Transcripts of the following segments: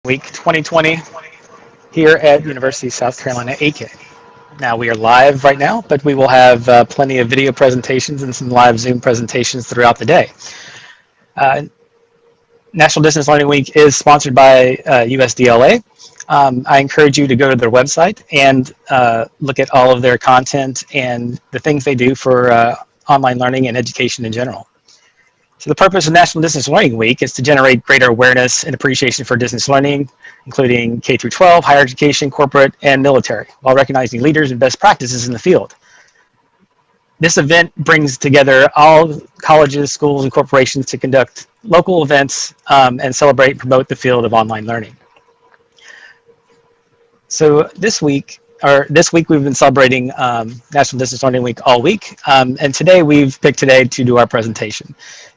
Week 2020 here at University of South Carolina, Aiken. Now we are live right now, but we will have plenty of video presentations and some live Zoom presentations throughout the day. Uh, National Distance Learning Week is sponsored by USDLA. I encourage you to go to their website and look at all of their content and the things they do for online learning and education in general. So the purpose of National Distance Learning Week is to generate greater awareness and appreciation for distance learning, including K through 12, higher education, corporate, and military, while recognizing leaders and best practices in the field. This event brings together all colleges, schools, and corporations to conduct local events and celebrate and promote the field of online learning. So this week we've been celebrating National Distance Learning Week all week, and today we've picked today to do our presentation.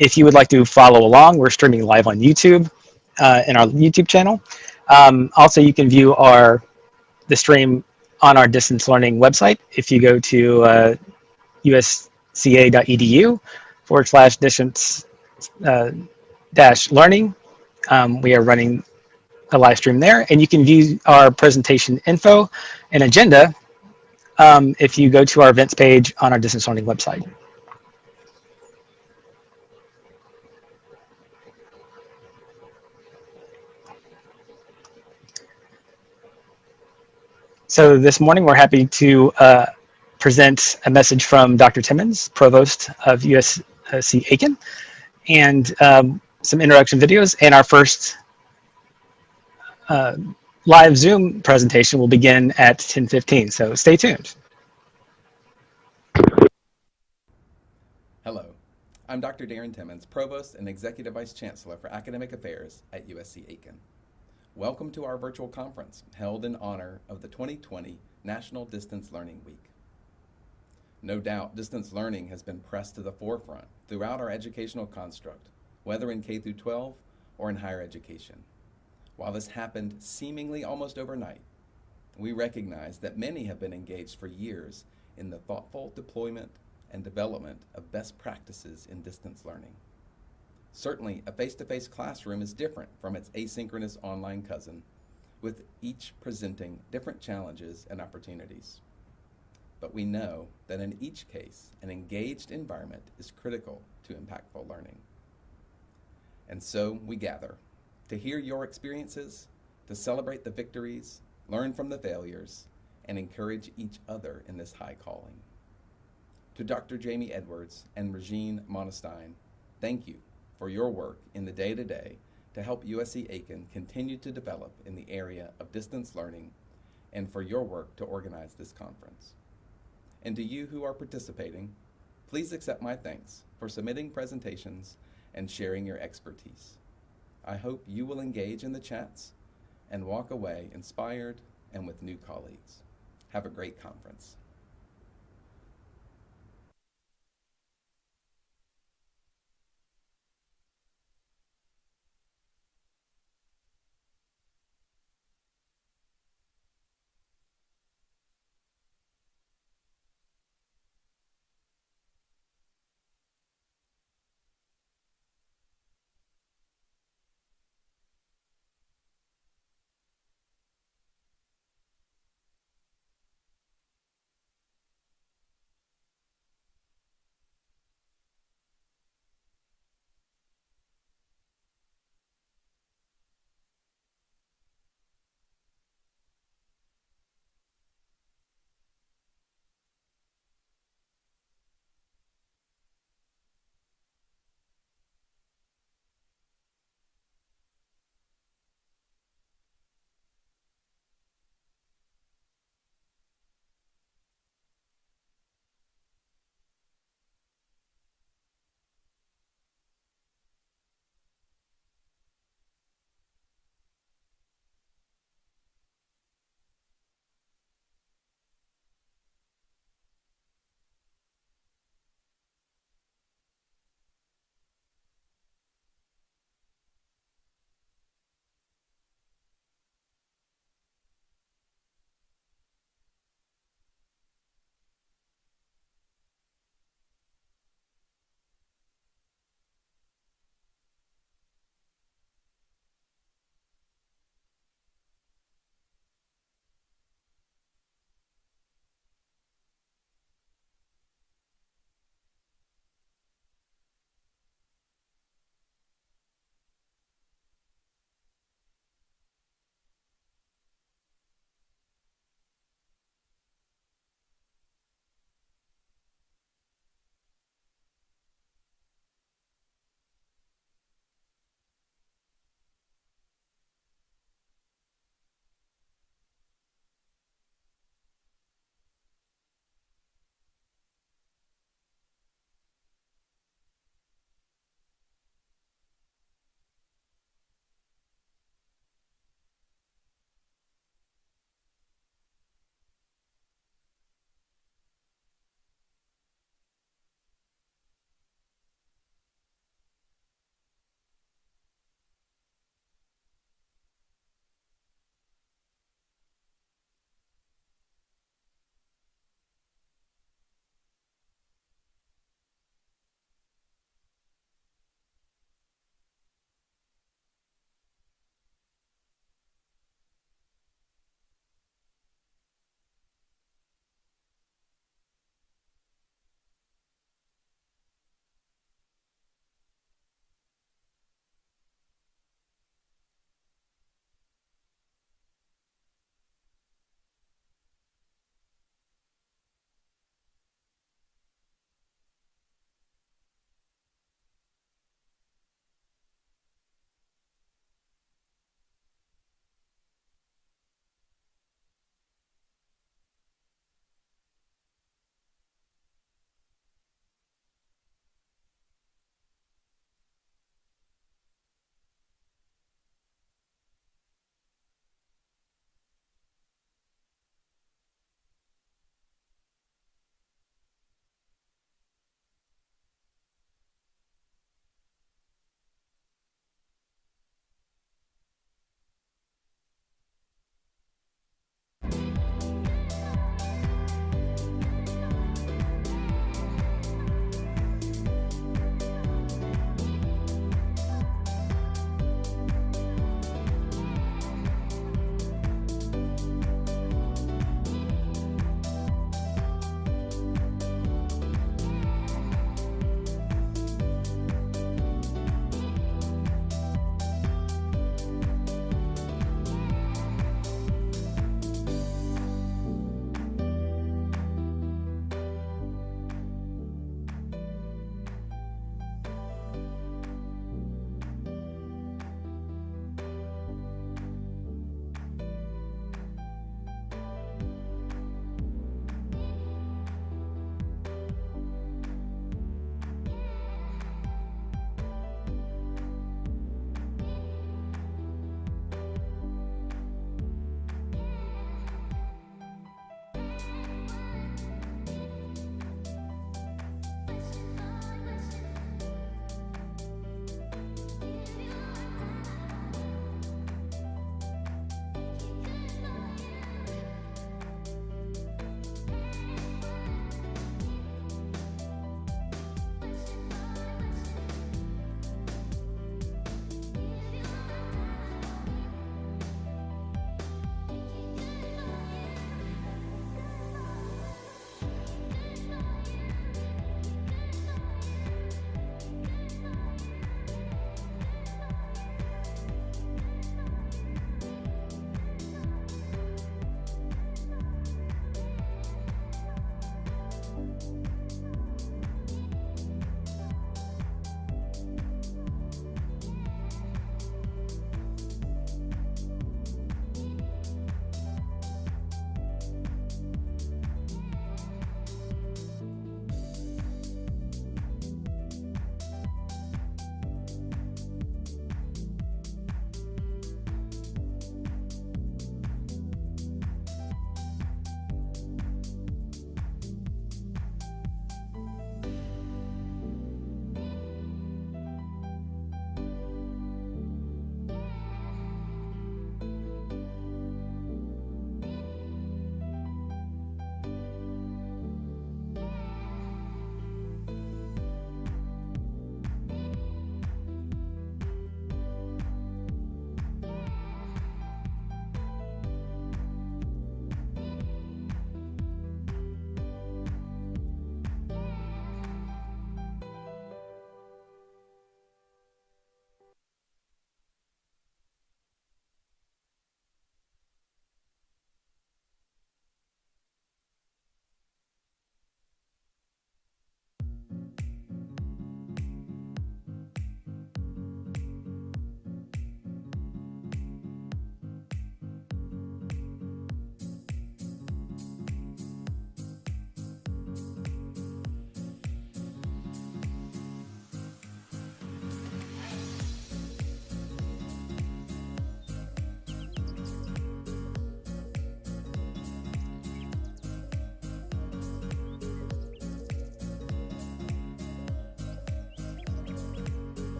If you would like to follow along, we're streaming live on YouTube in our YouTube channel. Also, you can view the stream on our distance learning website. If you go to usca.edu/distance dash learning, we are running a live stream there, and you can view our presentation info and agenda if you go to our events page on our distance learning website. So this morning we're happy to present a message from Dr. Timmons, Provost of USC Aiken, and some introduction videos, and our first live Zoom presentation will begin at 10:15, so stay tuned. Hello, I'm Dr. Darren Timmons, Provost and Executive Vice Chancellor for Academic Affairs at USC Aiken. Welcome to our virtual conference held in honor of the 2020 National Distance Learning Week. No doubt, distance learning has been pressed to the forefront throughout our educational construct, whether in K-12 or in higher education. While this happened seemingly almost overnight, we recognize that many have been engaged for years in the thoughtful deployment and development of best practices in distance learning. Certainly, a face-to-face classroom is different from its asynchronous online cousin, with each presenting different challenges and opportunities. But we know that in each case, an engaged environment is critical to impactful learning. And so we gather to hear your experiences, to celebrate the victories, learn from the failures, and encourage each other in this high calling. To Dr. Jamie Edwards and Regine Monestein, thank you for your work in the day-to-day to help USC Aiken continue to develop in the area of distance learning and for your work to organize this conference. And to you who are participating, please accept my thanks for submitting presentations and sharing your expertise. I hope you will engage in the chats and walk away inspired and with new colleagues. Have a great conference.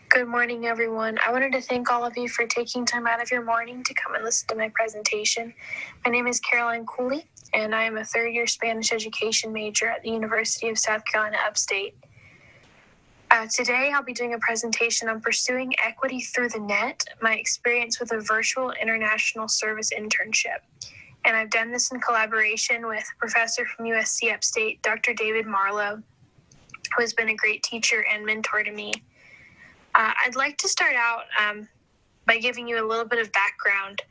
Good morning, everyone. I wanted to thank all of you for taking time out of your morning to come and listen to my presentation. My name is Caroline Cooley, and I am a third-year Spanish education major at the University of South Carolina Upstate. Today, I'll be doing a presentation on pursuing equity through the net, my experience with a virtual international service internship. And I've done this in collaboration with a professor from USC Upstate, Dr. David Marlowe, who has been a great teacher and mentor to me. I'd like to start out by giving you a little bit of background.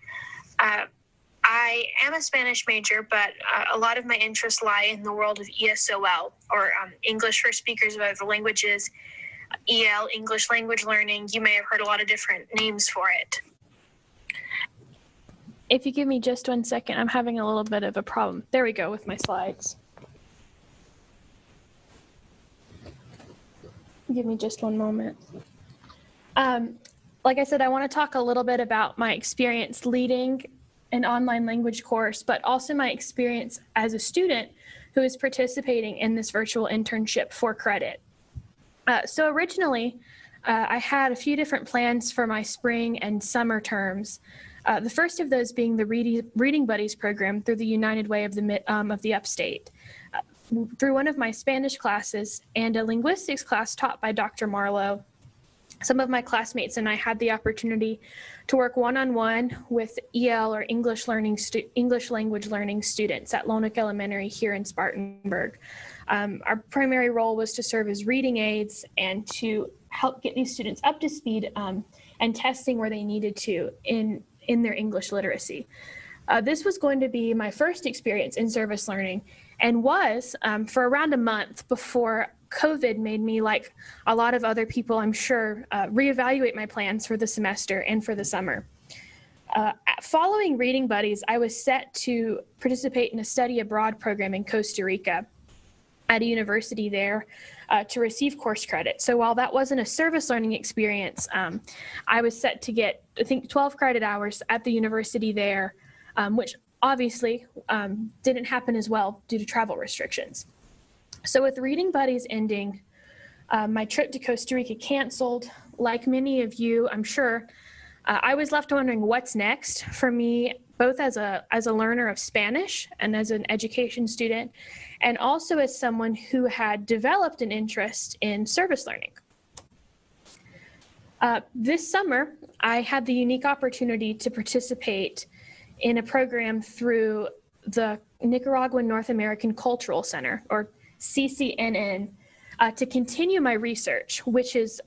I am a Spanish major, but a lot of my interests lie in the world of ESOL, or English for Speakers of Other Languages, EL, English Language Learning. You may have heard a lot of different names for it. If you give me just 1 second, I'm having a little bit of a problem. There we go with my slides. Give me just one moment. Like I said, I want to talk a little bit about my experience leading an online language course, but also my experience as a student who is participating in this virtual internship for credit. So originally, I had a few different plans for my spring and summer terms. The first of those being the Reading Buddies program through the United Way of the Upstate. Through one of my Spanish classes and a linguistics class taught by Dr. Marlowe, some of my classmates and I had the opportunity to work one-on-one with EL, or English language learning students at Lonoc Elementary here in Spartanburg. Our primary role was to serve as reading aids and to help get these students up to speed and testing where they needed to in their English literacy. This was going to be my first experience in service learning, and was for around a month before COVID made me, like a lot of other people, I'm sure, reevaluate my plans for the semester and for the summer. Following Reading Buddies, I was set to participate in a study abroad program in Costa Rica at a university there to receive course credit. So while that wasn't a service learning experience, I was set to get, I think, 12 credit hours at the university there, which obviously didn't happen as well due to travel restrictions. So with Reading Buddies ending, my trip to Costa Rica canceled. Like many of you, I'm sure, I was left wondering what's next for me, both as a learner of Spanish and as an education student, and also as someone who had developed an interest in service learning. This summer, I had the unique opportunity to participate in a program through the Nicaraguan North American Cultural Center, or CCNN, to continue my research, which is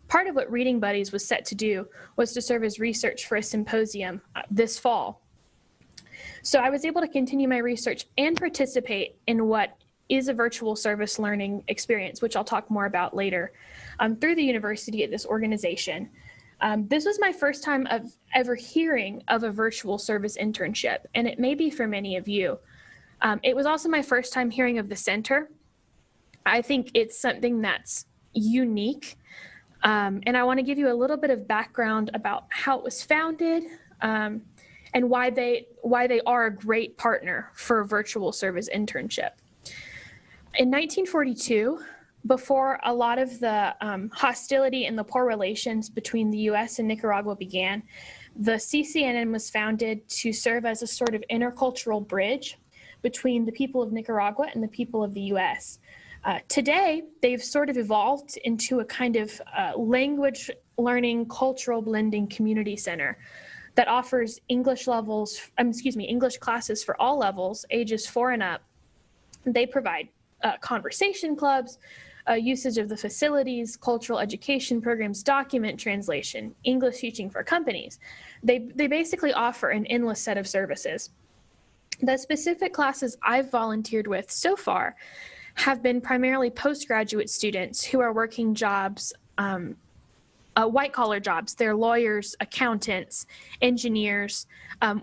part of what Reading Buddies was set to do, was to serve as research for a symposium this fall. So I was able to continue my research and participate in what is a virtual service learning experience, which I'll talk more about later, through the university at this organization. This was my first time of ever hearing of a virtual service internship, and it may be for many of you. It was also my first time hearing of the center. I think it's something that's unique, and I want to give you a little bit of background about how it was founded, and why they are a great partner for a virtual service internship. In 1942, before a lot of the hostility and the poor relations between the U.S. and Nicaragua began, the CCNN was founded to serve as a sort of intercultural bridge between the people of Nicaragua and the people of the U.S. Today, they've sort of evolved into a kind of language learning, cultural blending community center that offers English classes for all levels, ages 4 and up. They provide conversation clubs, usage of the facilities, cultural education programs, document translation, English teaching for companies. They basically offer an endless set of services. The specific classes I've volunteered with so far have been primarily postgraduate students who are working jobs, white-collar jobs. They're lawyers, accountants, engineers,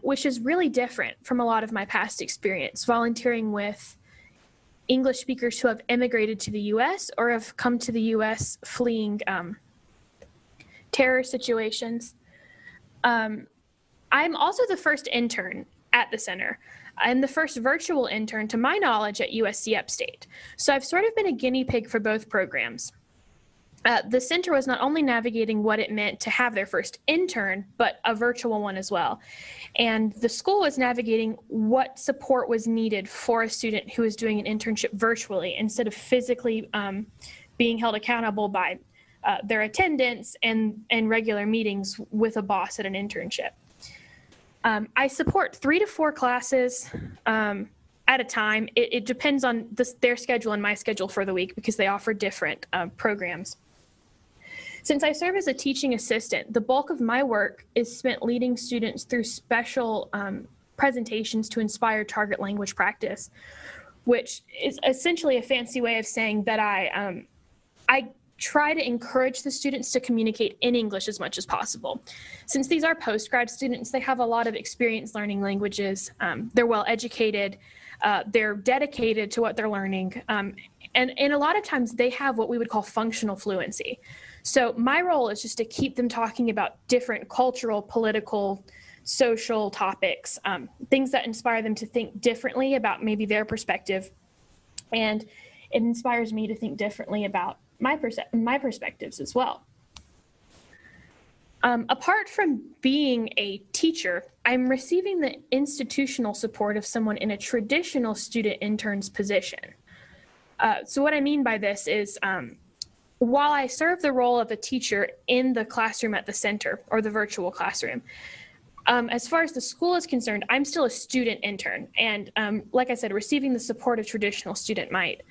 which is really different from a lot of my past experience volunteering with English speakers who have immigrated to the U.S. or have come to the U.S. fleeing terror situations. I'm also the first intern at the center and the first virtual intern, to my knowledge, at USC Upstate. So I've sort of been a guinea pig for both programs. The center was not only navigating what it meant to have their first intern, but a virtual one as well. And the school was navigating what support was needed for a student who was doing an internship virtually instead of physically being held accountable by their attendance and regular meetings with a boss at an internship. I support 3 to 4 classes at a time. It depends on their schedule and my schedule for the week because they offer different programs. Since I serve as a teaching assistant, the bulk of my work is spent leading students through special presentations to inspire target language practice, which is essentially a fancy way of saying that I try to encourage the students to communicate in English as much as possible. Since these are post-grad students, they have a lot of experience learning languages. They're well educated. They're dedicated to what they're learning. And a lot of times they have what we would call functional fluency. So my role is just to keep them talking about different cultural, political, social topics, things that inspire them to think differently about maybe their perspective. And it inspires me to think differently about my perspectives as well. Apart from being a teacher, I'm receiving the institutional support of someone in a traditional student intern's position. So what I mean by this is, while I serve the role of a teacher in the classroom at the center or the virtual classroom, as far as the school is concerned, I'm still a student intern. And like I said, receiving the support a traditional student might.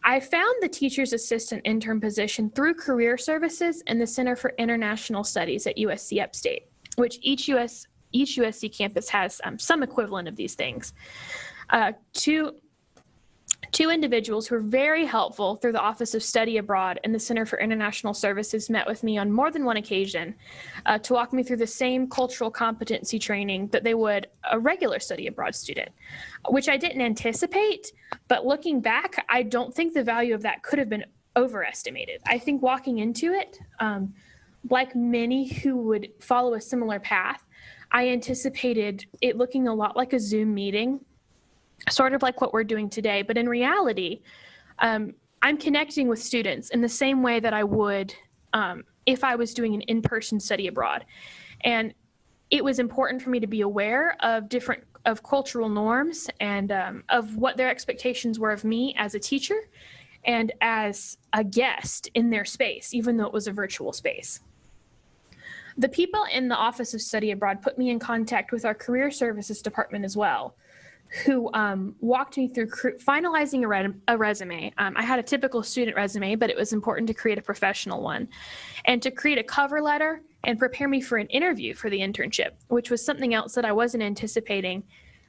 I found the teacher's assistant intern position through career services and the Center for International Studies at USC Upstate, which each USC campus has some equivalent of these things. Two individuals who were very helpful through the Office of Study Abroad and the Center for International Services met with me on more than one occasion to walk me through the same cultural competency training that they would a regular study abroad student, which I didn't anticipate, but looking back, I don't think the value of that could have been overestimated. I think walking into it, like many who would follow a similar path, I anticipated it looking a lot like a Zoom meeting, sort of like what we're doing today. But in reality, I'm connecting with students in the same way that I would if I was doing an in-person study abroad. And it was important for me to be aware of cultural norms and of what their expectations were of me as a teacher and as a guest in their space, even though it was a virtual space. The people in the Office of Study Abroad put me in contact with our Career Services Department as well, who walked me through finalizing a resume. I had a typical student resume, but it was important to create a professional one and to create a cover letter and prepare me for an interview for the internship, which was something else that I wasn't anticipating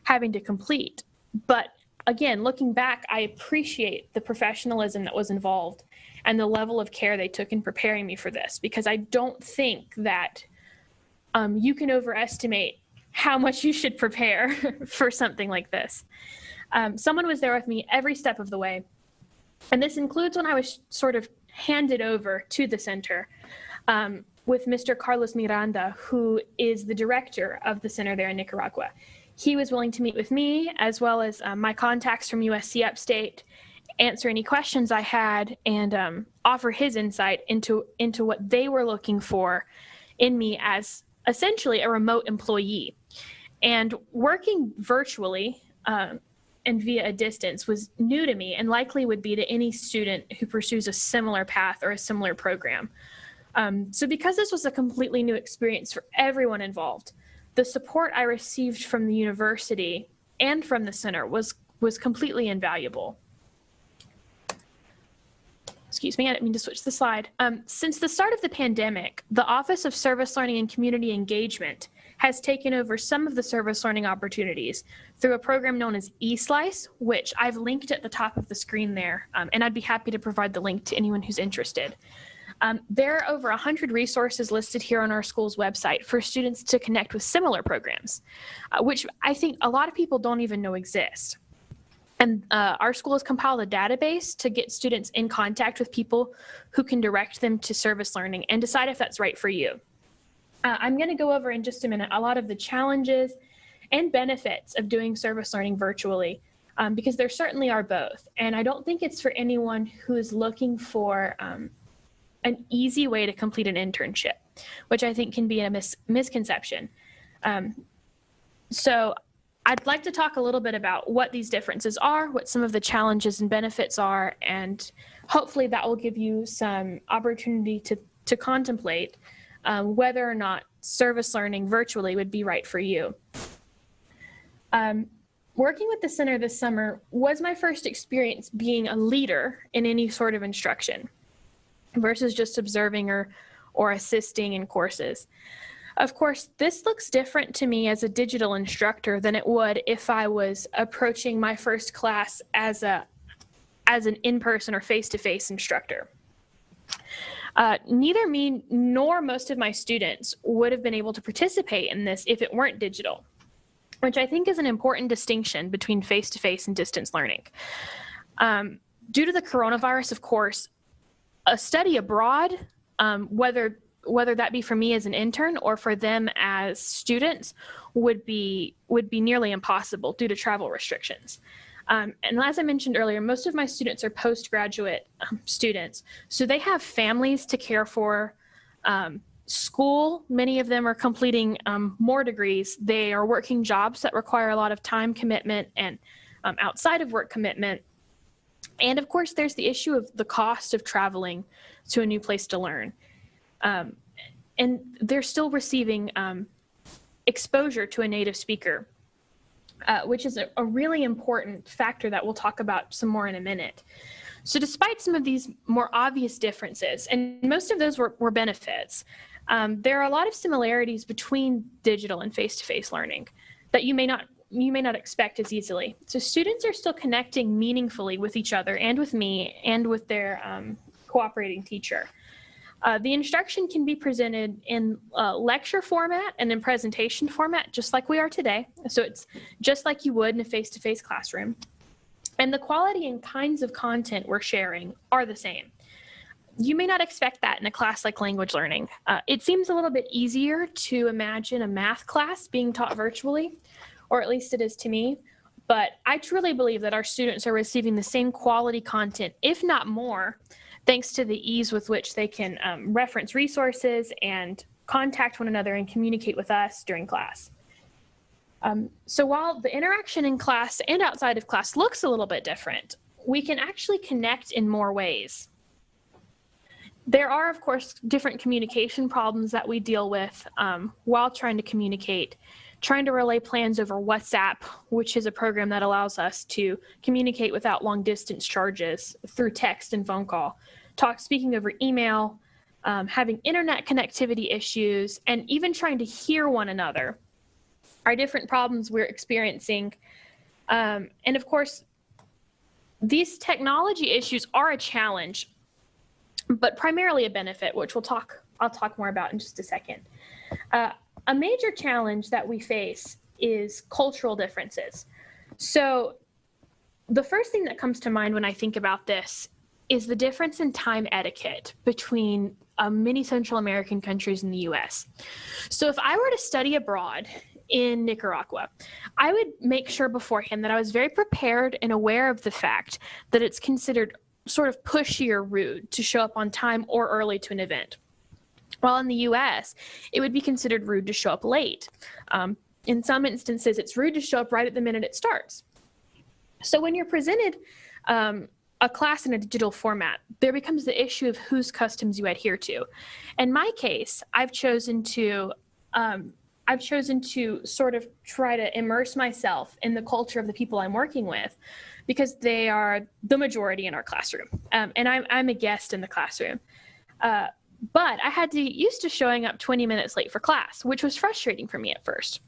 having to complete. But again, looking back, I appreciate the professionalism that was involved and the level of care they took in preparing me for this, because I don't think that you can overestimate how much you should prepare for something like this. Someone was there with me every step of the way. And this includes when I was sort of handed over to the center with Mr. Carlos Miranda, who is the director of the center there in Nicaragua. He was willing to meet with me as well as my contacts from USC Upstate, answer any questions I had, and offer his insight into what they were looking for in me as essentially a remote employee. And working virtually and via a distance was new to me and likely would be to any student who pursues a similar path or a similar program. So because this was a completely new experience for everyone involved, the support I received from the university and from the center was completely invaluable. Excuse me, I didn't mean to switch the slide. Since the start of the pandemic, the Office of Service Learning and Community Engagement has taken over some of the service learning opportunities through a program known as eSlice, which I've linked at the top of the screen there, and I'd be happy to provide the link to anyone who's interested. There are over 100 resources listed here on our school's website for students to connect with similar programs, which I think a lot of people don't even know exist. And our school has compiled a database to get students in contact with people who can direct them to service learning and decide if that's right for you. I'm going to go over in just a minute a lot of the challenges and benefits of doing service learning virtually, because there certainly are both. And I don't think it's for anyone who is looking for an easy way to complete an internship, which I think can be a misconception. So I'd like to talk a little bit about what these differences are, what some of the challenges and benefits are, and hopefully that will give you some opportunity to contemplate whether or not service learning virtually would be right for you. Working with the center this summer was my first experience being a leader in any sort of instruction versus just observing or assisting in courses. Of course, this looks different to me as a digital instructor than it would if I was approaching my first class as an in-person or face-to-face instructor. Neither me nor most of my students would have been able to participate in this if it weren't digital, which I think is an important distinction between face-to-face and distance learning. Due to the coronavirus, of course, a study abroad, whether that be for me as an intern or for them as students, would be nearly impossible due to travel restrictions. And as I mentioned earlier, most of my students are postgraduate students, so they have families to care for, school. Many of them are completing more degrees. They are working jobs that require a lot of time commitment and outside of work commitment. And of course, there's the issue of the cost of traveling to a new place to learn. And they're still receiving exposure to a native speaker, which is a really important factor that we'll talk about some more in a minute. So despite some of these more obvious differences, and most of those were benefits, there are a lot of similarities between digital and face-to-face learning that you may not expect as easily. So students are still connecting meaningfully with each other and with me and with their cooperating teacher. The instruction can be presented in lecture format and in presentation format, just like we are today. So it's just like you would in a face-to-face classroom. And the quality and kinds of content we're sharing are the same. You may not expect that in a class like language learning. It seems a little bit easier to imagine a math class being taught virtually, or at least it is to me. But I truly believe that our students are receiving the same quality content, if not more, thanks to the ease with which they can reference resources and contact one another and communicate with us during class. So while the interaction in class and outside of class looks a little bit different, we can actually connect in more ways. There are, of course, different communication problems that we deal with while trying to communicate, trying to relay plans over WhatsApp, which is a program that allows us to communicate without long distance charges through text and phone call, speaking over email, having internet connectivity issues, and even trying to hear one another are different problems we're experiencing. And of course, these technology issues are a challenge, but primarily a benefit, which I'll talk more about in just a second. A major challenge that we face is cultural differences. So the first thing that comes to mind when I think about this is the difference in time etiquette between many Central American countries and the US. So if I were to study abroad in Nicaragua, I would make sure beforehand that I was very prepared and aware of the fact that it's considered sort of pushy or rude to show up on time or early to an event. While in the US, it would be considered rude to show up late. In some instances, it's rude to show up right at the minute it starts. So when you're presented a class in a digital format, there becomes the issue of whose customs you adhere to. In my case, I've chosen to sort of try to immerse myself in the culture of the people I'm working with, because they are the majority in our classroom, and I'm a guest in the classroom. But I had to get used to showing up 20 minutes late for class, which was frustrating for me at first.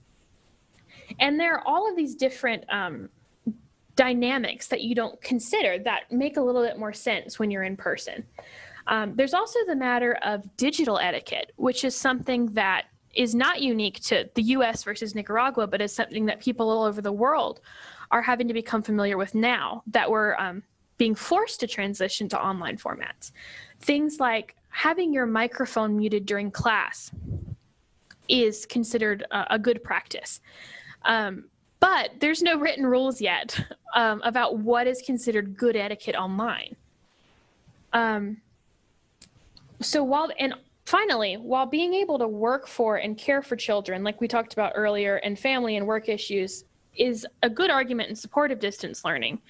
And there are all of these different dynamics that you don't consider that make a little bit more sense when you're in person. There's also the matter of digital etiquette, which is something that is not unique to the US versus Nicaragua, but is something that people all over the world are having to become familiar with now that we're being forced to transition to online formats. Things like having your microphone muted during class is considered a good practice. But there's no written rules yet about what is considered good etiquette online. Finally, while being able to work for and care for children, like we talked about earlier, and family and work issues is a good argument in support of distance learning,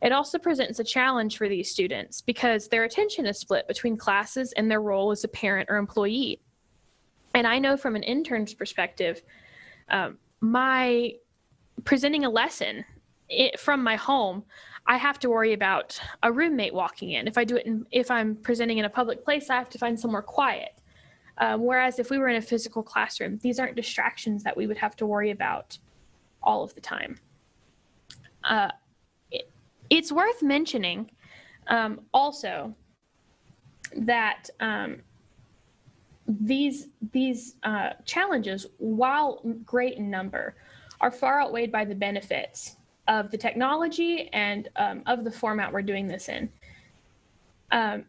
it also presents a challenge for these students because their attention is split between classes and their role as a parent or employee. And I know from an intern's perspective, my presenting a lesson from my home, I have to worry about a roommate walking in. If I'm presenting in a public place, I have to find somewhere quiet. Whereas if we were in a physical classroom, these aren't distractions that we would have to worry about all of the time. It's worth mentioning also that these challenges, while great in number, are far outweighed by the benefits of the technology and of the format we're doing this in.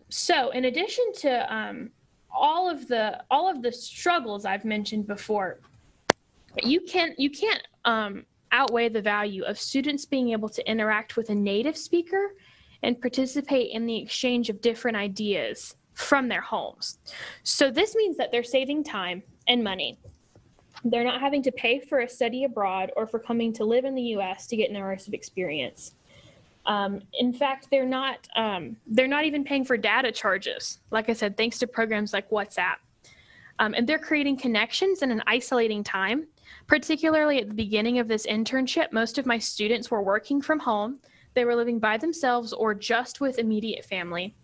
So in addition to all of the struggles I've mentioned before, you can't outweigh the value of students being able to interact with a native speaker and participate in the exchange of different ideas from their homes. So this means that they're saving time and money. They're not having to pay for a study abroad or for coming to live in the US to get an immersive experience. In fact, they're not even paying for data charges. Like I said, thanks to programs like WhatsApp. And they're creating connections in an isolating time. Particularly at the beginning of this internship, most of my students were working from home. They were living by themselves or just with immediate family.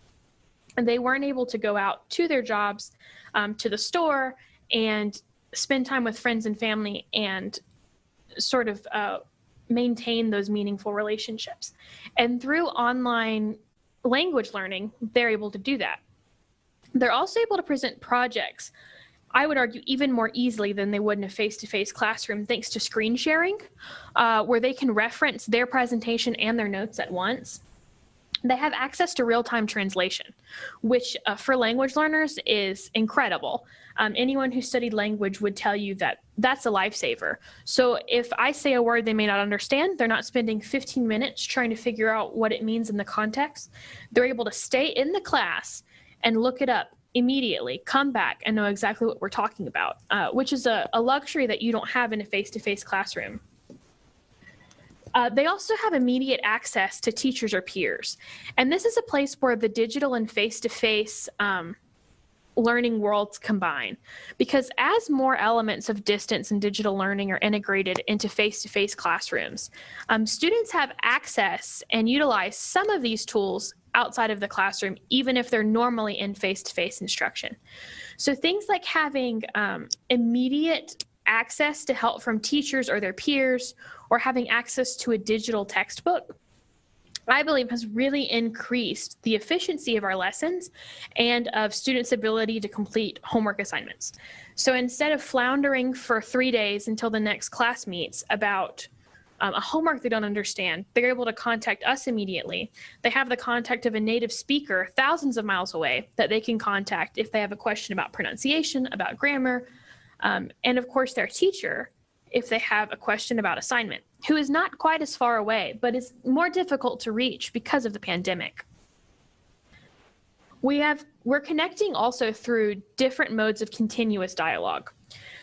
And they weren't able to go out to their jobs, to the store, and spend time with friends and family and sort of maintain those meaningful relationships. And through online language learning, they're able to do that. They're also able to present projects, I would argue, even more easily than they would in a face-to-face classroom, thanks to screen sharing, where they can reference their presentation and their notes at once. They have access to real-time translation, which for language learners is incredible. Anyone who studied language would tell you that that's a lifesaver. So if I say a word they may not understand, they're not spending 15 minutes trying to figure out what it means in the context. They're able to stay in the class and look it up immediately, come back, and know exactly what we're talking about, which is a luxury that you don't have in a face-to-face classroom. They also have immediate access to teachers or peers. And this is a place where the digital and face-to-face learning worlds combine. Because as more elements of distance and digital learning are integrated into face-to-face classrooms, students have access and utilize some of these tools outside of the classroom, even if they're normally in face-to-face instruction. So things like having immediate access to help from teachers or their peers, or having access to a digital textbook, I believe has really increased the efficiency of our lessons and of students' ability to complete homework assignments. So instead of floundering for 3 days until the next class meets about a homework they don't understand, they're able to contact us immediately. They have the contact of a native speaker thousands of miles away that they can contact if they have a question about pronunciation, about grammar, and of course their teacher if they have a question about assignment, who is not quite as far away, but is more difficult to reach because of the pandemic. We're connecting also through different modes of continuous dialogue.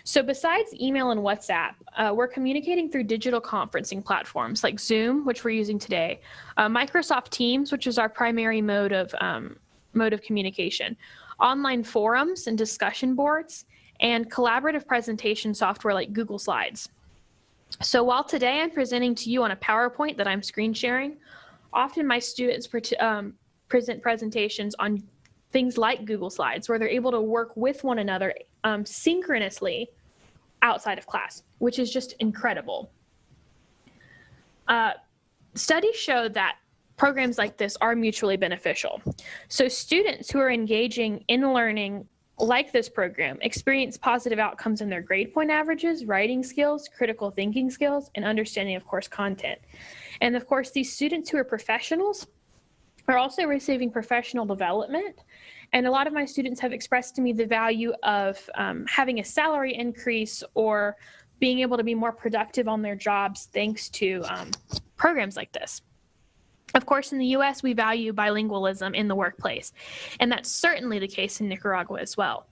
So besides email and WhatsApp, we're communicating through digital conferencing platforms like Zoom, which we're using today, Microsoft Teams, which is our primary mode of communication, online forums and discussion boards, and collaborative presentation software like Google Slides. So while today I'm presenting to you on a PowerPoint that I'm screen sharing, often my students present presentations on things like Google Slides, where they're able to work with one another synchronously outside of class, which is just incredible. Studies show that programs like this are mutually beneficial. So students who are engaging in learning like this program experience positive outcomes in their grade point averages, writing skills, critical thinking skills, and understanding of course content. And of course, these students who are professionals are also receiving professional development. And a lot of my students have expressed to me the value of having a salary increase or being able to be more productive on their jobs thanks to programs like this. Of course, in the U.S., we value bilingualism in the workplace, and that's certainly the case in Nicaragua as well.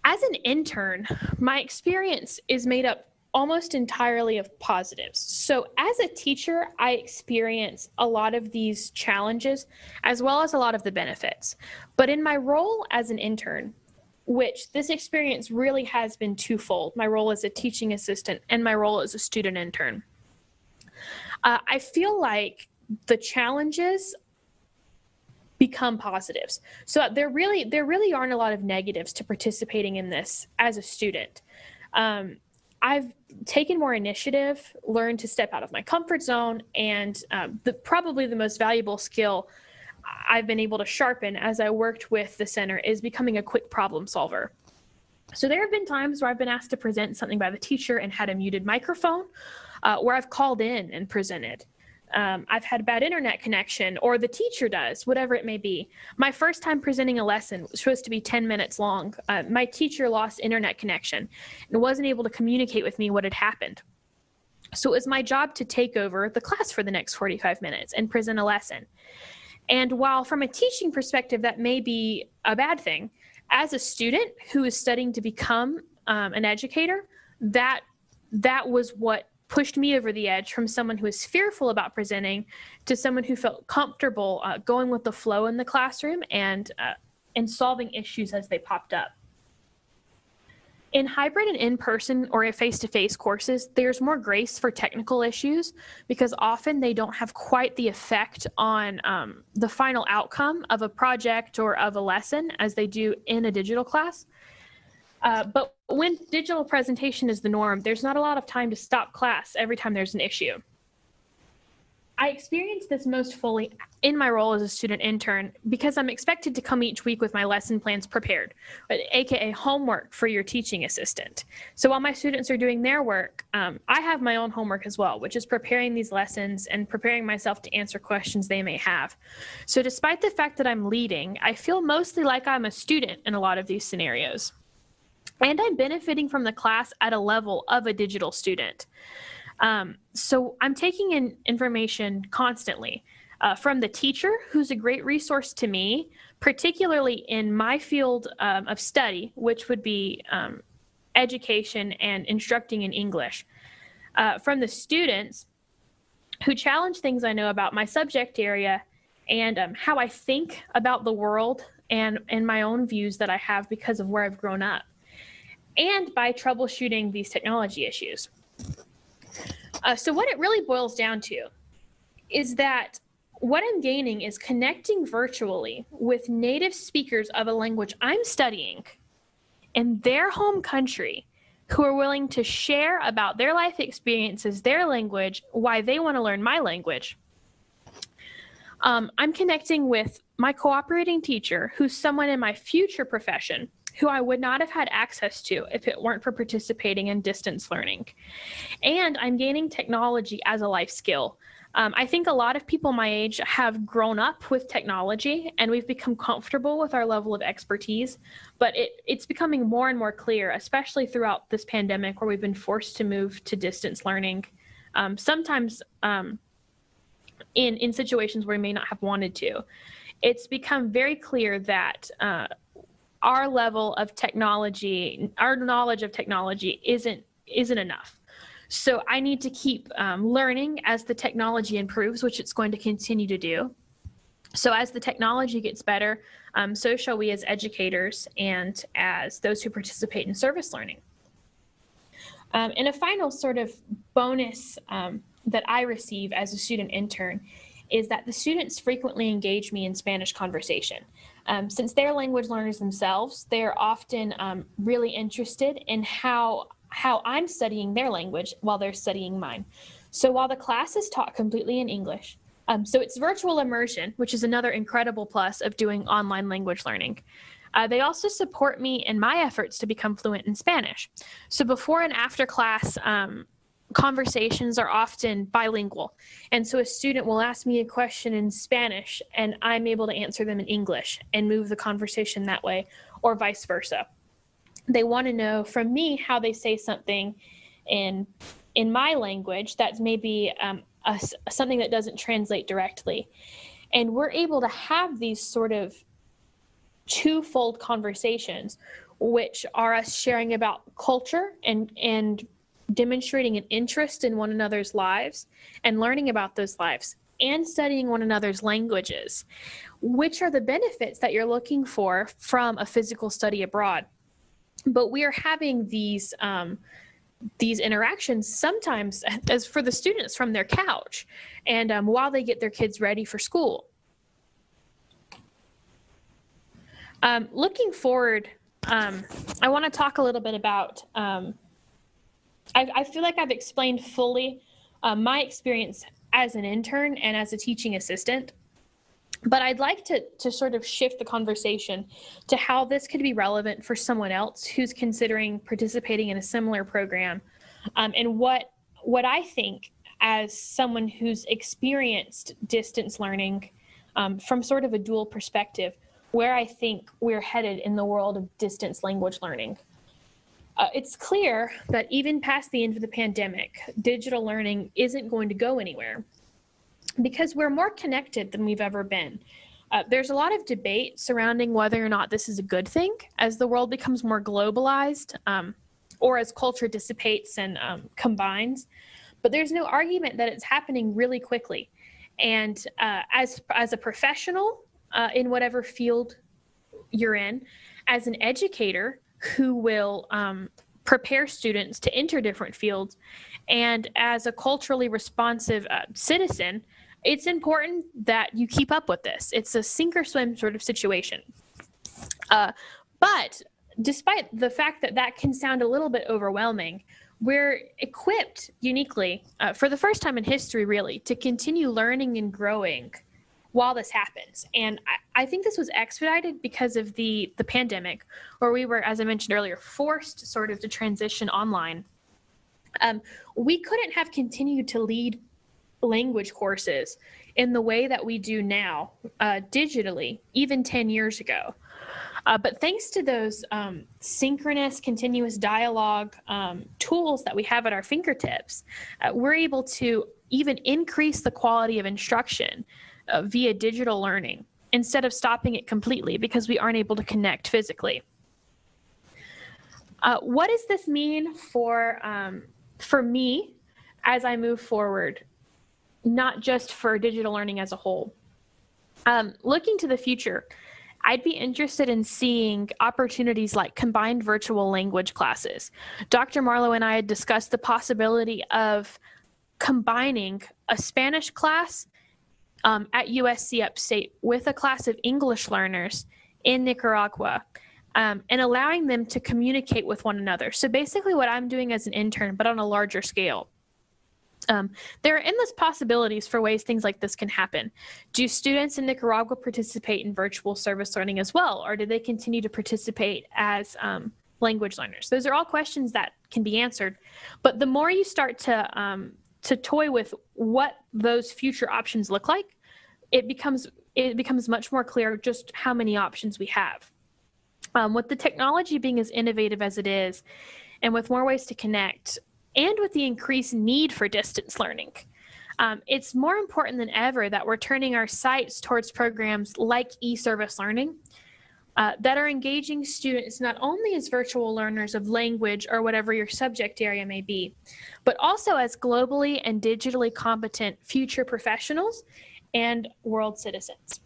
As an intern, my experience is made up almost entirely of positives. So as a teacher, I experience a lot of these challenges as well as a lot of the benefits. But in my role as an intern, which this experience really has been twofold, my role as a teaching assistant and my role as a student intern, I feel like the challenges become positives. So there really aren't a lot of negatives to participating in this as a student. I've taken more initiative, learned to step out of my comfort zone, and probably the most valuable skill I've been able to sharpen as I worked with the center is becoming a quick problem solver. So there have been times where I've been asked to present something by the teacher and had a muted microphone, where I've called in and presented. I've had bad internet connection, or the teacher does, whatever it may be. My first time presenting a lesson was supposed to be 10 minutes long. My teacher lost internet connection and wasn't able to communicate with me what had happened. So it was my job to take over the class for the next 45 minutes and present a lesson. And while from a teaching perspective, that may be a bad thing, as a student who is studying to become an educator, that was what pushed me over the edge from someone who was fearful about presenting to someone who felt comfortable going with the flow in the classroom and solving issues as they popped up. In hybrid and in-person or face-to-face courses, there's more grace for technical issues because often they don't have quite the effect on the final outcome of a project or of a lesson as they do in a digital class. But when digital presentation is the norm, there's not a lot of time to stop class every time there's an issue. I experienced this most fully in my role as a student intern because I'm expected to come each week with my lesson plans prepared, aka homework for your teaching assistant. So while my students are doing their work, I have my own homework as well, which is preparing these lessons and preparing myself to answer questions they may have. So despite the fact that I'm leading, I feel mostly like I'm a student in a lot of these scenarios. And I'm benefiting from the class at a level of a digital student. So I'm taking in information constantly from the teacher, who's a great resource to me, particularly in my field of study, which would be education and instructing in English. From the students who challenge things I know about my subject area and how I think about the world and my own views that I have because of where I've grown up, and by troubleshooting these technology issues. So what it really boils down to is that what I'm gaining is connecting virtually with native speakers of a language I'm studying in their home country who are willing to share about their life experiences, their language, why they want to learn my language. I'm connecting with my cooperating teacher, who's someone in my future profession who I would not have had access to if it weren't for participating in distance learning. And I'm gaining technology as a life skill. I think a lot of people my age have grown up with technology and we've become comfortable with our level of expertise, but it's becoming more and more clear, especially throughout this pandemic where we've been forced to move to distance learning, sometimes in situations where we may not have wanted to. It's become very clear that our level of technology, our knowledge of technology isn't enough. So I need to keep learning as the technology improves, which it's going to continue to do. So as the technology gets better, so shall we as educators and as those who participate in service learning. And a final sort of bonus that I receive as a student intern is that the students frequently engage me in Spanish conversation. Since they're language learners themselves, they're often really interested in how I'm studying their language while they're studying mine. So while the class is taught completely in English, so it's virtual immersion, which is another incredible plus of doing online language learning. They also support me in my efforts to become fluent in Spanish. So before and after class, conversations are often bilingual. And so a student will ask me a question in Spanish and I'm able to answer them in English and move the conversation that way, or vice versa. They want to know from me how they say something in my language that's maybe something that doesn't translate directly. And we're able to have these sort of twofold conversations, which are us sharing about culture and demonstrating an interest in one another's lives and learning about those lives and studying one another's languages, which are the benefits that you're looking for from a physical study abroad. But we are having these interactions sometimes as for the students from their couch and while they get their kids ready for school. Looking forward, I want to talk a little bit about, I feel like I've explained fully my experience as an intern and as a teaching assistant, but I'd like to sort of shift the conversation to how this could be relevant for someone else who's considering participating in a similar program, and what I think as someone who's experienced distance learning from sort of a dual perspective, where I think we're headed in the world of distance language learning. It's clear that even past the end of the pandemic, digital learning isn't going to go anywhere because we're more connected than we've ever been. There's a lot of debate surrounding whether or not this is a good thing as the world becomes more globalized or as culture dissipates and combines. But there's no argument that it's happening really quickly. And as a professional in whatever field you're in, as an educator who will prepare students to enter different fields, and as a culturally responsive citizen, it's important that you keep up with this. It's a sink or swim sort of situation. But despite the fact that that can sound a little bit overwhelming, we're equipped uniquely, for the first time in history really, to continue learning and growing while this happens. And I think this was expedited because of the pandemic, where we were, as I mentioned earlier, forced sort of to transition online. We couldn't have continued to lead language courses in the way that we do now, digitally, even 10 years ago. But thanks to those synchronous, continuous dialogue tools that we have at our fingertips, we're able to even increase the quality of instruction via digital learning instead of stopping it completely because we aren't able to connect physically. What does this mean for me as I move forward, not just for digital learning as a whole? Looking to the future, I'd be interested in seeing opportunities like combined virtual language classes. Dr. Marlowe and I had discussed the possibility of combining a Spanish class at USC Upstate with a class of English learners in Nicaragua, and allowing them to communicate with one another. So basically what I'm doing as an intern, but on a larger scale. There are endless possibilities for ways things like this can happen. Do students in Nicaragua participate in virtual service learning as well, or do they continue to participate as language learners? Those are all questions that can be answered. But the more you start to toy with what those future options look like, it becomes much more clear just how many options we have. With the technology being as innovative as it is, and with more ways to connect, and with the increased need for distance learning, it's more important than ever that we're turning our sights towards programs like e-service learning that are engaging students not only as virtual learners of language or whatever your subject area may be, but also as globally and digitally competent future professionals and world citizens.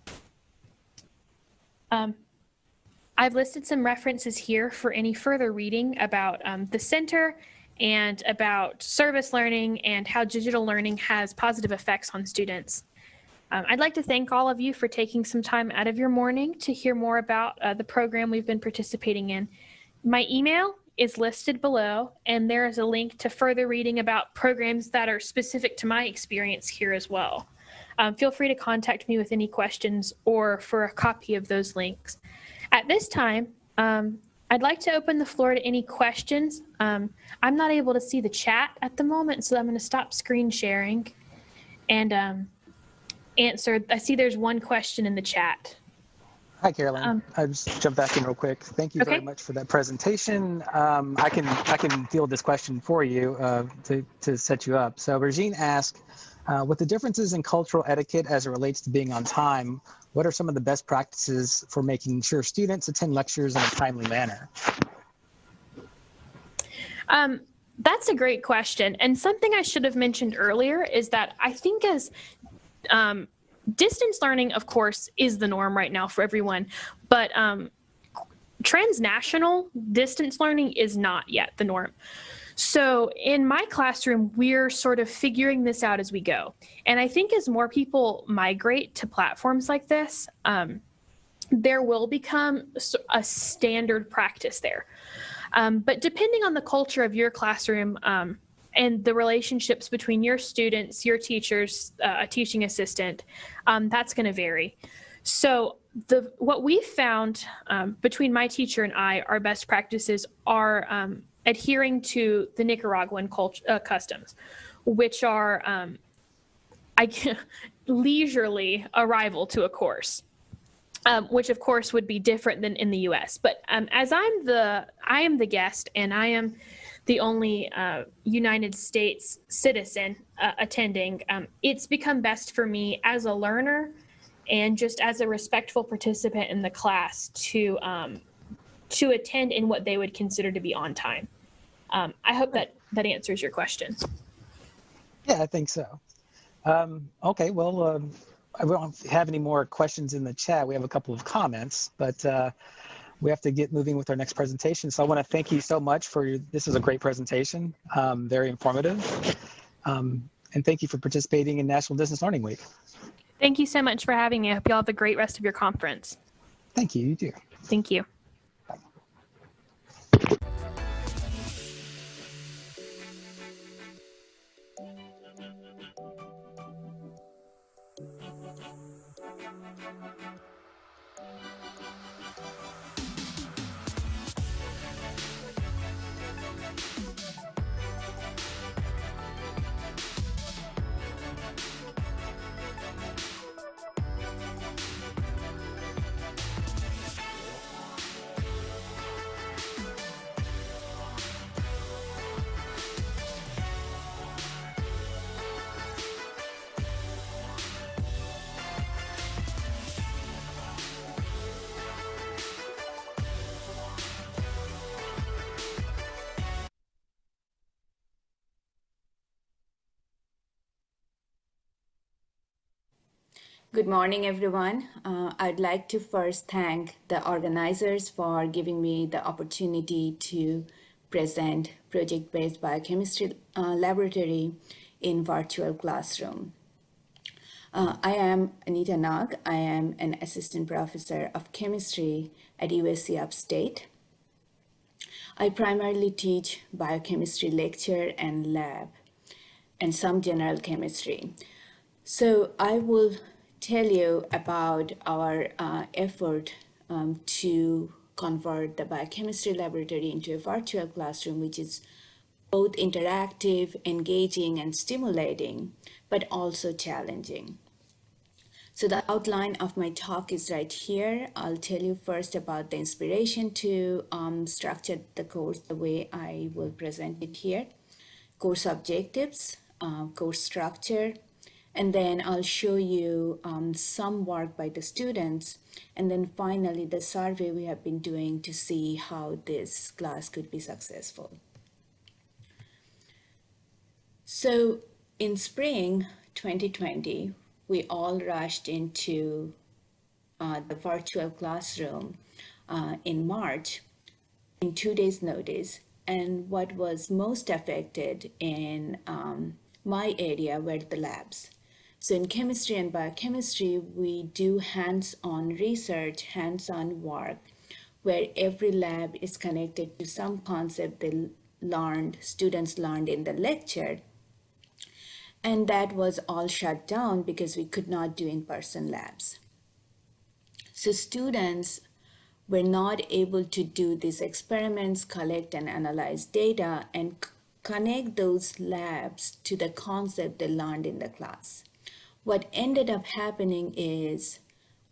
I've listed some references here for any further reading about the center and about service learning and how digital learning has positive effects on students. I'd like to thank all of you for taking some time out of your morning to hear more about the program we've been participating in. My email is listed below, and there is a link to further reading about programs that are specific to my experience here as well. Feel free to contact me with any questions or for a copy of those links. At this time, I'd like to open the floor to any questions. I'm not able to see the chat at the moment, so I'm going to stop screen sharing and answer. I see there's one question in the chat. Hi, Caroline. Um, I'll just jump back in real quick. Thank you very okay. much for that presentation. I can field this question for you to set you up. So Regine asked, with the differences in cultural etiquette as it relates to being on time, what are some of the best practices for making sure students attend lectures in a timely manner? That's a great question. And something I should have mentioned earlier is that I think as distance learning, of course, is the norm right now for everyone, but transnational distance learning is not yet the norm. So in my classroom, we're sort of figuring this out as we go. And I think as more people migrate to platforms like this, there will become a standard practice there. But depending on the culture of your classroom and the relationships between your students, your teachers, a teaching assistant, that's going to vary. So what we found between my teacher and I, our best practices are adhering to the Nicaraguan customs, which are leisurely arrival to a course. Which of course would be different than in the U.S. But as I am the guest, and I am the only United States citizen attending, it's become best for me as a learner and just as a respectful participant in the class to attend in what they would consider to be on time. I hope that answers your question. Yeah, I think so. Okay, well, I don't have any more questions in the chat. We have a couple of comments, but we have to get moving with our next presentation. So I want to thank you so much this is a great presentation, very informative. And thank you for participating in National Distance Learning Week. Thank you so much for having me. I hope you all have a great rest of your conference. Thank you, you too. Thank you. Good morning, everyone. I'd like to first thank the organizers for giving me the opportunity to present project-based biochemistry laboratory in virtual classroom. I am Anita Nag. I am an assistant professor of chemistry at USC Upstate. I primarily teach biochemistry lecture and lab and some general chemistry. So I will tell you about our effort to convert the biochemistry laboratory into a virtual classroom, which is both interactive, engaging, and stimulating, but also challenging. So the outline of my talk is right here. I'll tell you first about the inspiration to structure the course the way I will present it here, course objectives, course structure, and then I'll show you some work by the students, and then finally the survey we have been doing to see how this class could be successful. So in spring 2020, we all rushed into the virtual classroom in March in 2 days' notice. And what was most affected in my area were the labs. So in chemistry and biochemistry, we do hands-on research, hands-on work, where every lab is connected to some concept students learned in the lecture. And that was all shut down because we could not do in-person labs. So students were not able to do these experiments, collect and analyze data, and connect those labs to the concept they learned in the class. What ended up happening is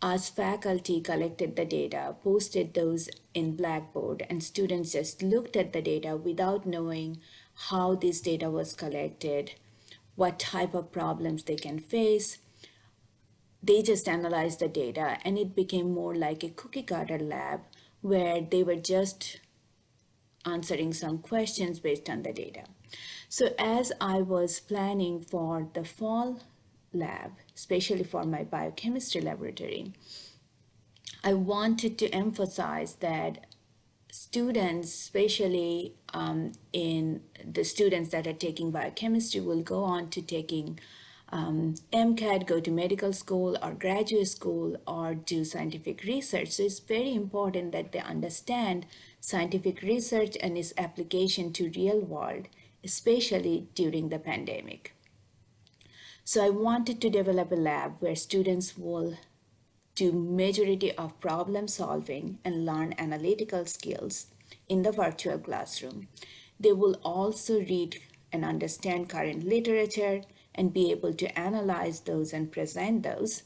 Us faculty collected the data, posted those in Blackboard, and students just looked at the data without knowing how this data was collected, what type of problems they can face. They just analyzed the data, and it became more like a cookie cutter lab where they were just answering some questions based on the data. So as I was planning for the fall lab, especially for my biochemistry laboratory, I wanted to emphasize that students, especially in the students that are taking biochemistry, will go on to taking MCAT, go to medical school or graduate school or do scientific research. So it's very important that they understand scientific research and its application to real world, especially during the pandemic. So I wanted to develop a lab where students will do majority of problem solving and learn analytical skills in the virtual classroom. They will also read and understand current literature and be able to analyze those and present those.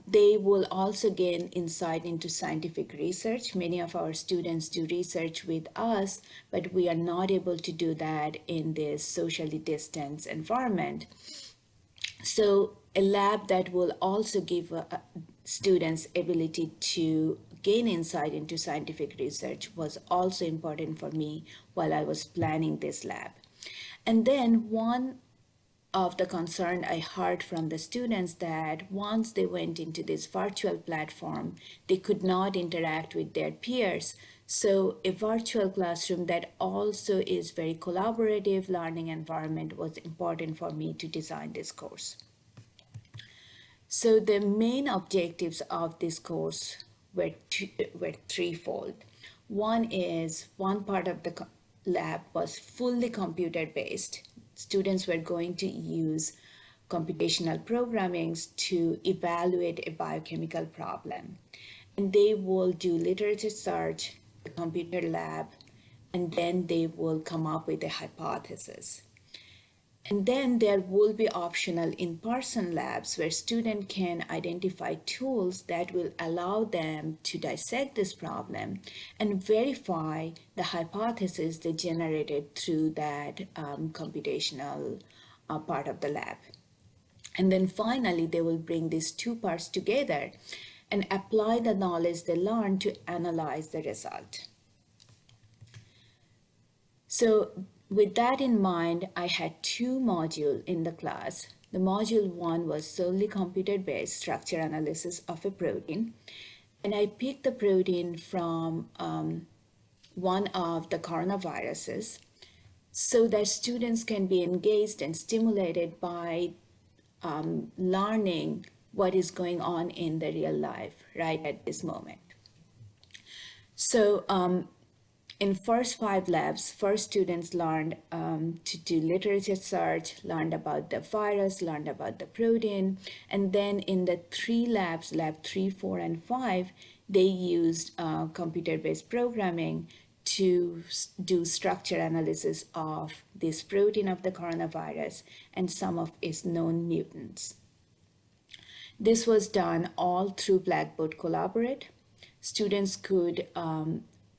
They will also gain insight into scientific research. Many of our students do research with us, but we are not able to do that in this socially distanced environment. So a lab that will also give students ability to gain insight into scientific research was also important for me while I was planning this lab. And then one of the concern I heard from the students that once they went into this virtual platform, they could not interact with their peers. So a virtual classroom that also is very collaborative learning environment was important for me to design this course. So the main objectives of this course were threefold. One part of the lab was fully computer based. Students were going to use computational programming to evaluate a biochemical problem. And they will do literature search, the computer lab, and then they will come up with a hypothesis. And then there will be optional in-person labs where students can identify tools that will allow them to dissect this problem and verify the hypothesis they generated through that computational part of the lab. And then finally, they will bring these two parts together and apply the knowledge they learned to analyze the result. So with that in mind, I had two modules in the class. The module one was solely computer-based structure analysis of a protein. And I picked the protein from one of the coronaviruses so that students can be engaged and stimulated by learning what is going on in the real life right at this moment. So in first 5 labs, first students learned to do literature search, learned about the virus, learned about the protein, and then in the 3 labs, lab 3, 4, and 5, they used computer-based programming to do structure analysis of this protein of the coronavirus and some of its known mutants. This was done all through Blackboard Collaborate. Students could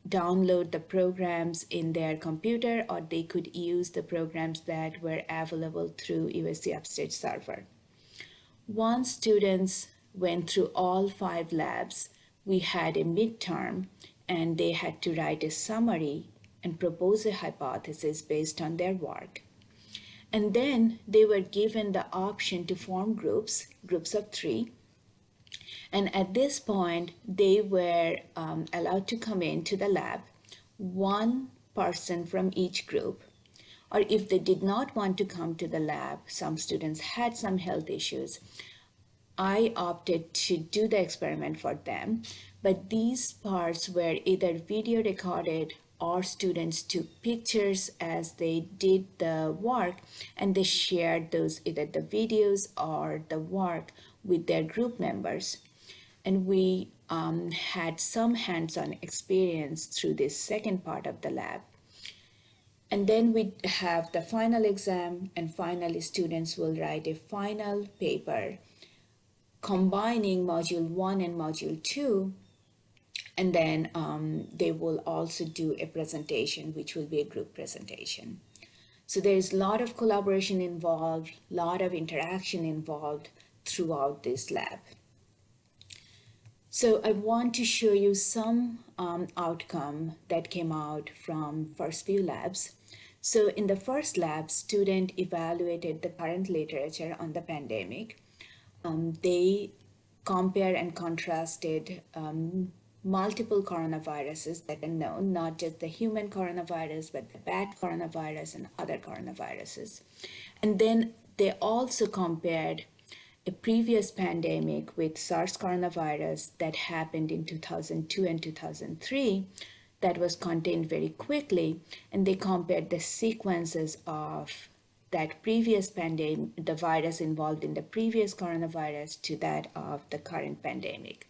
download the programs in their computer, or they could use the programs that were available through USC Upstate server. Once students went through all 5 labs, we had a midterm, and they had to write a summary and propose a hypothesis based on their work. And then they were given the option to form groups of 3. And at this point, they were allowed to come into the lab, 1 person from each group. Or if they did not want to come to the lab, some students had some health issues, I opted to do the experiment for them. But these parts were either video recorded or students took pictures as they did the work, and they shared those, either the videos or the work, with their group members. And we had some hands-on experience through this second part of the lab. And then we have the final exam, and finally students will write a final paper combining Module 1 and Module 2, and then they will also do a presentation, which will be a group presentation. So there's a lot of collaboration involved, a lot of interaction involved throughout this lab. So I want to show you some outcome that came out from first few labs. So in the first lab, student evaluated the current literature on the pandemic. They compare and contrasted multiple coronaviruses that are known, not just the human coronavirus, but the bat coronavirus and other coronaviruses. And then they also compared a previous pandemic with SARS coronavirus that happened in 2002 and 2003 that was contained very quickly, and they compared the sequences of that previous pandemic, the virus involved in the previous coronavirus, to that of the current pandemic.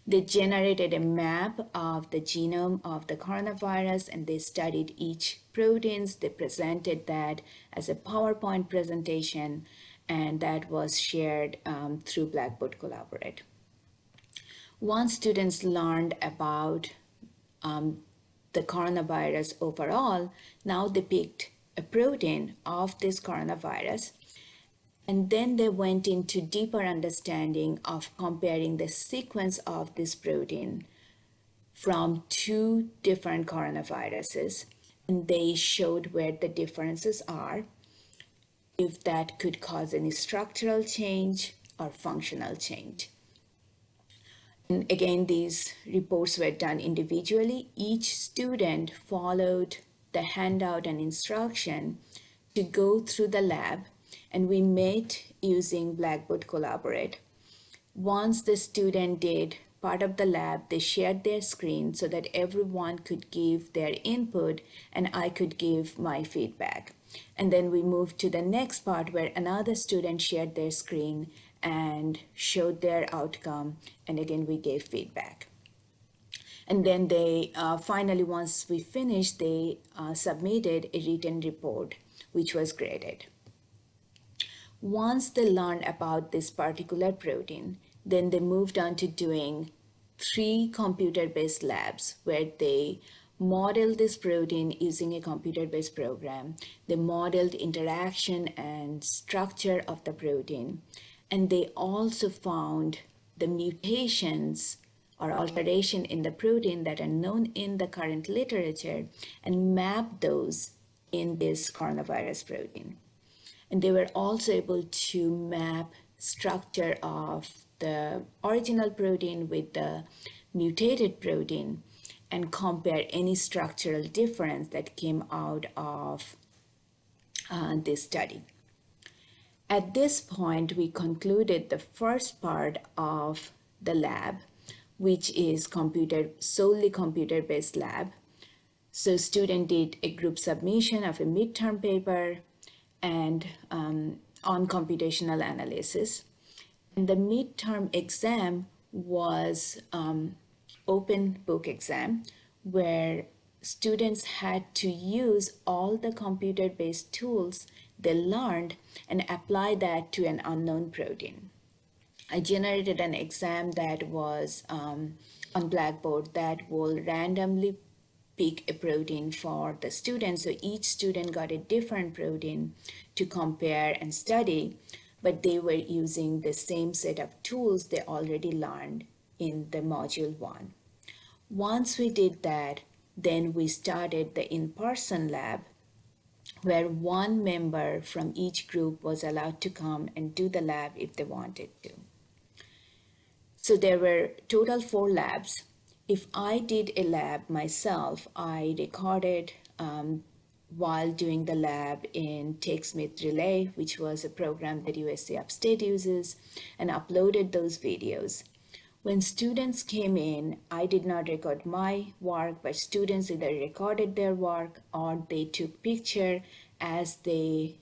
They generated a map of the genome of the coronavirus, and they studied each proteins. They presented that as a PowerPoint presentation, and that was shared through Blackboard Collaborate. Once students learned about the coronavirus overall, now they picked a protein of this coronavirus, and then they went into deeper understanding of comparing the sequence of this protein from two different coronaviruses, and they showed where the differences are, if that could cause any structural change or functional change. And again, these reports were done individually. Each student followed the handout and instruction to go through the lab, and we met using Blackboard Collaborate. Once the student did part of the lab, they shared their screen so that everyone could give their input and I could give my feedback. And then we moved to the next part where another student shared their screen and showed their outcome, and again we gave feedback. And then they finally, once we finished, they submitted a written report which was graded. Once they learned about this particular protein, then they moved on to doing 3 computer-based labs where they modeled this protein using a computer-based program. They modeled interaction and structure of the protein, and they also found the mutations or alteration in the protein that are known in the current literature and mapped those in this coronavirus protein. And they were also able to map structure of the original protein with the mutated protein and compare any structural difference that came out of this study. At this point, we concluded the first part of the lab, which is solely computer-based lab. So student did a group submission of a midterm paper and on computational analysis. And the midterm exam was open book exam where students had to use all the computer-based tools they learned and apply that to an unknown protein. I generated an exam that was on Blackboard that will randomly pick a protein for the students. So each student got a different protein to compare and study, but they were using the same set of tools they already learned in the module 1. Once we did that, then we started the in-person lab where one member from each group was allowed to come and do the lab if they wanted to. So there were total 4 labs. If I did a lab myself, I recorded while doing the lab in TechSmith Relay, which was a program that USC Upstate uses, and uploaded those videos. When students came in, I did not record my work, but students either recorded their work or they took picture as they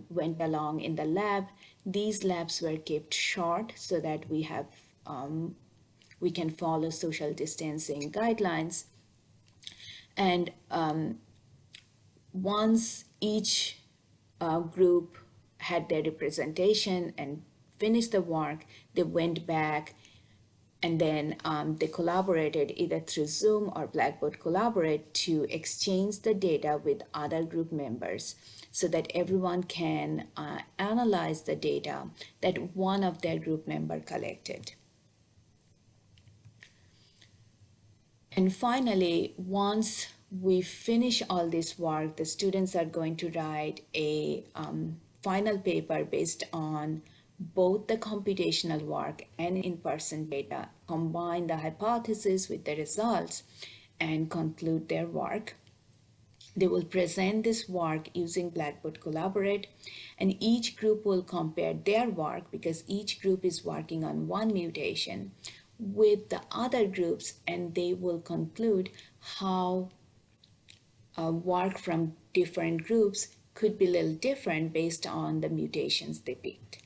went along in the lab. These labs were kept short so that we can follow social distancing guidelines. And once each group had their representation and finished the work, they went back and then they collaborated either through Zoom or Blackboard Collaborate to exchange the data with other group members so that everyone can analyze the data that one of their group member collected. And finally, once we finish all this work, the students are going to write a final paper based on both the computational work and in-person data, combine the hypothesis with the results, and conclude their work. They will present this work using Blackboard Collaborate, and each group will compare their work, because each group is working on one mutation, with the other groups, and they will conclude how work from different groups could be a little different based on the mutations they picked.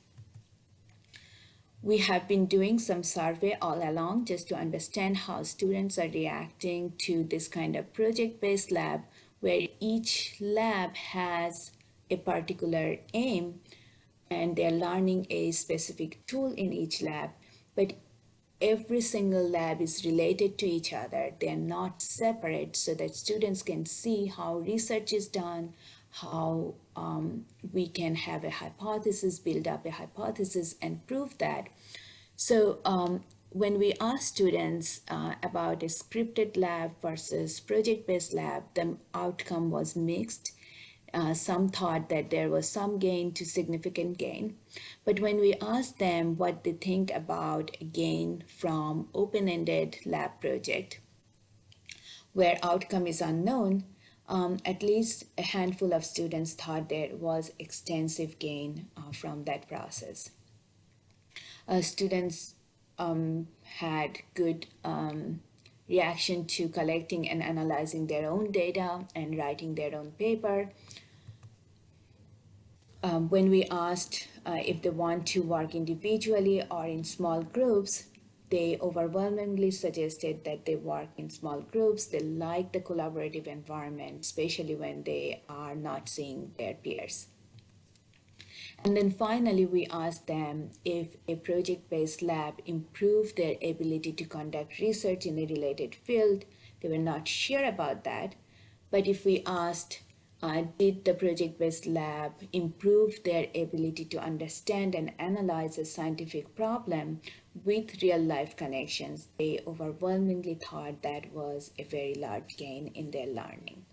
We have been doing some survey all along just to understand how students are reacting to this kind of project-based lab, where each lab has a particular aim and they're learning a specific tool in each lab, but every single lab is related to each other. They're not separate, so that students can see how research is done, how we can have a hypothesis, build up a hypothesis and prove that. So when we asked students about a scripted lab versus project-based lab, the outcome was mixed. Some thought that there was some gain to significant gain. But when we asked them what they think about gain from open-ended lab project, where outcome is unknown, at least a handful of students thought there was extensive gain from that process. Students had good reaction to collecting and analyzing their own data and writing their own paper. When we asked if they want to work individually or in small groups, they overwhelmingly suggested that they work in small groups. They like the collaborative environment, especially when they are not seeing their peers. And then finally, we asked them if a project-based lab improved their ability to conduct research in a related field. They were not sure about that. But if we asked, did the project-based lab improve their ability to understand and analyze a scientific problem with real-life connections, they overwhelmingly thought that was a very large gain in their learning.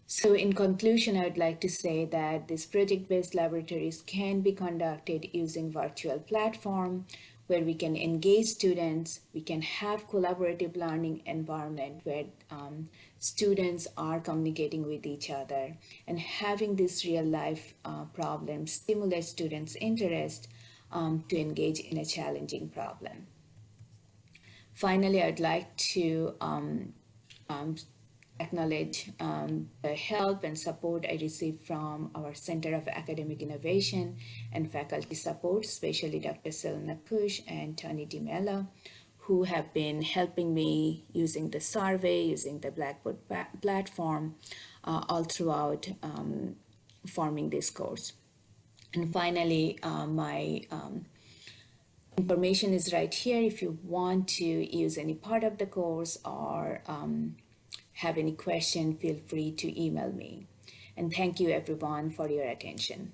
So in conclusion, I would like to say that these project-based laboratories can be conducted using virtual platform where we can engage students, we can have collaborative learning environment where students are communicating with each other, and having this real-life problem stimulates students' interest to engage in a challenging problem. Finally, I'd like to acknowledge the help and support I received from our Center of Academic Innovation and faculty support, especially Dr. Selena Kush and Tony DiMella, who have been helping me using the survey, using the Blackboard platform all throughout forming this course. And finally, my information is right here if you want to use any part of the course or have any question, feel free to email me. And thank you everyone for your attention.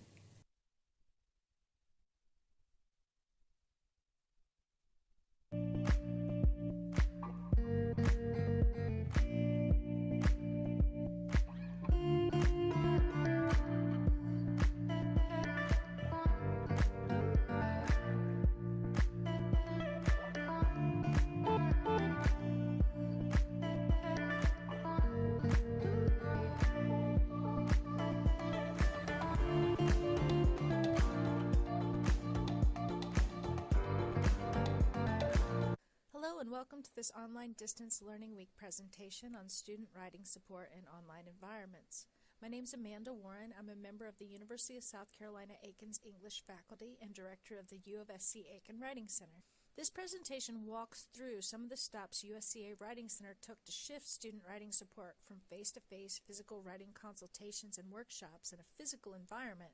Hello and welcome to this Online Distance Learning Week presentation on student writing support in online environments. My name is Amanda Warren. I'm a member of the University of South Carolina Aiken's English faculty and director of the U of SC Aiken Writing Center. This presentation walks through some of the steps USCA Writing Center took to shift student writing support from face-to-face physical writing consultations and workshops in a physical environment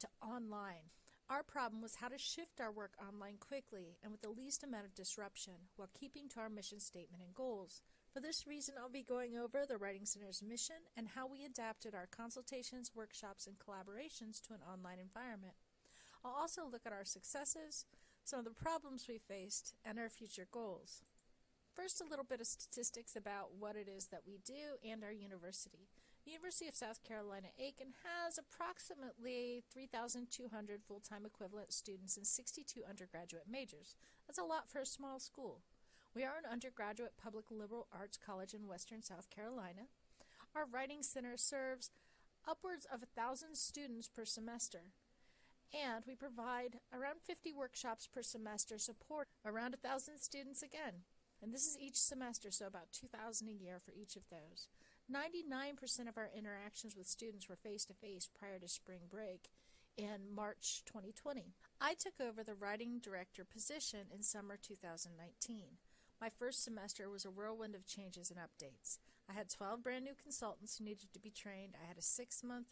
to online Our problem was how to shift our work online quickly and with the least amount of disruption while keeping to our mission statement and goals. For this reason, I'll be going over the Writing Center's mission and how we adapted our consultations, workshops, and collaborations to an online environment. I'll also look at our successes, some of the problems we faced, and our future goals. First, a little bit of statistics about what it is that we do and our university. The University of South Carolina Aiken has approximately 3,200 full-time equivalent students in 62 undergraduate majors. That's a lot for a small school. We are an undergraduate public liberal arts college in western South Carolina. Our Writing Center serves upwards of 1,000 students per semester, and we provide around 50 workshops per semester, support around 1,000 students again. And this is each semester, so about 2,000 a year for each of those. 99% of our interactions with students were face-to-face prior to spring break in March 2020. I took over the writing director position in summer 2019. My first semester was a whirlwind of changes and updates. I had 12 brand new consultants who needed to be trained. I had a 6-month,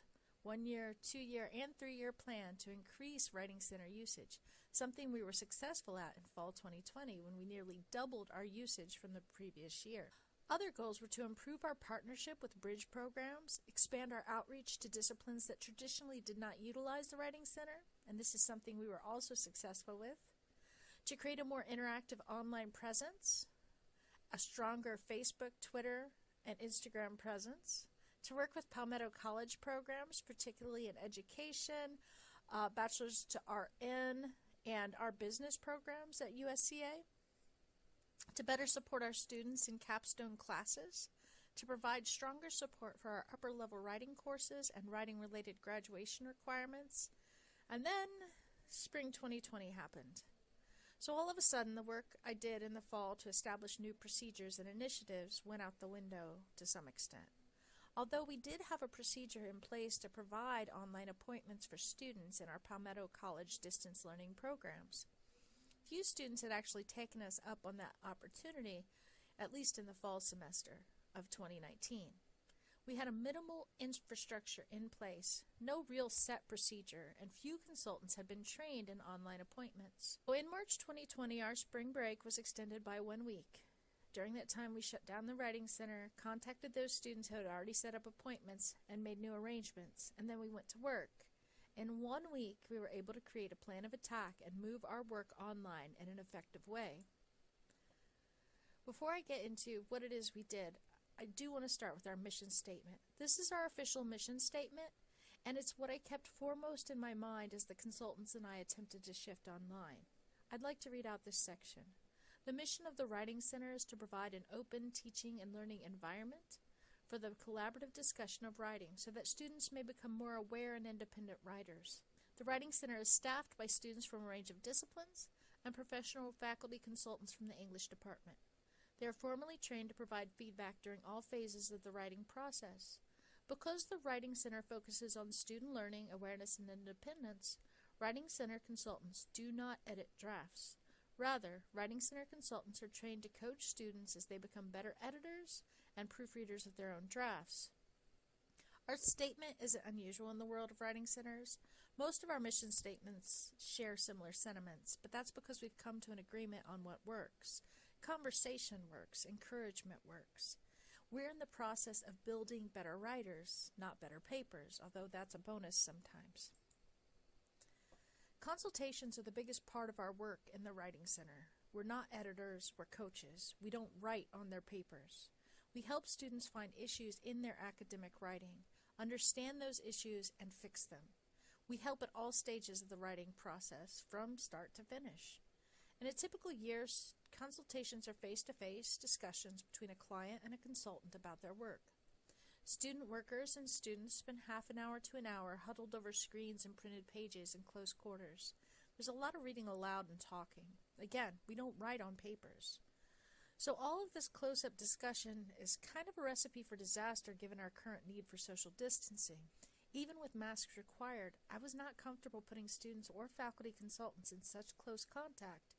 1-year, 2-year, and 3-year plan to increase Writing Center usage, something we were successful at in fall 2020 when we nearly doubled our usage from the previous year. Other goals were to improve our partnership with bridge programs, expand our outreach to disciplines that traditionally did not utilize the Writing Center, and this is something we were also successful with, to create a more interactive online presence, a stronger Facebook, Twitter, and Instagram presence, to work with Palmetto College programs, particularly in education, Bachelor's to RN, and our business programs at USCA, to better support our students in capstone classes, to provide stronger support for our upper-level writing courses and writing-related graduation requirements. And then spring 2020 happened. So all of a sudden, the work I did in the fall to establish new procedures and initiatives went out the window to some extent. Although we did have a procedure in place to provide online appointments for students in our Palmetto College distance learning programs, few students had actually taken us up on that opportunity, at least in the fall semester of 2019. We had a minimal infrastructure in place, no real set procedure, and few consultants had been trained in online appointments. So in March 2020, our spring break was extended by 1 week. During that time, we shut down the Writing Center, contacted those students who had already set up appointments, and made new arrangements, and then we went to work. In 1 week, we were able to create a plan of attack and move our work online in an effective way. Before I get into what it is we did, I do want to start with our mission statement. This is our official mission statement, and it's what I kept foremost in my mind as the consultants and I attempted to shift online. I'd like to read out this section. The mission of the Writing Center is to provide an open teaching and learning environment for the collaborative discussion of writing so that students may become more aware and independent writers. The Writing Center is staffed by students from a range of disciplines and professional faculty consultants from the English department. They are formally trained to provide feedback during all phases of the writing process. Because the Writing Center focuses on student learning, awareness, and independence, Writing Center consultants do not edit drafts. Rather, Writing Center consultants are trained to coach students as they become better editors and proofreaders of their own drafts. Our statement isn't unusual in the world of writing centers. Most of our mission statements share similar sentiments, but that's because we've come to an agreement on what works. Conversation works, encouragement works. We're in the process of building better writers, not better papers, although that's a bonus sometimes. Consultations are the biggest part of our work in the Writing Center. We're not editors, we're coaches. We don't write on their papers. We help students find issues in their academic writing, understand those issues, and fix them. We help at all stages of the writing process, from start to finish. In a typical year, consultations are face-to-face discussions between a client and a consultant about their work. Student workers and students spend half an hour to an hour huddled over screens and printed pages in close quarters. There's a lot of reading aloud and talking. Again, we don't write on papers. So all of this close-up discussion is kind of a recipe for disaster given our current need for social distancing. Even with masks required, I was not comfortable putting students or faculty consultants in such close contact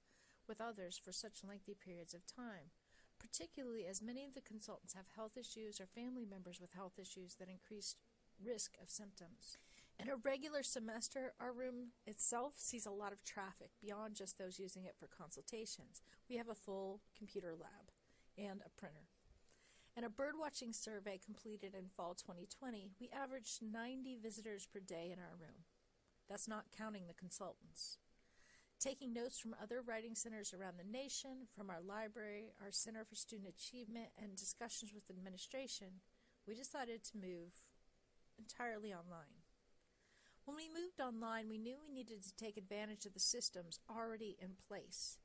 with others for such lengthy periods of time, particularly as many of the consultants have health issues or family members with health issues that increase risk of symptoms. In a regular semester, our room itself sees a lot of traffic beyond just those using it for consultations. We have a full computer lab and a printer. In a birdwatching survey completed in fall 2020, we averaged 90 visitors per day in our room. That's not counting the consultants. Taking notes from other writing centers around the nation, from our library, our Center for Student Achievement, and discussions with administration, we decided to move entirely online. When we moved online, we knew we needed to take advantage of the systems already in place.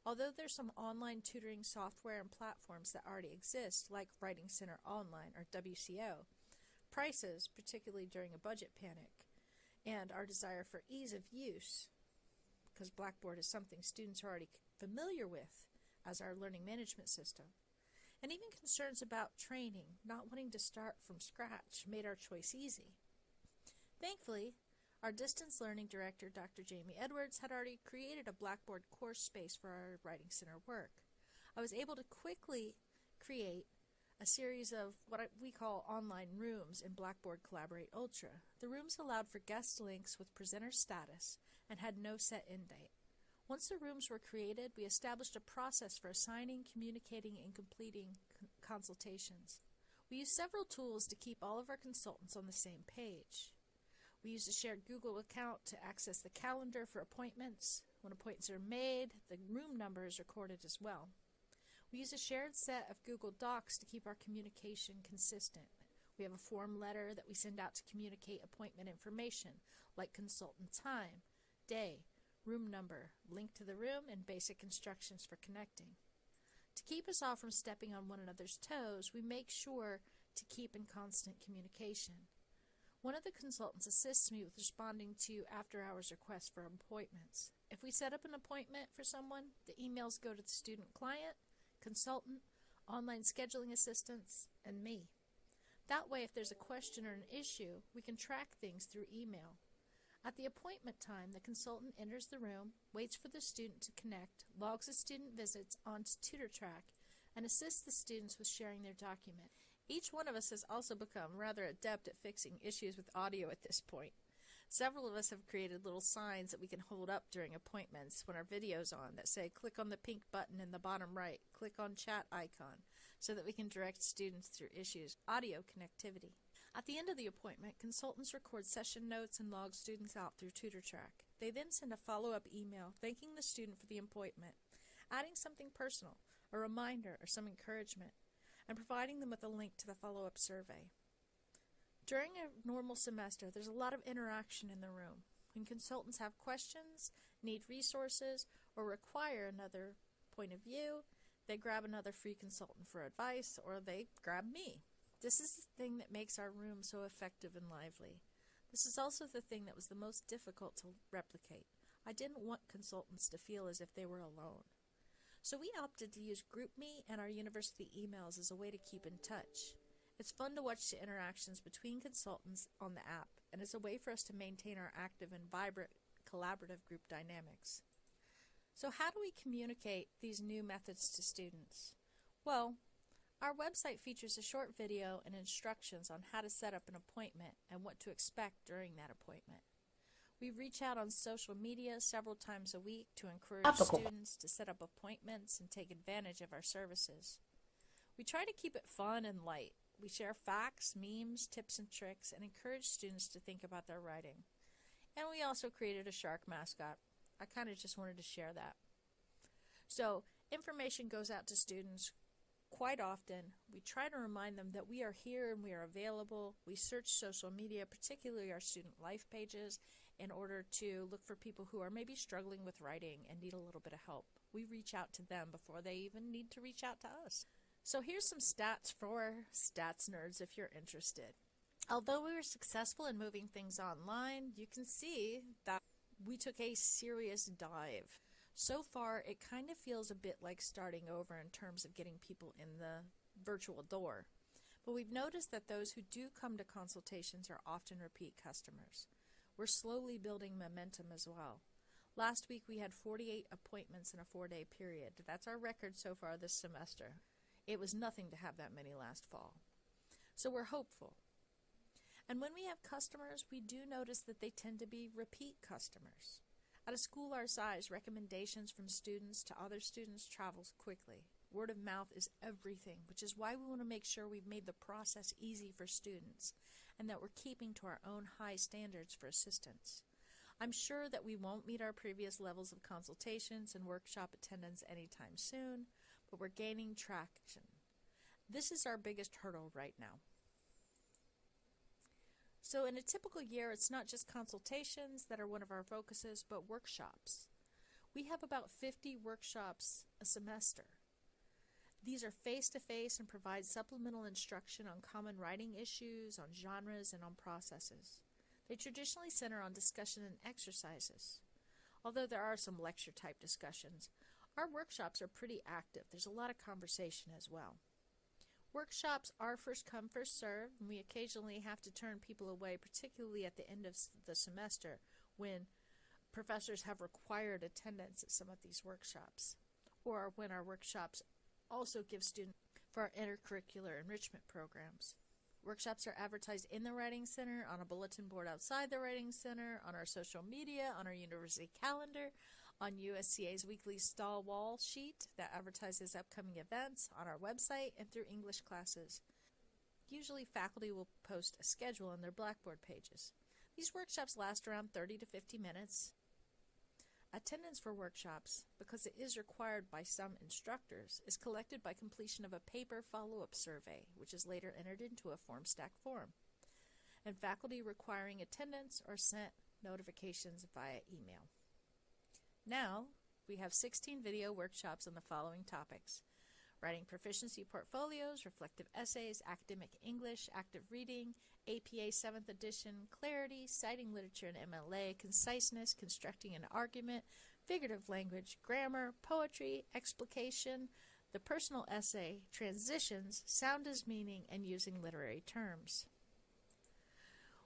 Although there's some online tutoring software and platforms that already exist, like Writing Center Online or WCO, prices, particularly during a budget panic, and our desire for ease of use, because Blackboard is something students are already familiar with as our learning management system, and even concerns about training, not wanting to start from scratch, made our choice easy. Thankfully, our distance learning director, Dr. Jamie Edwards, had already created a Blackboard course space for our Writing Center work. I was able to quickly create a series of what we call online rooms in Blackboard Collaborate Ultra. The rooms allowed for guest links with presenter status and had no set end date. Once the rooms were created, we established a process for assigning, communicating, and completing consultations. We used several tools to keep all of our consultants on the same page. We used a shared Google account to access the calendar for appointments. When appointments are made, the room number is recorded as well. We use a shared set of Google Docs to keep our communication consistent. We have a form letter that we send out to communicate appointment information, like consultant time, day, room number, link to the room, and basic instructions for connecting. To keep us all from stepping on one another's toes, we make sure to keep in constant communication. One of the consultants assists me with responding to after-hours requests for appointments. If we set up an appointment for someone, the emails go to the student client, consultant, online scheduling assistants, and me. That way, if there's a question or an issue, we can track things through email. At the appointment time, the consultant enters the room, waits for the student to connect, logs the student visits onto TutorTrack, and assists the students with sharing their document. Each one of us has also become rather adept at fixing issues with audio at this point. Several of us have created little signs that we can hold up during appointments when our video's on that say, click on the pink button in the bottom right, click on chat icon, so that we can direct students through issues. Audio connectivity. At the end of the appointment, consultants record session notes and log students out through TutorTrack. They then send a follow-up email thanking the student for the appointment, adding something personal, a reminder, or some encouragement, and providing them with a link to the follow-up survey. During a normal semester, there's a lot of interaction in the room. When consultants have questions, need resources, or require another point of view, they grab another free consultant for advice, or they grab me. This is the thing that makes our room so effective and lively. This is also the thing that was the most difficult to replicate. I didn't want consultants to feel as if they were alone. So we opted to use GroupMe and our university emails as a way to keep in touch. It's fun to watch the interactions between consultants on the app, and it's a way for us to maintain our active and vibrant collaborative group dynamics. So how do we communicate these new methods to students? Well, our website features a short video and instructions on how to set up an appointment and what to expect during that appointment. We reach out on social media several times a week to encourage students to set up appointments and take advantage of our services. We try to keep it fun and light. We share facts, memes, tips, and tricks, and encourage students to think about their writing. And we also created a shark mascot. I kind of just wanted to share that. So information goes out to students quite often. We try to remind them that we are here and we are available. We search social media, particularly our student life pages, in order to look for people who are maybe struggling with writing and need a little bit of help. We reach out to them before they even need to reach out to us. So here's some stats for stats nerds if you're interested. Although we were successful in moving things online, you can see that we took a serious dive. So far, it kind of feels a bit like starting over in terms of getting people in the virtual door. But we've noticed that those who do come to consultations are often repeat customers. We're slowly building momentum as well. Last week we had 48 appointments in a 4-day period. That's our record so far this semester. It was nothing to have that many last fall. So we're hopeful. And when we have customers, we do notice that they tend to be repeat customers. At a school our size, recommendations from students to other students travels quickly. Word of mouth is everything, which is why we want to make sure we've made the process easy for students and that we're keeping to our own high standards for assistance. I'm sure that we won't meet our previous levels of consultations and workshop attendance anytime soon, but we're gaining traction. This is our biggest hurdle right now. So in a typical year, it's not just consultations that are one of our focuses, but workshops. We have about 50 workshops a semester. These are face-to-face and provide supplemental instruction on common writing issues, on genres, and on processes. They traditionally center on discussion and exercises. Although there are some lecture-type discussions, our workshops are pretty active. There's a lot of conversation as well. Workshops are first come, first served, and we occasionally have to turn people away, particularly at the end of the semester when professors have required attendance at some of these workshops, or when our workshops also give students for our intercurricular enrichment programs. Workshops are advertised in the Writing Center, on a bulletin board outside the Writing Center, on our social media, on our university calendar, on USCA's weekly stall wall sheet that advertises upcoming events, on our website, and through English classes. Usually faculty will post a schedule on their Blackboard pages. These workshops last around 30 to 50 minutes. Attendance for workshops, because it is required by some instructors, is collected by completion of a paper follow-up survey, which is later entered into a FormStack form. And faculty requiring attendance are sent notifications via email. Now, we have 16 video workshops on the following topics: writing proficiency portfolios, reflective essays, academic English, active reading, APA 7th edition, clarity, citing literature and MLA, conciseness, constructing an argument, figurative language, grammar, poetry, explication, the personal essay, transitions, sound as meaning, and using literary terms.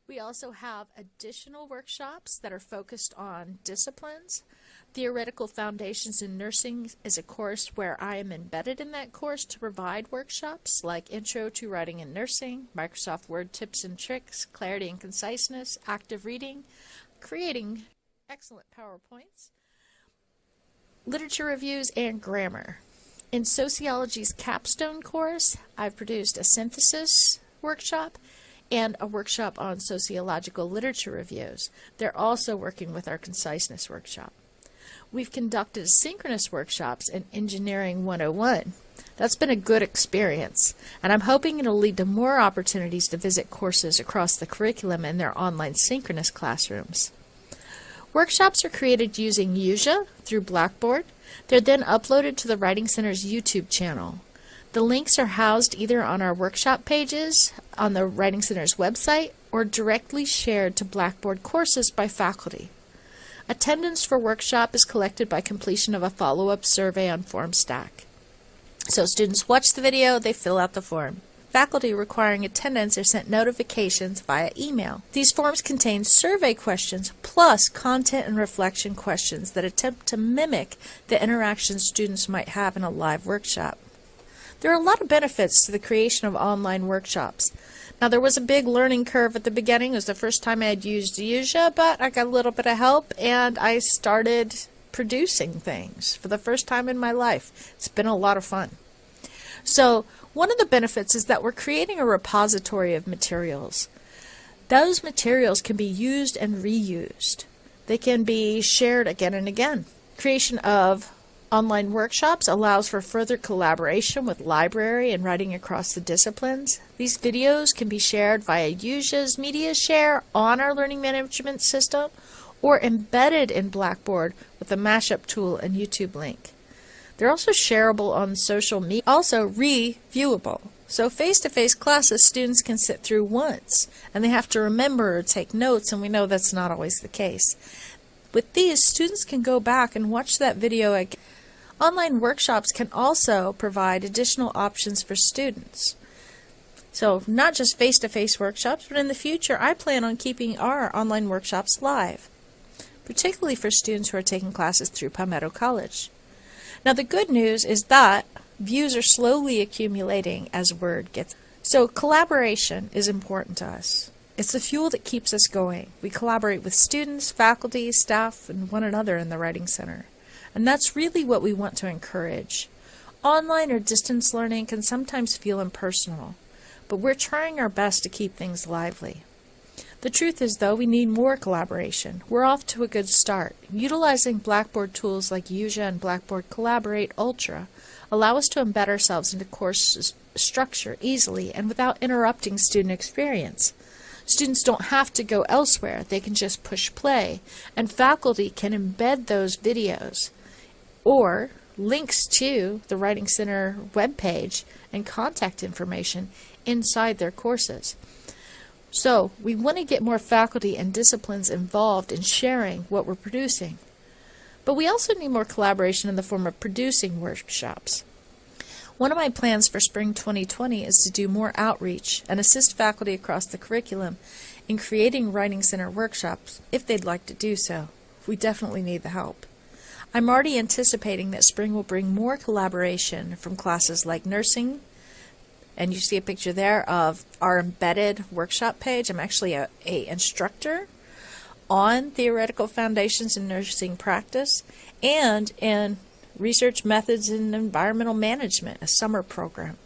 We also have additional workshops that are focused on disciplines. Theoretical Foundations in Nursing is a course where I am embedded in that course to provide workshops like Intro to Writing and Nursing, Microsoft Word Tips and Tricks, Clarity and Conciseness, Active Reading, creating excellent PowerPoints, literature reviews, and grammar. In Sociology's capstone course, I've produced a synthesis workshop and a workshop on sociological literature reviews. They're also working with our conciseness workshop. We've conducted synchronous workshops in Engineering 101. That's been a good experience, and I'm hoping it'll lead to more opportunities to visit courses across the curriculum in their online synchronous classrooms. Workshops are created using Usia through Blackboard. They're then uploaded to the Writing Center's YouTube channel. The links are housed either on our workshop pages on the Writing Center's website or directly shared to Blackboard courses by faculty. Attendance for workshop is collected by completion of a follow-up survey on FormStack. So students watch the video, they fill out the form. Faculty requiring attendance are sent notifications via email. These forms contain survey questions plus content and reflection questions that attempt to mimic the interactions students might have in a live workshop. There are a lot of benefits to the creation of online workshops. Now, there was a big learning curve at the beginning. It was the first time I had used Usia, but I got a little bit of help and I started producing things for the first time in my life. It's been a lot of fun. So one of the benefits is that we're creating a repository of materials. Those materials can be used and reused. They can be shared again and again. Creation of online workshops allows for further collaboration with library and writing across the disciplines. These videos can be shared via Usia's Media Share on our learning management system or embedded in Blackboard with the Mashup tool and YouTube link. They're also shareable on social media, also reviewable. So face-to-face classes students can sit through once and they have to remember or take notes, and we know that's not always the case. With these, students can go back and watch that video again. Online workshops can also provide additional options for students. So not just face-to-face workshops, but in the future I plan on keeping our online workshops live, particularly for students who are taking classes through Palmetto College. Now the good news is that views are slowly accumulating as word gets. So collaboration is important to us. It's the fuel that keeps us going. We collaborate with students, faculty, staff, and one another in the Writing Center. And that's really what we want to encourage. Online or distance learning can sometimes feel impersonal, but we're trying our best to keep things lively. The truth is, though, we need more collaboration. We're off to a good start. Utilizing Blackboard tools like Yuja and Blackboard Collaborate Ultra allow us to embed ourselves into course structure easily and without interrupting student experience. Students don't have to go elsewhere. They can just push play, and faculty can embed those videos or links to the Writing Center webpage and contact information inside their courses. So we want to get more faculty and disciplines involved in sharing what we're producing. But we also need more collaboration in the form of producing workshops. One of my plans for spring 2020 is to do more outreach and assist faculty across the curriculum in creating Writing Center workshops if they'd like to do so. We definitely need the help. I'm already anticipating that spring will bring more collaboration from classes like nursing, and you see a picture there of our embedded workshop page. I'm actually a instructor on theoretical foundations in nursing practice and in research methods in environmental management, a summer program.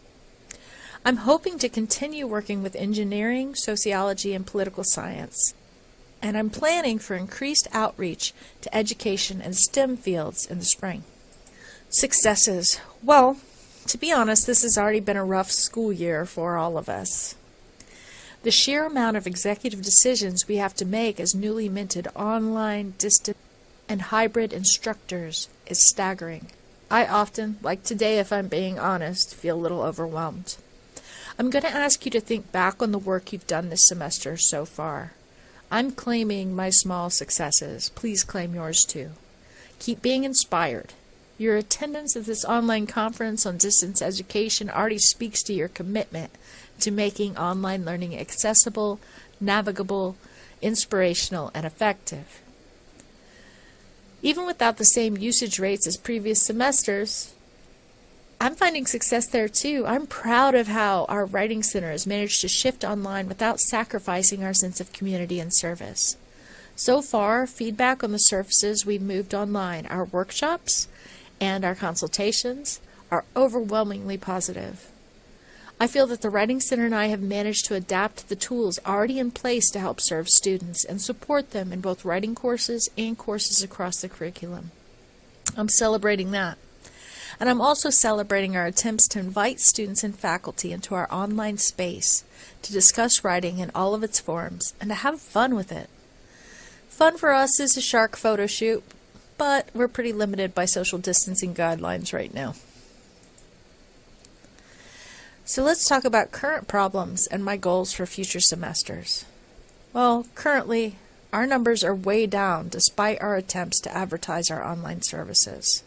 I'm hoping to continue working with engineering, sociology, and political science. And I'm planning for increased outreach to education and STEM fields in the spring. Successes. Well, to be honest, this has already been a rough school year for all of us. The sheer amount of executive decisions we have to make as newly minted online, distant, and hybrid instructors is staggering. I often, like today if I'm being honest, feel a little overwhelmed. I'm going to ask you to think back on the work you've done this semester so far. I'm claiming my small successes. Please claim yours too. Keep being inspired. Your attendance at this online conference on distance education already speaks to your commitment to making online learning accessible, navigable, inspirational, and effective. Even without the same usage rates as previous semesters, I'm finding success there too. I'm proud of how our Writing Center has managed to shift online without sacrificing our sense of community and service. So far, feedback on the services we've moved online, our workshops and our consultations, are overwhelmingly positive. I feel that the Writing Center and I have managed to adapt the tools already in place to help serve students and support them in both writing courses and courses across the curriculum. I'm celebrating that. And I'm also celebrating our attempts to invite students and faculty into our online space to discuss writing in all of its forms and to have fun with it. Fun for us is a shark photo shoot, but we're pretty limited by social distancing guidelines right now. So let's talk about current problems and my goals for future semesters. Well, currently, our numbers are way down despite our attempts to advertise our online services.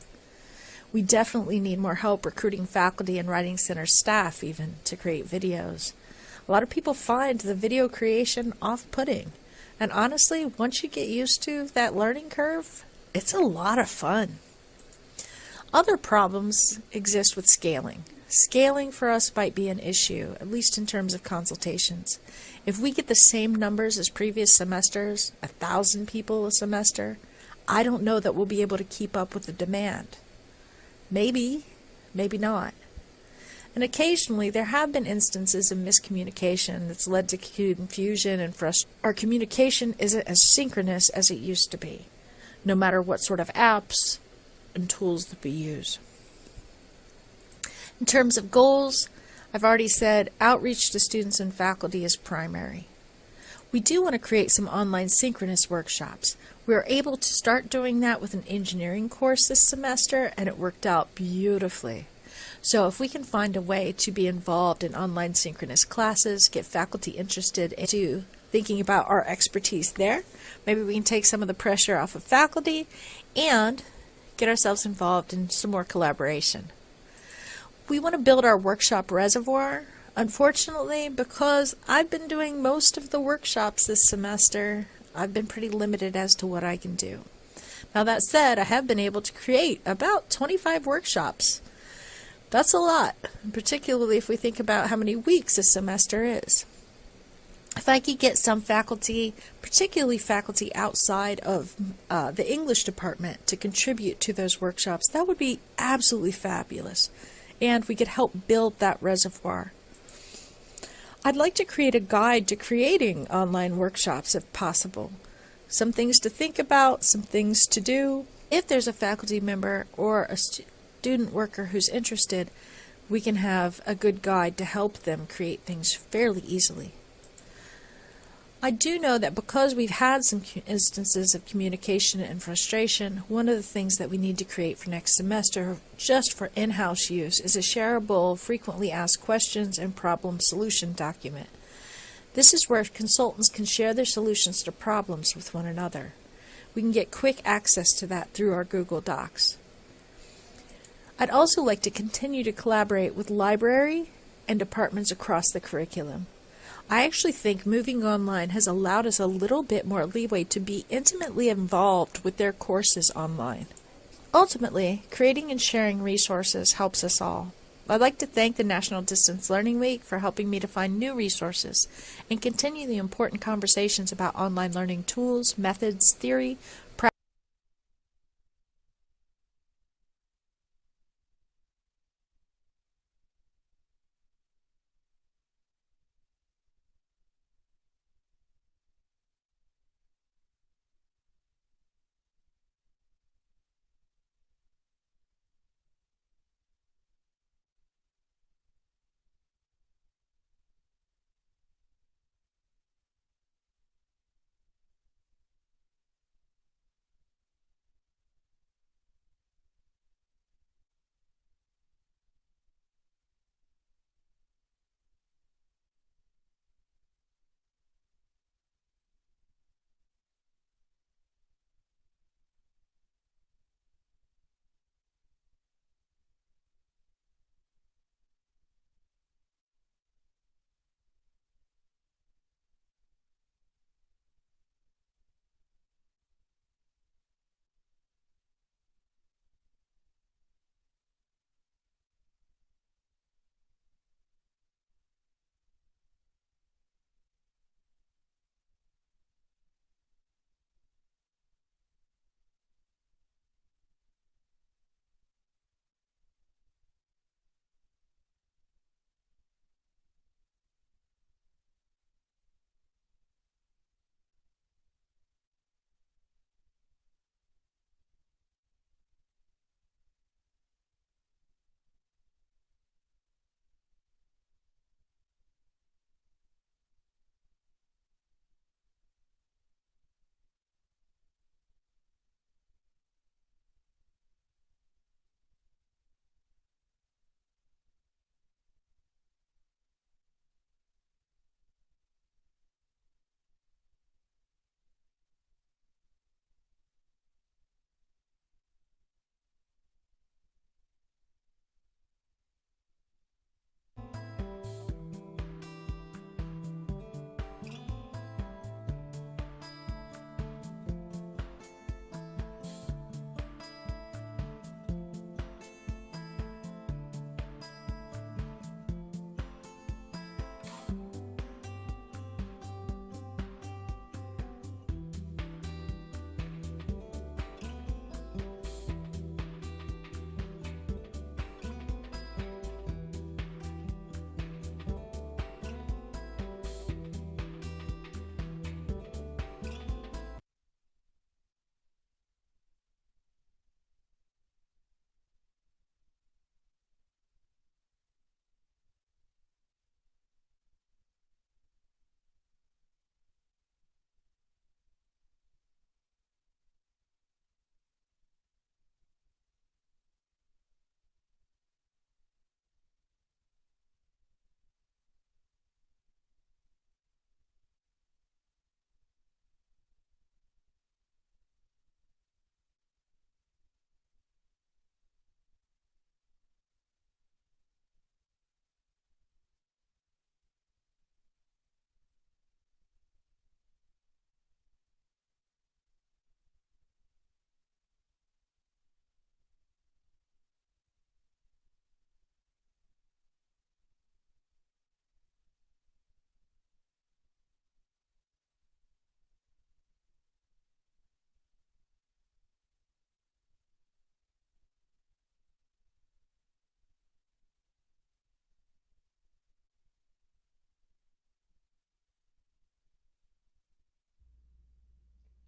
We definitely need more help recruiting faculty and Writing Center staff even to create videos. A lot of people find the video creation off-putting. And honestly, once you get used to that learning curve, it's a lot of fun. Other problems exist with scaling. Scaling for us might be an issue, at least in terms of consultations. If we get the same numbers as previous semesters, 1,000 people a semester, I don't know that we'll be able to keep up with the demand. Maybe, maybe not. And occasionally there have been instances of miscommunication that's led to confusion and frustration. Our communication isn't as synchronous as it used to be, no matter what sort of apps and tools that we use. In terms of goals, I've already said outreach to students and faculty is primary. We do want to create some online synchronous workshops. We were able to start doing that with an engineering course this semester, and it worked out beautifully. So if we can find a way to be involved in online synchronous classes, get faculty interested into thinking about our expertise there, maybe we can take some of the pressure off of faculty and get ourselves involved in some more collaboration. We want to build our workshop reservoir. Unfortunately, because I've been doing most of the workshops this semester, I've been pretty limited as to what I can do. Now that said, I have been able to create about 25 workshops. That's a lot, particularly if we think about how many weeks a semester is. If I could get some faculty, particularly faculty outside of the English department, to contribute to those workshops, that would be absolutely fabulous. And we could help build that reservoir. I'd like to create a guide to creating online workshops if possible. Some things to think about, some things to do. If there's a faculty member or a student worker who's interested, we can have a good guide to help them create things fairly easily. I do know that because we've had some instances of communication and frustration, one of the things that we need to create for next semester, just for in-house use, is a shareable, frequently asked questions and problem solution document. This is where consultants can share their solutions to problems with one another. We can get quick access to that through our Google Docs. I'd also like to continue to collaborate with library and departments across the curriculum. I actually think moving online has allowed us a little bit more leeway to be intimately involved with their courses online. Ultimately, creating and sharing resources helps us all. I'd like to thank the National Distance Learning Week for helping me to find new resources and continue the important conversations about online learning tools, methods, theory,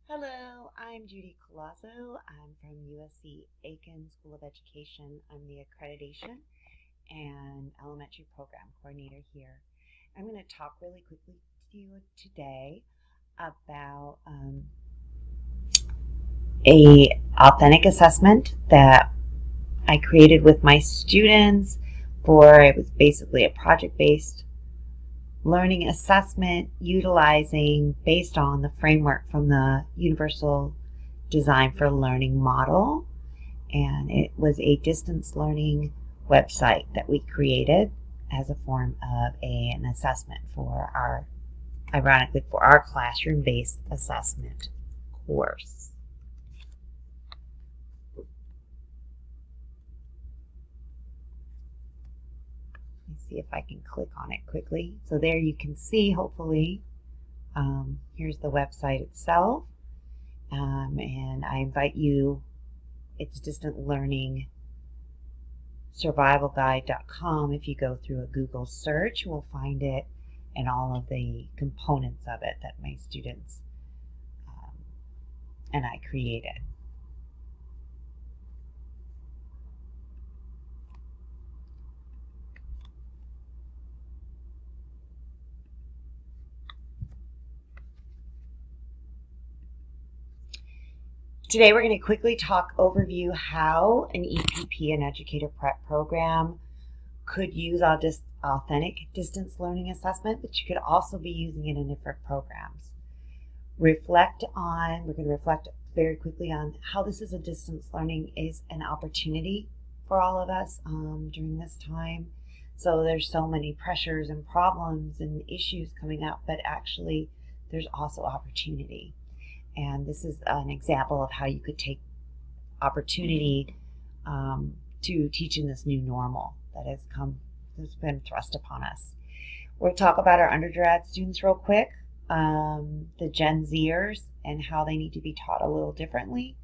Hello, I'm Judy Colazzo. I'm from USC Aiken School of Education. I'm the Accreditation and Elementary Program Coordinator here. I'm going to talk really quickly to you today about a authentic assessment that I created with my students it was basically a project-based learning assessment utilizing based on the framework from the Universal Design for Learning model. And it was a distance learning website that we created as a form of an assessment for our classroom-based assessment course. See if I can click on it quickly. So there you can see, hopefully, here's the website itself. And I invite you, it's distant learning survivalguide.com. If you go through a Google search, you will find it and all of the components of it that my students and I created. Today we're going to quickly overview how an EPP, an educator prep program, could use authentic distance learning assessment, but you could also be using it in different programs. We're going to reflect very quickly on how this is a distance learning is an opportunity for all of us during this time. So there's so many pressures and problems and issues coming up, but actually there's also opportunity. And this is an example of how you could take opportunity to teach in this new normal that has been thrust upon us. We'll talk about our undergrad students real quick, the Gen Zers and how they need to be taught a little differently.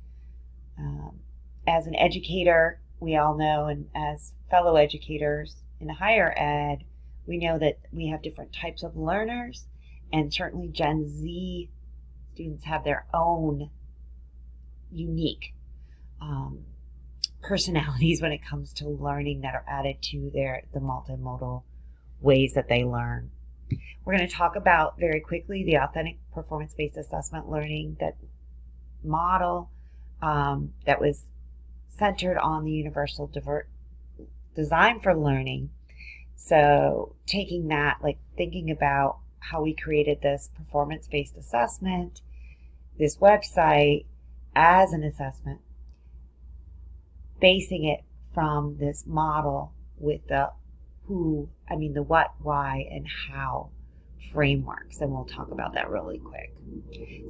As an educator, we all know, and as fellow educators in higher ed, we know that we have different types of learners, and certainly Gen Z students have their own unique personalities when it comes to learning that are added to the multimodal ways that they learn. We're going to talk about very quickly the authentic performance-based assessment learning model that was centered on the Universal Design for Learning. So taking that, thinking about how we created this performance-based assessment, this website as an assessment, basing it from this model with the what, why, and how frameworks, and we'll talk about that really quick.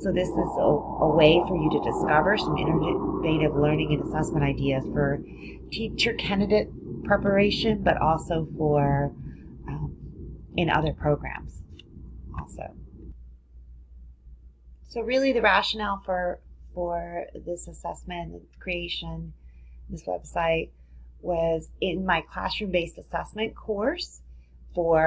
So this is a way for you to discover some innovative learning and assessment ideas for teacher candidate preparation, but also for in other programs also. So really the rationale for this assessment creation, this website, was in my classroom-based assessment course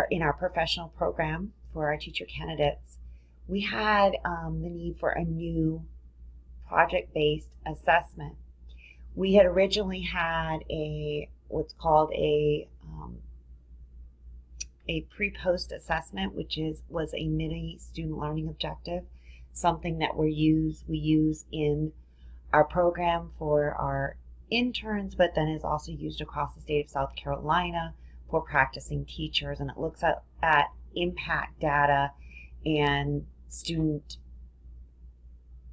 in our professional program for our teacher candidates. We had the need for a new project-based assessment. We had originally had what's called a pre-post assessment, which was a mini student learning objective, something that we use in our program for our interns, but then is also used across the state of South Carolina for practicing teachers, and it looks at impact data and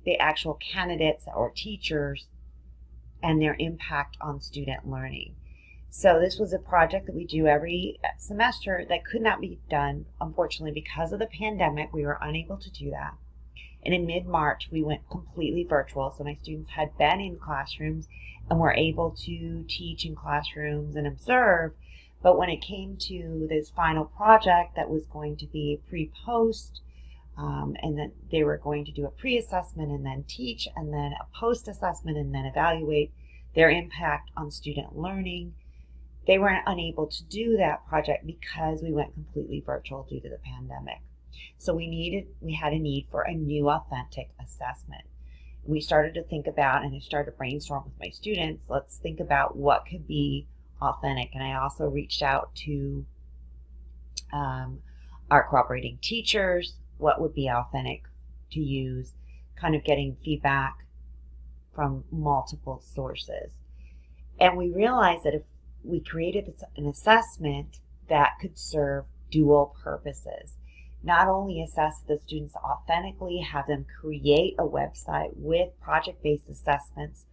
the actual candidates or teachers and their impact on student learning. So this was a project that we do every semester that could not be done, unfortunately, because of the pandemic. We were unable to do that. And in mid-March, we went completely virtual. So my students had been in classrooms and were able to teach in classrooms and observe. But when it came to this final project that was going to be pre-post, and then they were going to do a pre-assessment and then teach, and then a post-assessment and then evaluate their impact on student learning, they weren't unable to do that project because we went completely virtual due to the pandemic. So we had a need for a new authentic assessment. We started to think about, and I started to brainstorm with my students, let's think about what could be authentic. And I also reached out to our cooperating teachers, what would be authentic to use, kind of getting feedback from multiple sources. And we realized that if we created an assessment that could serve dual purposes, not only assess the students authentically, have them create a website with project-based assessments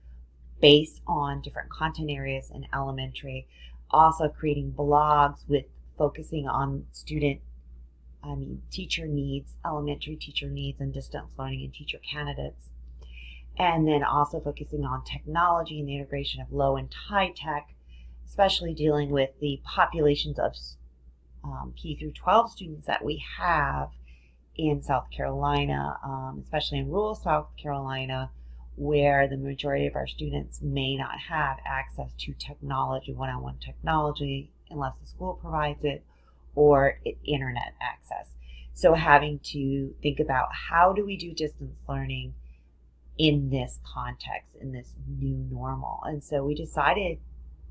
based on different content areas in elementary, also creating blogs with focusing on teacher needs, elementary teacher needs, and distance learning and teacher candidates. And then also focusing on technology and the integration of low and high tech, especially dealing with the populations of P through 12 students that we have in South Carolina, especially in rural South Carolina, where the majority of our students may not have access to technology, one-on-one technology, unless the school provides it, or internet access. So having to think about how do we do distance learning in this context, in this new normal. And so we decided,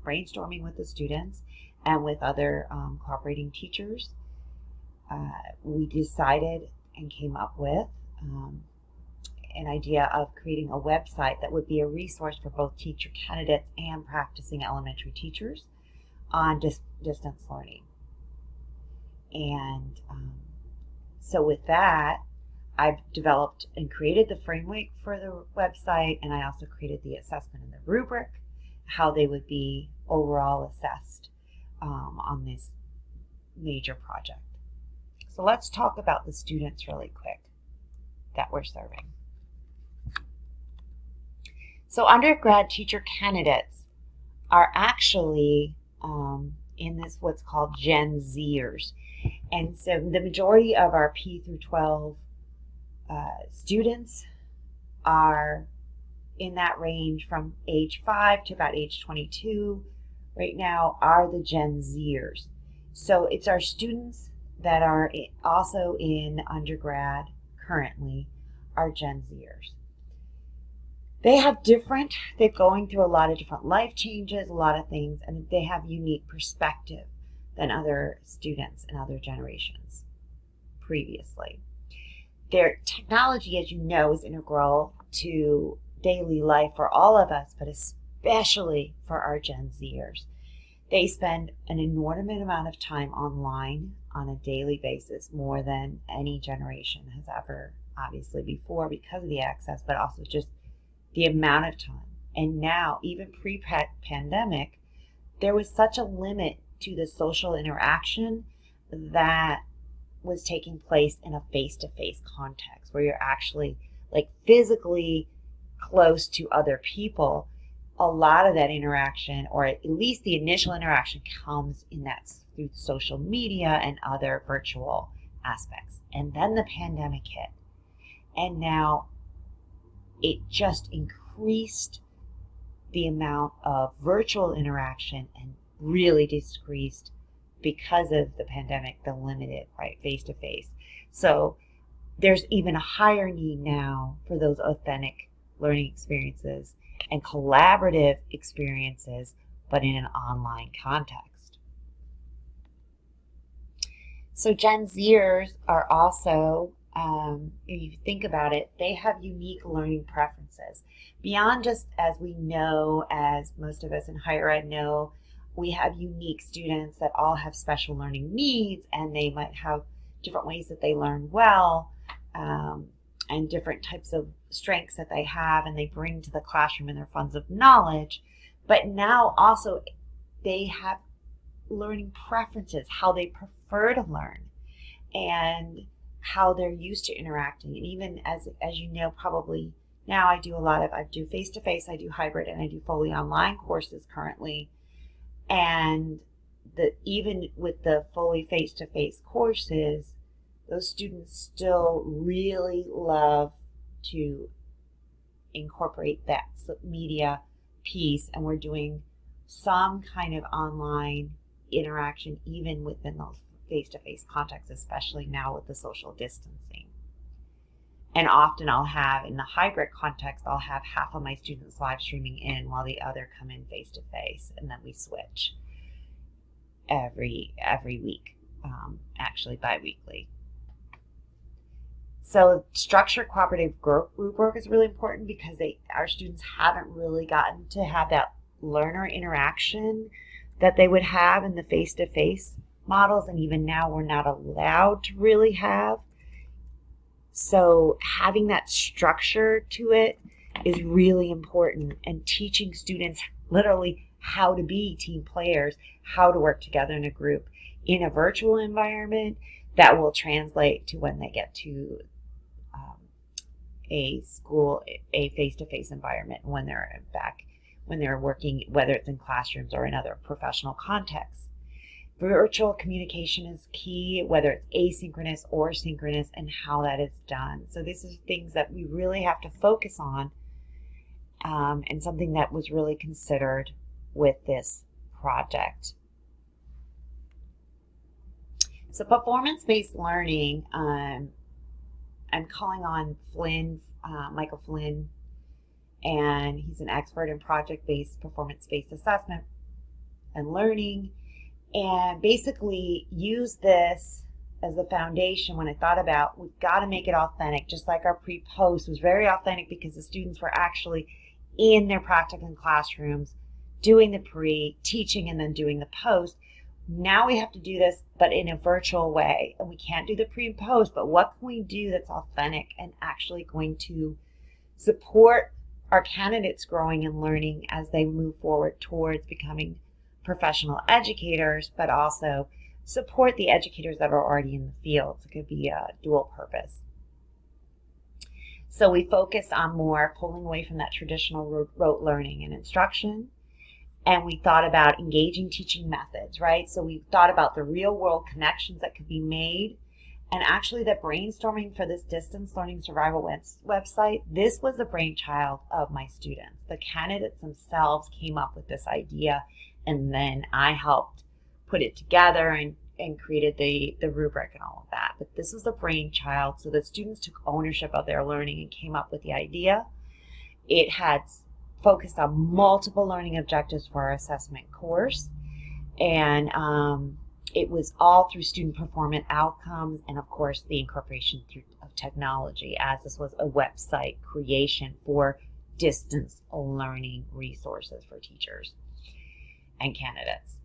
brainstorming with the students and with other cooperating teachers, we decided and came up with an idea of creating a website that would be a resource for both teacher candidates and practicing elementary teachers on distance learning. And so with that, I've developed and created the framework for the website, and I also created the assessment and the rubric, how they would be overall assessed on this major project. So let's talk about the students really quick that we're serving. So undergrad teacher candidates are actually in this what's called Gen Zers. And so the majority of our P through 12 students are in that range from age 5 to about age 22 right now are the Gen Zers. So it's our students that are also in undergrad currently are Gen Zers. They're going through a lot of different life changes, a lot of things, and they have unique perspective than other students and other generations previously. Their technology, as you know, is integral to daily life for all of us, but especially for our Gen Zers. They spend an inordinate amount of time online on a daily basis, more than any generation has ever, obviously before because of the access, but also just the amount of time. And now, even pre-pandemic, there was such a limit to the social interaction that was taking place in a face-to-face context where you're actually like physically close to other people. A lot of that interaction, or at least the initial interaction, comes in that through social media and other virtual aspects. And then the pandemic hit, and now it just increased the amount of virtual interaction and really decreased, because of the pandemic, the limited, right, face-to-face. So there's even a higher need now for those authentic learning experiences and collaborative experiences, but in an online context. So Gen Zers are also, if you think about it, they have unique learning preferences. Beyond just, as we know, as most of us in higher ed know, we have unique students that all have special learning needs, and they might have different ways that they learn well, and different types of strengths that they have and they bring to the classroom in their funds of knowledge. But now also they have learning preferences, how they prefer to learn and how they're used to interacting. And even as you know, probably now I do face-to-face, I do hybrid, and I do fully online courses currently. And even with the fully face-to-face courses, those students still really love to incorporate that media piece, and we're doing some kind of online interaction even within those face-to-face contexts, especially now with the social distancing. And often I'll have, in the hybrid context, I'll have half of my students live streaming in while the other come in face to face, and then we switch every week, actually bi-weekly. So structured cooperative group work is really important because our students haven't really gotten to have that learner interaction that they would have in the face-to-face models, and even now we're not allowed to really have. So having that structure to it is really important, and teaching students literally how to be team players, how to work together in a group in a virtual environment, that will translate to when they get to a school, a face-to-face environment, when they're working, whether it's in classrooms or in other professional contexts. Virtual communication is key, whether it's asynchronous or synchronous, and how that is done. So this is things that we really have to focus on, and something that was really considered with this project. So performance-based learning, I'm calling on Michael Flynn, and he's an expert in project-based, performance-based assessment and learning, and basically use this as the foundation. When I thought about, we've got to make it authentic, just like our pre-post was very authentic because the students were actually in their practicum classrooms doing the pre, teaching, and then doing the post. Now we have to do this, but in a virtual way, and we can't do the pre and post, but what can we do that's authentic and actually going to support our candidates growing and learning as they move forward towards becoming professional educators, but also support the educators that are already in the field. So it could be a dual purpose. So we focused on more pulling away from that traditional rote learning and instruction. And we thought about engaging teaching methods, right? So we thought about the real world connections that could be made. And actually the brainstorming for this distance learning survival website, this was the brainchild of my students. The candidates themselves came up with this idea, and then I helped put it together and created the rubric and all of that. But this was the brainchild, so the students took ownership of their learning and came up with the idea. It had focused on multiple learning objectives for our assessment course, and it was all through student performance outcomes, and of course the incorporation of technology, as this was a website creation for distance learning resources for teachers and candidates.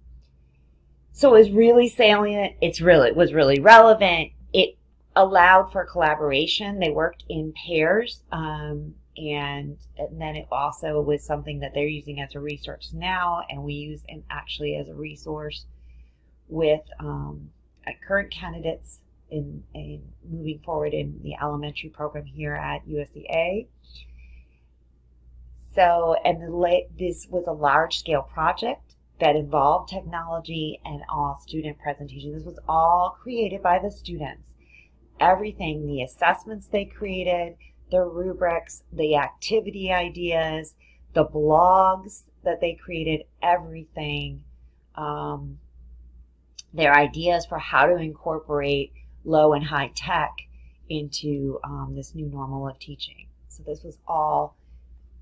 So it was really salient. It was really relevant. It allowed for collaboration. They worked in pairs, and then it also was something that they're using as a resource now, and we use it actually as a resource with current candidates in moving forward in the elementary program here at USCA. So, this was a large-scale project that involved technology and all student presentations. This was all created by the students. Everything, the assessments they created, the rubrics, the activity ideas, the blogs that they created, everything, their ideas for how to incorporate low and high tech into this new normal of teaching. So this was all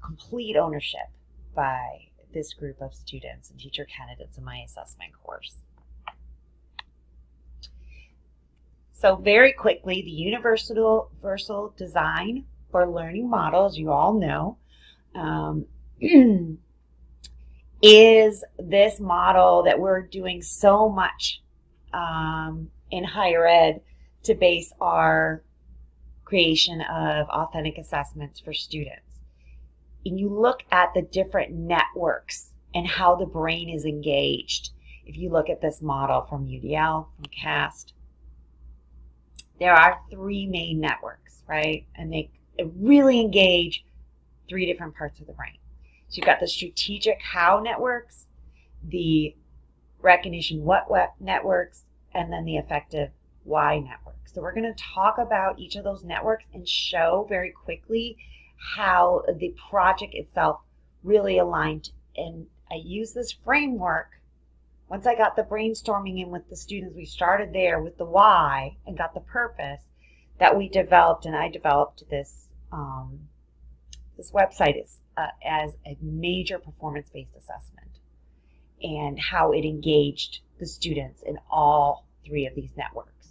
complete ownership by this group of students and teacher candidates in my assessment course. So very quickly, the universal design for learning model, as you all know, is this model that we're doing so much in higher ed to base our creation of authentic assessments for students. And you look at the different networks and how the brain is engaged. If you look at this model from UDL, from CAST, there are three main networks, right? And they really engage three different parts of the brain. So you've got the strategic how networks, the recognition what networks, and then the effective why networks. So we're going to talk about each of those networks and show very quickly how the project itself really aligned. And I use this framework. Once I got the brainstorming in with the students, we started there with the why and got the purpose. that we developed, and I developed this this website is as a major performance-based assessment, and how it engaged the students in all 3 of these networks.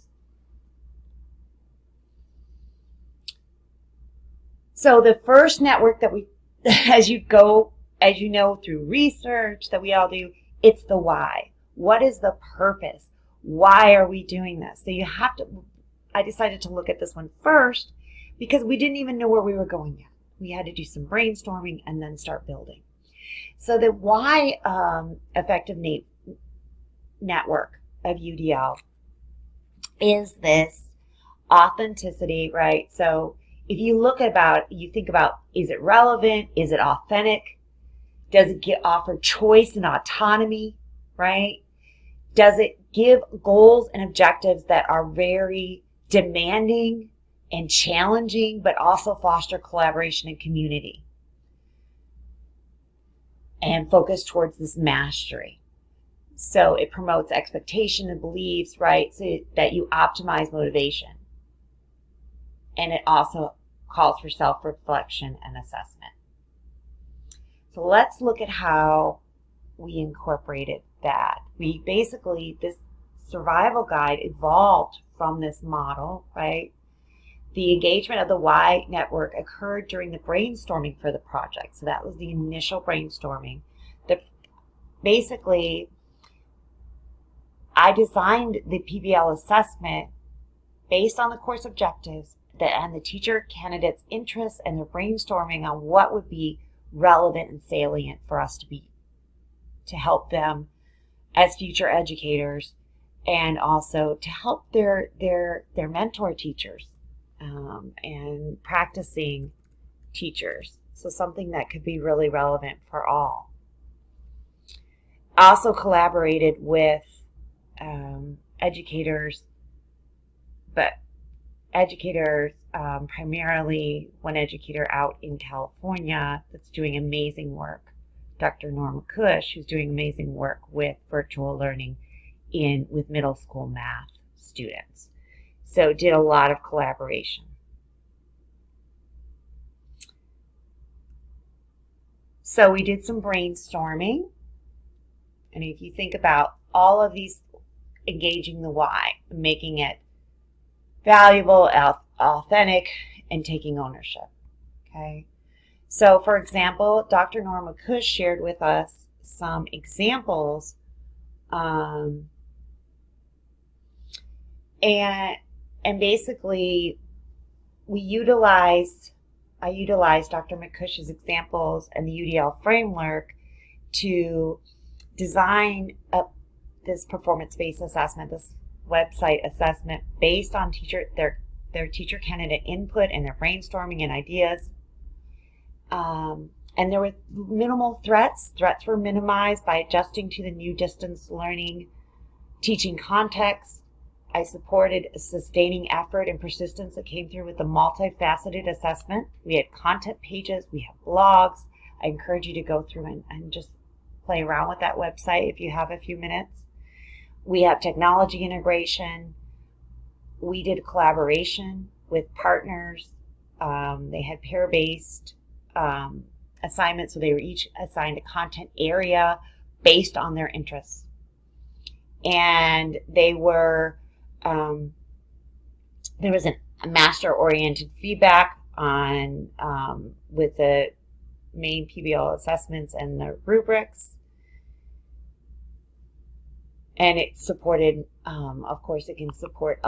So the first network that we, as you know through research that we all do, it's the why. What is the purpose? Why are we doing this? So you have to, I decided to look at this one first because we didn't even know where we were going yet. We had to do some brainstorming and then start building. So the why effective network of UDL is this authenticity, right? So if you think about, is it relevant? Is it authentic? Does it offer choice and autonomy, right? Does it give goals and objectives that are very demanding and challenging, but also foster collaboration and community? And focus towards this mastery. So it promotes expectation and beliefs, right? So that you optimize motivation. And it also calls for self-reflection and assessment. So let's look at how we incorporated that. We basically, this survival guide evolved from this model, right? The engagement of the why network occurred during the brainstorming for the project. So that was the initial brainstorming. Basically, I designed the PBL assessment based on the course objectives and the teacher candidates' interests and their brainstorming on what would be relevant and salient for us to help them as future educators, and also to help their mentor teachers and practicing teachers. So something that could be really relevant for all. I also collaborated with educators, but educators, primarily one educator out in California that's doing amazing work, Dr. Norma Cush, who's doing amazing work with virtual learning with middle school math students. So did a lot of collaboration. So we did some brainstorming. And if you think about all of these, engaging the why, making it valuable, authentic, and taking ownership. Okay. So for example, Dr. Norma Cush shared with us some examples and basically I utilized Dr. McCush's examples and the UDL framework to design this performance-based assessment, this website assessment based on their teacher candidate input and their brainstorming and ideas. And there were minimal threats. Threats were minimized by adjusting to the new distance learning teaching context. I supported a sustaining effort and persistence that came through with the multifaceted assessment. We had content pages, we have blogs. I encourage you to go through and just play around with that website if you have a few minutes. We have technology integration. We did collaboration with partners. They had pair-based assignments, so they were each assigned a content area based on their interests. And they were, there was a master-oriented feedback on with the main PBL assessments and the rubrics. And it supported, of course, it can support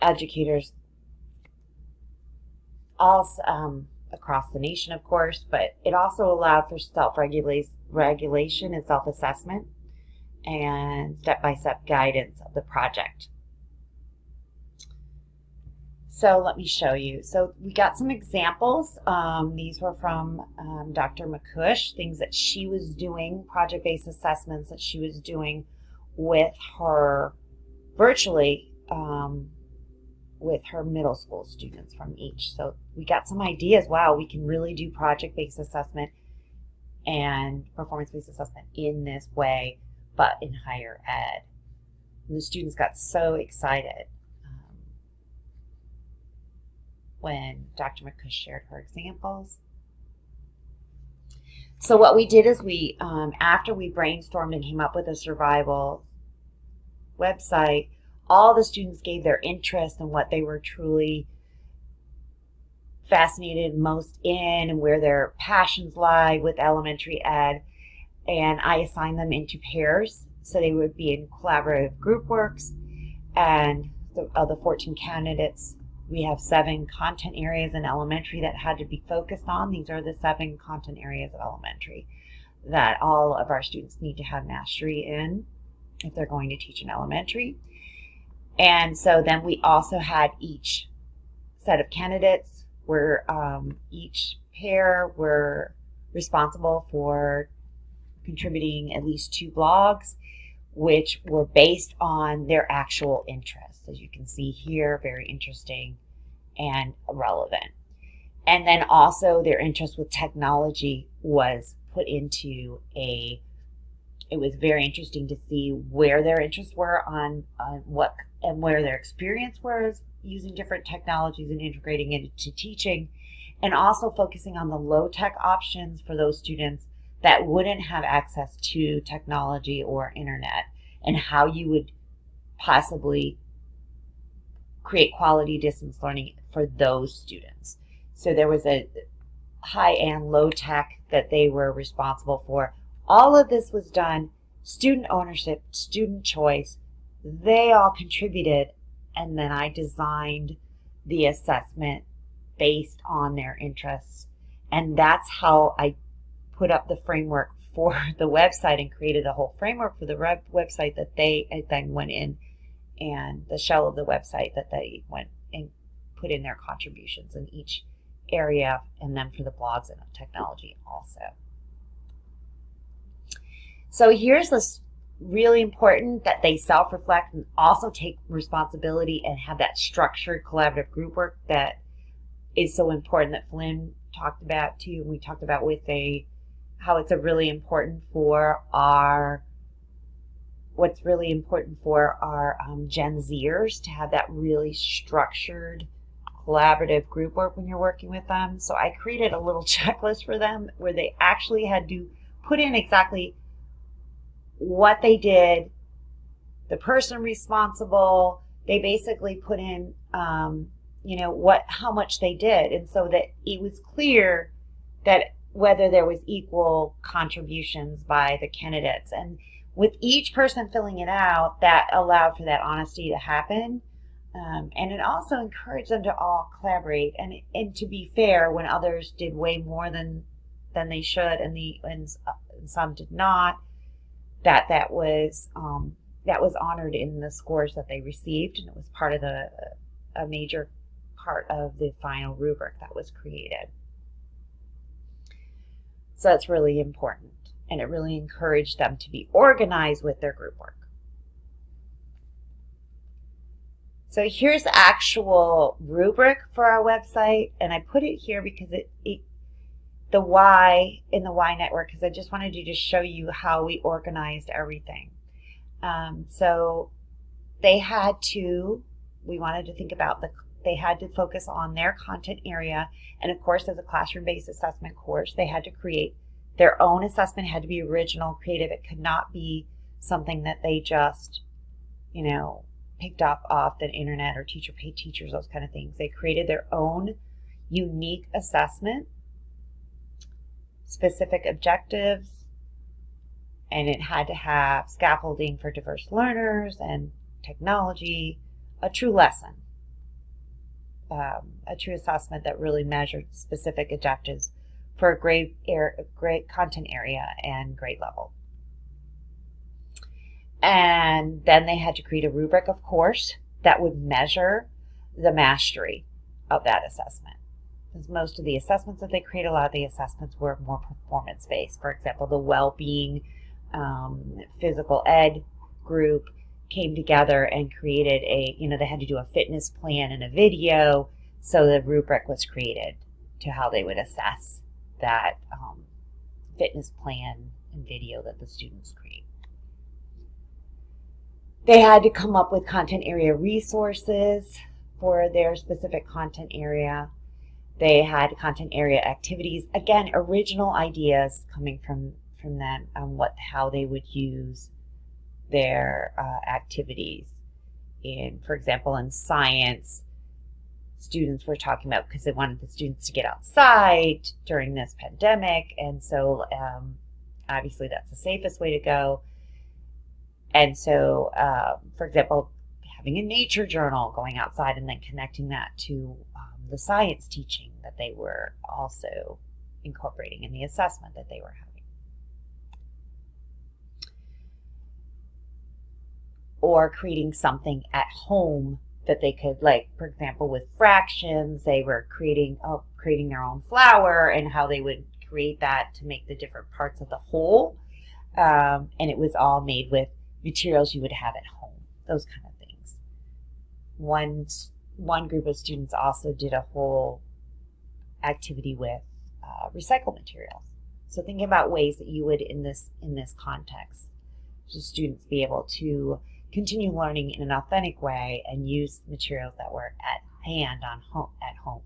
educators all across the nation, of course, but it also allowed for self-regulation and self-assessment and step-by-step guidance of the project. So let me show you. So we got some examples. These were from Dr. McCush, things that she was doing, project-based assessments that she was doing with her virtually with her middle school students from each. So we got some ideas. Wow, we can really do project-based assessment and performance-based assessment in this way, but in higher ed. And the students got so excited. when Dr. McCush shared her examples. So what we did is we, after we brainstormed and came up with a survival website, all the students gave their interest and what they were truly fascinated most in and where their passions lie with elementary ed. And I assigned them into pairs, so they would be in collaborative group works. And of the 14 candidates, we have 7 content areas in elementary that had to be focused on. These are the 7 content areas of elementary that all of our students need to have mastery in if they're going to teach in elementary. And so then we also had each set of candidates where each pair were responsible for contributing at least 2 blogs, which were based on their actual interests. As you can see here, very interesting and relevant. And then also their interest with technology was put into it was very interesting to see where their interests were on what and where their experience was using different technologies and integrating it into teaching, and also focusing on the low-tech options for those students that wouldn't have access to technology or internet, and how you would possibly create quality distance learning for those students. So there was a high and low tech that they were responsible for. All of this was done, student ownership, student choice. They all contributed, and then I designed the assessment based on their interests. And that's how I put up the framework for the website and created a whole framework for the website that they then went in, and the shell of the website that they went and put in their contributions in each area, and then for the blogs and technology also. So here's this really important that they self-reflect and also take responsibility and have that structured collaborative group work that is so important that Flynn talked about too. We talked about with how it's really important for our Gen Zers to have that really structured collaborative group work when you're working with them. So I created a little checklist for them where they actually had to put in exactly what they did, the person responsible. They basically put in how much they did, and so that it was clear that whether there was equal contributions by the candidates. And with each person filling it out, that allowed for that honesty to happen. And it also encouraged them to all collaborate and to be fair when others did way more than they should and some did not. That was honored in the scores that they received, and it was part of a major part of the final rubric that was created. So that's really important, and it really encouraged them to be organized with their group work. So here's the actual rubric for our website, and I put it here because the why in the Y network, because I just wanted to just show you how we organized everything. So they had to focus on their content area, and of course as a classroom-based assessment course they had to create their own assessment. It had to be original, creative. It could not be something that they just picked up off the internet or teacher paid teachers, those kind of things. They created their own unique assessment, specific objectives, and it had to have scaffolding for diverse learners and technology, a true lesson, a true assessment that really measured specific objectives for a great content area and grade level. And then they had to create a rubric, of course, that would measure the mastery of that assessment. Because most of the assessments that they created, a lot of the assessments were more performance-based. For example, the well-being physical ed group came together and created they had to do a fitness plan and a video, so the rubric was created to how they would assess that fitness plan and video that the students create. They had to come up with content area resources for their specific content area. They had content area activities. Again, original ideas coming from them on how they would use their activities. For example, in science, students were talking about, because they wanted the students to get outside during this pandemic, and so obviously that's the safest way to go. And so, for example, having a nature journal, going outside, and then connecting that to the science teaching that they were also incorporating in the assessment that they were having. Or creating something at home that they could, like, for example, with fractions, they were creating their own flower and how they would create that to make the different parts of the whole. And it was all made with materials you would have at home, those kind of things. One group of students also did a whole activity with recycled materials. So thinking about ways that you would, in this context, so students be able to continue learning in an authentic way and use materials that were at hand at home.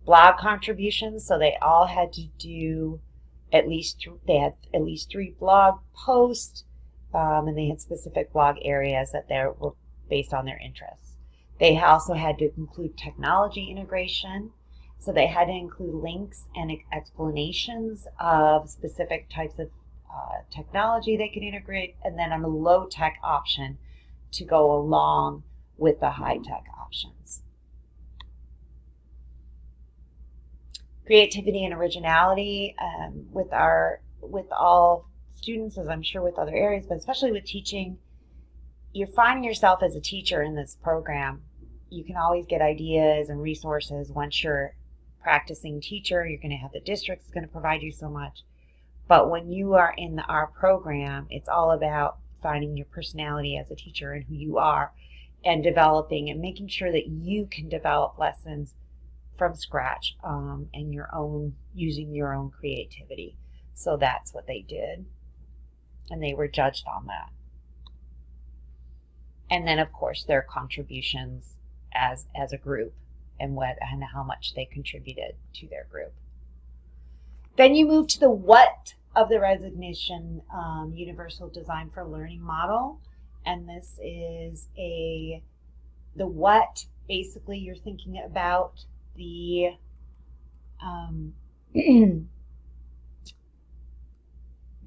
Blog contributions, so they all had to do at least 3 blog posts, and they had specific blog areas that were based on their interests. They also had to include technology integration, so they had to include links and explanations of specific types of technology they could integrate, and then on a low-tech option to go along with the high-tech options. Creativity and originality with all students, as I'm sure with other areas, but especially with teaching, you're finding yourself as a teacher in this program. You can always get ideas and resources. Once you're practicing teacher, you're going to have the district's going to provide you so much. But when you are in our program, it's all about finding your personality as a teacher and who you are, and developing and making sure that you can develop lessons from scratch and using your own creativity. So that's what they did, and they were judged on that. And then, of course, their contributions as a group and how much they contributed to their group. Then you move to the what of the Resignation Universal Design for Learning model. And this is the what. Basically, you're thinking about the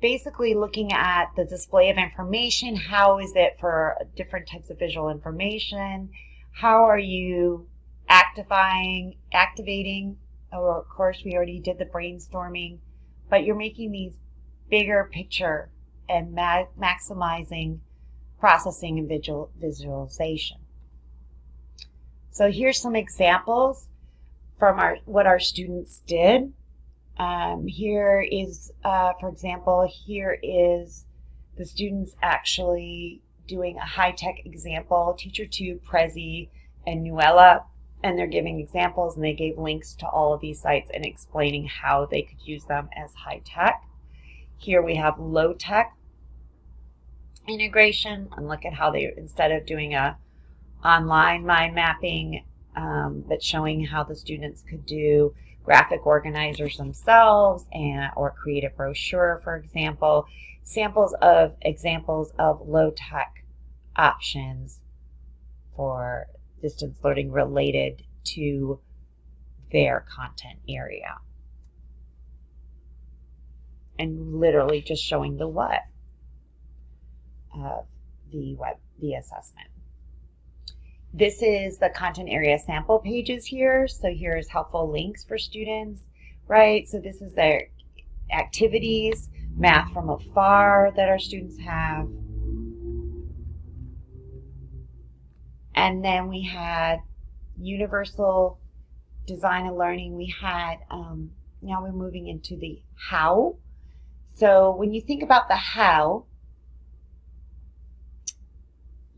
basically looking at the display of information. How is it for different types of visual information? How are you activating? Or, of course, we already did the brainstorming, but you're making these bigger picture and maximizing processing and visualization. So here's some examples from what our students did. Here is, for example, here is the students actually doing a high-tech example, Teacher 2, Prezi, and Nuella. And they're giving examples, and they gave links to all of these sites and explaining how they could use them as high tech. Here we have low tech integration, and look at how they, instead of doing a online mind mapping, but showing how the students could do graphic organizers themselves or create a brochure, for example. Examples of low tech options for distance learning related to their content area. And literally just showing the what of the assessment. This is the content area sample pages here. So here's helpful links for students, right? So this is their activities, math from afar that our students have. And then we had universal design and learning. We had, now we're moving into the how. So when you think about the how,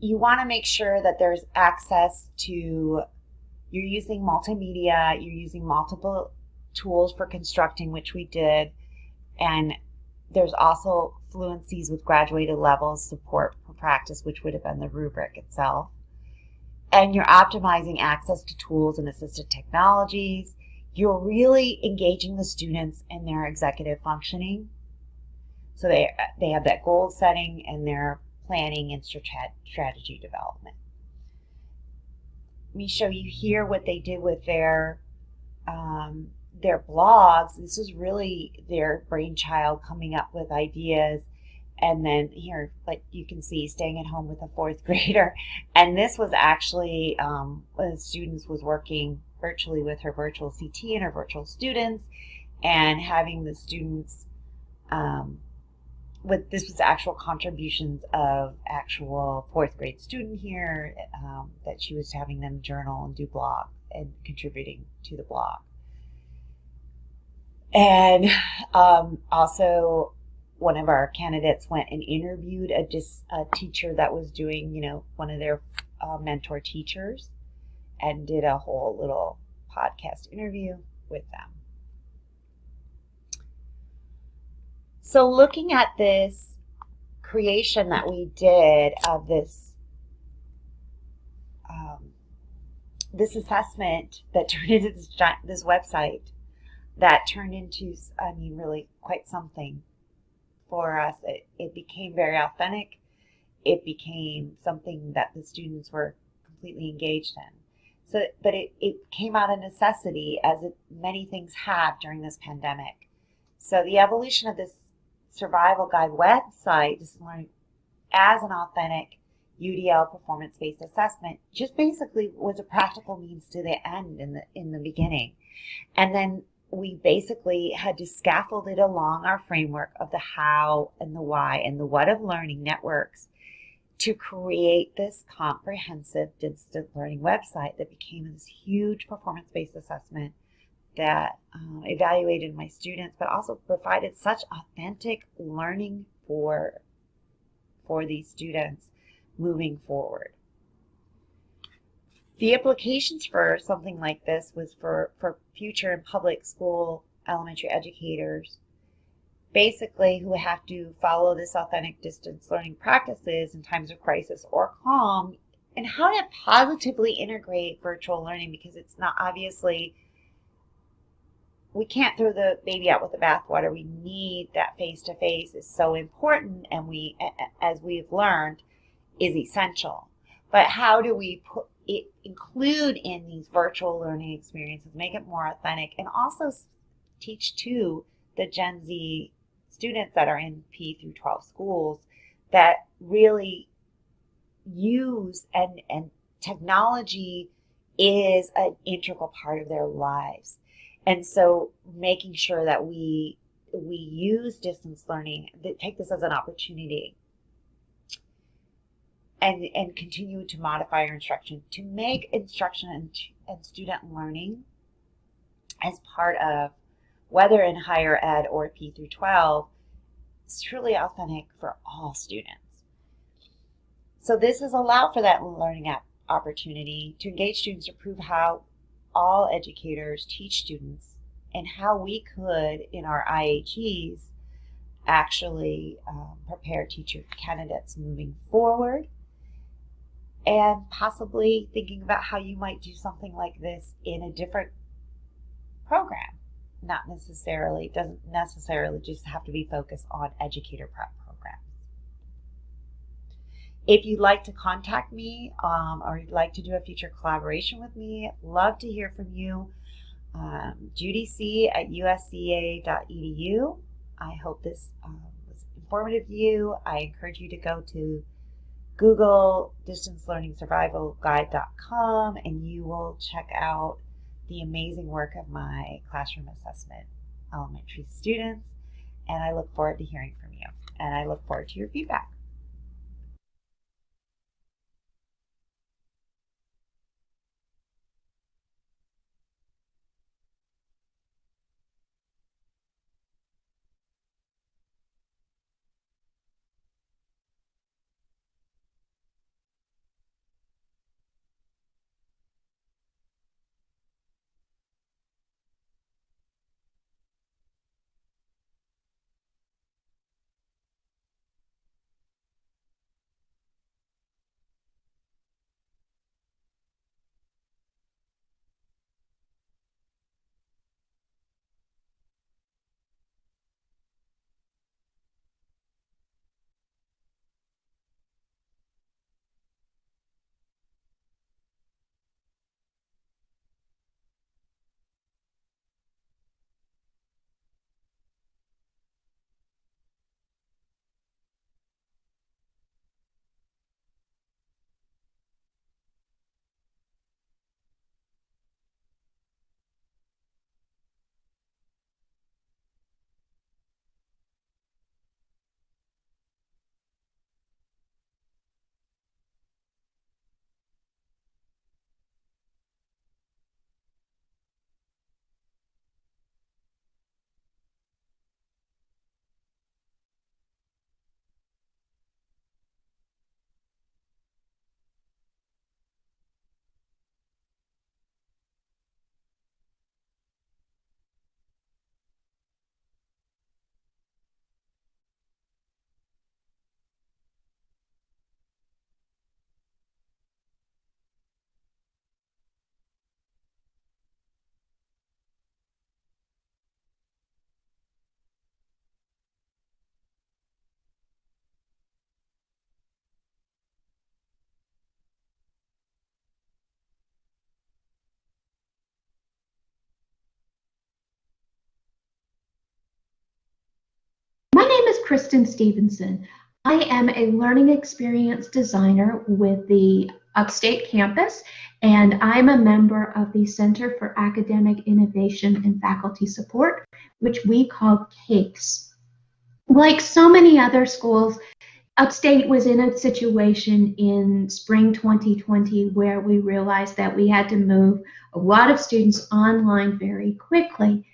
you want to make sure that there's access to, you're using multimedia, you're using multiple tools for constructing, which we did, and there's also fluencies with graduated levels, support for practice, which would have been the rubric itself. and you're optimizing access to tools and assistive technologies. You're really engaging the students in their executive functioning. So they have that goal setting and their planning and strategy development. Let me show you here what they did with their blogs. This was really their brainchild, coming up with ideas. And then here, like you can see, staying at home with a fourth grader. And this was actually one of the students was working virtually with her virtual CT and her virtual students, and having the students this was actual contributions of actual fourth grade student here, that she was having them journal and do blog and contributing to the blog. And also, one of our candidates went and interviewed a teacher that was doing, one of their mentor teachers, and did a whole little podcast interview with them. So looking at this creation that we did of this this assessment that turned into this website, that turned into, really quite something for us. It became very authentic. It became something that the students were completely engaged in. So, but it came out of necessity, as many things have during this pandemic. So the evolution of this survival guide website, Distance Learning as an authentic UDL performance-based assessment, just basically was a practical means to the end in the beginning. And then we basically had to scaffold it along our framework of the how and the why and the what of learning networks to create this comprehensive distance learning website that became this huge performance-based assessment that evaluated my students, but also provided such authentic learning for these students moving forward. The implications for something like this was for future and public school elementary educators, basically, who have to follow this authentic distance learning practices in times of crisis or calm, and how to positively integrate virtual learning, because it's not, obviously, we can't throw the baby out with the bathwater. We need that face-to-face is so important, and we, as we've learned, is essential. But how do we include in these virtual learning experiences, make it more authentic, and also teach to the Gen Z students that are in P through 12 schools that really use and technology is an integral part of their lives. And so making sure that we use distance learning, that take this as an opportunity, and continue to modify our instruction to make instruction and student learning as part of, whether in higher ed or P through 12, is truly authentic for all students. So this has allowed for that learning opportunity to engage students, to prove how all educators teach students, and how we could, in our IHEs, actually prepare teacher candidates moving forward, and possibly thinking about how you might do something like this in a different program. Doesn't necessarily just have to be focused on educator prep programs. If you'd like to contact me, or you'd like to do a future collaboration with me, I'd love to hear from you. judyc@usca.edu. I hope this was informative to you. I encourage you to go to Google distancelearningsurvivalguide.com, and you will check out the amazing work of my classroom assessment elementary students. And I look forward to hearing from you, and I look forward to your feedback. Kristen Stevenson. I am a learning experience designer with the Upstate campus, and I'm a member of the Center for Academic Innovation and Faculty Support, which we call CAFE. Like so many other schools, Upstate was in a situation in spring 2020 where we realized that we had to move a lot of students online very quickly.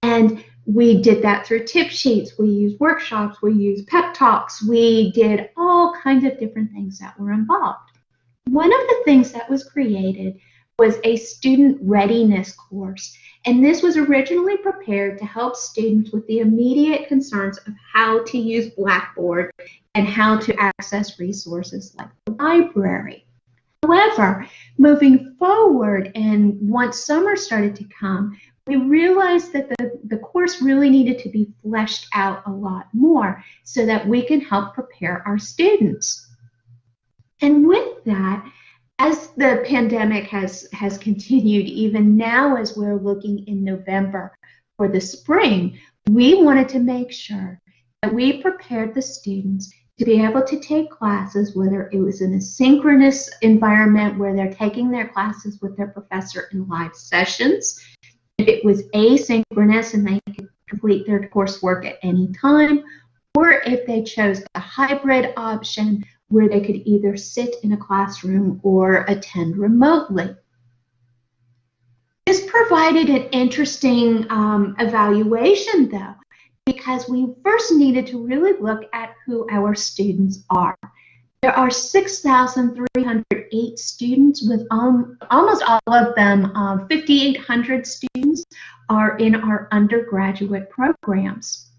And we did that through tip sheets, we used workshops, we used pep talks, we did all kinds of different things that were involved. One of the things that was created was a student readiness course. And this was originally prepared to help students with the immediate concerns of how to use Blackboard and how to access resources like the library. However, moving forward, and once summer started to come, we realized that the course really needed to be fleshed out a lot more so that we can help prepare our students. And with that, as the pandemic has continued, even now as we're looking in November for the spring, we wanted to make sure that we prepared the students to be able to take classes, whether it was in a synchronous environment where they're taking their classes with their professor in live sessions, if it was asynchronous and they could complete their coursework at any time, or if they chose the hybrid option where they could either sit in a classroom or attend remotely. This provided an interesting evaluation, though, because we first needed to really look at who our students are. There are 6,308 students, with almost all of them, 5,800 students, are in our undergraduate programs.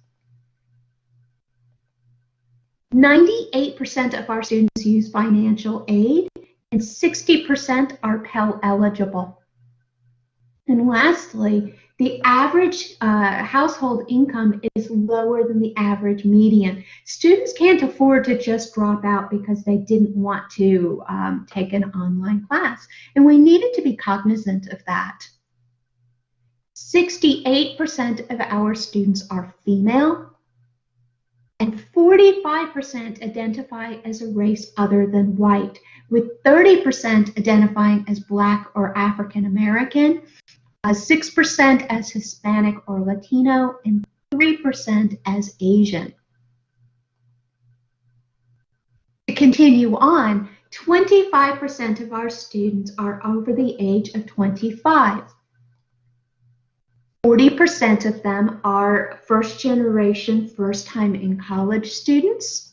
98% of our students use financial aid, and 60% are Pell eligible. And lastly, the average household income is lower than the average median. Students can't afford to just drop out because they didn't want to take an online class, and we needed to be cognizant of that. 68% of our students are female, and 45% identify as a race other than white, with 30% identifying as Black or African American, 6% as Hispanic or Latino, and 3% as Asian. To continue on, 25% of our students are over the age of 25. 40% of them are first generation, first time in college students.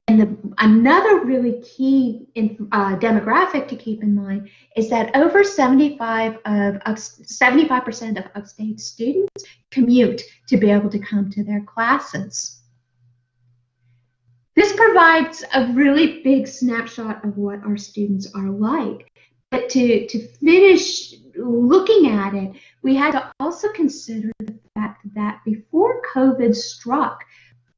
And another really key demographic to keep in mind is that over 75% of Upstate students commute to be able to come to their classes. This provides a really big snapshot of what our students are like. But to finish looking at it, we had to also consider the fact that before COVID struck,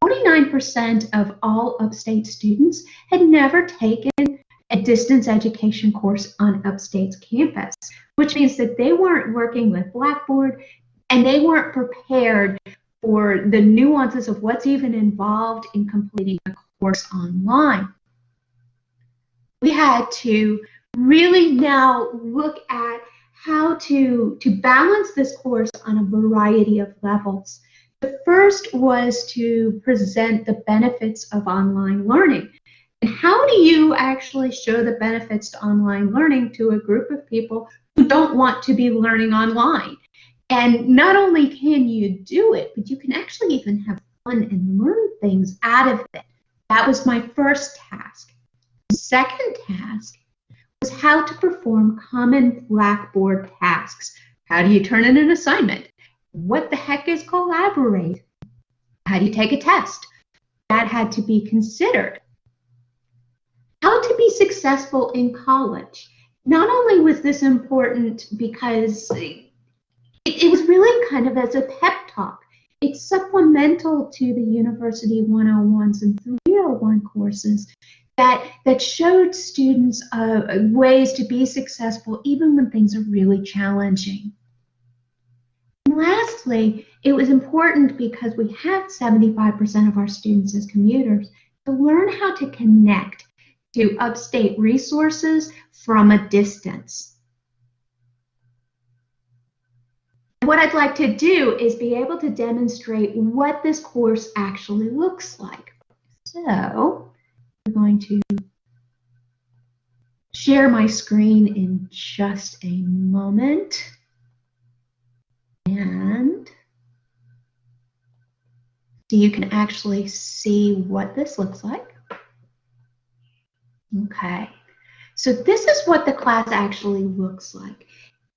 49% of all Upstate students had never taken a distance education course on Upstate's campus, which means that they weren't working with Blackboard and they weren't prepared for the nuances of what's even involved in completing a course online. We had to really now look at how to balance this course on a variety of levels. The first was to present the benefits of online learning. And how do you actually show the benefits to online learning to a group of people who don't want to be learning online? And not only can you do it, but you can actually even have fun and learn things out of it. That was my first task. The second task was how to perform common Blackboard tasks. How do you turn in an assignment? What the heck is Collaborate? How do you take a test? That had to be considered. How to be successful in college. Not only was this important because it was really kind of as a pep talk. It's supplemental to the University 101s and 301 courses that showed students ways to be successful even when things are really challenging. And lastly, it was important because we have 75% of our students as commuters to learn how to connect to upstate resources from a distance. What I'd like to do is be able to demonstrate what this course actually looks like. So I'm going to share my screen in just a moment. And so you can actually see what this looks like. Okay, so this is what the class actually looks like.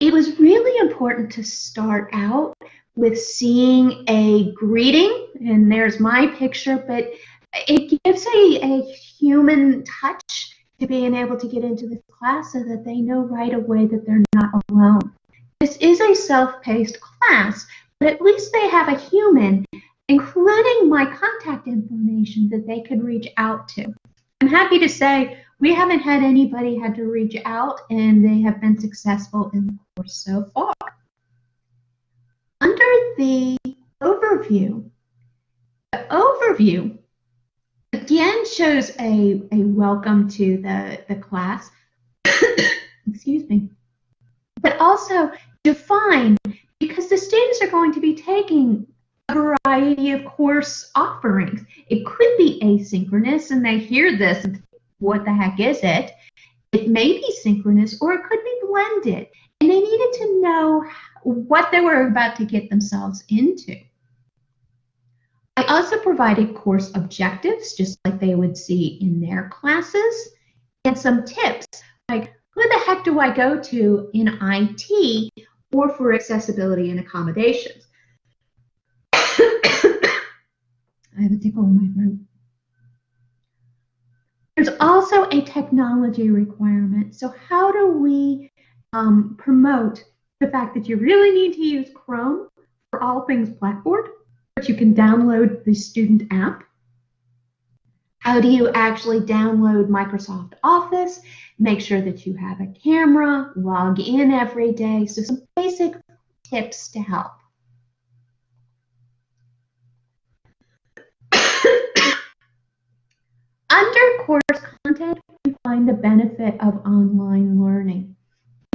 It was really important to start out with seeing a greeting, and there's my picture, but it gives a human touch to being able to get into this class so that they know right away that they're not alone. This is a self-paced class, but at least they have a human, including my contact information, that they could reach out to. I'm happy to say we haven't had anybody had to reach out, and they have been successful in the course so far. Under the overview again shows a welcome to the class, excuse me, but also define, because the students are going to be taking a variety of course offerings. It could be asynchronous, and they hear this, what the heck is it? It may be synchronous, or it could be blended, and they needed to know what they were about to get themselves into. I also provided course objectives, just like they would see in their classes, and some tips, like who the heck do I go to in IT or for accessibility and accommodations? I have a tickle in my throat. There's also a technology requirement. So how do we promote the fact that you really need to use Chrome for all things Blackboard, but you can download the student app? How do you actually download Microsoft Office? Make sure that you have a camera, log in every day. So some basic tips to help. Under course content, we find the benefit of online learning.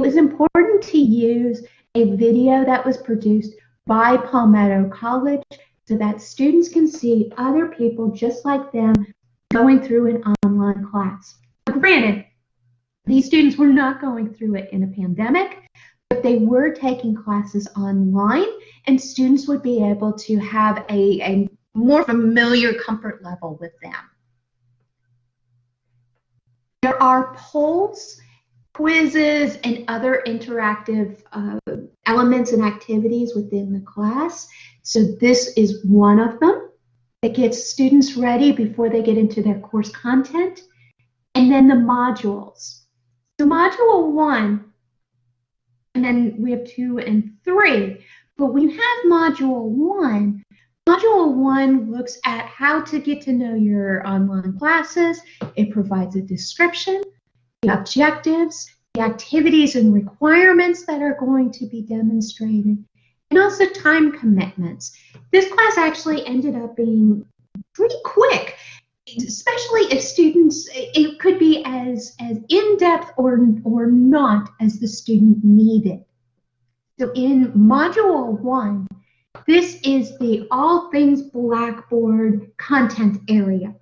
It was important to use a video that was produced by Palmetto College so that students can see other people just like them going through an online class. Granted, these students were not going through it in a pandemic, but they were taking classes online, and students would be able to have a more familiar comfort level with them. There are polls, quizzes, and other interactive elements and activities within the class. So this is one of them that gets students ready before they get into their course content. And then the modules. So module 1, and then we have 2 and 3, but we have module 1. Module 1 looks at how to get to know your online classes. It provides a description, the objectives, the activities and requirements that are going to be demonstrated, and also time commitments. This class actually ended up being pretty quick, especially if students, it could be as in-depth or not as the student needed. So in module 1, this is the all things Blackboard content area.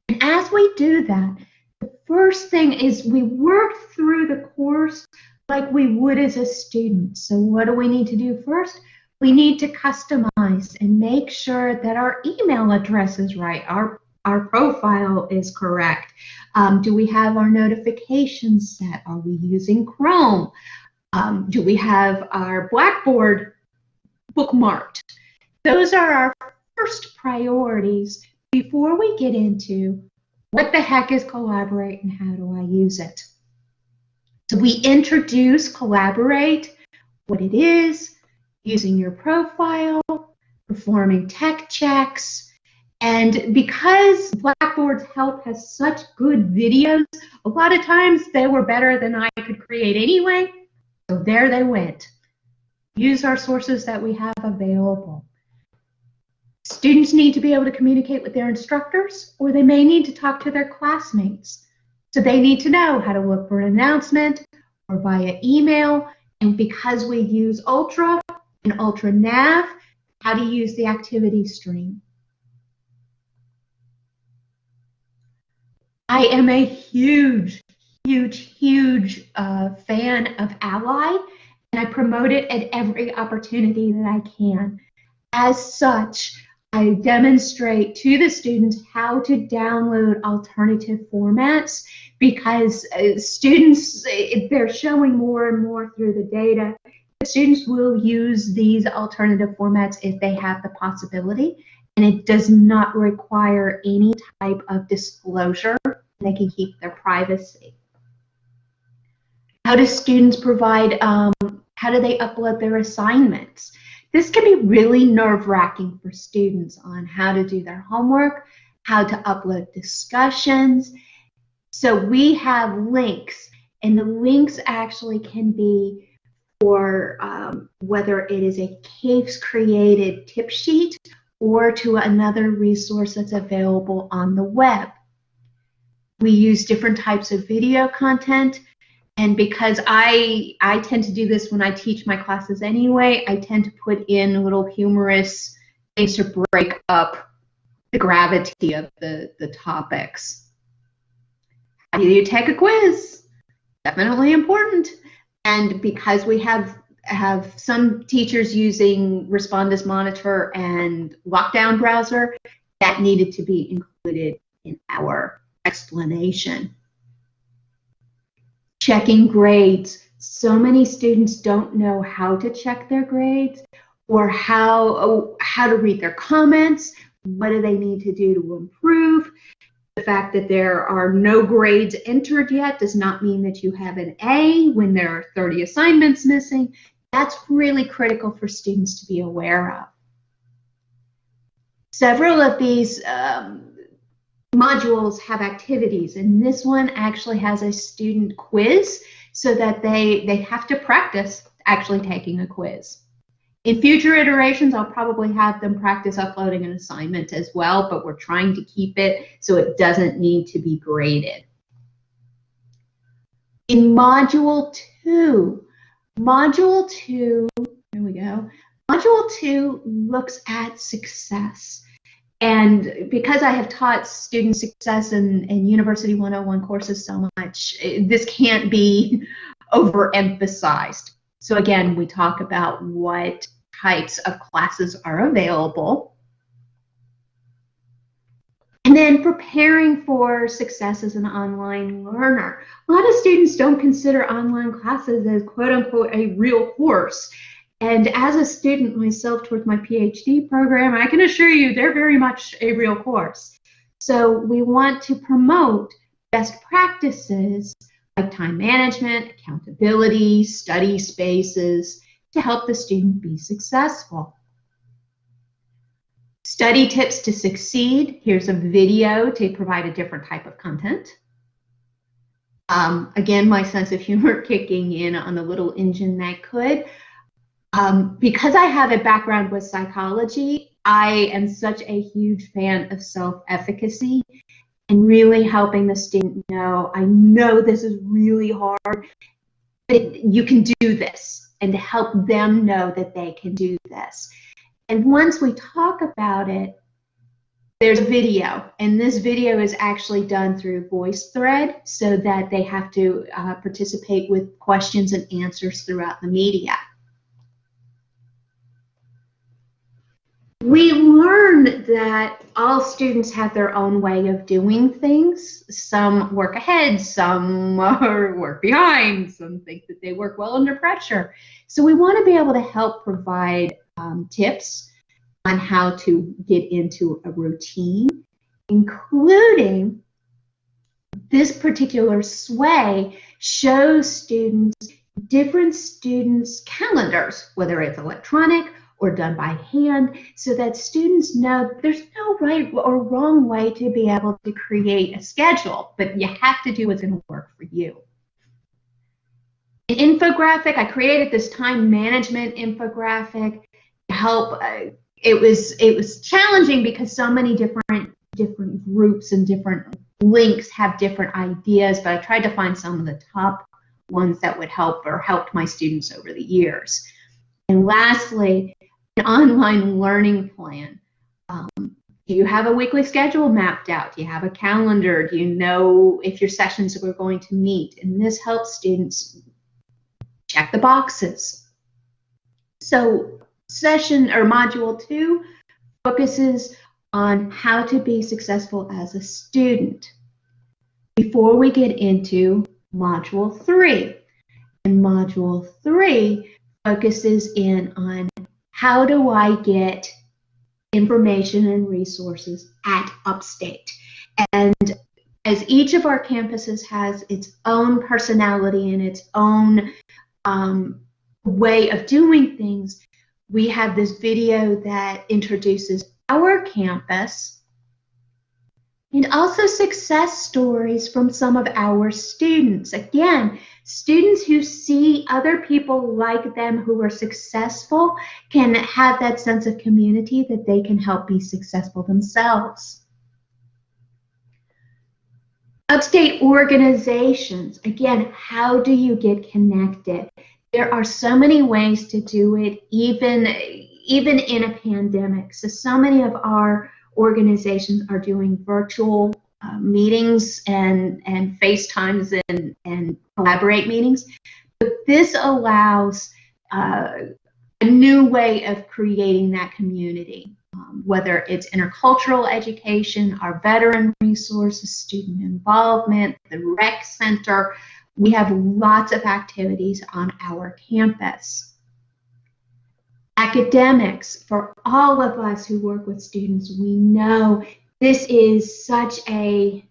And as we do that, the first thing is we work through the course like we would as a student. So what do we need to do first? We need to customize and make sure that our email address is right, our profile is correct. Do we have our notifications set? Are we using Chrome? Do we have our Blackboard bookmarked? Those are our first priorities before we get into what the heck is Collaborate and how do I use it. So we introduce Collaborate, what it is, using your profile, performing tech checks, and because Blackboard's help has such good videos, a lot of times they were better than I could create anyway, so there they went. use our sources that we have available. Students need to be able to communicate with their instructors, or they may need to talk to their classmates. So they need to know how to look for an announcement or via email. And because we use Ultra and Ultra Nav, how to use the activity stream. I am a huge fan of Ally, and I promote it at every opportunity that I can. As such, I demonstrate to the students how to download alternative formats, because students, they're showing more and more through the data. Students will use these alternative formats if they have the possibility, and it does not require any type of disclosure. They can keep their privacy. How do students provide, how do they upload their assignments? This can be really nerve-wracking for students on how to do their homework, how to upload discussions. So we have links, and the links actually can be for whether it is a CAPES created tip sheet or to another resource that's available on the web. We use different types of video content, and because I tend to do this when I teach my classes anyway, I tend to put in little humorous things to break up the gravity of the topics. How do you take a quiz? Definitely important. And because we have some teachers using Respondus Monitor and Lockdown Browser, that needed to be included in our explanation. Checking grades. So many students don't know how to check their grades or how to read their comments. What do they need to do to improve? The fact that there are no grades entered yet does not mean that you have an A when there are 30 assignments missing. That's really critical for students to be aware of. Several of these modules have activities, and this one actually has a student quiz so that they have to practice actually taking a quiz. In future iterations, I'll probably have them practice uploading an assignment as well, but we're trying to keep it so it doesn't need to be graded. In Module 2, here we go. Module 2 looks at success. And because I have taught student success in University 101 courses so much, this can't be overemphasized. So again, we talk about what types of classes are available. And then preparing for success as an online learner. A lot of students don't consider online classes as quote unquote a real course. And as a student myself towards my PhD program, I can assure you they're very much a real course. So we want to promote best practices like time management, accountability, study spaces to help the student be successful. Study tips to succeed. Here's a video to provide a different type of content. Again, my sense of humor kicking in on a little engine that could. Because I have a background with psychology, I am such a huge fan of self-efficacy and really helping the student know, I know this is really hard, but you can do this, and to help them know that they can do this. And once we talk about it, there's a video, and this video is actually done through VoiceThread so that they have to participate with questions and answers throughout the media. We learned that all students have their own way of doing things. Some work ahead, some work behind, some think that they work well under pressure. So we want to be able to help provide tips on how to get into a routine, including this particular sway shows students different students' calendars, whether it's electronic or done by hand, so that students know there's no right or wrong way to be able to create a schedule, but you have to do what's going to work for you. an infographic. I created this time management infographic to help. It was challenging because so many different groups and different links have different ideas, but I tried to find some of the top ones that would help or helped my students over the years. And lastly, an online learning plan. Do you have a weekly schedule mapped out? Do you have a calendar? Do you know if your sessions are going to meet? And this helps students check the boxes. So session or module 2 focuses on how to be successful as a student. Before we get into module 3, and module 3 focuses in on how do I get information and resources at Upstate. And as each of our campuses has its own personality and its own way of doing things, we have this video that introduces our campus and also success stories from some of our students. Again, students who see other people like them who are successful can have that sense of community that they can help be successful themselves. Upstate organizations, again, how do you get connected? There are so many ways to do it, even in a pandemic. So many of our organizations are doing virtual meetings and FaceTimes and collaborate meetings. But this allows a new way of creating that community, whether it's intercultural education, our veteran resources, student involvement, the rec center. We have lots of activities on our campus. Academics, for all of us who work with students, we know this is it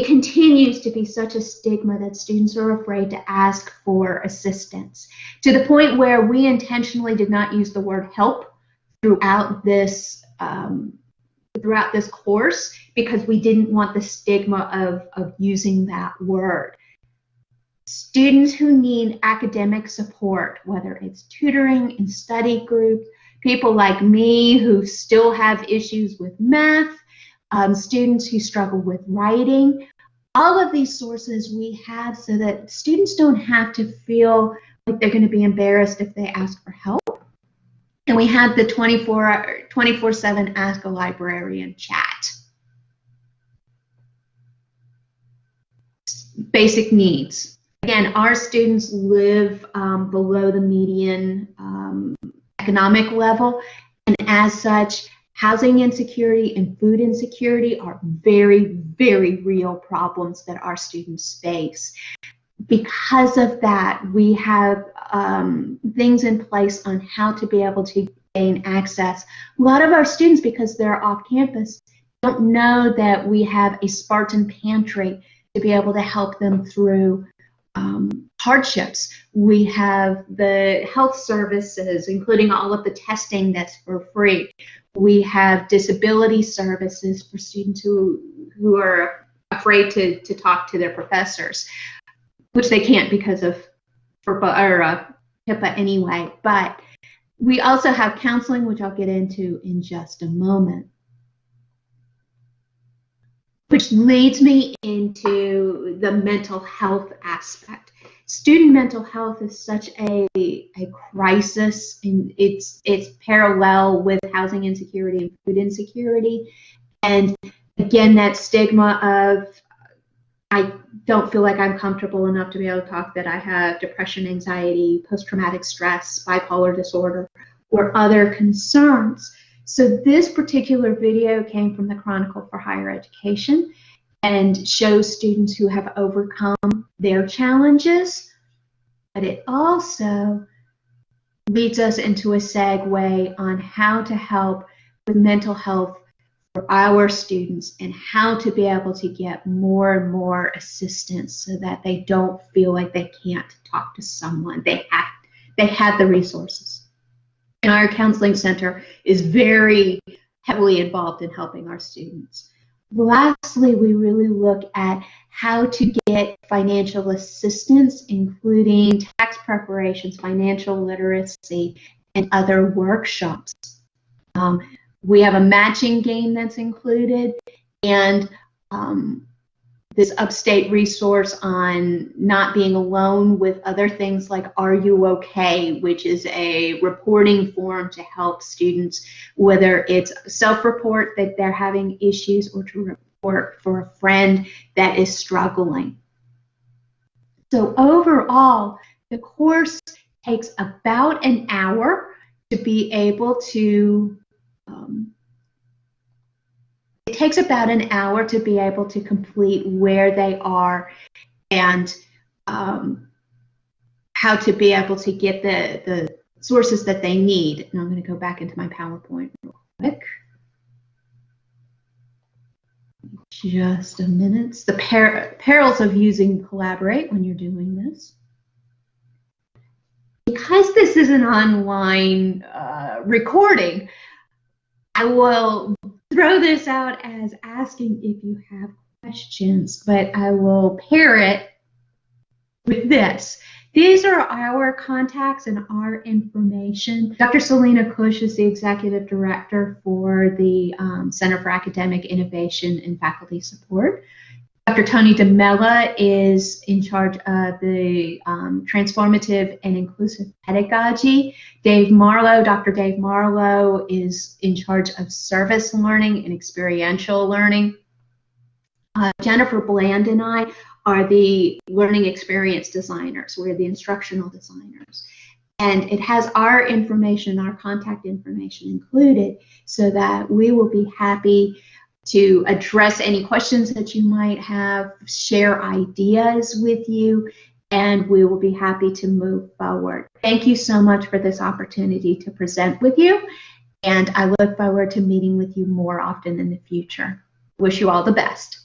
continues to be such a stigma that students are afraid to ask for assistance, to the point where we intentionally did not use the word help throughout this course because we didn't want the stigma of using that word. Students who need academic support, whether it's tutoring and study group, people like me who still have issues with math, students who struggle with writing, all of these sources we have so that students don't have to feel like they're going to be embarrassed if they ask for help. And we have the 24/7 Ask a Librarian chat. Basic needs. Again, our students live below the median economic level, and as such, housing insecurity and food insecurity are very, very real problems that our students face. Because of that, we have things in place on how to be able to gain access. A lot of our students, because they're off campus, don't know that we have a Spartan pantry to be able to help them through hardships. We have the health services, including all of the testing that's for free. We have disability services for students who are afraid to talk to their professors, which they can't because of HIPAA anyway. But we also have counseling, which I'll get into in just a moment. Which leads me into the mental health aspect. Student mental health is such a crisis, and it's parallel with housing insecurity and food insecurity. And again, that stigma of I don't feel like I'm comfortable enough to be able to talk that I have depression, anxiety, post-traumatic stress, bipolar disorder, or other concerns. So this particular video came from the Chronicle for Higher Education and shows students who have overcome their challenges, but it also leads us into a segue on how to help with mental health for our students and how to be able to get more and more assistance so that they don't feel like they can't talk to someone. They have the resources. And our counseling center is very heavily involved in helping our students. Lastly, we really look at how to get financial assistance, including tax preparations, financial literacy, and other workshops. We have a matching game that's included, and this Upstate resource on not being alone with other things like Are You OK, which is a reporting form to help students, whether it's self-report that they're having issues or to report for a friend that is struggling. So overall, the course takes about an hour to be able to it takes about an hour to be able to complete where they are and how to be able to get the sources that they need. And I'm going to go back into my PowerPoint real quick. Just a minute. The perils of using Collaborate when you're doing this. Because this is an online recording, I will throw this out as asking if you have questions, but I will pair it with this. These are our contacts and our information. Dr. Selena Cush is the Executive Director for the Center for Academic Innovation and Faculty Support. Dr. Tony DeMella is in charge of the Transformative and Inclusive Pedagogy. Dr. Dave Marlowe is in charge of Service Learning and Experiential Learning. Jennifer Bland and I are the Learning Experience Designers. We're the instructional designers. And it has our information, our contact information included, so that we will be happy to address any questions that you might have, share ideas with you, and we will be happy to move forward. Thank you so much for this opportunity to present with you, and I look forward to meeting with you more often in the future. Wish you all the best.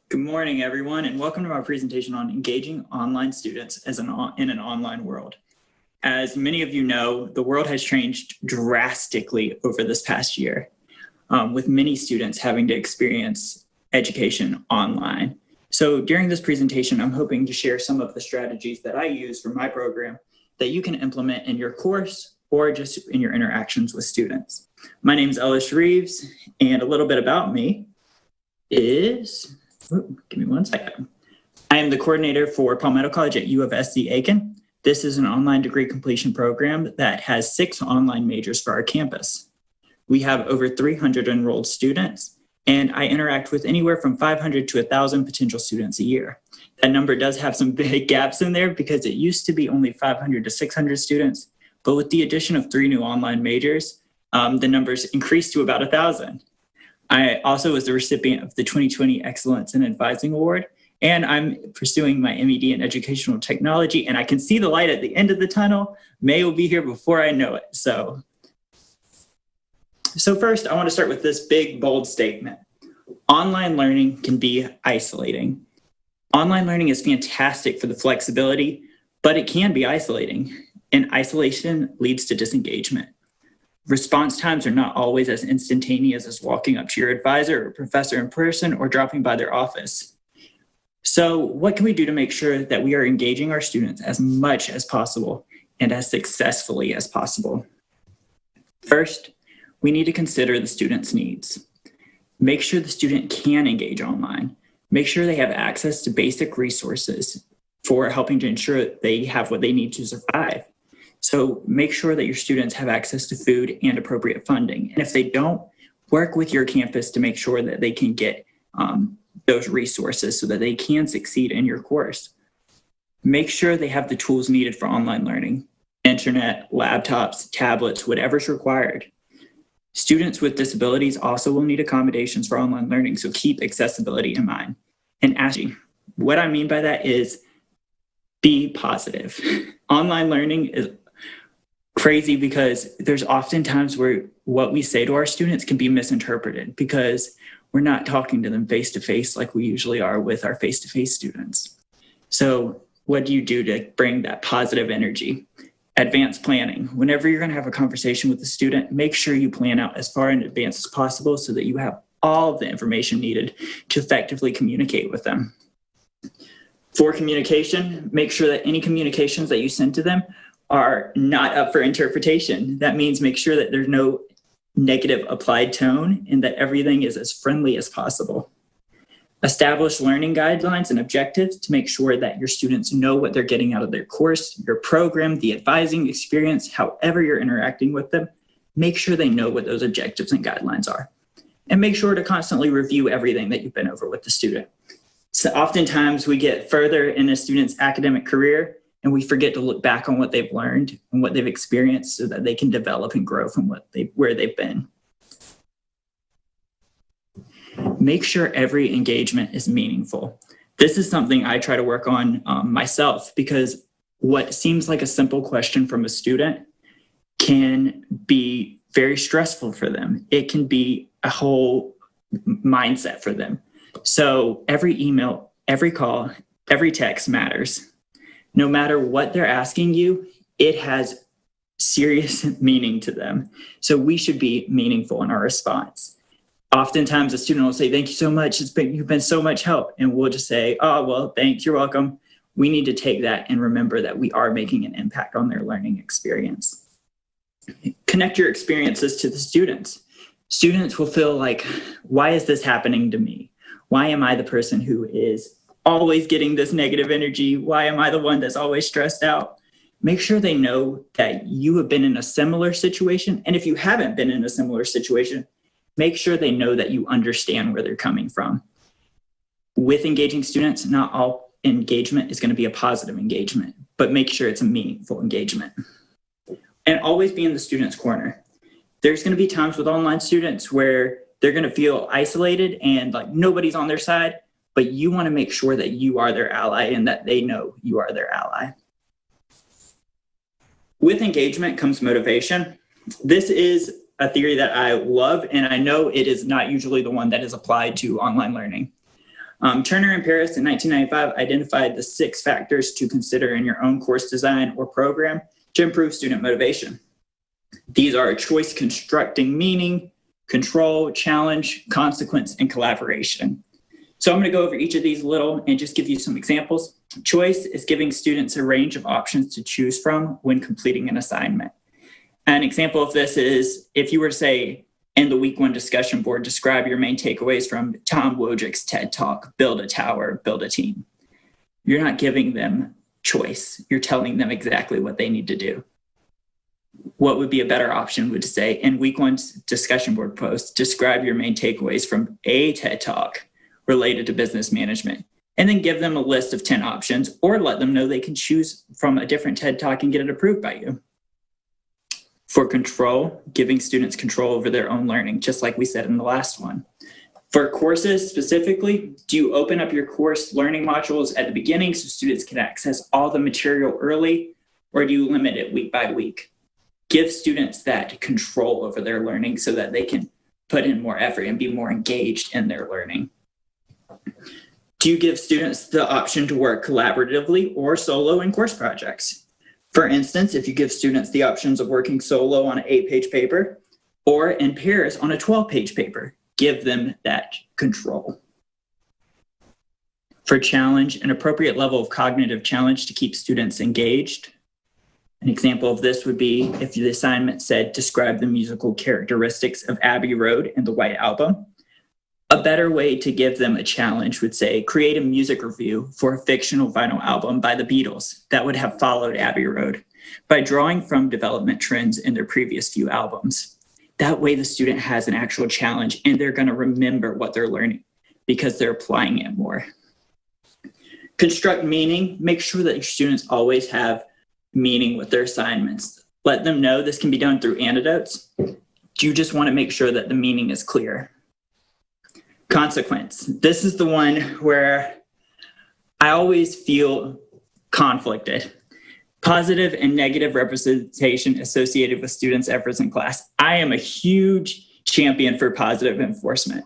Good morning, everyone, and welcome to my presentation on engaging online students in an online world. As many of you know, the world has changed drastically over this past year, with many students having to experience education online. So during this presentation, I'm hoping to share some of the strategies that I use for my program that you can implement in your course or just in your interactions with students. My name is Ellis Reeves, and a little bit about me is, give me one second. I am the coordinator for Palmetto College at U of SC Aiken. This is an online degree completion program that has 6 online majors for our campus. We have over 300 enrolled students, and I interact with anywhere from 500 to 1,000 potential students a year. That number does have some big gaps in there because it used to be only 500 to 600 students, but with the addition of 3 new online majors, the numbers increased to about 1,000. I also was the recipient of the 2020 Excellence in Advising Award, and I'm pursuing my MED in Educational Technology, and I can see the light at the end of the tunnel. May will be here before I know it. So first, I want to start with this big, bold statement. Online learning can be isolating. Online learning is fantastic for the flexibility, but it can be isolating, and isolation leads to disengagement. Response times are not always as instantaneous as walking up to your advisor or professor in person or dropping by their office. So what can we do to make sure that we are engaging our students as much as possible and as successfully as possible? First, we need to consider the student's needs. Make sure the student can engage online. Make sure they have access to basic resources for helping to ensure they have what they need to survive. So make sure that your students have access to food and appropriate funding. And if they don't, work with your campus to make sure that they can get those resources so that they can succeed in your course. Make sure they have the tools needed for online learning: internet, laptops, tablets, whatever's required. Students with disabilities also will need accommodations for online learning, so keep accessibility in mind. And actually, what I mean by that is be positive. Online learning is crazy because there's often times where what we say to our students can be misinterpreted because we're not talking to them face-to-face like we usually are with our face-to-face students. So what do you do to bring that positive energy? Advanced planning. Whenever you're going to have a conversation with a student, make sure you plan out as far in advance as possible so that you have all of the information needed to effectively communicate with them. For communication, make sure that any communications that you send to them are not up for interpretation. That means make sure that there's no negative applied tone and that everything is as friendly as possible. Establish learning guidelines and objectives to make sure that your students know what they're getting out of their course, your program, the advising experience, however you're interacting with them. Make sure they know what those objectives and guidelines are. And make sure to constantly review everything that you've been over with the student. So oftentimes we get further in a student's academic career and we forget to look back on what they've learned and what they've experienced so that they can develop and grow from where they've been. Make sure every engagement is meaningful. This is something I try to work on myself because what seems like a simple question from a student can be very stressful for them. It can be a whole mindset for them. So every email, every call, every text matters. No matter what they're asking you, it has serious meaning to them. So we should be meaningful in our response. Oftentimes a student will say, "Thank you so much. You've been so much help." And we'll just say, "Oh, well, thanks, you're welcome." We need to take that and remember that we are making an impact on their learning experience. Connect your experiences to the students. Students will feel like, why is this happening to me? Why am I the person who is always getting this negative energy? Why am I the one that's always stressed out? Make sure they know that you have been in a similar situation. And if you haven't been in a similar situation, make sure they know that you understand where they're coming from. With engaging students, not all engagement is going to be a positive engagement, but make sure it's a meaningful engagement. And always be in the student's corner. There's going to be times with online students where they're going to feel isolated and like nobody's on their side, but you want to make sure that you are their ally and that they know you are their ally. With engagement comes motivation. This is a theory that I love, and I know it is not usually the one that is applied to online learning. Turner and Paris in 1995 identified the 6 factors to consider in your own course design or program to improve student motivation. These are choice, constructing meaning, control, challenge, consequence, and collaboration. So I'm going to go over each of these a little and just give you some examples. Choice is giving students a range of options to choose from when completing an assignment. An example of this is if you were to say in the week 1 discussion board, describe your main takeaways from Tom Wojcik's TED Talk, build a tower, build a team. You're not giving them choice. You're telling them exactly what they need to do. What would be a better option would to say in week 1's discussion board post, describe your main takeaways from a TED Talk related to business management, and then give them a list of 10 options or let them know they can choose from a different TED Talk and get it approved by you. For control, giving students control over their own learning, just like we said in the last one. For courses specifically, do you open up your course learning modules at the beginning so students can access all the material early, or do you limit it week by week? Give students that control over their learning so that they can put in more effort and be more engaged in their learning. Do you give students the option to work collaboratively or solo in course projects? For instance, if you give students the options of working solo on an 8-page paper or in pairs on a 12-page paper, give them that control. For challenge, an appropriate level of cognitive challenge to keep students engaged. An example of this would be if the assignment said, describe the musical characteristics of Abbey Road in the White Album. A better way to give them a challenge would say, create a music review for a fictional vinyl album by the Beatles that would have followed Abbey Road by drawing from development trends in their previous few albums. That way the student has an actual challenge and they're going to remember what they're learning because they're applying it more. Construct meaning. Make sure that your students always have meaning with their assignments. Let them know this can be done through anecdotes. You just want to make sure that the meaning is clear. Consequence. This is the one where I always feel conflicted. Positive and negative representation associated with students' efforts in class. I am a huge champion for positive enforcement.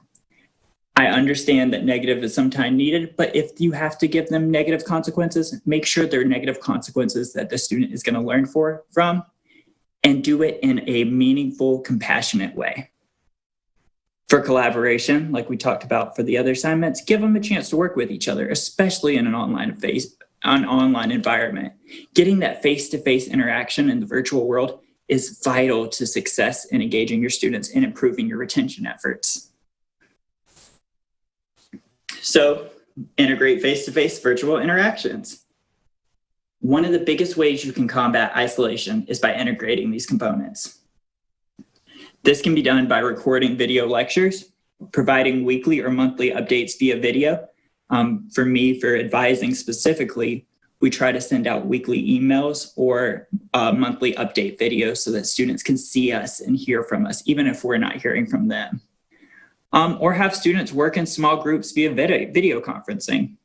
I understand that negative is sometimes needed, but if you have to give them negative consequences, make sure they're negative consequences that the student is going to learn from, and do it in a meaningful, compassionate way. For collaboration, like we talked about for the other assignments, give them a chance to work with each other, especially in an online environment. Getting that face-to-face interaction in the virtual world is vital to success in engaging your students and improving your retention efforts. So, integrate face-to-face virtual interactions. One of the biggest ways you can combat isolation is by integrating these components. This can be done by recording video lectures, providing weekly or monthly updates via video. For me, for advising specifically, we try to send out weekly emails or monthly update videos so that students can see us and hear from us, even if we're not hearing from them. Or have students work in small groups via video conferencing.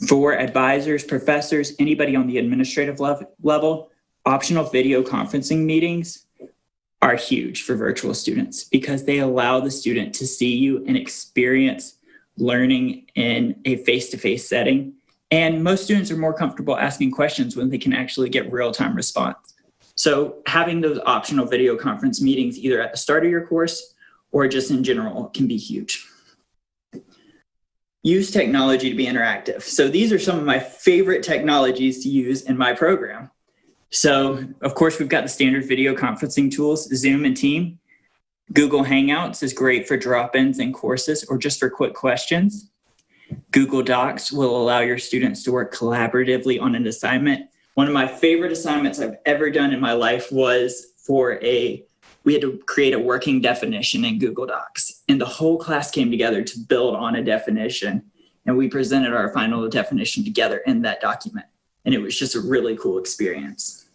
For advisors, professors, anybody on the administrative level, optional video conferencing meetings are huge for virtual students because they allow the student to see you and experience learning in a face-to-face setting. And most students are more comfortable asking questions when they can actually get real-time response. So having those optional video conference meetings either at the start of your course or just in general can be huge. Use technology to be interactive. So these are some of my favorite technologies to use in my program. So, of course, we've got the standard video conferencing tools, Zoom and Team. Google Hangouts is great for drop-ins in courses or just for quick questions. Google Docs will allow your students to work collaboratively on an assignment. One of my favorite assignments I've ever done in my life was we had to create a working definition in Google Docs. And the whole class came together to build on a definition. And we presented our final definition together in that document. And it was just a really cool experience.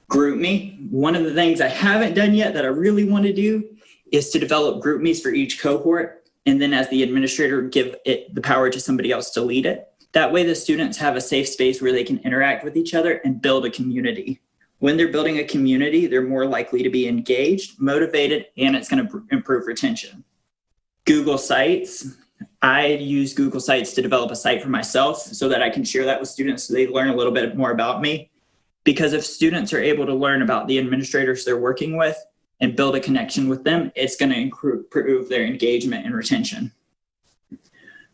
GroupMe, one of the things I haven't done yet that I really want to do is to develop GroupMes for each cohort. And then as the administrator, give it the power to somebody else to lead it. That way the students have a safe space where they can interact with each other and build a community. When they're building a community, they're more likely to be engaged, motivated, and it's going to improve retention. Google Sites. I use Google Sites to develop a site for myself so that I can share that with students so they learn a little bit more about me. Because if students are able to learn about the administrators they're working with and build a connection with them, it's going to improve their engagement and retention.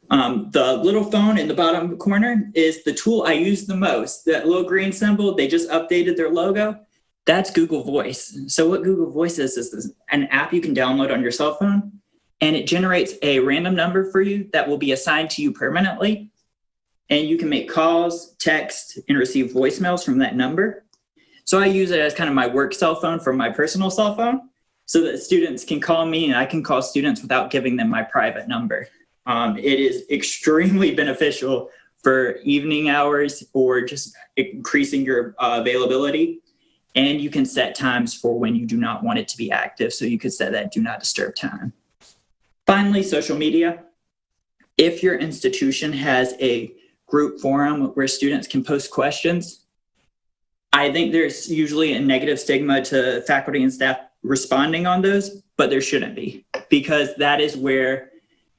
The little phone in the bottom corner is the tool I use the most. That little green symbol, they just updated their logo. That's Google Voice. So what Google Voice is an app you can download on your cell phone, and it generates a random number for you that will be assigned to you permanently. And you can make calls, text, and receive voicemails from that number. So I use it as kind of my work cell phone from my personal cell phone so that students can call me and I can call students without giving them my private number. It is extremely beneficial for evening hours or just increasing your availability. And you can set times for when you do not want it to be active. So you could set that do not disturb time. Finally, social media. If your institution has a group forum where students can post questions, I think there's usually a negative stigma to faculty and staff responding on those, but there shouldn't be, because that is where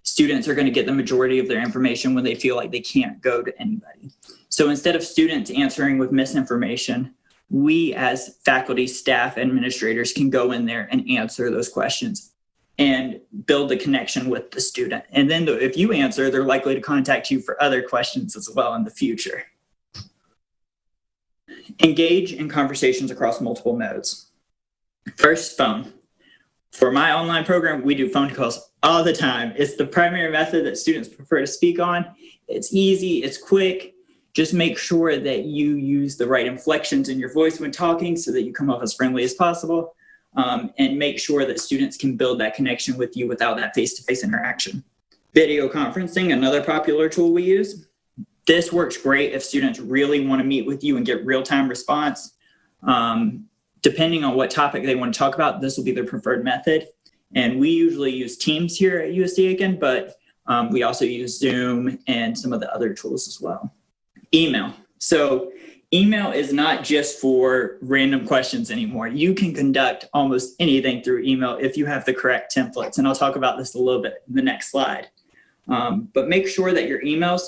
students are going to get the majority of their information when they feel like they can't go to anybody. So instead of students answering with misinformation, we as faculty, staff, administrators can go in there and answer those questions and build the connection with the student. And then if you answer, they're likely to contact you for other questions as well in the future. Engage in conversations across multiple modes. First, phone. For my online program, we do phone calls all the time. It's the primary method that students prefer to speak on. It's easy, it's quick. Just make sure that you use the right inflections in your voice when talking so that you come off as friendly as possible, and make sure that students can build that connection with you without that face-to-face interaction. Video conferencing, another popular tool we use. This works great if students really want to meet with you and get real-time response. Depending on what topic they want to talk about, this will be their preferred method. And we usually use Teams here at USC Aiken, but we also use Zoom and some of the other tools as well. Email. So email is not just for random questions anymore. You can conduct almost anything through email if you have the correct templates. And I'll talk about this a little bit in the next slide. But make sure that your emails,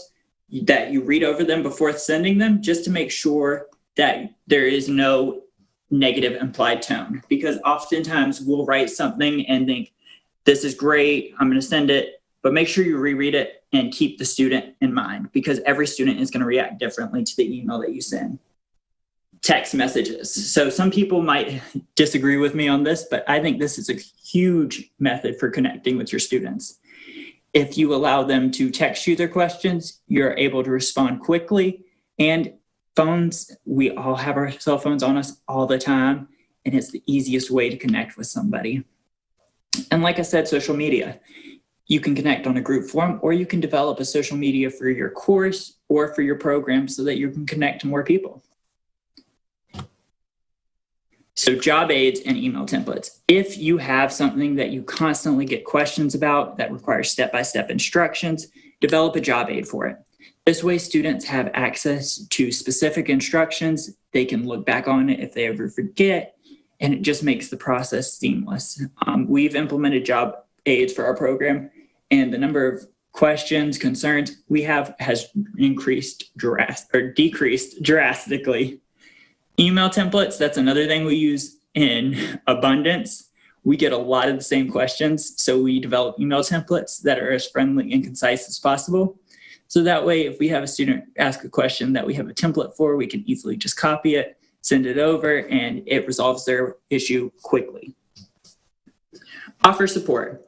that you read over them before sending them, just to make sure that there is no negative implied tone. Because oftentimes we'll write something and think, this is great, I'm going to send it, but make sure you reread it and keep the student in mind, because every student is going to react differently to the email that you send. Text messages. So some people might disagree with me on this, but I think this is a huge method for connecting with your students. If you allow them to text you their questions, you're able to respond quickly. And phones, we all have our cell phones on us all the time, and it's the easiest way to connect with somebody. And like I said, social media. You can connect on a group forum, or you can develop a social media for your course or for your program so that you can connect to more people. So job aids and email templates. If you have something that you constantly get questions about that requires step-by-step instructions, develop a job aid for it. This way students have access to specific instructions. They can look back on it if they ever forget, and it just makes the process seamless. We've implemented job aids for our program, and the number of questions, concerns we have has decreased drastically. Email templates, that's another thing we use in abundance. We get a lot of the same questions, so we develop email templates that are as friendly and concise as possible. So that way, if we have a student ask a question that we have a template for, we can easily just copy it, send it over, and it resolves their issue quickly. Offer support.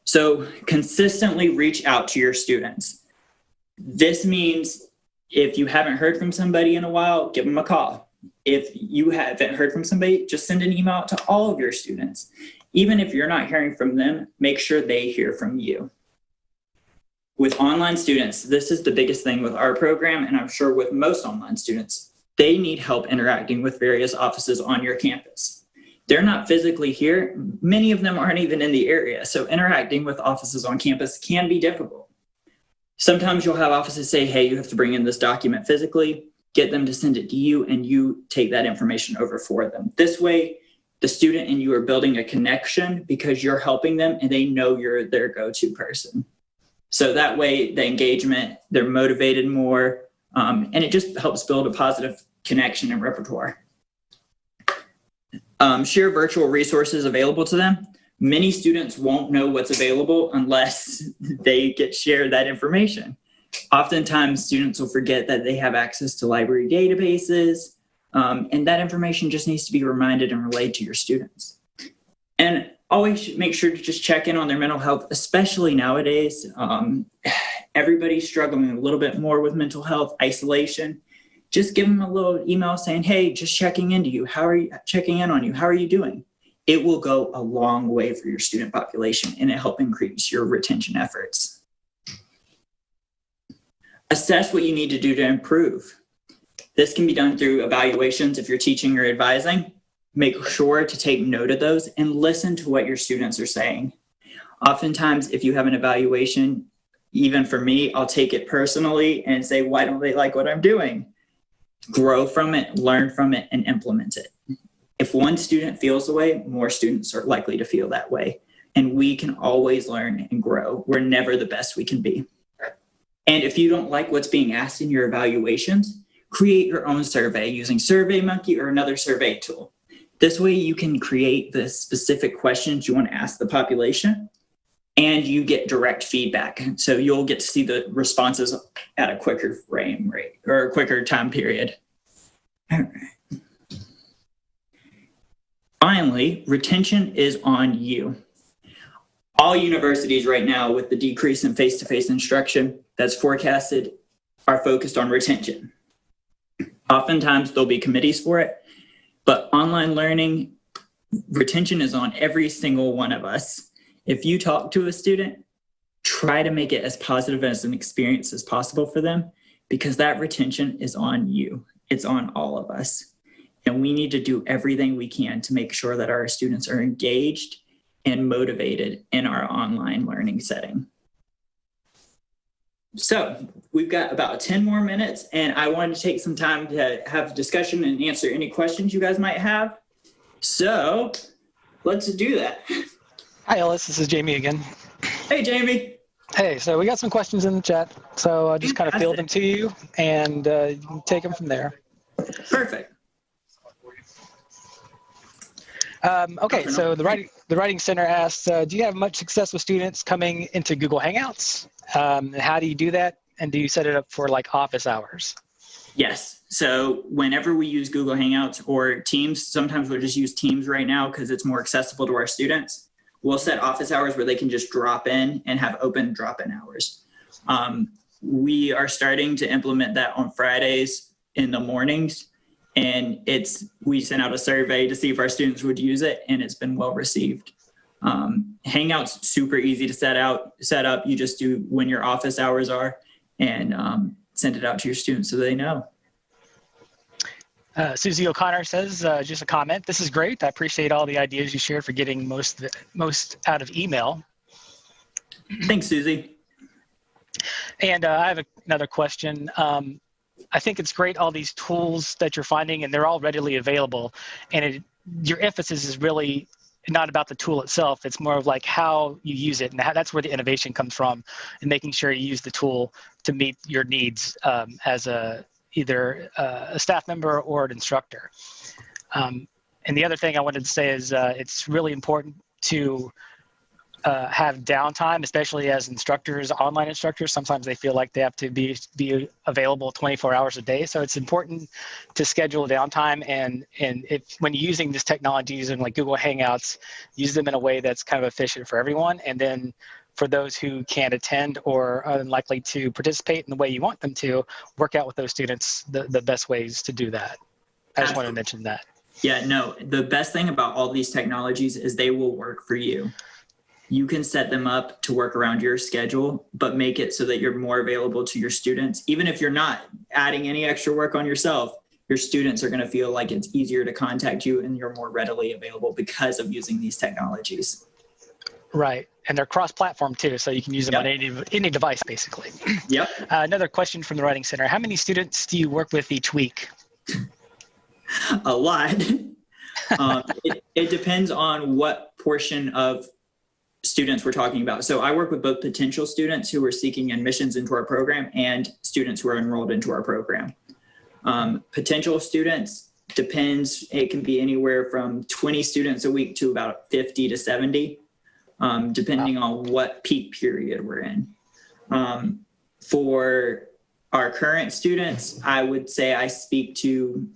So consistently reach out to your students. This means if you haven't heard from somebody in a while, give them a call. If you haven't heard from somebody, just send an email out to all of your students. Even if you're not hearing from them, make sure they hear from you. With online students, this is the biggest thing with our program, and I'm sure with most online students. They need help interacting with various offices on your campus. They're not physically here. Many of them aren't even in the area, so interacting with offices on campus can be difficult. Sometimes you'll have offices say, hey, you have to bring in this document physically, get them to send it to you, and you take that information over for them. This way, the student and you are building a connection because you're helping them and they know you're their go-to person. So that way, the engagement, they're motivated more, and it just helps build a positive connection and repertoire. Share virtual resources available to them. Many students won't know what's available unless they get shared that information. Oftentimes, students will forget that they have access to library databases, and that information just needs to be reminded and relayed to your students. And always make sure to just check in on their mental health, especially nowadays. Everybody's struggling a little bit more with mental health, isolation. Just give them a little email saying, hey, just checking into you. How are you? Checking in on you. How are you doing? It will go a long way for your student population and it help increase your retention efforts. Assess what you need to do to improve. This can be done through evaluations if you're teaching or advising. Make sure to take note of those and listen to what your students are saying. Oftentimes, if you have an evaluation, even for me, I'll take it personally and say, why don't they like what I'm doing? Grow from it, learn from it, and implement it. If one student feels the way, more students are likely to feel that way. And we can always learn and grow. We're never the best we can be. And if you don't like what's being asked in your evaluations, create your own survey using SurveyMonkey or another survey tool. This way you can create the specific questions you want to ask the population, and you get direct feedback. So you'll get to see the responses at a quicker frame rate or a quicker time period. All right. Finally, retention is on you. All universities right now, with the decrease in face-to-face instruction that's forecasted, are focused on retention. Oftentimes there'll be committees for it, but online learning, retention is on every single one of us. If you talk to a student, try to make it as positive as an experience as possible for them, because that retention is on you. It's on all of us. And we need to do everything we can to make sure that our students are engaged and motivated in our online learning setting. So we've got about 10 more minutes, and I wanted to take some time to have a discussion and answer any questions you guys might have. So let's do that. Hi, Ellis. This is Jamie again. Hey, Jamie. Hey, so we got some questions in the chat. So I just kind of field them to you, and you can take them from there. Perfect. Okay, so the Writing Center asks, do you have much success with students coming into Google Hangouts? And how do you do that? And do you set it up for like office hours? Yes. So whenever we use Google Hangouts or Teams, sometimes we'll just use Teams right now because it's more accessible to our students. We'll set office hours where they can just drop in and have open drop-in hours. We are starting to implement that on Fridays in the mornings. And we sent out a survey to see if our students would use it, and it's been well received. Hangouts, super easy to set up. You just do when your office hours are, and send it out to your students so they know. Susie O'Connor says, just a comment. This is great. I appreciate all the ideas you shared for getting most out of email. Thanks, Susie. And I have another question. I think it's great, all these tools that you're finding, and they're all readily available. And your emphasis is really not about the tool itself. It's more of like how you use it, and that's where the innovation comes from, and making sure you use the tool to meet your needs as either a staff member or an instructor. And the other thing I wanted to say is it's really important to have downtime, especially as instructors, online instructors. Sometimes they feel like they have to be available 24 hours a day. So it's important to schedule downtime. And when you're using this technology, using like Google Hangouts, use them in a way that's kind of efficient for everyone. And then for those who can't attend or are unlikely to participate in the way you want them to, work out with those students the best ways to do that. I just wanted to mention that. Yeah, no, the best thing about all these technologies is they will work for you. You can set them up to work around your schedule, but make it so that you're more available to your students. Even if you're not adding any extra work on yourself, your students are going to feel like it's easier to contact you and you're more readily available because of using these technologies. Right. And they're cross-platform too, so you can use them on any device, basically. Yep. Another question from the Writing Center. How many students do you work with each week? A lot. It depends on what portion of students we're talking about. So I work with both potential students who are seeking admissions into our program and students who are enrolled into our program. Potential students depends. It can be anywhere from 20 students a week to about 50 to 70, depending on what peak period we're in. For our current students, I would say I speak to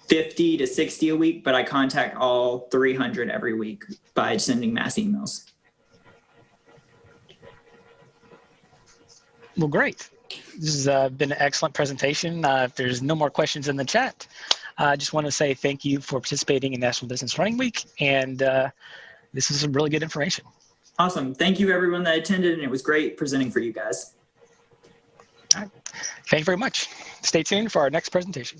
50 to 60 a week, but I contact all 300 every week by sending mass emails. Well, great. This has been an excellent presentation. If there's no more questions in the chat, I just want to say thank you for participating in National Distance Learning Week. And this is some really good information. Awesome. Thank you, everyone that attended, and it was great presenting for you guys. All right. Thank you very much. Stay tuned for our next presentation.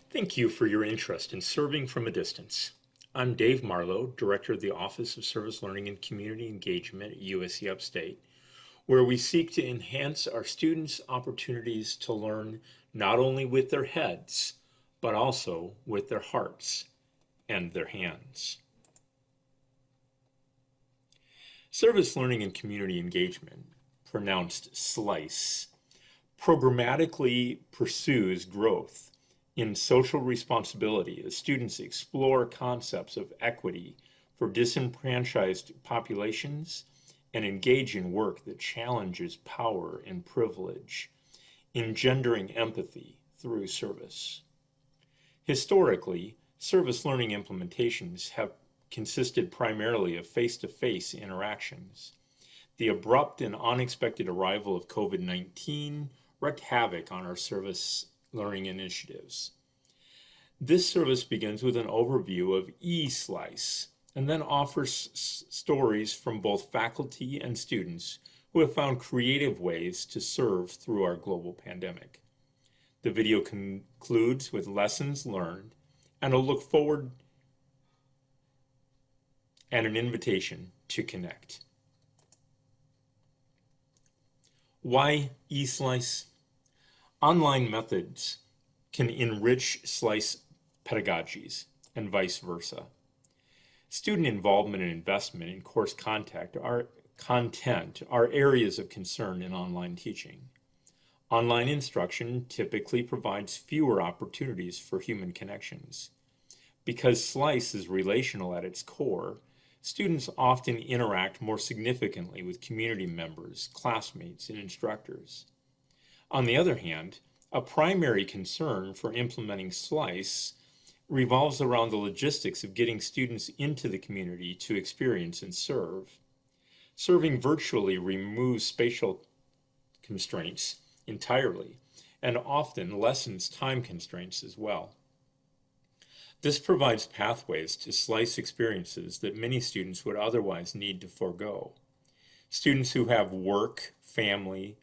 Thank you for your interest in serving from a distance. I'm Dave Marlowe, Director of the Office of Service Learning and Community Engagement at USC Upstate, where we seek to enhance our students' opportunities to learn not only with their heads, but also with their hearts and their hands. Service Learning and Community Engagement, pronounced SLICE, programmatically pursues growth in social responsibility as students explore concepts of equity for disenfranchised populations and engage in work that challenges power and privilege, engendering empathy through service. Historically, service learning implementations have consisted primarily of face-to-face interactions. The abrupt and unexpected arrival of COVID-19 wreaked havoc on our service learning initiatives. This service begins with an overview of eSlice and then offers stories from both faculty and students who have found creative ways to serve through our global pandemic. The video concludes with lessons learned and a look forward and an invitation to connect. Why eSlice? Online methods can enrich SLICE pedagogies and vice versa. Student involvement and investment in course content are areas of concern in online teaching. Online instruction typically provides fewer opportunities for human connections. Because SLICE is relational at its core, students often interact more significantly with community members, classmates, and instructors. On the other hand, a primary concern for implementing SLICE revolves around the logistics of getting students into the community to experience and serve. Serving virtually removes spatial constraints entirely and often lessens time constraints as well. This provides pathways to SLICE experiences that many students would otherwise need to forego. Students who have work, family,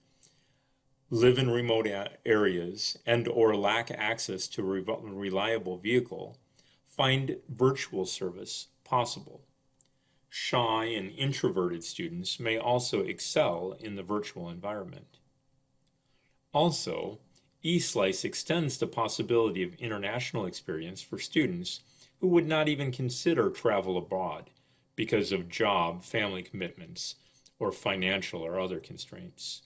live in remote areas, and or lack access to a reliable vehicle find virtual service possible. Shy and introverted students may also excel in the virtual environment. Also, eSlice extends the possibility of international experience for students who would not even consider travel abroad because of job, family commitments, or financial or other constraints.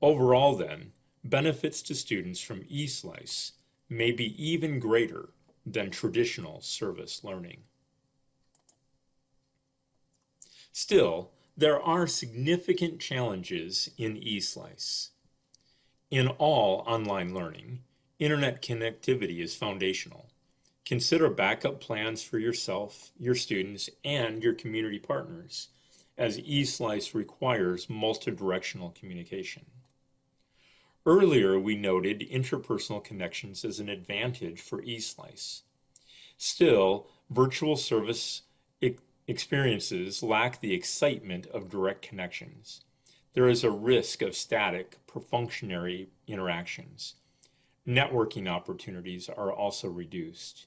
Overall then, benefits to students from eSlice may be even greater than traditional service learning. Still, there are significant challenges in eSlice. In all online learning, internet connectivity is foundational. Consider backup plans for yourself, your students, and your community partners, as eSlice requires multi-directional communication. Earlier, we noted interpersonal connections as an advantage for eSlice. Still, virtual service experiences lack the excitement of direct connections. There is a risk of static, perfunctory interactions. Networking opportunities are also reduced.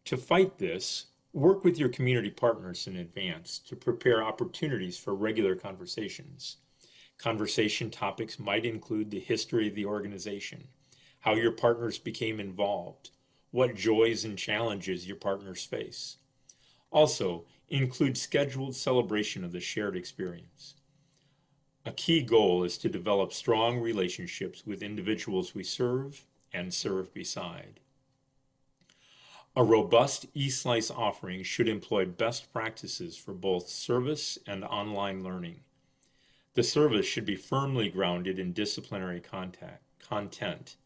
To fight this, work with your community partners in advance to prepare opportunities for regular conversations. Conversation topics might include the history of the organization, how your partners became involved, what joys and challenges your partners face. Also, include scheduled celebration of the shared experience. A key goal is to develop strong relationships with individuals we serve and serve beside. A robust eSlice offering should employ best practices for both service and online learning. The service should be firmly grounded in disciplinary content.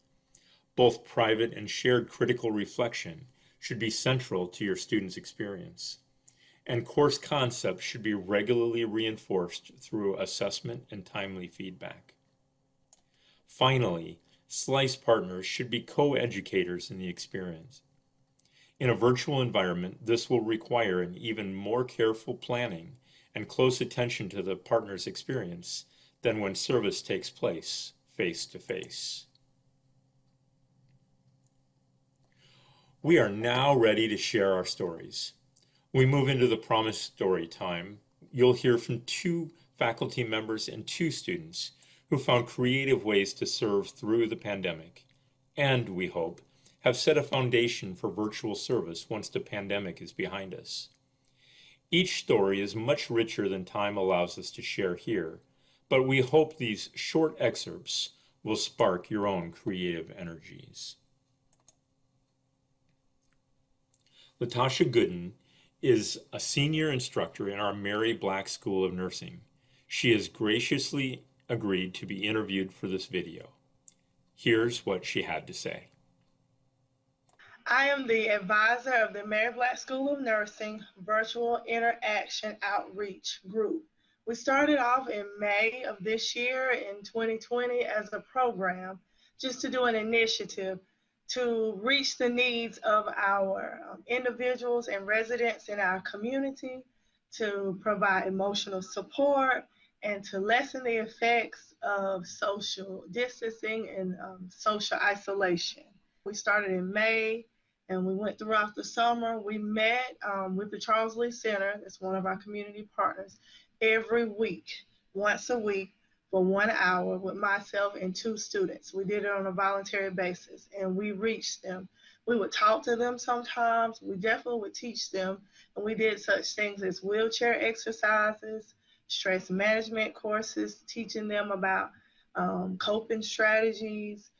Both private and shared critical reflection should be central to your students' experience. And course concepts should be regularly reinforced through assessment and timely feedback. Finally, SLICE partners should be co-educators in the experience. In a virtual environment, this will require an even more careful planning and close attention to the partner's experience than when service takes place face-to-face. We are now ready to share our stories. We move into the promised story time. You'll hear from 2 faculty members and 2 students who found creative ways to serve through the pandemic, and we hope have set a foundation for virtual service once the pandemic is behind us. Each story is much richer than time allows us to share here, but we hope these short excerpts will spark your own creative energies. Latasha Gooden is a senior instructor in our Mary Black School of Nursing. She has graciously agreed to be interviewed for this video. Here's what she had to say. I am the advisor of the Mary Black School of Nursing Virtual Interaction Outreach Group. We started off in May of this year in 2020 as a program just to do an initiative to reach the needs of our individuals and residents in our community, to provide emotional support, and to lessen the effects of social distancing and social isolation. We started in May and we went throughout the summer. We met with the Charles Lee Center, that's one of our community partners, every week, once a week, for 1 hour with myself and 2 students. We did it on a voluntary basis and we reached them. We would talk to them sometimes. We definitely would teach them. And we did such things as wheelchair exercises, stress management courses, teaching them about coping strategies.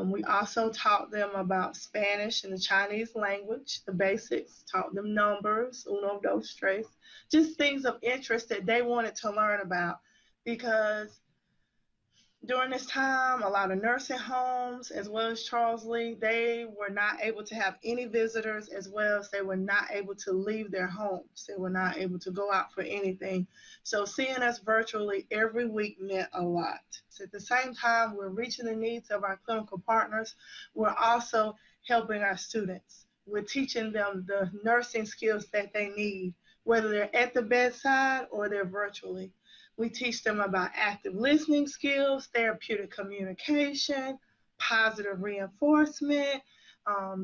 We also taught them about Spanish and the Chinese language, the basics, taught them numbers, uno, dos, tres, just things of interest that they wanted to learn about, because during this time, a lot of nursing homes, as well as Charles Lee, they were not able to have any visitors, as well as they were not able to leave their homes. They were not able to go out for anything. So seeing us virtually every week meant a lot. So at the same time, we're reaching the needs of our clinical partners. We're also helping our students. We're teaching them the nursing skills that they need, whether they're at the bedside or they're virtually. We teach them about active listening skills, therapeutic communication, positive reinforcement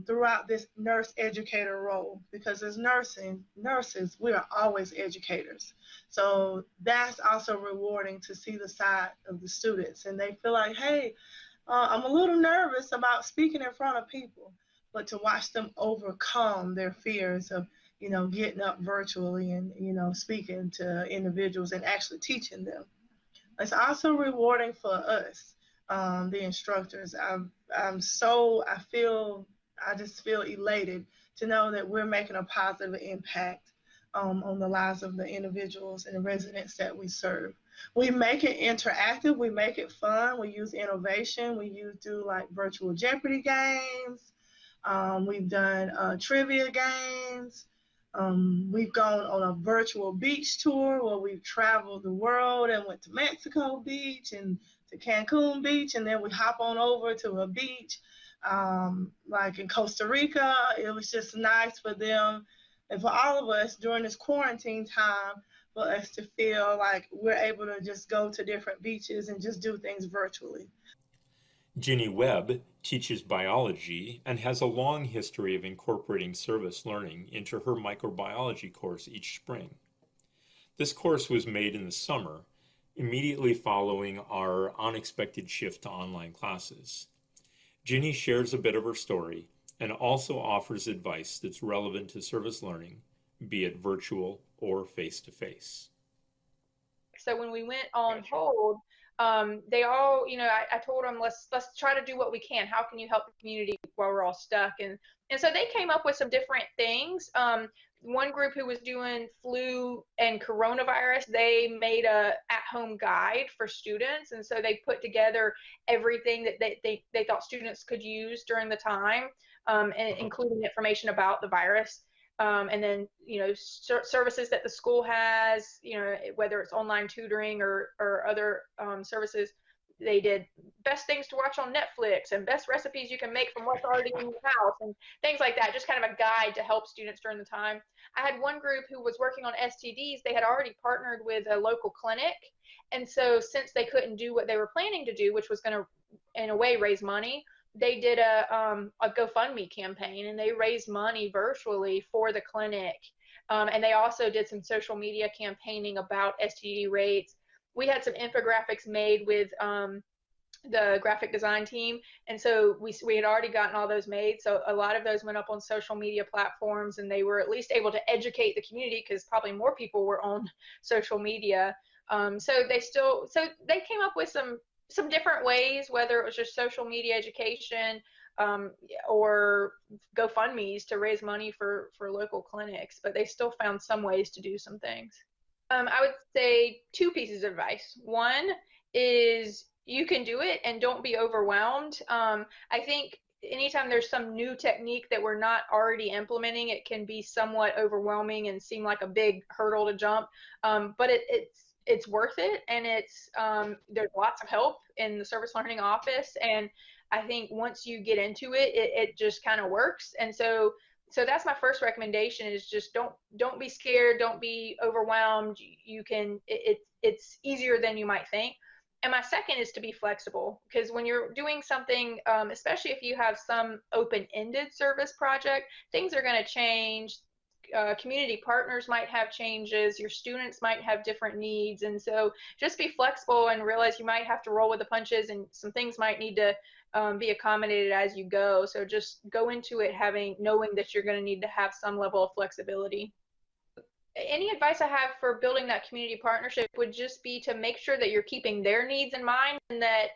throughout this nurse educator role, because as nurses, we are always educators. So that's also rewarding to see the side of the students, and they feel like, hey, I'm a little nervous about speaking in front of people, but to watch them overcome their fears of getting up virtually and, speaking to individuals and actually teaching them. It's also rewarding for us, the instructors. I just feel elated to know that we're making a positive impact on the lives of the individuals and the residents that we serve. We make it interactive, we make it fun, we use innovation, we do like virtual Jeopardy games, we've done trivia games. We've gone on a virtual beach tour where we've traveled the world and went to Mexico Beach and to Cancun Beach, and then we hop on over to a beach like in Costa Rica. It was just nice for them and for all of us during this quarantine time for us to feel like we're able to just go to different beaches and just do things virtually. Ginny Webb teaches biology and has a long history of incorporating service learning into her microbiology course each spring. This course was made in the summer, immediately following our unexpected shift to online classes. Ginny shares a bit of her story and also offers advice that's relevant to service learning, be it virtual or face-to-face. So when we went on hold, they all, I told them, let's try to do what we can. How can you help the community while we're all stuck? And so they came up with some different things. One group who was doing flu and coronavirus, they made a at-home guide for students. And so they put together everything that they thought students could use during the time, and including information about the virus. And then, services that the school has, whether it's online tutoring or other services. They did best things to watch on Netflix and best recipes you can make from what's already in your house and things like that, just kind of a guide to help students during the time. I had one group who was working on STDs. They had already partnered with a local clinic. And so since they couldn't do what they were planning to do, which was going to, in a way, raise money, they did a GoFundMe campaign, and they raised money virtually for the clinic. And they also did some social media campaigning about STD rates. We had some infographics made with the graphic design team, and so we had already gotten all those made, so a lot of those went up on social media platforms, and they were at least able to educate the community, because probably more people were on social media. So they came up with some different ways, whether it was just social media education, or GoFundMe's to raise money for local clinics, but they still found some ways to do some things. I would say 2 pieces of advice. One is you can do it and don't be overwhelmed. I think anytime there's some new technique that we're not already implementing, it can be somewhat overwhelming and seem like a big hurdle to jump. But it's worth it, and there's lots of help in the service learning office, and I think once you get into it, it just kind of works. And so that's my first recommendation, is just don't be scared, don't be overwhelmed. You can, it's easier than you might think. And my second is to be flexible, because when you're doing something, especially if you have some open-ended service project, things are going to change. Community partners might have changes, your students might have different needs, and so just be flexible and realize you might have to roll with the punches, and some things might need to be accommodated as you go. So just go into it knowing that you're going to need to have some level of flexibility. Any advice I have for building that community partnership would just be to make sure that you're keeping their needs in mind, and that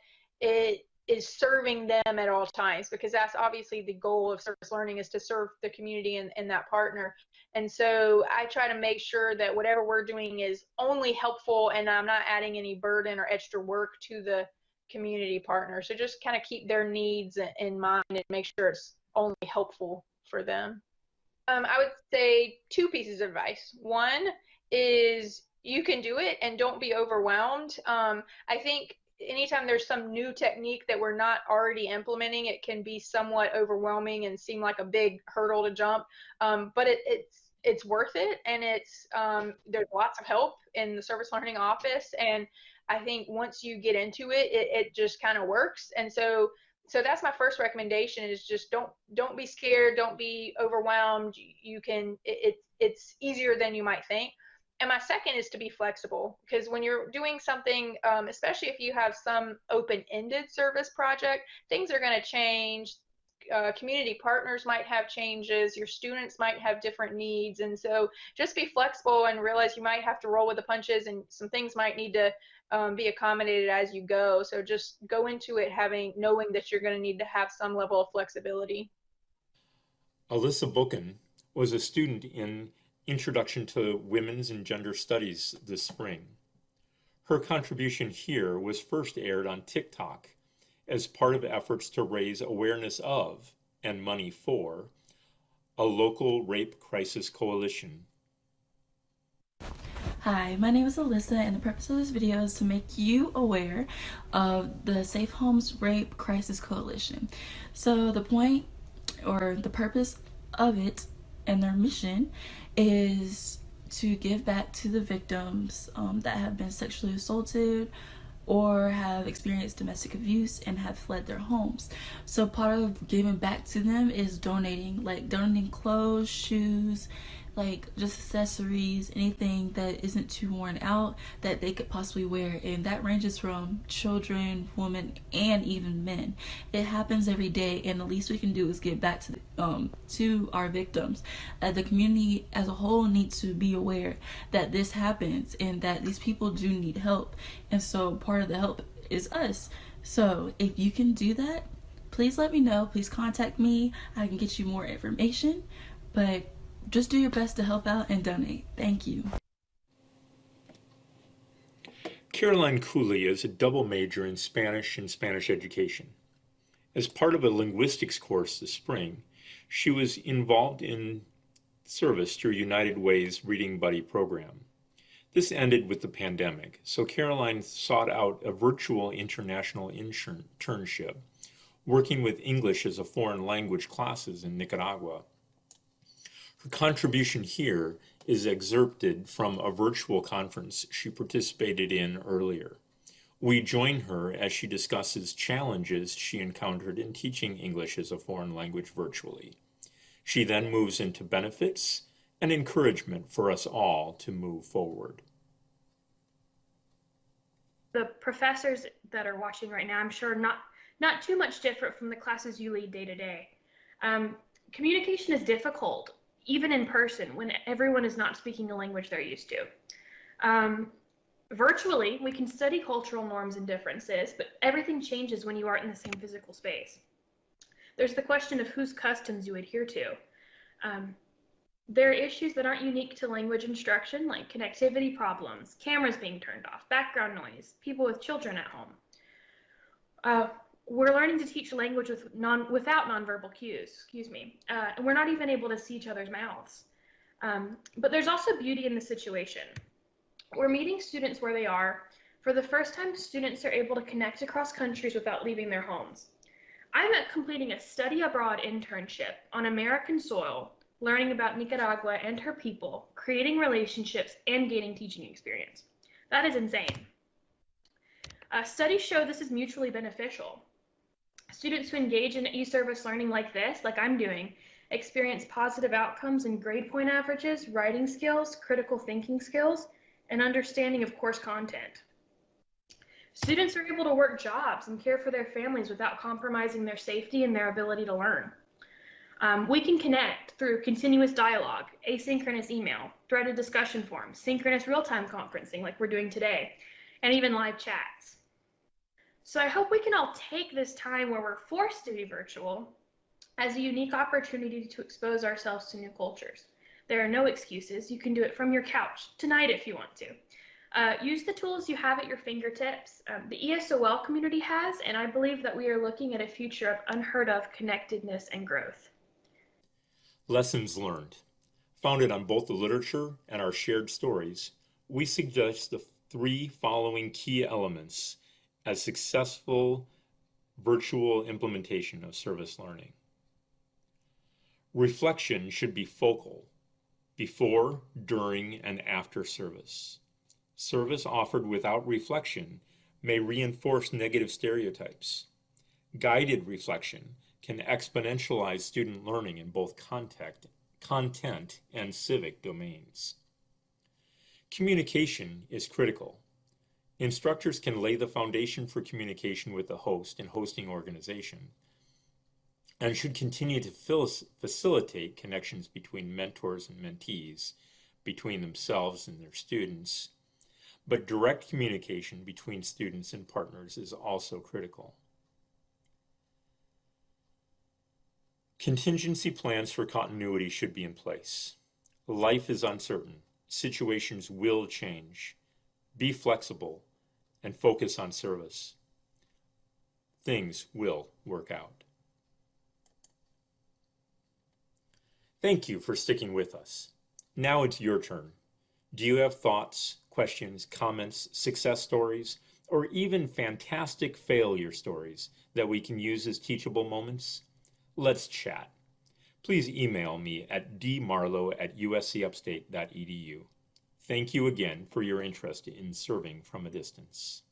it is serving them at all times, because that's obviously the goal of service learning, is to serve the community and that partner. And so I try to make sure that whatever we're doing is only helpful, and I'm not adding any burden or extra work to the community partner. So just kind of keep their needs in mind and make sure it's only helpful for them. I would say 2 pieces of advice. One is you can do it and don't be overwhelmed. I think anytime there's some new technique that we're not already implementing, it can be somewhat overwhelming and seem like a big hurdle to jump. But it's worth it, and there's lots of help in the service learning office, and I think once you get into it, it just kind of works. And so that's my first recommendation, is just don't be scared, don't be overwhelmed. You can, it's easier than you might think. And my second is to be flexible, because when you're doing something, especially if you have some open-ended service project, things are going to change. Community partners might have changes, your students might have different needs, and so just be flexible and realize you might have to roll with the punches, and some things might need to be accommodated as you go. So just go into it knowing that you're going to need to have some level of flexibility. Alyssa Boken was a student in Introduction to Women's and Gender Studies this spring. Her contribution here was first aired on TikTok as part of efforts to raise awareness of and money for a local rape crisis coalition. Hi, my name is Alyssa, and the purpose of this video is to make you aware of the Safe Homes Rape Crisis Coalition. So the point, or the purpose of it and their mission, is to give back to the victims that have been sexually assaulted or have experienced domestic abuse and have fled their homes. So part of giving back to them is donating clothes, shoes, like just accessories, anything that isn't too worn out that they could possibly wear. And that ranges from children, women, and even men. It happens every day, and the least we can do is give back to our victims. The community as a whole needs to be aware that this happens and that these people do need help. And so part of the help is us. So if you can do that, please let me know. Please contact me. I can get you more information. But just do your best to help out and donate. Thank you. Caroline Cooley is a double major in Spanish and Spanish education. As part of a linguistics course this spring, she was involved in service through United Way's Reading Buddy program. This ended with the pandemic, so Caroline sought out a virtual international internship, working with English as a foreign language classes in Nicaragua. Her contribution here is excerpted from a virtual conference she participated in earlier. We join her as she discusses challenges she encountered in teaching English as a foreign language virtually. She then moves into benefits and encouragement for us all to move forward. The professors that are watching right now, I'm sure not too much different from the classes you lead day to day. Communication is difficult, even in person, when everyone is not speaking a language they're used to. Virtually, we can study cultural norms and differences, but everything changes when you aren't in the same physical space. There's the question of whose customs you adhere to. There are issues that aren't unique to language instruction, like connectivity problems, cameras being turned off, background noise, people with children at home. We're learning to teach language without nonverbal cues, and we're not even able to see each other's mouths. But there's also beauty in the situation. We're meeting students where they are. For the first time, students are able to connect across countries without leaving their homes. I'm completing a study abroad internship on American soil, learning about Nicaragua and her people, creating relationships, and gaining teaching experience. That is insane. Studies show this is mutually beneficial. Students who engage in e-service learning like this, like I'm doing, experience positive outcomes in grade point averages, writing skills, critical thinking skills, and understanding of course content. Students are able to work jobs and care for their families without compromising their safety and their ability to learn. We can connect through continuous dialogue, asynchronous email, threaded discussion forums, synchronous real-time conferencing like we're doing today, and even live chats. So I hope we can all take this time where we're forced to be virtual as a unique opportunity to expose ourselves to new cultures. There are no excuses. You can do it from your couch tonight if you want to. Use the tools you have at your fingertips. The ESOL community has, and I believe that we are looking at a future of unheard of connectedness and growth. Lessons learned. Founded on both the literature and our shared stories, we suggest the 3 following key elements as successful virtual implementation of service learning. Reflection should be focal before, during, and after service. Service offered without reflection may reinforce negative stereotypes. Guided reflection can exponentialize student learning in both content and civic domains. Communication is critical. Instructors can lay the foundation for communication with the host and hosting organization, and should continue to facilitate connections between mentors and mentees, between themselves and their students. But direct communication between students and partners is also critical. Contingency plans for continuity should be in place. Life is uncertain. Situations will change. Be flexible and focus on service. Things will work out. Thank you for sticking with us. Now it's your turn. Do you have thoughts, questions, comments, success stories, or even fantastic failure stories that we can use as teachable moments? Let's chat. Please email me at dmarlow@uscupstate.edu. Thank you again for your interest in serving from a distance.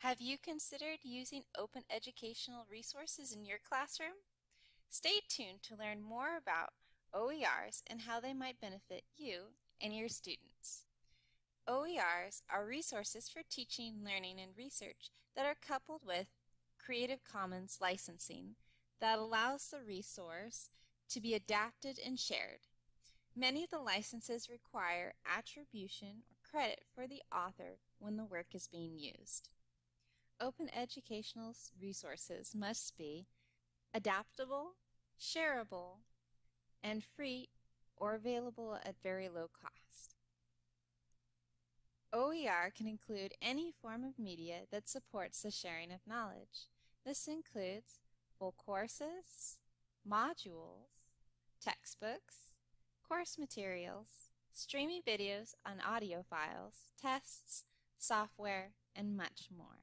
Have you considered using open educational resources in your classroom? Stay tuned to learn more about OERs and how they might benefit you and your students. OERs are resources for teaching, learning, and research that are coupled with Creative Commons licensing that allows the resource to be adapted and shared. Many of the licenses require attribution or credit for the author when the work is being used. Open educational resources must be adaptable, shareable, and free or available at very low cost. OER can include any form of media that supports the sharing of knowledge. This includes full courses, modules, textbooks, course materials, streaming videos on audio files, tests, software, and much more.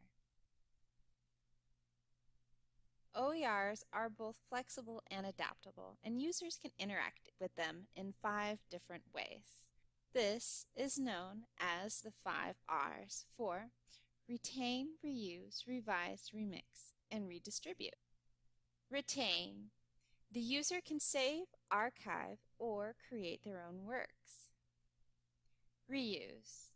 OERs are both flexible and adaptable, and users can interact with them in 5 different ways. This is known as the 5 R's for retain, reuse, revise, remix, and redistribute. Retain. The user can save, archive, or create their own works. Reuse.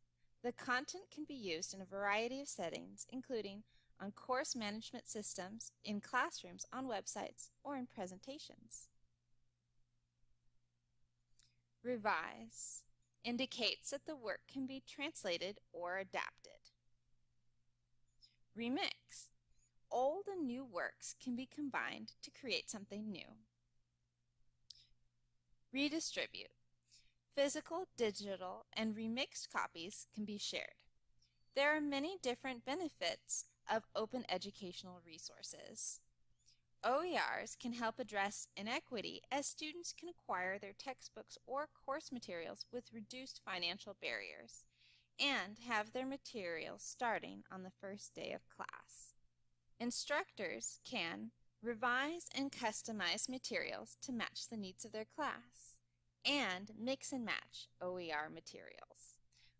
The content can be used in a variety of settings, including on course management systems, in classrooms, on websites, or in presentations. Revise indicates that the work can be translated or adapted. Remix. Old and new works can be combined to create something new. Redistribute. Physical, digital, and remixed copies can be shared. There are many different benefits of open educational resources. OERs can help address inequity as students can acquire their textbooks or course materials with reduced financial barriers and have their materials starting on the first day of class. Instructors can revise and customize materials to match the needs of their class and mix and match OER materials.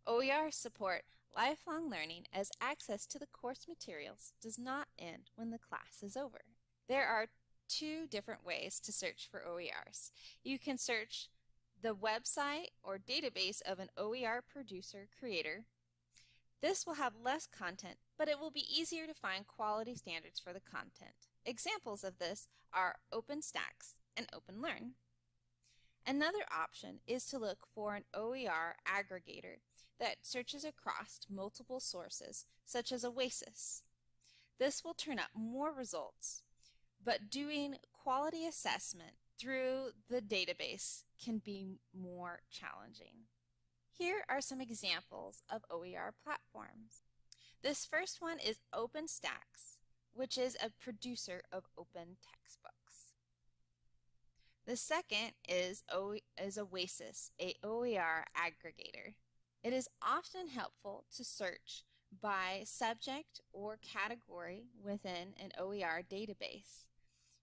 OERs support lifelong learning as access to the course materials does not end when the class is over. There are 2 different ways to search for OERs. You can search the website or database of an OER producer creator. This will have less content, but it will be easier to find quality standards for the content. Examples of this are OpenStax and OpenLearn. Another option is to look for an OER aggregator that searches across multiple sources, such as Oasis. This will turn up more results, but doing quality assessment through the database can be more challenging. Here are some examples of OER platforms. This first one is OpenStax, which is a producer of open textbooks. The second is Oasis, a OER aggregator. It is often helpful to search by subject or category within an OER database.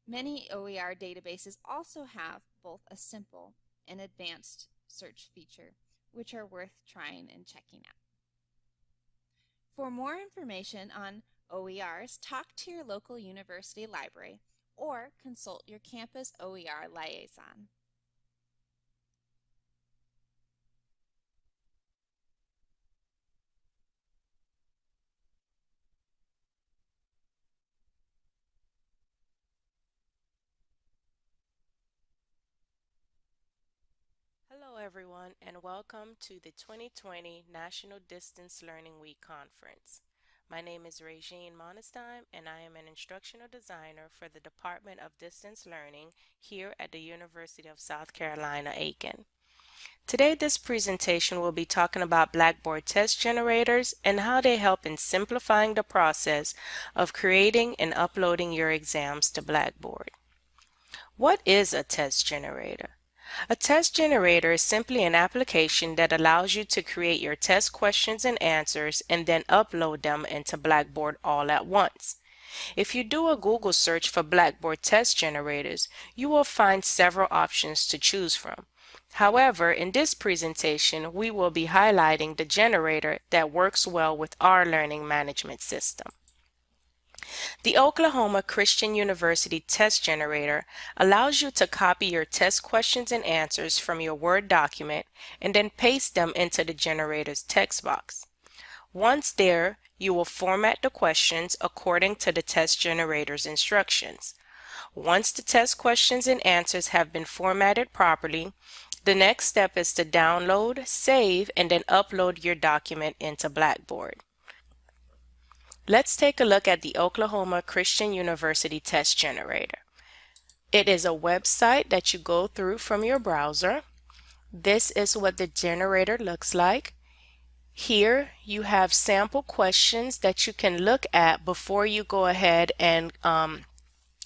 Many OER databases also have both a simple and advanced search feature, which are worth trying and checking out. For more information on OERs, talk to your local university library or consult your campus OER liaison. Hello everyone and welcome to the 2020 National Distance Learning Week Conference. My name is Regine Monestein and I am an instructional designer for the Department of Distance Learning here at the University of South Carolina, Aiken. Today this presentation will be talking about Blackboard test generators and how they help in simplifying the process of creating and uploading your exams to Blackboard. What is a test generator? A test generator is simply an application that allows you to create your test questions and answers and then upload them into Blackboard all at once. If you do a Google search for Blackboard test generators, you will find several options to choose from. However, in this presentation, we will be highlighting the generator that works well with our learning management system. The Oklahoma Christian University Test Generator allows you to copy your test questions and answers from your Word document and then paste them into the generator's text box. Once there, you will format the questions according to the test generator's instructions. Once the test questions and answers have been formatted properly, the next step is to download, save, and then upload your document into Blackboard. Let's take a look at the Oklahoma Christian University Test Generator. It is a website that you go through from your browser. This is what the generator looks like. Here you have sample questions that you can look at before you go ahead and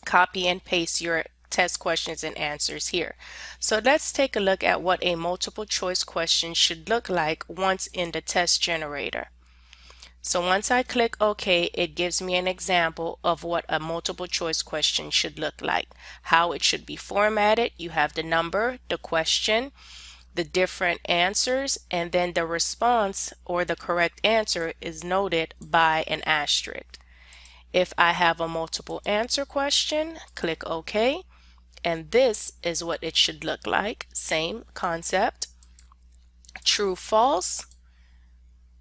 copy and paste your test questions and answers here. So let's take a look at what a multiple choice question should look like once in the test generator. So once I click OK, it gives me an example of what a multiple choice question should look like, how it should be formatted. You have the number, the question, the different answers, and then the response or the correct answer is noted by an asterisk. If I have a multiple answer question, click OK, and this is what it should look like. Same concept. True, false.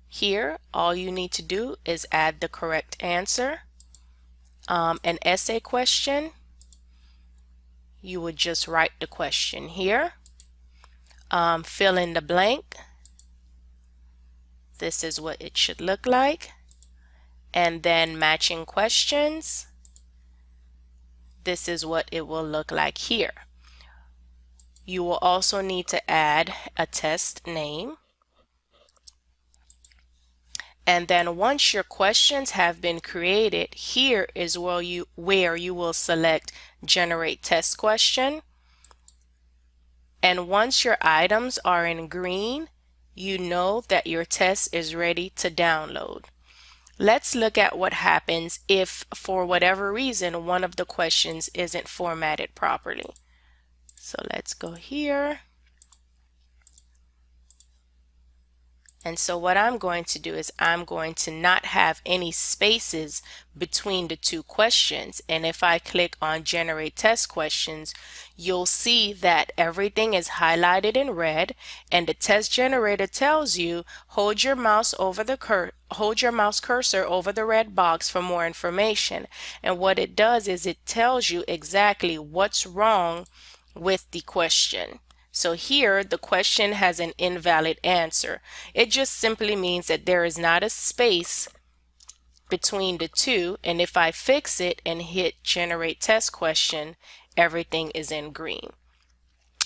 Here, all you need to do is add the correct answer. An essay question, you would just write the question here. Fill in the blank. This is what it should look like. And then matching questions. This is what it will look like here. You will also need to add a test name. And then once your questions have been created, here is where you will select Generate Test Question. And once your items are in green, you know that your test is ready to download. Let's look at what happens if, for whatever reason, one of the questions isn't formatted properly. So let's go here. And so what I'm going to do is I'm going to not have any spaces between the two questions. And if I click on Generate Test Questions, you'll see that everything is highlighted in red, and the test generator tells you hold your mouse cursor over the red box for more information. And what it does is it tells you exactly what's wrong with the question. So here the question has an invalid answer. It just simply means that there is not a space between the two, and if I fix it and hit Generate Test Question, everything is in green.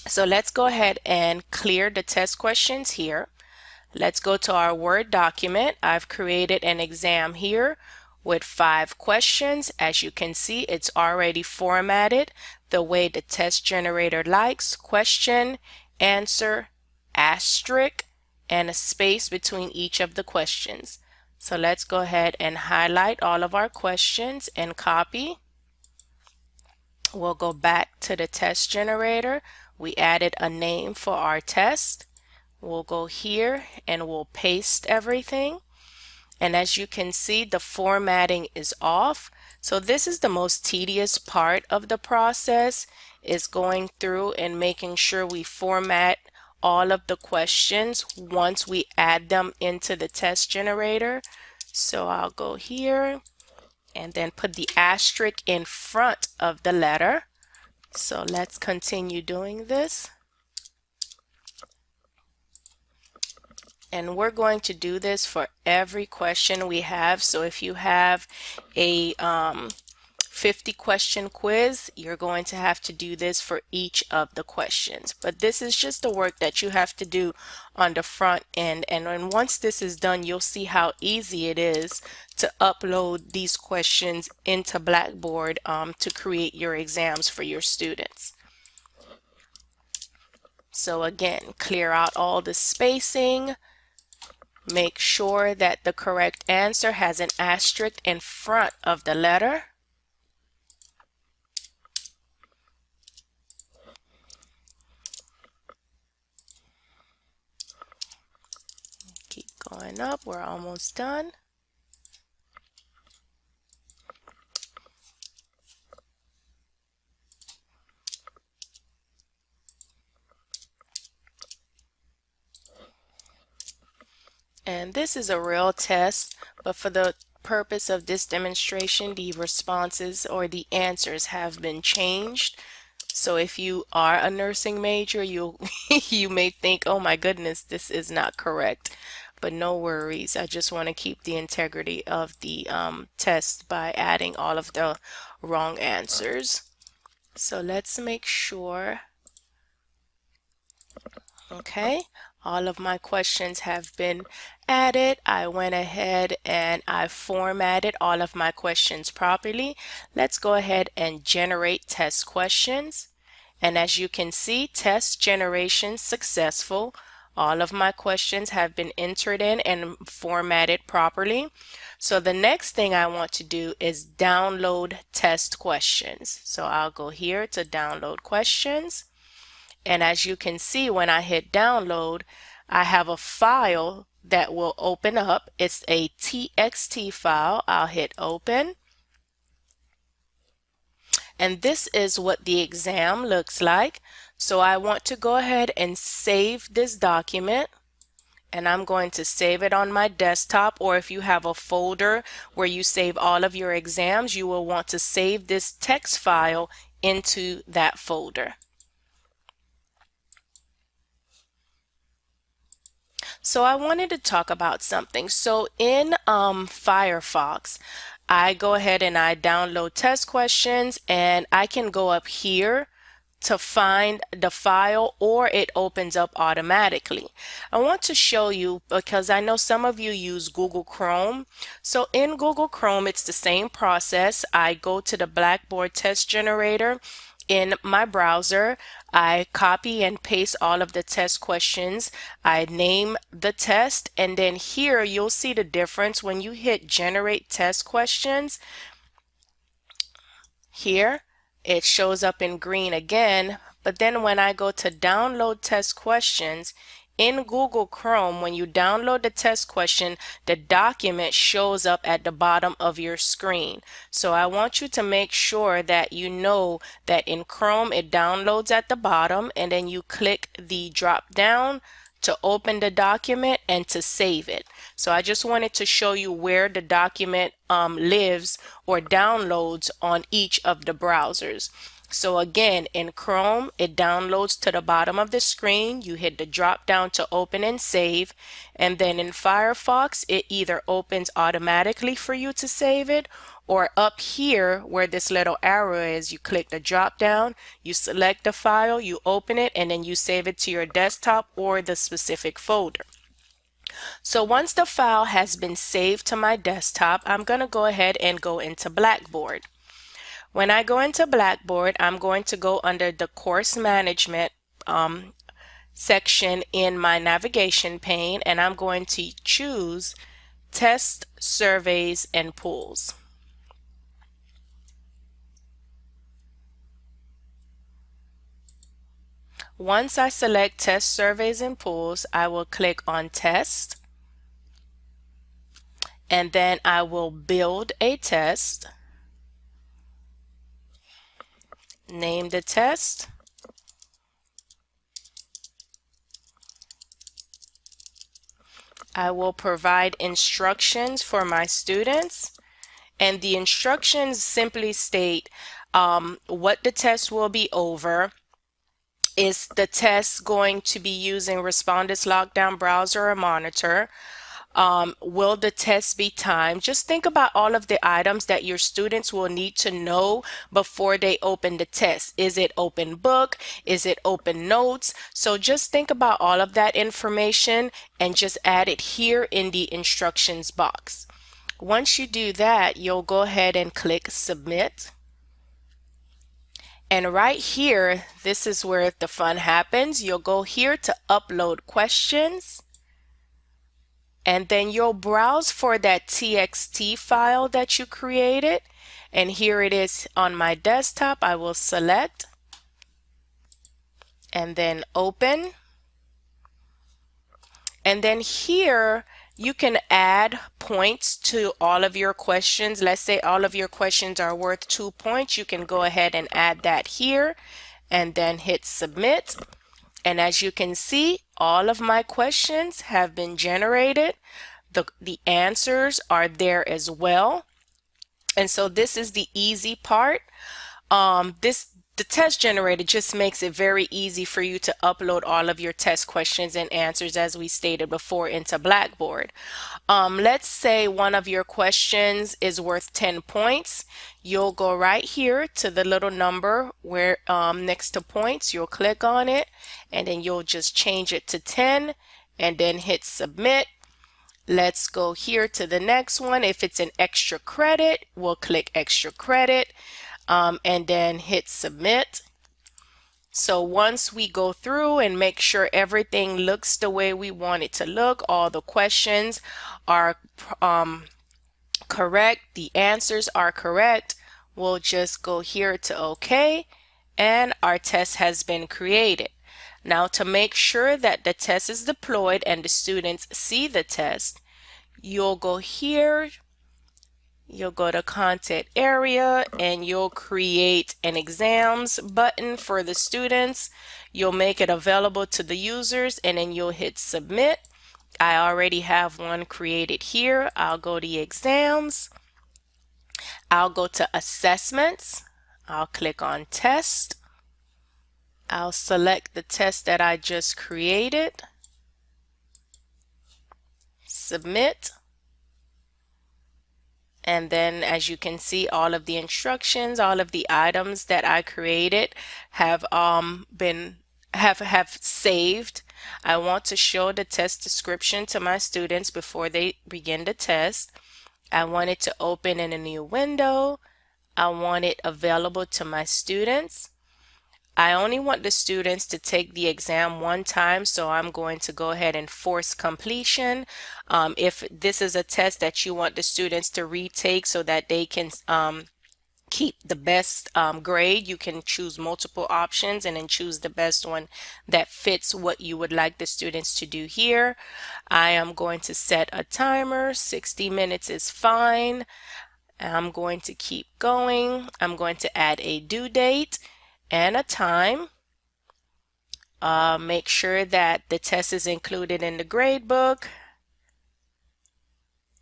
So let's go ahead and clear the test questions here. Let's go to our Word document. I've created an exam here with 5 questions. As you can see, it's already formatted the way the test generator likes: question, answer, asterisk, and a space between each of the questions. So let's go ahead and highlight all of our questions and copy. We'll go back to the test generator. We added a name for our test. We'll go here and we'll paste everything. And as you can see, the formatting is off. So this is the most tedious part of the process, is going through and making sure we format all of the questions once we add them into the test generator. So I'll go here and then put the asterisk in front of the letter. So let's continue doing this. And we're going to do this for every question we have. So if you have a 50 question quiz, you're going to have to do this for each of the questions. But this is just the work that you have to do on the front end. And then once this is done, you'll see how easy it is to upload these questions into Blackboard to create your exams for your students. So again, clear out all the spacing. Make sure that the correct answer has an asterisk in front of the letter. Keep going up, we're almost done. And this is a real test, but for the purpose of this demonstration, the responses or the answers have been changed. So if you are a nursing major, you may think, oh my goodness, this is not correct. But no worries. I just want to keep the integrity of the test by adding all of the wrong answers. So let's make sure. Okay, all of my questions have been added. I went ahead and I formatted all of my questions properly. Let's go ahead and generate test questions. And as you can see, test generation successful. All of my questions have been entered in and formatted properly. So the next thing I want to do is download test questions. So I'll go here to download questions. And as you can see, when I hit download, I have a file that will open up. It's a TXT file. I'll hit open. And this is what the exam looks like. So I want to go ahead and save this document. And I'm going to save it on my desktop, or if you have a folder where you save all of your exams, you will want to save this text file into that folder. So I wanted to talk about something. So in Firefox, I go ahead and I download test questions, and I can go up here to find the file, or it opens up automatically. I want to show you, because I know some of you use Google Chrome. So in Google Chrome, it's the same process. I go to the Blackboard test generator in my browser. I copy and paste all of the test questions. I name the test, and then here you'll see the difference when you hit generate test questions. Here it shows up in green again, but then when I go to download test questions in Google Chrome, when you download the test question, the document shows up at the bottom of your screen. So I want you to make sure that you know that in Chrome it downloads at the bottom, and then you click the drop down to open the document and to save it. So I just wanted to show you where the document lives or downloads on each of the browsers. So again, in Chrome, it downloads to the bottom of the screen. You hit the drop down to open and save. And then in Firefox, it either opens automatically for you to save it, or up here where this little arrow is, you click the drop down, you select the file, you open it, and then you save it to your desktop or the specific folder. So once the file has been saved to my desktop, I'm going to go ahead and go into Blackboard. When I go into Blackboard, I'm going to go under the course management section in my navigation pane, and I'm going to choose Test, Surveys, and Pools. Once I select Test, Surveys, and Pools, I will click on Test, and then I will build a test. Name the test. I will provide instructions for my students, and the instructions simply state what the test will be over. Is the test going to be using Respondus Lockdown Browser or Monitor? Will the test be timed? Just think about all of the items that your students will need to know before they open the test. Is it open book? Is it open notes? So just think about all of that information and just add it here in the instructions box. Once you do that, you'll go ahead and click Submit. And right here, this is where the fun happens. You'll go here to upload questions. And then you'll browse for that TXT file that you created. And here it is on my desktop. I will select and then open. And then here you can add points to all of your questions. Let's say all of your questions are worth 2 points. You can go ahead and add that here and then hit submit. And as you can see, all of my questions have been generated. The answers are there as well. And so this is the easy part. The test generator just makes it very easy for you to upload all of your test questions and answers, as we stated before, into Blackboard. Let's say one of your questions is worth 10 points. You'll go right here to the little number where next to points, you'll click on it, and then you'll just change it to 10 and then hit submit. Let's go here to the next one. If it's an extra credit, we'll click extra credit and then hit submit. So once we go through and make sure everything looks the way we want it to look, all the questions are correct, the answers are correct, we'll just go here to OK, and our test has been created. Now, to make sure that the test is deployed and the students see the test, you'll go here, you'll go to content area, and you'll create an exams button for the students. You'll make it available to the users, and then you'll hit submit. I already have one created here. I'll go to exams. I'll go to assessments. I'll click on test. I'll select the test that I just created. Submit. And then, as you can see, all of the instructions, all of the items that I created have have saved. I want to show the test description to my students before they begin the test. I want it to open in a new window. I want it available to my students. I only want the students to take the exam one time, so I'm going to go ahead and force completion. If this is a test that you want the students to retake so that they can keep the best grade, you can choose multiple options and then choose the best one that fits what you would like the students to do here. I am going to set a timer. 60 minutes is fine. I'm going to keep going. I'm going to add a due date and a time. Make sure that the test is included in the grade book.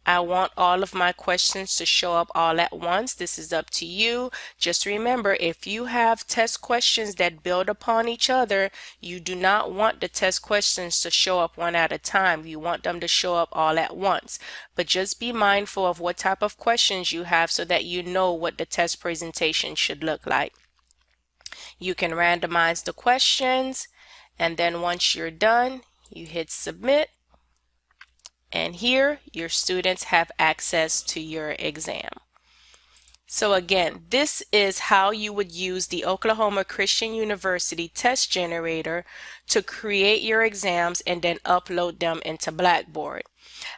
I want all of my questions to show up all at once. This is up to you. Just remember, if you have test questions that build upon each other, you do not want the test questions to show up one at a time. You want them to show up all at once. But just be mindful of what type of questions you have so that you know what the test presentation should look like. You can randomize the questions, and then once you're done, you hit submit. And here, your students have access to your exam. So again, this is how you would use the Oklahoma Christian University test generator to create your exams and then upload them into Blackboard.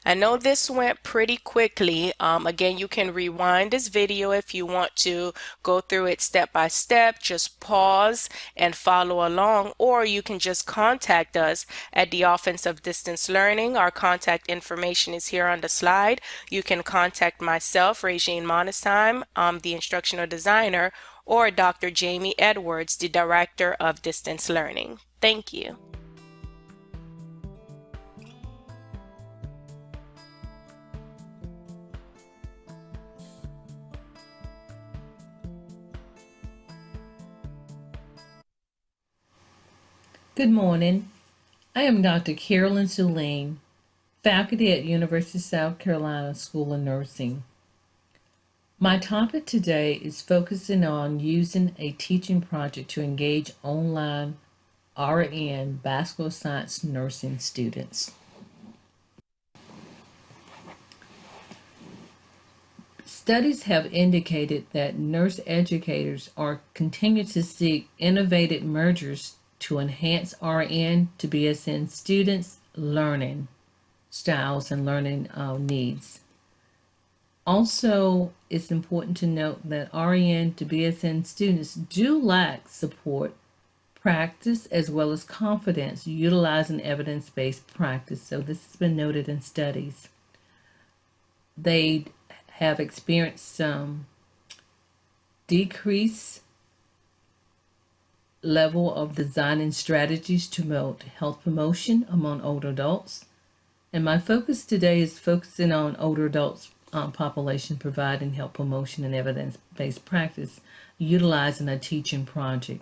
I know this went pretty quickly. Again, you can rewind this video if you want to go through it step by step. Just pause and follow along, or you can just contact us at the Office of Distance Learning. Our contact information is here on the slide. You can contact myself, Regine Monestheim, the instructional designer, or Dr. Jamie Edwards, the Director of Distance Learning. Thank you. Good morning. I am Dr. Carolyn Selene, faculty at University of South Carolina School of Nursing. My topic today is focusing on using a teaching project to engage online RN vascular science nursing students. Studies have indicated that nurse educators are continuing to seek innovative mergers to enhance RN to BSN students' learning styles and learning needs. Also, it's important to note that RN to BSN students do lack support, practice, as well as confidence utilizing evidence-based practice. So this has been noted in studies. They have experienced some decrease level of designing strategies to promote health promotion among older adults. And my focus today is focusing on older adults population, providing health promotion and evidence-based practice utilizing a teaching project.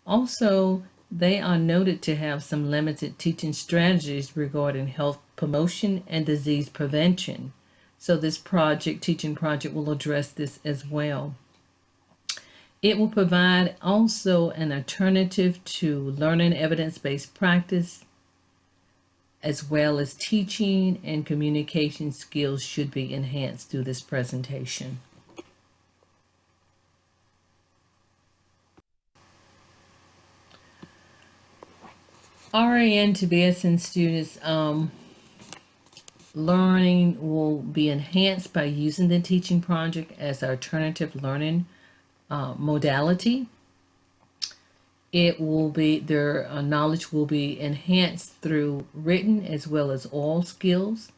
Also, they are noted to have some limited teaching strategies regarding health promotion and disease prevention. So this teaching project will address this as well. It will provide also an alternative to learning evidence-based practice, as well as teaching and communication skills should be enhanced through this presentation. RAN to BSN students, learning will be enhanced by using the teaching project as an alternative learning modality. It will be, their knowledge will be enhanced through written as well as oral skills.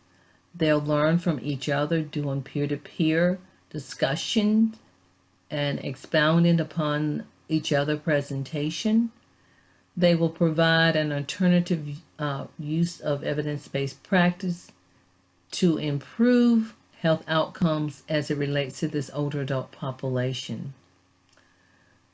They'll learn from each other doing peer-to-peer discussions and expounding upon each other presentation. They will provide an alternative use of evidence-based practice to improve health outcomes as it relates to this older adult population.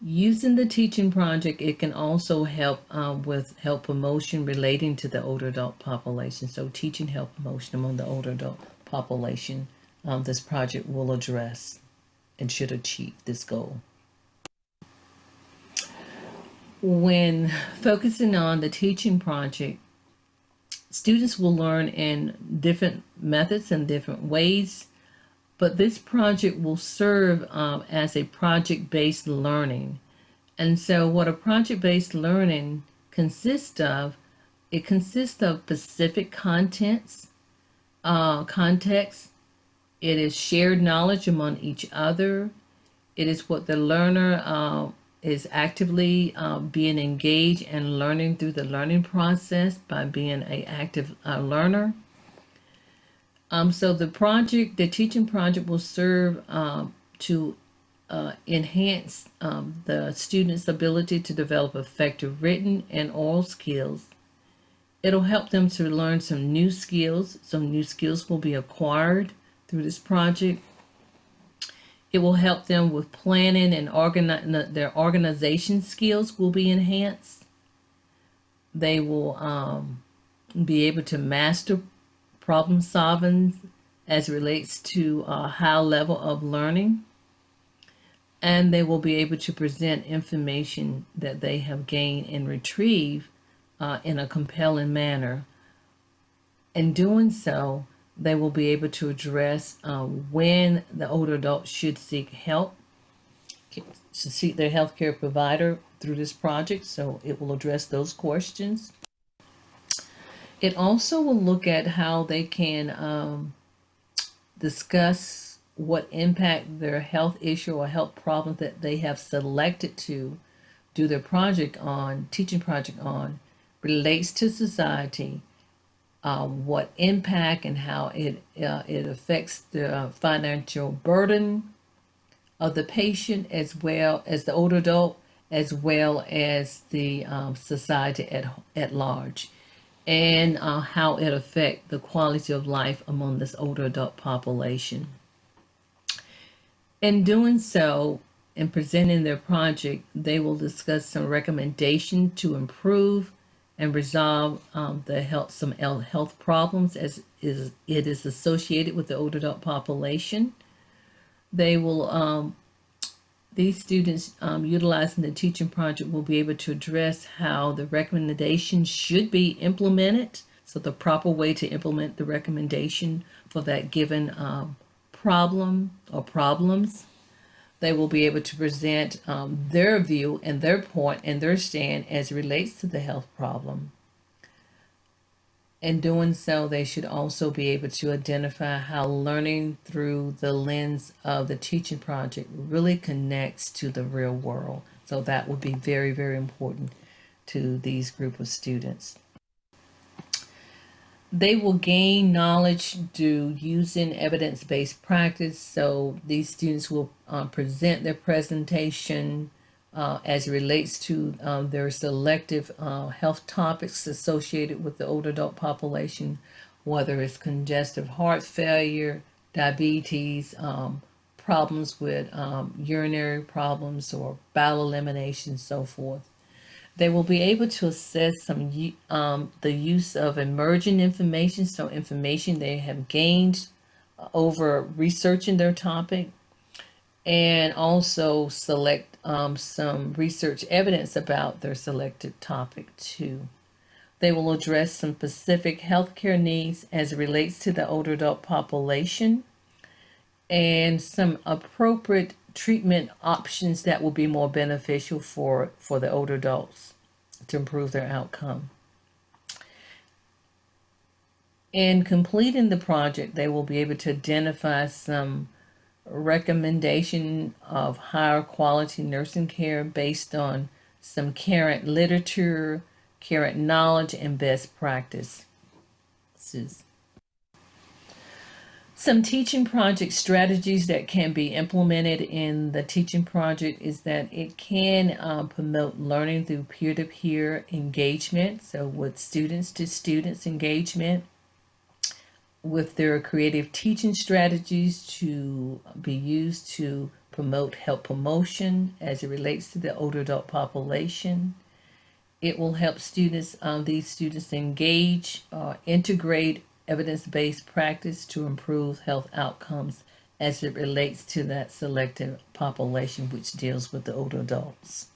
Using the teaching project, it can also help with health promotion relating to the older adult population. So teaching health promotion among the older adult population, this project will address and should achieve this goal. When focusing on the teaching project, students will learn in different methods and different ways, but this project will serve as a project-based learning. And so what a project-based learning consists of, it consists of specific context. It is shared knowledge among each other. It is what the learner is actively being engaged and learning through the learning process by being an active learner. So the teaching project will serve to enhance the students' ability to develop effective written and oral skills. It'll help them to learn some new skills. Some new skills will be acquired through this project. It will help them with planning and their organization skills will be enhanced. They will be able to master problem solving as it relates to a high level of learning. And they will be able to present information that they have gained and retrieved in a compelling manner. In doing so, they will be able to address when the older adult should seek help, to seek their healthcare provider through this project. So it will address those questions. It also will look at how they can discuss what impact their health issue or health problem that they have selected to do their project on, teaching project on, relates to society. What impact and how it affects the financial burden of the patient as well as the older adult, as well as the society at large, and how it affects the quality of life among this older adult population. In doing so, in presenting their project, they will discuss some recommendations to improve and resolve some health problems as it is associated with the older adult population. They will, these students utilizing the teaching project will be able to address how the recommendations should be implemented. So the proper way to implement the recommendation for that given problem or problems. They will be able to present their view and their point and their stand as it relates to the health problem. In doing so, they should also be able to identify how learning through the lens of the teaching project really connects to the real world. So that would be very, very important to these group of students. They will gain knowledge through using evidence-based practice. So these students will present their presentation as it relates to their selective health topics associated with the older adult population, whether it's congestive heart failure, diabetes, problems with urinary problems or bowel elimination, so forth. They will be able to assess the use of emerging information, so information they have gained over researching their topic, and also select some research evidence about their selected topic too. They will address some specific healthcare needs as it relates to the older adult population and some appropriate treatment options that will be more beneficial for the older adults to improve their outcome. In completing the project, they will be able to identify some recommendation of higher quality nursing care based on some current literature, current knowledge, and best practices. Some teaching project strategies that can be implemented in the teaching project is that it can promote learning through peer-to-peer engagement, so with students to students engagement, with their creative teaching strategies to be used to promote health promotion as it relates to the older adult population. It will help students, these students engage or integrate evidence-based practice to improve health outcomes as it relates to that selected population which deals with the older adults.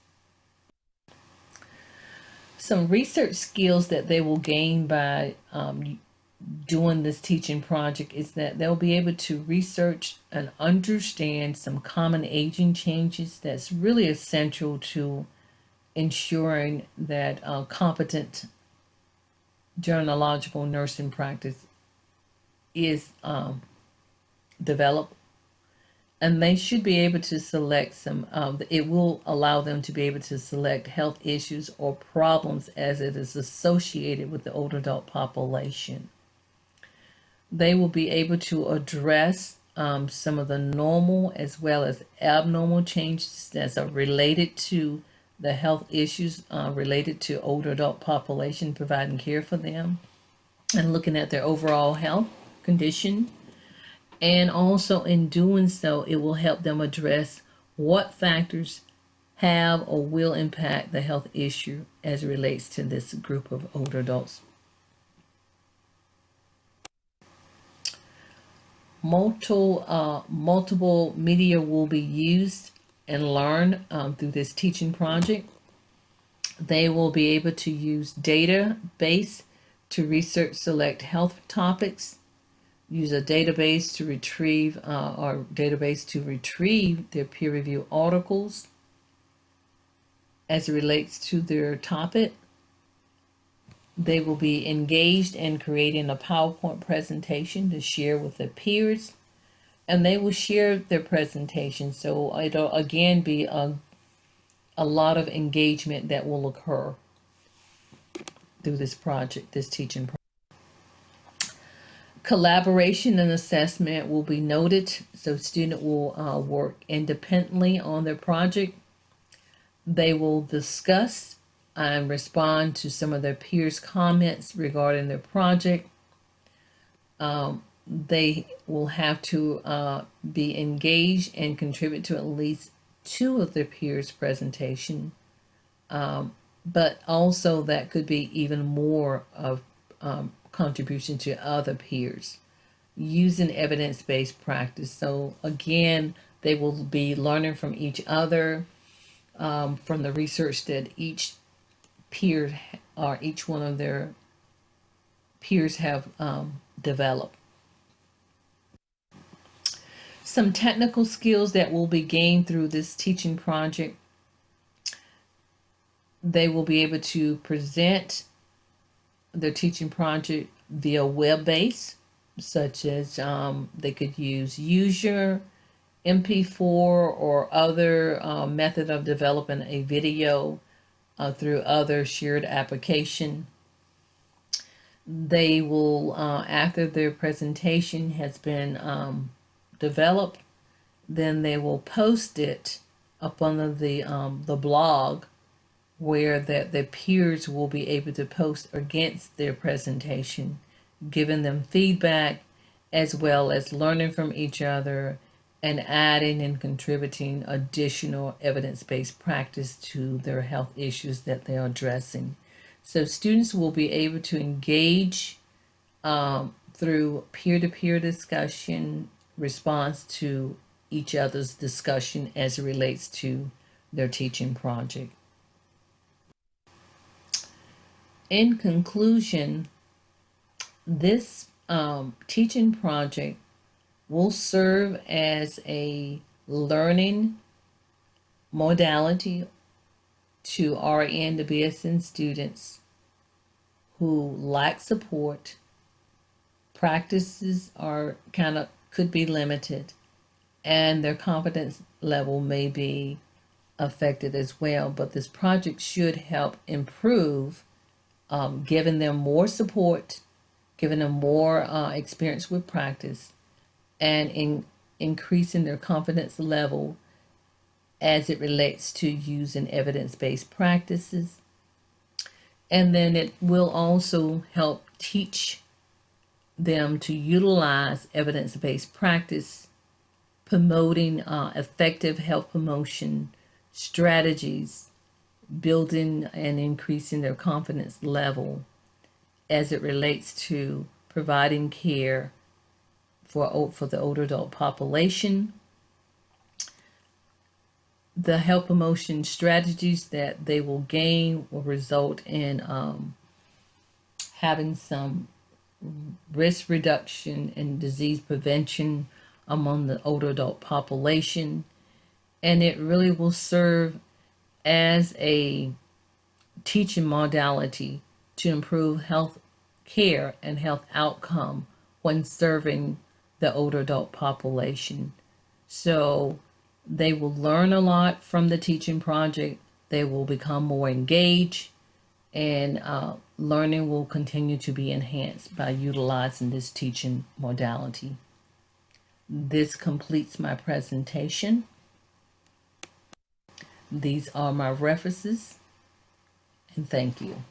Some research skills that they will gain by doing this teaching project is that they'll be able to research and understand some common aging changes that's really essential to ensuring that competent gerontological nursing practice is developed. And they should be able to select some, it will allow them to be able to select health issues or problems as it is associated with the older adult population. They will be able to address some of the normal as well as abnormal changes that are related to the health issues related to older adult population, providing care for them and looking at their overall health condition. And also in doing so, it will help them address what factors have or will impact the health issue as it relates to this group of older adults. Multiple media will be used and learned through this teaching project. They will be able to use database to research select health topics, use a database to retrieve their peer review articles as it relates to their topic. They will be engaged in creating a PowerPoint presentation to share with their peers, and they will share their presentation. So it'll again be a lot of engagement that will occur through this project, this teaching project. Collaboration and assessment will be noted, so student will work independently on their project. They will discuss and respond to some of their peers' comments regarding their project. They will have to be engaged and contribute to at least 2 of their peers' presentation, but also that could be even more of contribution to other peers using evidence-based practice. So again, they will be learning from each other, from the research that each peer or each one of their peers have developed. Some technical skills that will be gained through this teaching project. They will be able to present their teaching project via web-based, such as they could use User, MP4, or other method of developing a video through other shared application. They will, after their presentation has been developed, then they will post it up under the blog where their peers will be able to post against their presentation, giving them feedback as well as learning from each other and adding and contributing additional evidence-based practice to their health issues that they're addressing. So students will be able to engage through peer-to-peer discussion, response to each other's discussion as it relates to their teaching project. In conclusion, this teaching project will serve as a learning modality to RN to BSN students who lack support. Practices are could be limited, and their confidence level may be affected as well. But this project should help improve, giving them more support, giving them more experience with practice, and increasing their confidence level as it relates to using evidence-based practices. And then it will also help teach them to utilize evidence-based practice, promoting effective health promotion strategies, building and increasing their confidence level as it relates to providing care for the older adult population. The health promotion strategies that they will gain will result in having some risk reduction and disease prevention among the older adult population. And it really will serve as a teaching modality to improve health care and health outcome when serving the older adult population. So they will learn a lot from the teaching project. They will become more engaged, and learning will continue to be enhanced by utilizing this teaching modality. This completes my presentation. These are my references, and thank you.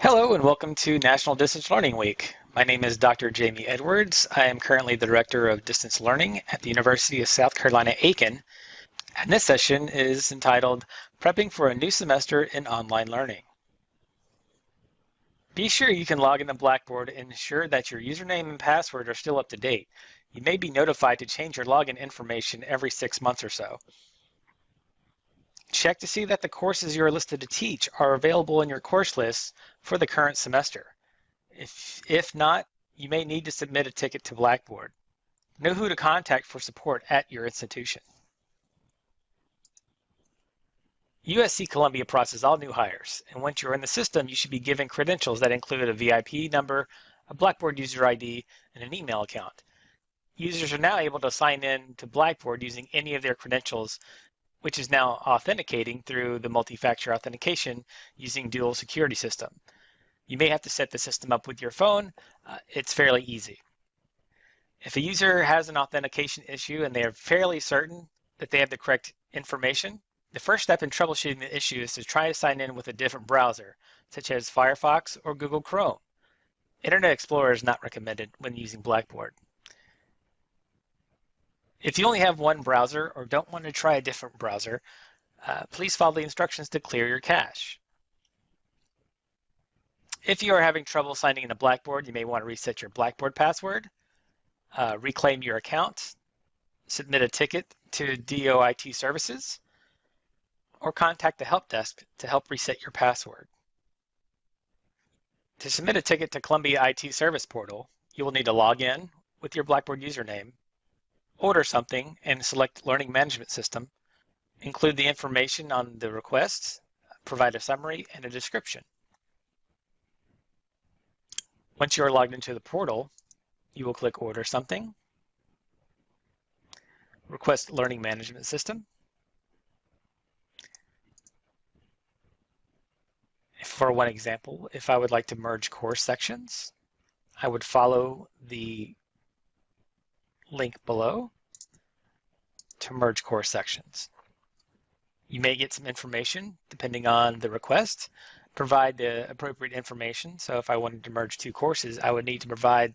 Hello and welcome to National Distance Learning Week. My name is Dr. Jamie Edwards. I am currently the Director of Distance Learning at the University of South Carolina, Aiken. And this session is entitled Prepping for a New Semester in Online Learning. Be sure you can log into Blackboard and ensure that your username and password are still up to date. You may be notified to change your login information every 6 months or so. Check to see that the courses you are listed to teach are available in your course list for the current semester. If not, you may need to submit a ticket to Blackboard. Know who to contact for support at your institution. USC Columbia processes all new hires, and once you're in the system, you should be given credentials that include a VIP number, a Blackboard user ID, and an email account. Users are now able to sign in to Blackboard using any of their credentials, which is now authenticating through the multi-factor authentication using dual security system. You may have to set the system up with your phone. It's fairly easy. If a user has an authentication issue and they are fairly certain that they have the correct information, the first step in troubleshooting the issue is to try to sign in with a different browser, such as Firefox or Google Chrome. Internet Explorer is not recommended when using Blackboard. If you only have one browser or don't want to try a different browser, please follow the instructions to clear your cache. If you are having trouble signing into Blackboard, you may want to reset your Blackboard password, reclaim your account, submit a ticket to DOIT services, or contact the help desk to help reset your password. To submit a ticket to Columbia IT Service Portal, you will need to log in with your Blackboard username, order something, and select Learning Management System, include the information on the request, provide a summary and a description. Once you are logged into the portal, you will click Order Something, request Learning Management System. For one example, if I would like to merge course sections, I would follow the link below to merge course sections. You may get some information depending on the request. Provide the appropriate information. So if I wanted to merge two courses, I would need to provide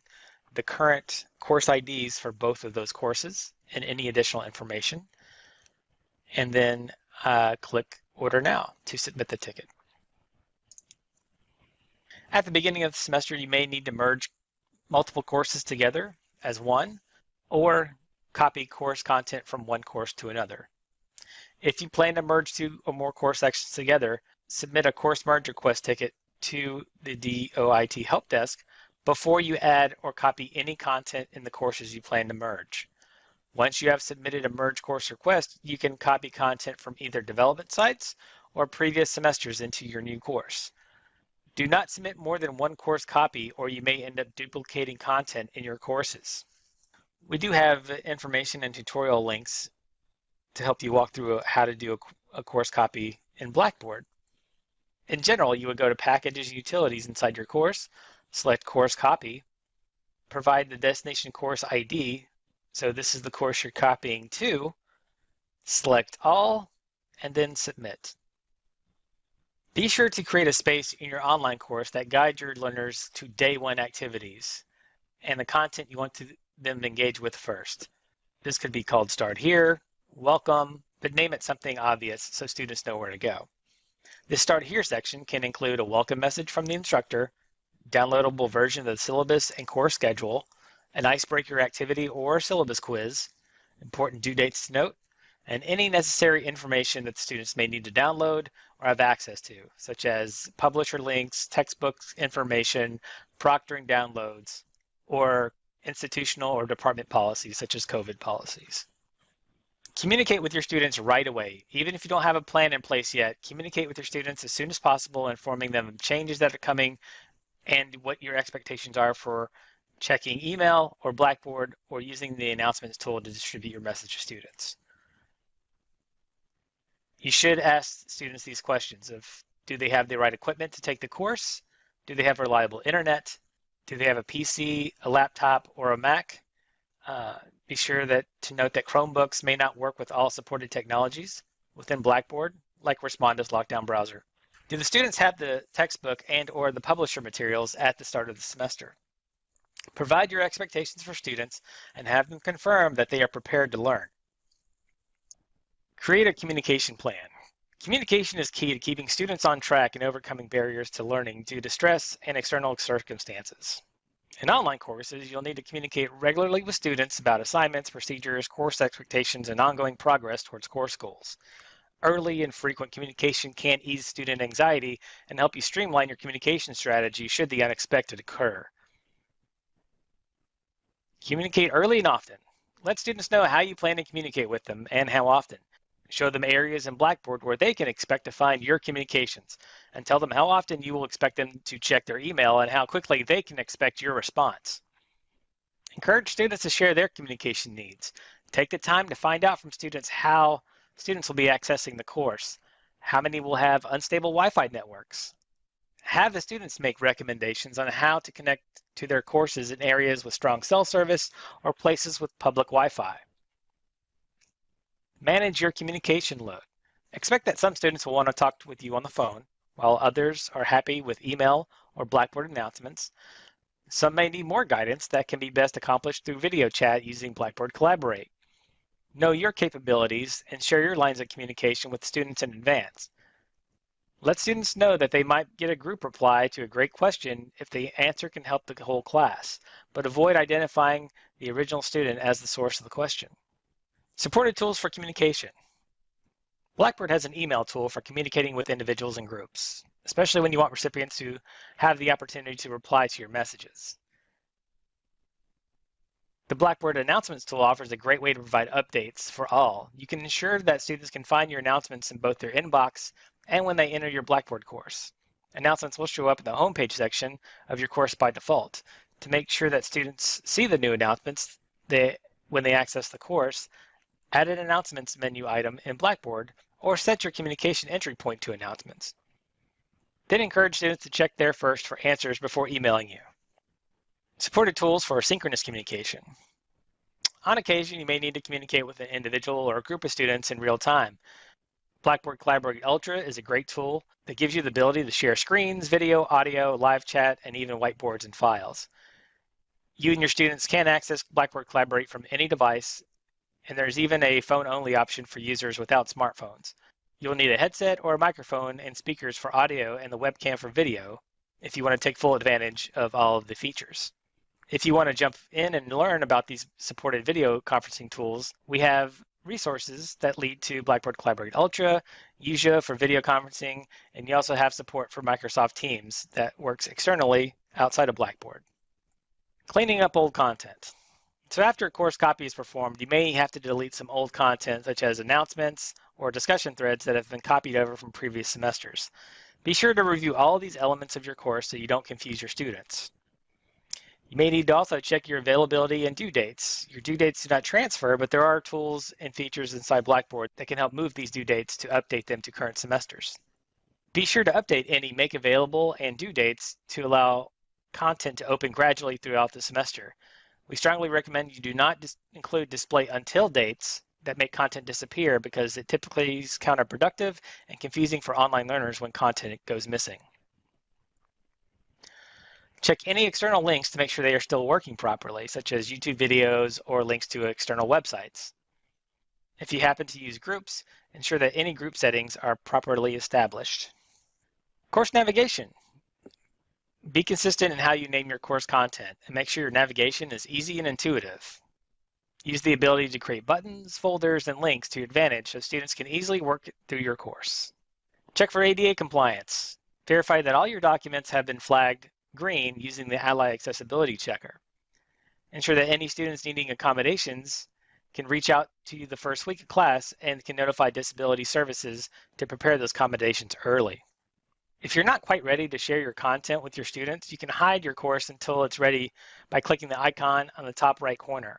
the current course IDs for both of those courses and any additional information. And then click Order Now to submit the ticket. At the beginning of the semester, you may need to merge multiple courses together as one, or copy course content from one course to another. If you plan to merge two or more course sections together, submit a course merge request ticket to the DOIT help desk before you add or copy any content in the courses you plan to merge. Once you have submitted a merge course request, you can copy content from either development sites or previous semesters into your new course. Do not submit more than one course copy, or you may end up duplicating content in your courses. We do have information and tutorial links to help you walk through how to do a course copy in Blackboard. In general, you would go to Packages and Utilities inside your course, select Course Copy, provide the destination course ID, so this is the course you're copying to, select All, and then Submit. Be sure to create a space in your online course that guides your learners to day one activities and the content you want them to engage with first. This could be called Start Here, Welcome, but name it something obvious so students know where to go. This Start Here section can include a welcome message from the instructor, downloadable version of the syllabus and course schedule, an icebreaker activity or syllabus quiz, important due dates to note, and any necessary information that students may need to download or have access to, such as publisher links, textbooks information, proctoring downloads, or institutional or department policies such as COVID policies. Communicate with your students right away. Even if you don't have a plan in place yet, communicate with your students as soon as possible, informing them of changes that are coming and what your expectations are for checking email or Blackboard or using the announcements tool to distribute your message to students. You should ask students these questions of, do they have the right equipment to take the course? Do they have reliable internet? Do they have a PC, a laptop, or a Mac? Be sure to note that Chromebooks may not work with all supported technologies within Blackboard, like Responda's Lockdown browser. Do the students have the textbook and or the publisher materials at the start of the semester? Provide your expectations for students and have them confirm that they are prepared to learn. Create a communication plan. Communication is key to keeping students on track and overcoming barriers to learning due to stress and external circumstances. In online courses, you'll need to communicate regularly with students about assignments, procedures, course expectations, and ongoing progress towards course goals. Early and frequent communication can ease student anxiety and help you streamline your communication strategy should the unexpected occur. Communicate early and often. Let students know how you plan to communicate with them and how often. Show them areas in Blackboard where they can expect to find your communications, and tell them how often you will expect them to check their email and how quickly they can expect your response. Encourage students to share their communication needs. Take the time to find out from students how students will be accessing the course, how many will have unstable Wi-Fi networks, Have the students make recommendations on how to connect to their courses in areas with strong cell service or places with public Wi-Fi. Manage your communication load. Expect that some students will want to talk with you on the phone, while others are happy with email or Blackboard announcements. Some may need more guidance that can be best accomplished through video chat using Blackboard Collaborate. Know your capabilities and share your lines of communication with students in advance. Let students know that they might get a group reply to a great question if the answer can help the whole class, but avoid identifying the original student as the source of the question. Supported tools for communication. Blackboard has an email tool for communicating with individuals and groups, especially when you want recipients to have the opportunity to reply to your messages. The Blackboard Announcements tool offers a great way to provide updates for all. You can ensure that students can find your announcements in both their inbox and when they enter your Blackboard course. Announcements will show up in the homepage section of your course by default. To make sure that students see the new announcements when they access the course, add an Announcements menu item in Blackboard or set your communication entry point to announcements. Then encourage students to check there first for answers before emailing you. Supported tools for synchronous communication. On occasion, you may need to communicate with an individual or a group of students in real time. Blackboard Collaborate Ultra is a great tool that gives you the ability to share screens, video, audio, live chat, and even whiteboards and files. You and your students can access Blackboard Collaborate from any device, and there's even a phone-only option for users without smartphones. You'll need a headset or a microphone and speakers for audio and the webcam for video if you want to take full advantage of all of the features. If you want to jump in and learn about these supported video conferencing tools, we have resources that lead to Blackboard Collaborate Ultra, UJA for video conferencing, and you also have support for Microsoft Teams that works externally outside of Blackboard. Cleaning up old content. So after a course copy is performed, you may have to delete some old content such as announcements or discussion threads that have been copied over from previous semesters. Be sure to review all these elements of your course so you don't confuse your students. You may need to also check your availability and due dates. Your due dates do not transfer, but there are tools and features inside Blackboard that can help move these due dates to update them to current semesters. Be sure to update any make available and due dates to allow content to open gradually throughout the semester. We strongly recommend you do not include display until dates that make content disappear because it typically is counterproductive and confusing for online learners when content goes missing. Check any external links to make sure they are still working properly, such as YouTube videos or links to external websites. If you happen to use groups, ensure that any group settings are properly established. Course navigation. Be consistent in how you name your course content and make sure your navigation is easy and intuitive. Use the ability to create buttons, folders, and links to your advantage so students can easily work through your course. Check for ADA compliance. Verify that all your documents have been flagged green using the Ally Accessibility Checker. Ensure that any students needing accommodations can reach out to you the first week of class and can notify Disability Services to prepare those accommodations early. If you're not quite ready to share your content with your students, you can hide your course until it's ready by clicking the icon on the top right corner.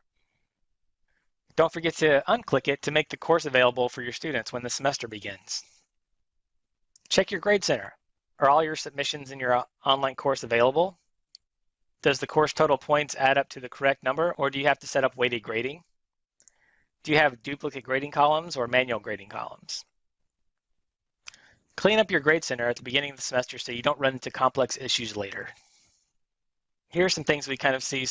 Don't forget to unclick it to make the course available for your students when the semester begins. Check your Grade Center. Are all your submissions in your online course available? Does the course total points add up to the correct number, or do you have to set up weighted grading? Do you have duplicate grading columns or manual grading columns? Clean up your Grade Center at the beginning of the semester so you don't run into complex issues later. Here are some things we kind of see.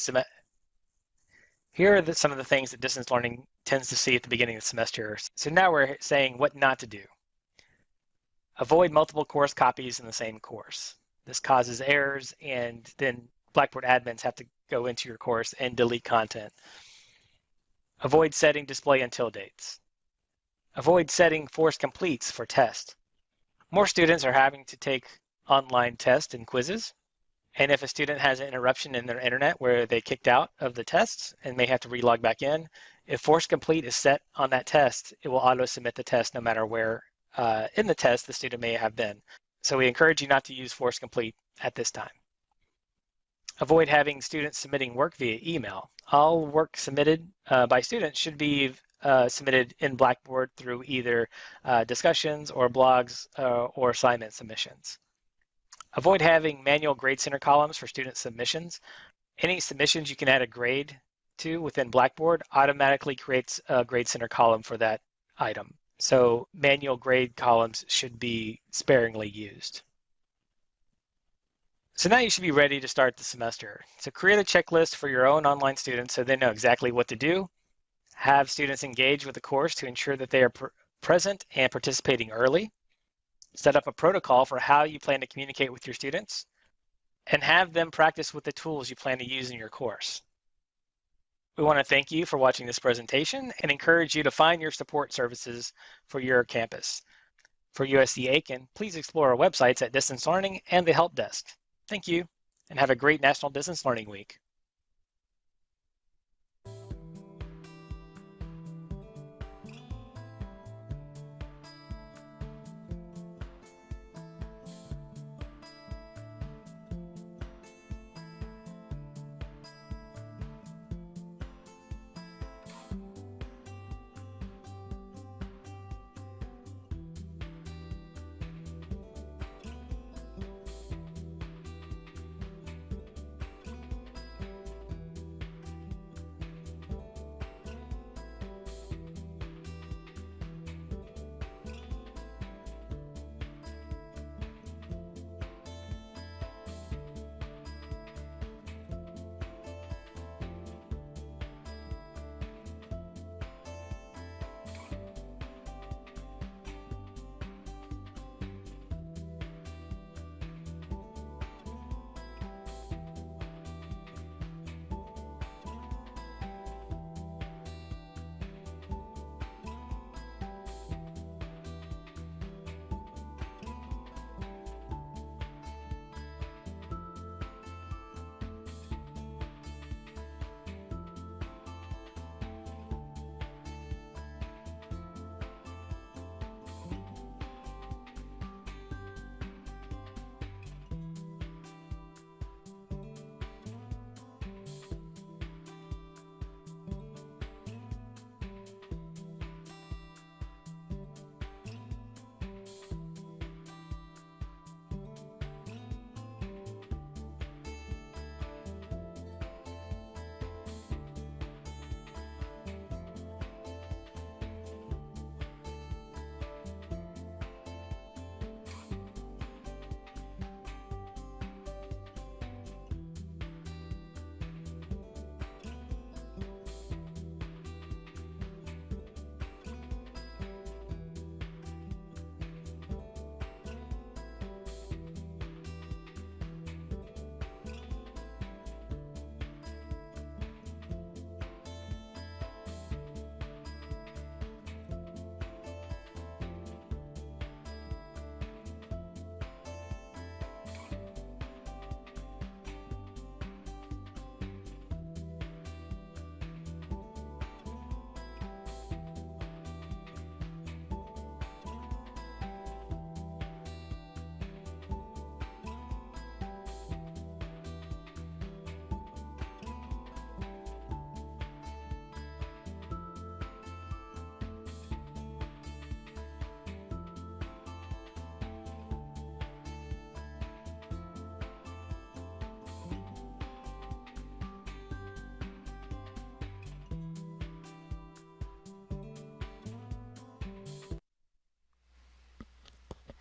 Here are some of the things that distance learning tends to see at the beginning of the semester. So now we're saying what not to do. Avoid multiple course copies in the same course. This causes errors, and then Blackboard admins have to go into your course and delete content. Avoid setting display until dates. Avoid setting forced completes for tests. More students are having to take online tests and quizzes, and if a student has an interruption in their internet where they kicked out of the tests and may have to relog back in, if forced complete is set on that test, it will auto-submit the test no matter where in the test the student may have been. So we encourage you not to use force complete at this time. Avoid having students submitting work via email. All work submitted by students should be submitted in Blackboard through either discussions or blogs or assignment submissions. Avoid having manual grade center columns for student submissions. Any submissions you can add a grade to within Blackboard automatically creates a grade center column for that item. So manual grade columns should be sparingly used. So now you should be ready to start the semester. So create a checklist for your own online students so they know exactly what to do. Have students engage with the course to ensure that they are present and participating early. Set up a protocol for how you plan to communicate with your students, and have them practice with the tools you plan to use in your course. We want to thank you for watching this presentation and encourage you to find your support services for your campus. For USC Aiken, please explore our websites at Distance Learning and the Help Desk. Thank you, and have a great National Distance Learning Week.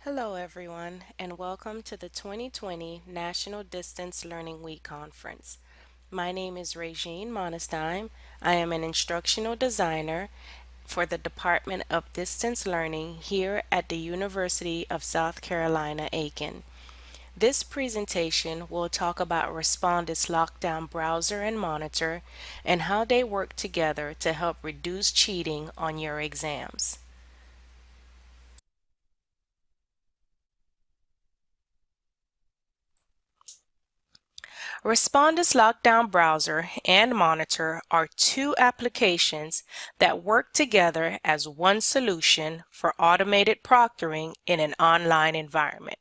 Hello, everyone, and welcome to the 2020 National Distance Learning Week Conference. My name is Regine Monestein. I am an instructional designer for the Department of Distance Learning here at the University of South Carolina, Aiken. This presentation will talk about Respondus Lockdown Browser and Monitor and how they work together to help reduce cheating on your exams. Respondus Lockdown Browser and Monitor are two applications that work together as one solution for automated proctoring in an online environment.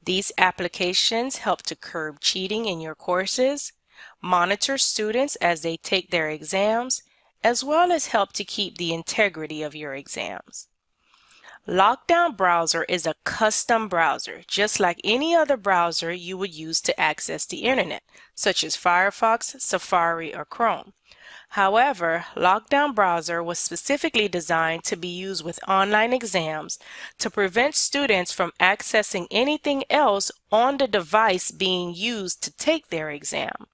These applications help to curb cheating in your courses, monitor students as they take their exams, as well as help to keep the integrity of your exams. Lockdown Browser is a custom browser, just like any other browser you would use to access the internet, such as Firefox, Safari, or Chrome. However, Lockdown Browser was specifically designed to be used with online exams to prevent students from accessing anything else on the device being used to take their exam.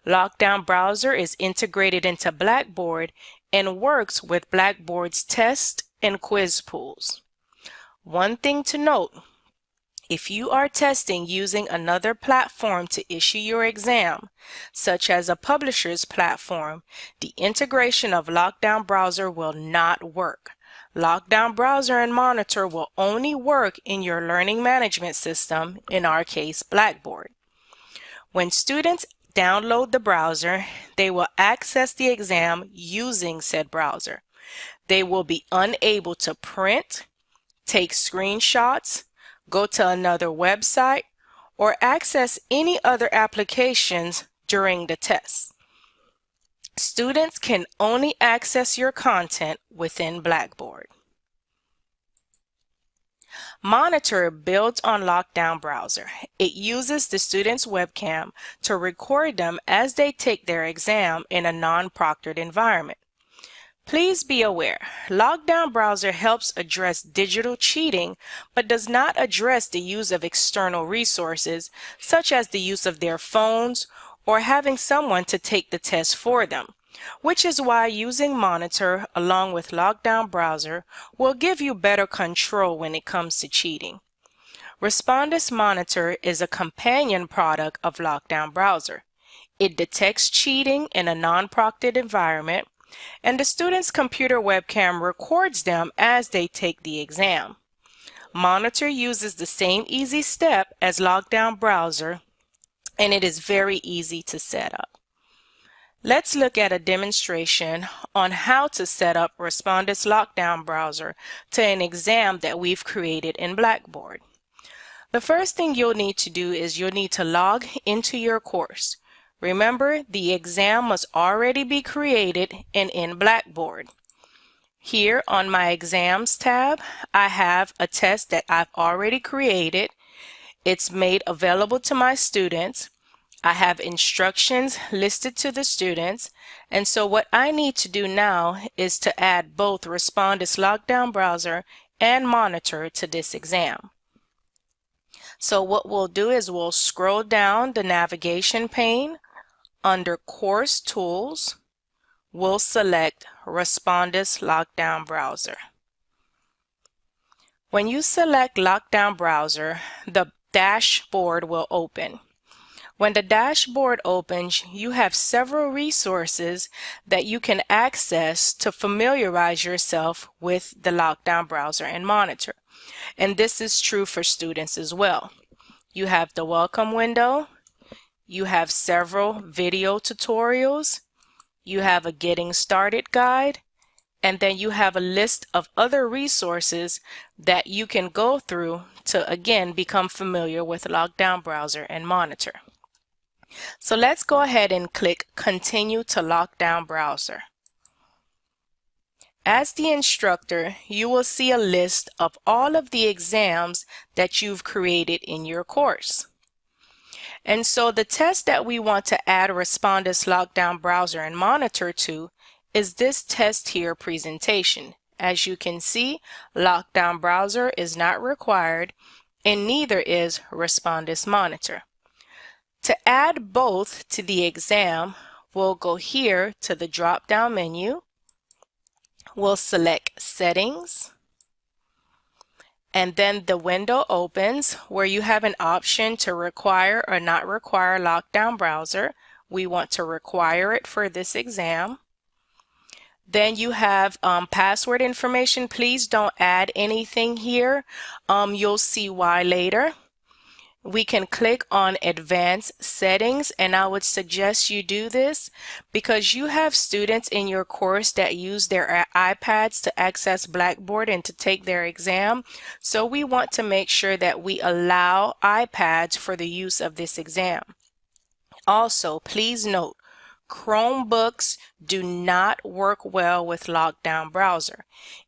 Lockdown Browser is integrated into Blackboard and works with Blackboard's test and quiz pools. One thing to note, if you are testing using another platform to issue your exam, such as a publisher's platform, the integration of Lockdown Browser will not work. Lockdown Browser and Monitor will only work in your learning management system, in our case, Blackboard. When students download the browser, they will access the exam using said browser. They will be unable to print, take screenshots, go to another website, or access any other applications during the test. Students can only access your content within Blackboard. Monitor builds on Lockdown Browser. It uses the student's webcam to record them as they take their exam in a non-proctored environment. Please be aware, Lockdown Browser helps address digital cheating, but does not address the use of external resources, such as the use of their phones or having someone to take the test for them, which is why using Monitor along with Lockdown Browser will give you better control when it comes to cheating. Respondus Monitor is a companion product of Lockdown Browser. It detects cheating in a non-proctored environment, and the student's computer webcam records them as they take the exam. Monitor uses the same easy step as Lockdown Browser, and it is very easy to set up. Let's look at a demonstration on how to set up Respondus Lockdown Browser to an exam that we've created in Blackboard. The first thing you'll need to do is you'll need to log into your course. Remember, the exam must already be created and in Blackboard. Here on my Exams tab, I have a test that I've already created. It's made available to my students. I have instructions listed to the students, and so what I need to do now is to add both Respondus Lockdown Browser and Monitor to this exam. So what we'll do is we'll scroll down the navigation pane. Under Course Tools, we'll select Respondus Lockdown Browser. When you select Lockdown Browser, the dashboard will open. When the dashboard opens, you have several resources that you can access to familiarize yourself with the Lockdown Browser and Monitor. And this is true for students as well. You have the welcome window. You have several video tutorials, you have a getting started guide, and then you have a list of other resources that you can go through to again become familiar with Lockdown Browser and Monitor. So let's go ahead and click Continue to Lockdown Browser. As the instructor, you will see a list of all of the exams that you've created in your course. And so the test that we want to add Respondus Lockdown Browser and Monitor to is this test here presentation. As you can see, Lockdown Browser is not required and neither is Respondus Monitor. To add both to the exam, we'll go here to the drop-down menu. We'll select Settings. And then the window opens where you have an option to require or not require Lockdown Browser. We want to require it for this exam. Then you have password information. Please don't add anything here. You'll see why later. We can click on Advanced Settings, and I would suggest you do this because you have students in your course that use their iPads to access Blackboard and to take their exam. So we want to make sure that we allow iPads for the use of this exam. Also, please note, Chromebooks do not work well with Lockdown Browser.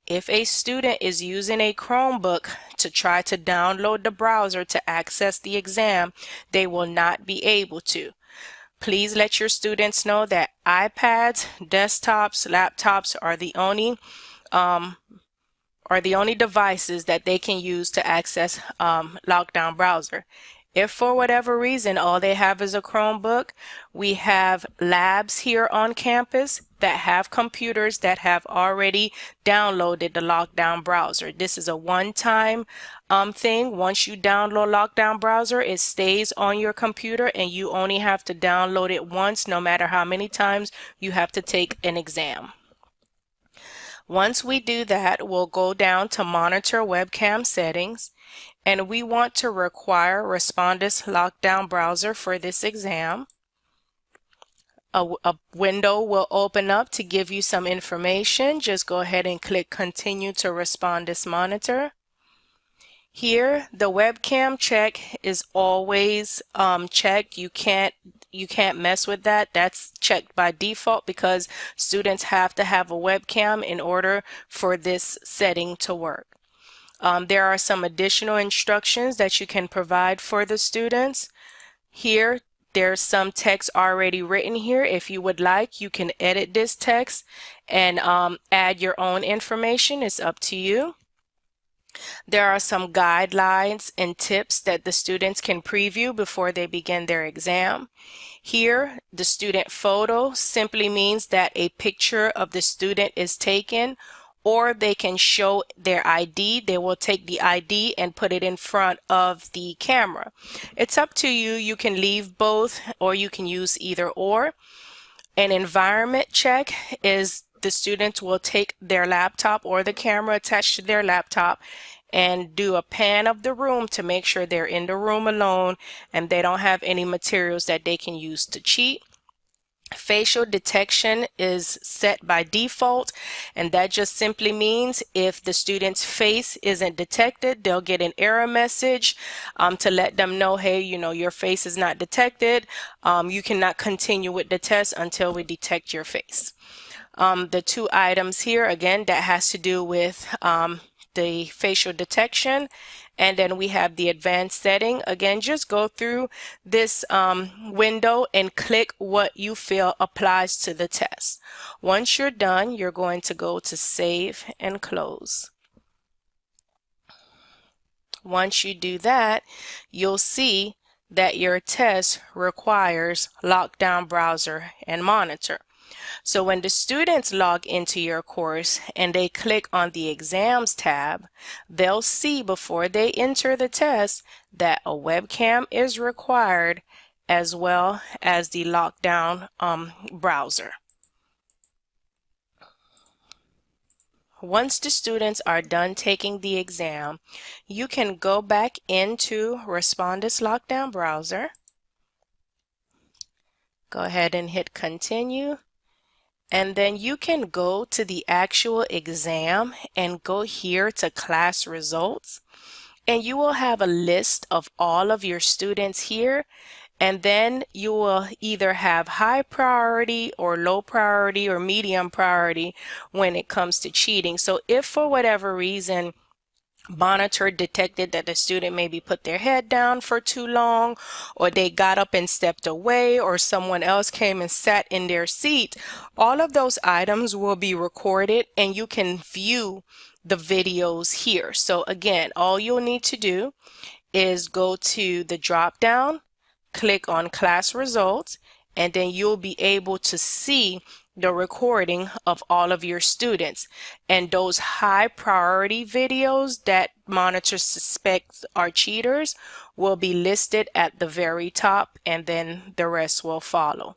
If a student is using a Chromebook to try to download the browser to access the exam, they will not be able to. Please let your students know that iPads, desktops, laptops are the only devices that they can use to access Lockdown Browser. If for whatever reason all they have is a Chromebook, we have labs here on campus that have computers that have already downloaded the Lockdown Browser. This is a one-time thing. Once you download Lockdown Browser, it stays on your computer and you only have to download it once, no matter how many times you have to take an exam. Once we do that, we'll go down to Monitor Webcam Settings, and we want to require Respondus Lockdown Browser for this exam. A window will open up to give you some information. Just go ahead and click Continue to Respondus Monitor. Here, the webcam check is always checked. You can't mess with that. That's checked by default because students have to have a webcam in order for this setting to work. There are some additional instructions that you can provide for the students. Here, there's some text already written here. If you would like, you can edit this text and add your own information. It's up to you. There are some guidelines and tips that the students can preview before they begin their exam. Here, the student photo simply means that a picture of the student is taken, or they can show their ID. They will take the ID and put it in front of the camera. It's up to you. You can leave both, or you can use either or. An environment check is the students will take their laptop or the camera attached to their laptop and do a pan of the room to make sure they're in the room alone and they don't have any materials that they can use to cheat. Facial detection is set by default, and that just simply means if the student's face isn't detected, they'll get an error message to let them know, hey, your face is not detected. You cannot continue with the test until we detect your face. The two items here, again, that has to do with the facial detection, and then we have the advanced setting. Again, just go through this window and click what you feel applies to the test. Once you're done, you're going to go to Save and Close. Once you do that, you'll see that your test requires Lockdown Browser and Monitor. So when the students log into your course and they click on the Exams tab, they'll see before they enter the test that a webcam is required as well as the Lockdown browser. Once the students are done taking the exam, you can go back into Respondus Lockdown Browser. Go ahead and hit Continue. And then you can go to the actual exam and go here to class results. And you will have a list of all of your students here. And then you will either have high priority or low priority or medium priority when it comes to cheating. So if for whatever reason Monitor detected that the student maybe put their head down for too long, or they got up and stepped away, or someone else came and sat in their seat, all of those items will be recorded and you can view the videos here. So again, all you'll need to do is go to the drop down, click on class results, and then you'll be able to see the recording of all of your students. And those high priority videos that Monitor suspects are cheaters will be listed at the very top, and then the rest will follow.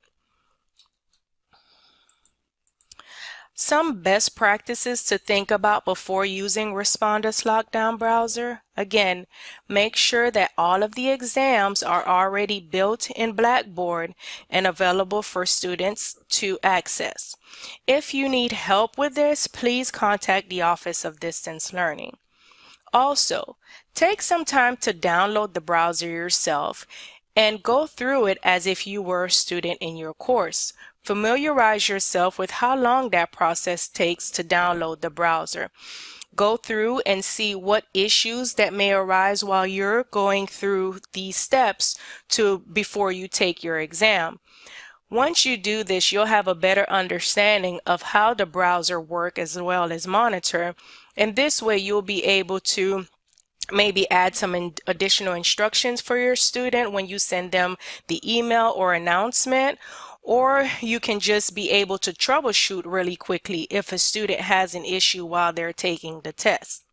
Some best practices to think about before using Respondus Lockdown Browser. Again, make sure that all of the exams are already built in Blackboard and available for students to access. If you need help with this, please contact the Office of Distance Learning. Also, take some time to download the browser yourself. and go through it as if you were a student in your course. Familiarize yourself with how long that process takes to download the browser. Go through and see what issues that may arise while you're going through these steps before you take your exam. Once you do this, you'll have a better understanding of how the browser works as well as monitor. And this way you'll be able to maybe add some additional instructions for your student when you send them the email or announcement, or you can just be able to troubleshoot really quickly if a student has an issue while they're taking the test.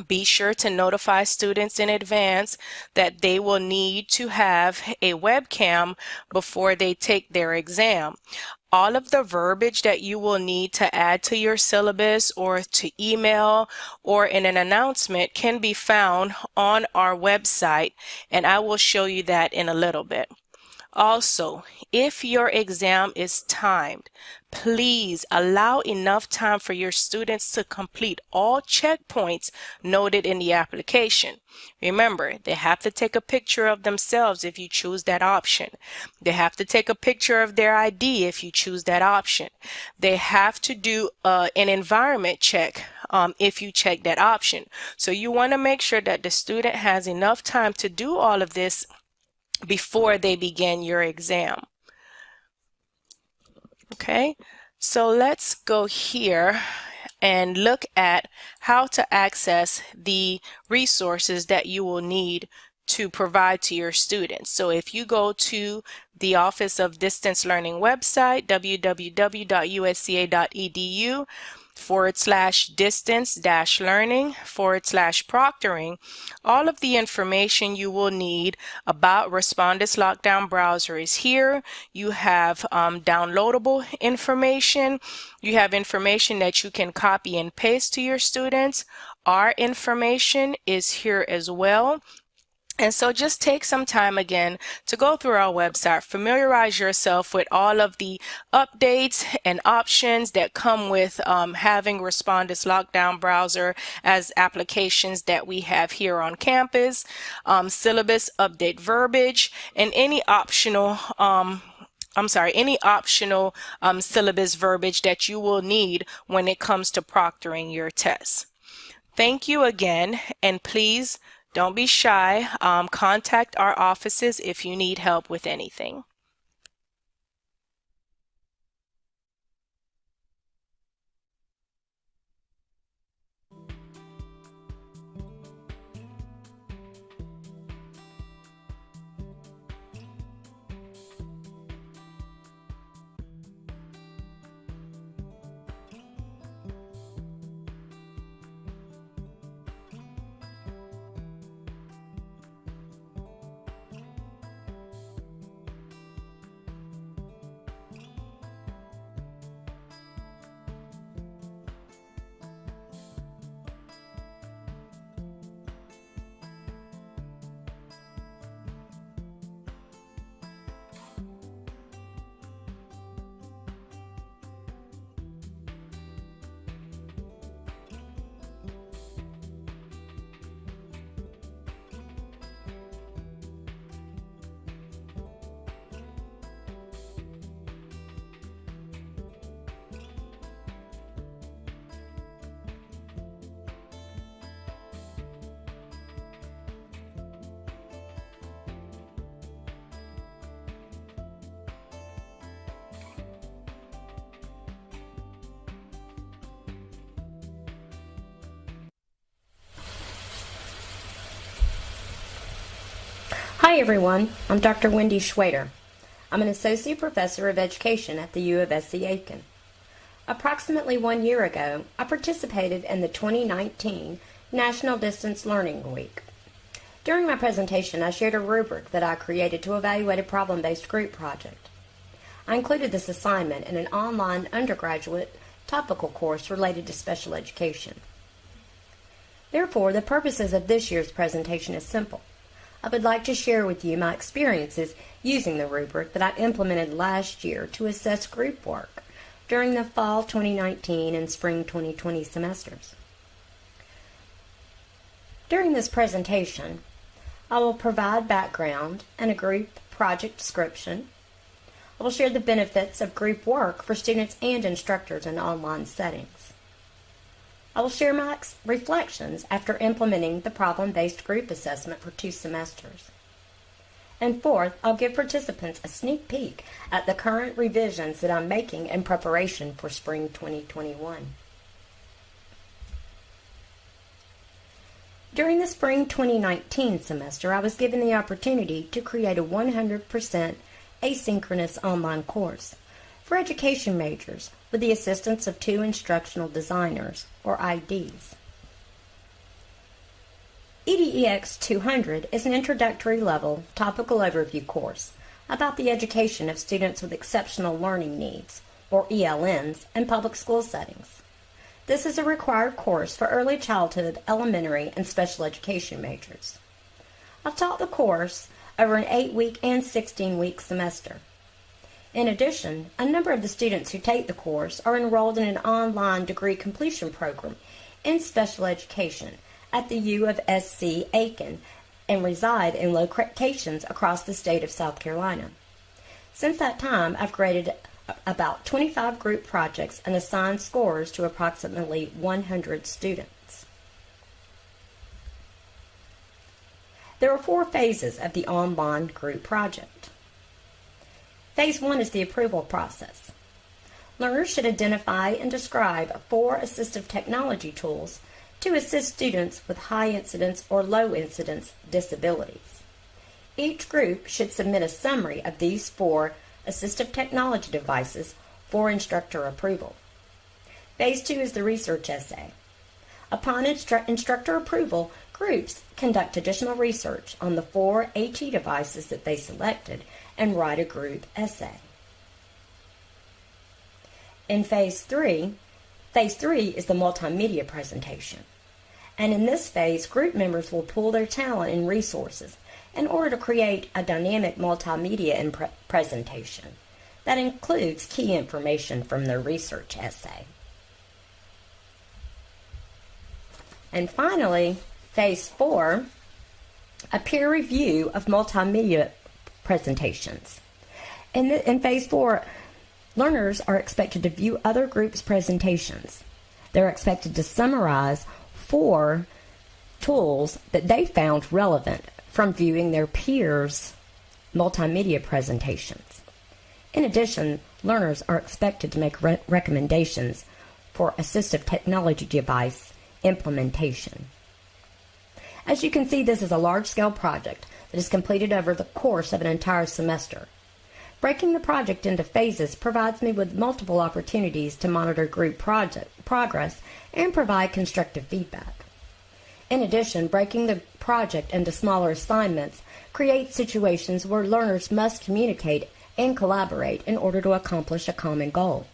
Be sure to notify students in advance that they will need to have a webcam before they take their exam. All of the verbiage that you will need to add to your syllabus or to email or in an announcement can be found on our website, and I will show you that in a little bit. Also, if your exam is timed, please allow enough time for your students to complete all checkpoints noted in the application. Remember, they have to take a picture of themselves if you choose that option. They have to take a picture of their ID if you choose that option. They have to do an environment check if you check that option. So you want to make sure that the student has enough time to do all of this before they begin your exam. Okay, so let's go here and look at how to access the resources that you will need to provide to your students. So if you go to the Office of Distance Learning website, www.usca.edu/distance-learning/proctoring, all of the information you will need about Respondus Lockdown Browser is here. You have downloadable information. You have information that you can copy and paste to your students. Our information is here as well. And so just take some time again to go through our website, familiarize yourself with all of the updates and options that come with having Respondus Lockdown Browser as applications that we have here on campus, syllabus update verbiage, and any optional syllabus verbiage that you will need when it comes to proctoring your tests. Thank you again, and please don't be shy. Contact our offices if you need help with anything. Hi everyone, I'm Dr. Wendy Schwader. I'm an Associate Professor of Education at the U of SC Aiken. Approximately 1 year ago, I participated in the 2019 National Distance Learning Week. During my presentation, I shared a rubric that I created to evaluate a problem-based group project. I included this assignment in an online undergraduate topical course related to special education. Therefore, the purposes of this year's presentation is simple. I would like to share with you my experiences using the rubric that I implemented last year to assess group work during the fall 2019 and spring 2020 semesters. During this presentation, I will provide background and a group project description. I will share the benefits of group work for students and instructors in online settings. I will share my reflections after implementing the problem-based group assessment for 2 semesters. And fourth, I'll give participants a sneak peek at the current revisions that I'm making in preparation for spring 2021. During the spring 2019 semester, I was given the opportunity to create a 100% asynchronous online course for education majors with the assistance of 2 instructional designers, or IDs. EDEX 200 is an introductory level topical overview course about the education of students with exceptional learning needs, or ELNs, in public school settings. This is a required course for early childhood, elementary, and special education majors. I've taught the course over an 8-week and 16-week semester. In addition, a number of the students who take the course are enrolled in an online degree completion program in special education at the U of SC Aiken and reside in locations across the state of South Carolina. Since that time, I've graded about 25 group projects and assigned scores to approximately 100 students. There are 4 phases of the online group project. Phase 1 is the approval process. Learners should identify and describe 4 assistive technology tools to assist students with high incidence or low incidence disabilities. Each group should submit a summary of these 4 assistive technology devices for instructor approval. Phase 2 is the research essay. Upon instructor approval, groups conduct additional research on the 4 AT devices that they selected and write a group essay. In Phase 3 is the multimedia presentation. And in this phase, group members will pool their talent and resources in order to create a dynamic multimedia presentation that includes key information from their research essay. And finally, Phase 4, a peer review of multimedia presentations. In Phase 4, learners are expected to view other groups' presentations. They're expected to summarize 4 tools that they found relevant from viewing their peers' multimedia presentations. In addition, learners are expected to make recommendations for assistive technology device implementation. As you can see, this is a large-scale project that is completed over the course of an entire semester. Breaking the project into phases provides me with multiple opportunities to monitor group progress and provide constructive feedback. In addition, breaking the project into smaller assignments creates situations where learners must communicate and collaborate in order to accomplish a common goal.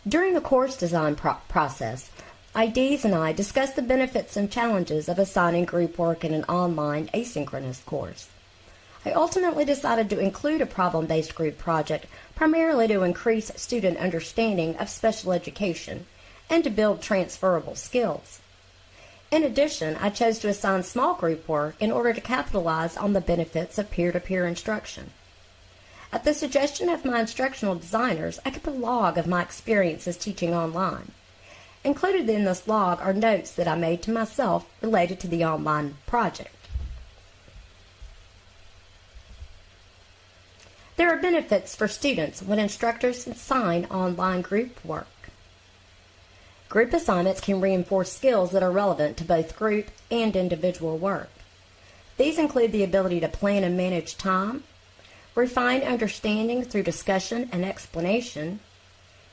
During the course design process, IDs and I discussed the benefits and challenges of assigning group work in an online asynchronous course. I ultimately decided to include a problem-based group project primarily to increase student understanding of special education and to build transferable skills. In addition, I chose to assign small group work in order to capitalize on the benefits of peer-to-peer instruction. At the suggestion of my instructional designers, I kept a log of my experiences teaching online. Included in this log are notes that I made to myself related to the online project. There are benefits for students when instructors assign online group work. Group assignments can reinforce skills that are relevant to both group and individual work. These include the ability to plan and manage time, refine understanding through discussion and explanation,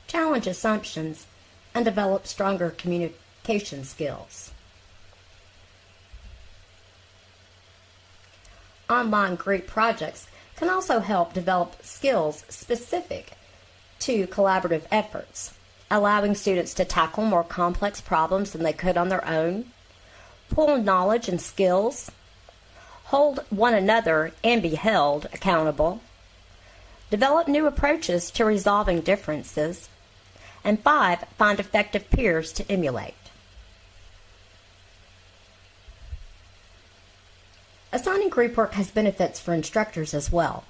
challenge assumptions, and develop stronger communication skills. Online group projects can also help develop skills specific to collaborative efforts, allowing students to tackle more complex problems than they could on their own, pool knowledge and skills, hold one another and be held accountable, develop new approaches to resolving differences, and 5, find effective peers to emulate. assigning group work has benefits for instructors as well.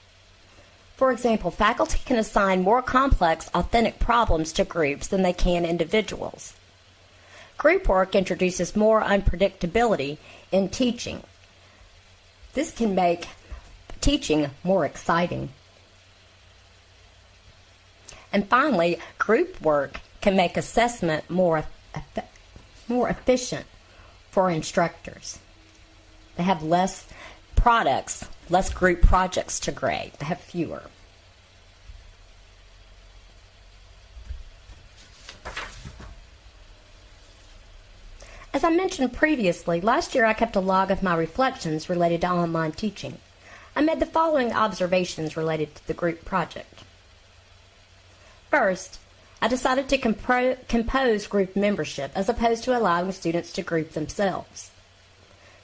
For example, faculty can assign more complex, authentic problems to groups than they can individuals. Group work introduces more unpredictability in teaching. This can make teaching more exciting. And finally, group work can make assessment more efficient for instructors. They have less products, less group projects to grade. They have fewer. As I mentioned previously, last year I kept a log of my reflections related to online teaching. I made the following observations related to the group project. First, I decided to compose group membership as opposed to allowing students to group themselves.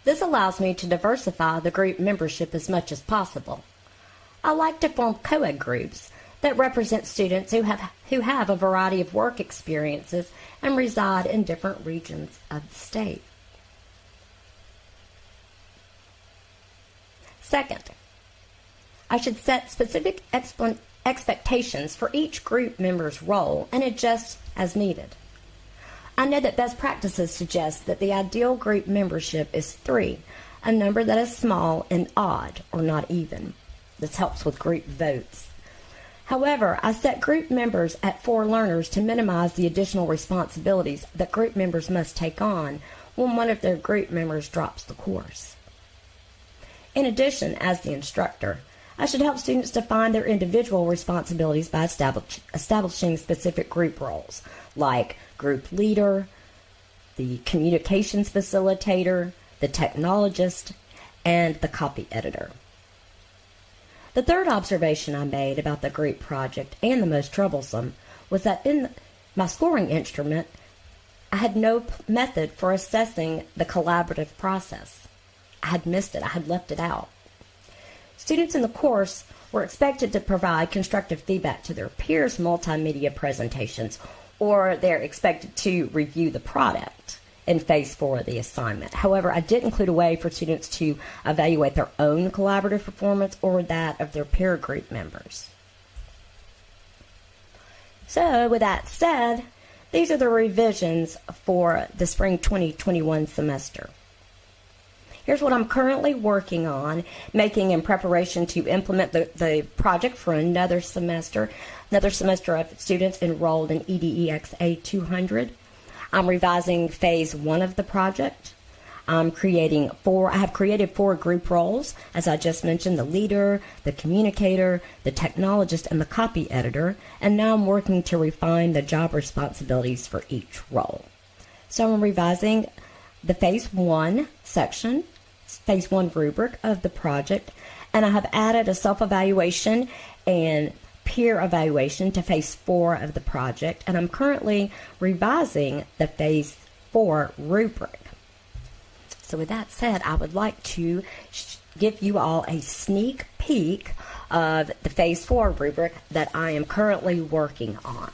This allows me to diversify the group membership as much as possible. I like to form co-ed groups that represent students who have a variety of work experiences and reside in different regions of the state. Second, I should set specific expectations for each group member's role and adjust as needed. I know that best practices suggest that the ideal group membership is 3, a number that is small and odd or not even. This helps with group votes. However, I set group members at 4 learners to minimize the additional responsibilities that group members must take on when one of their group members drops the course. In addition, as the instructor, I should help students define their individual responsibilities by establishing specific group roles, like group leader, the communications facilitator, the technologist, and the copy editor. The third observation I made about the group project, and the most troublesome, was that in my scoring instrument, I had no method for assessing the collaborative process. I had missed it. I had left it out. Students in the course were expected to provide constructive feedback to their peers' multimedia presentations, or they're expected to review the product in phase 4 of the assignment. However, I did include a way for students to evaluate their own collaborative performance or that of their peer group members. So, with that said, these are the revisions for the spring 2021 semester. Here's what I'm currently working on, making in preparation to implement the project for another semester of students enrolled in EDEXA 200. I'm revising phase 1 of the project. I have created 4 group roles, as I just mentioned, the leader, the communicator, the technologist, and the copy editor, and now I'm working to refine the job responsibilities for each role. So I'm revising the phase 1 section, phase 1 rubric of the project, and I have added a self-evaluation and peer evaluation to phase 4 of the project, and I'm currently revising the phase 4 rubric. So with that said, I would like to give you all a sneak peek of the phase 4 rubric that I am currently working on.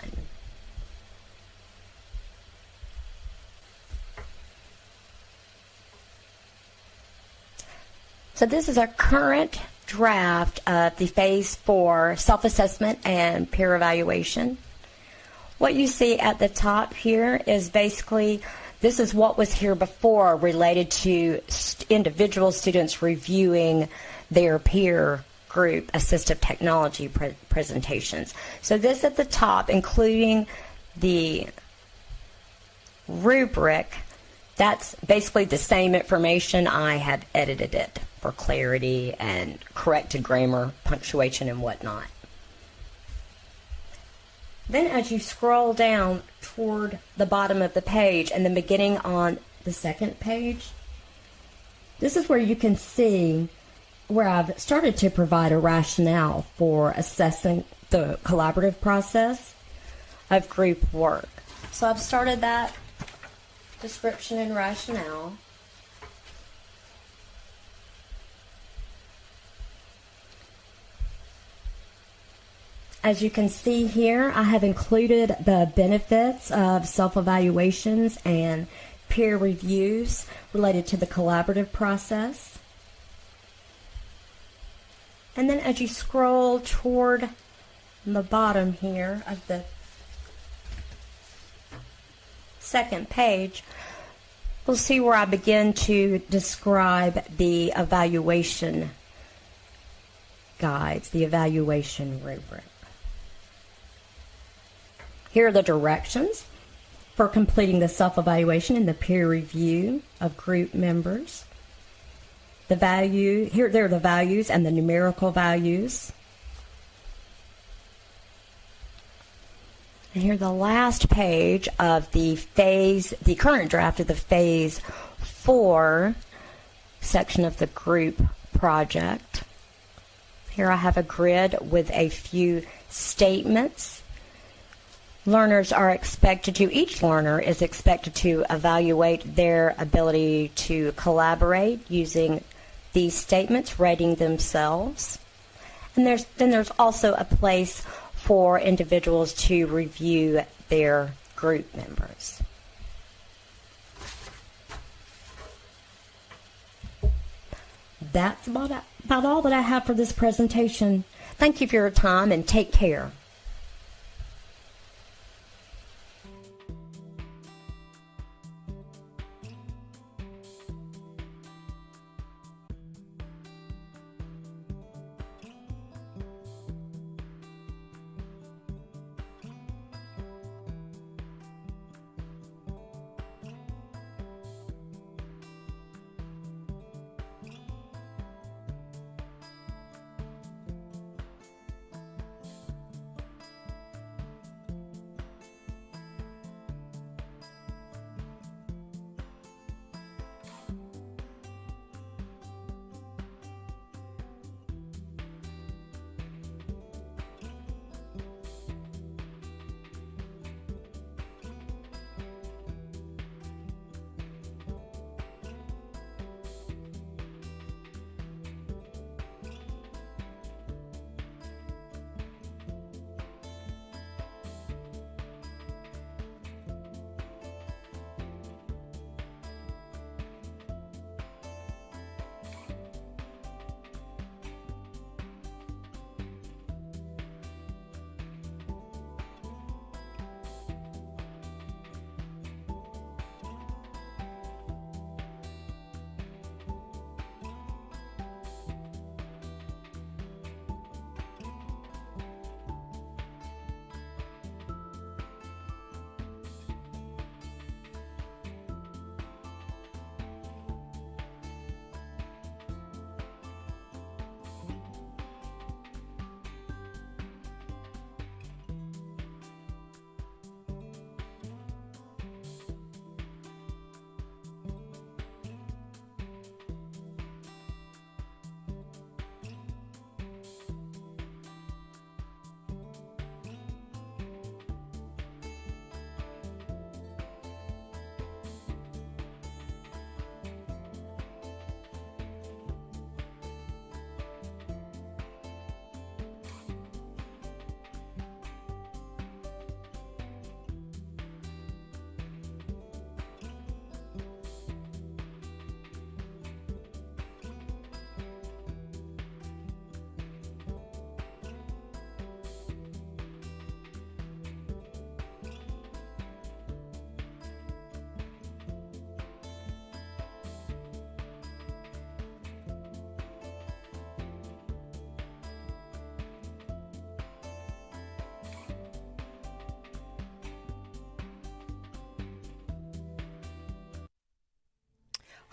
So this is our current draft of the phase 4 self-assessment and peer evaluation. What you see at the top here is basically, this is what was here before related to individual students reviewing their peer group assistive technology presentations. So this at the top, including the rubric, that's basically the same information. I have edited it for clarity and corrected grammar, punctuation, and whatnot. Then as you scroll down toward the bottom of the page and then beginning on the second page, this is where you can see where I've started to provide a rationale for assessing the collaborative process of group work. So I've started that description and rationale. As you can see here, I have included the benefits of self-evaluations and peer reviews related to the collaborative process. And then as you scroll toward the bottom here of the second page, we'll see where I begin to describe the evaluation guides, the evaluation rubric. Here are the directions for completing the self-evaluation and the peer review of group members. There are the values and the numerical values. And here the last page of the current draft of the Phase 4 section of the group project. Here I have a grid with a few statements. Each learner is expected to evaluate their ability to collaborate using these statements, rating themselves. And there's also a place for individuals to review their group members. That's about all that I have for this presentation. Thank you for your time and take care.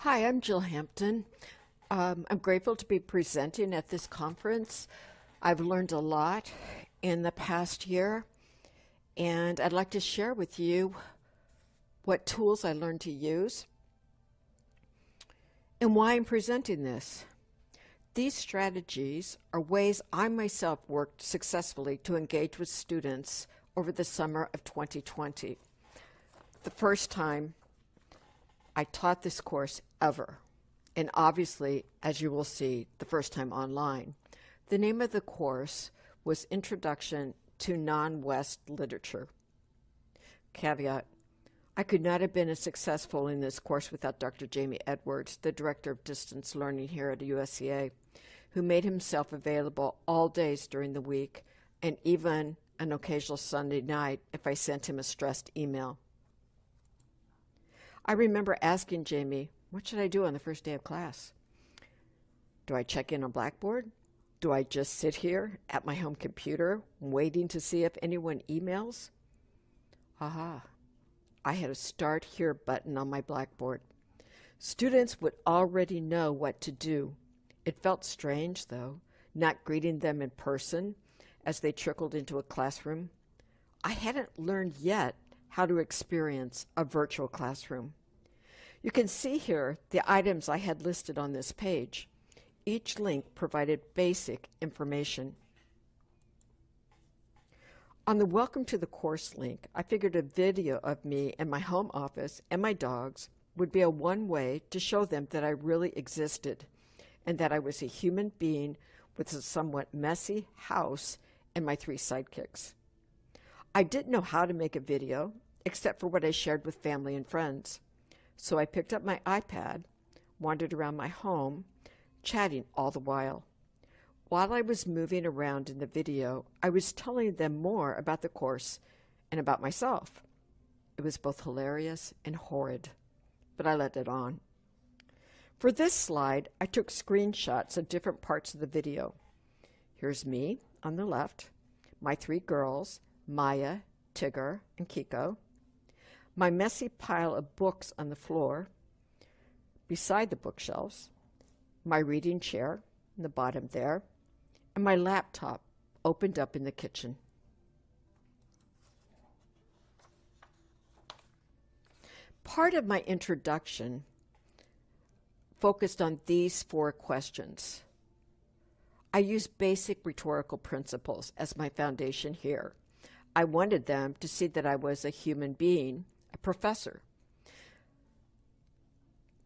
Hi, I'm Jill Hampton. I'm grateful to be presenting at this conference. I've learned a lot in the past year, and I'd like to share with you what tools I learned to use and why I'm presenting this. These strategies are ways I myself worked successfully to engage with students over the summer of 2020. The first time I taught this course ever, and obviously, as you will see, the first time online. The name of the course was Introduction to Non-West Literature. Caveat, I could not have been as successful in this course without Dr. Jamie Edwards, the Director of Distance Learning here at USCA. who made himself available all days during the week and even an occasional Sunday night if I sent him a stressed email. I remember asking Jamie, what should I do on the first day of class? Do I check in on Blackboard? Do I just sit here at my home computer waiting to see if anyone emails? Aha, I had a Start Here button on my Blackboard. Students would already know what to do. It felt strange, though, not greeting them in person as they trickled into a classroom. I hadn't learned yet how to experience a virtual classroom. You can see here the items I had listed on this page. Each link provided basic information. On the Welcome to the Course link, I figured a video of me in my home office and my dogs would be a one way to show them that I really existed and that I was a human being with a somewhat messy house and my 3 sidekicks. I didn't know how to make a video except for what I shared with family and friends. So I picked up my iPad, wandered around my home, chatting all the while. While I was moving around in the video, I was telling them more about the course and about myself. It was both hilarious and horrid, but I let it on. For this slide, I took screenshots of different parts of the video. Here's me on the left, my 3 girls, Maya, Tigger, and Kiko, my messy pile of books on the floor beside the bookshelves, my reading chair in the bottom there, and my laptop opened up in the kitchen. Part of my introduction focused on these 4 questions. I used basic rhetorical principles as my foundation here. I wanted them to see that I was a human being, a professor.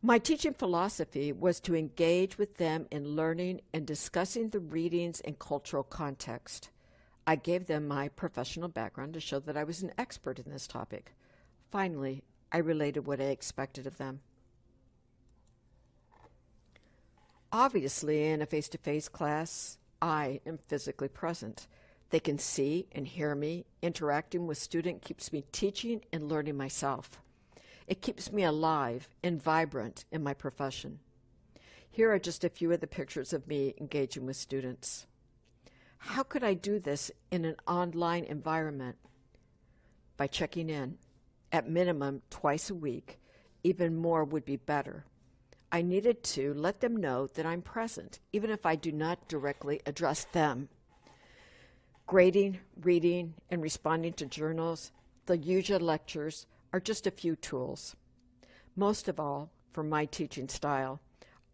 My teaching philosophy was to engage with them in learning and discussing the readings and cultural context. I gave them my professional background to show that I was an expert in this topic. Finally, I related what I expected of them. Obviously, in a face-to-face class, I am physically present. They can see and hear me. Interacting with students keeps me teaching and learning myself. It keeps me alive and vibrant in my profession. Here are just a few of the pictures of me engaging with students. How could I do this in an online environment? By checking in, at minimum twice a week. Even more would be better. I needed to let them know that I'm present, even if I do not directly address them. Grading, reading, and responding to journals, the usual lectures, are just a few tools. Most of all, for my teaching style,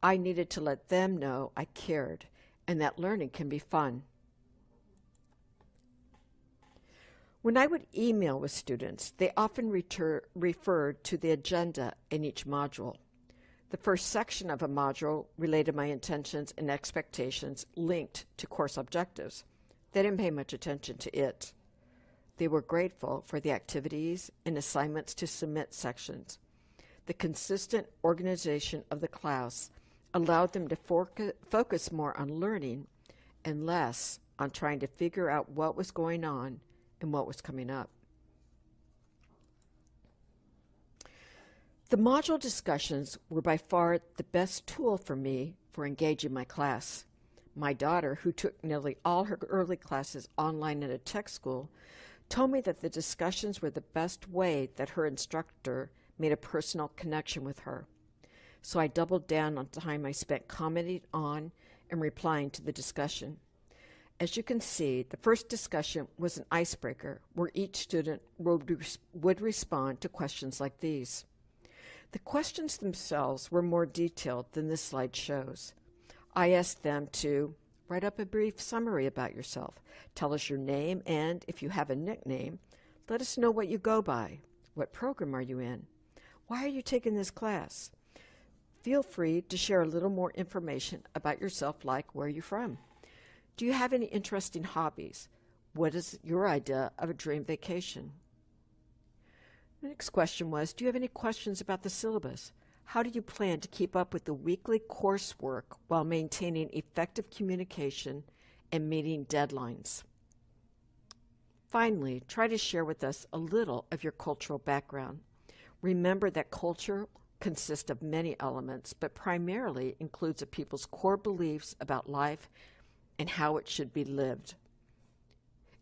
I needed to let them know I cared and that learning can be fun. When I would email with students, they often referred to the agenda in each module. The first section of a module related my intentions and expectations linked to course objectives. They didn't pay much attention to it. They were grateful for the activities and assignments to submit sections. The consistent organization of the class allowed them to focus more on learning and less on trying to figure out what was going on and what was coming up. The module discussions were by far the best tool for me for engaging my class. My daughter, who took nearly all her early classes online at a tech school, told me that the discussions were the best way that her instructor made a personal connection with her. So I doubled down on time I spent commenting on and replying to the discussion. As you can see, the first discussion was an icebreaker where each student would respond to questions like these. The questions themselves were more detailed than this slide shows. I asked them to write up a brief summary about yourself. Tell us your name, and if you have a nickname, let us know what you go by. What program are you in? Why are you taking this class? Feel free to share a little more information about yourself, like where you're from. Do you have any interesting hobbies? What is your idea of a dream vacation? The next question was, do you have any questions about the syllabus? How do you plan to keep up with the weekly coursework while maintaining effective communication and meeting deadlines? Finally, try to share with us a little of your cultural background. Remember that culture consists of many elements, but primarily includes a people's core beliefs about life and how it should be lived.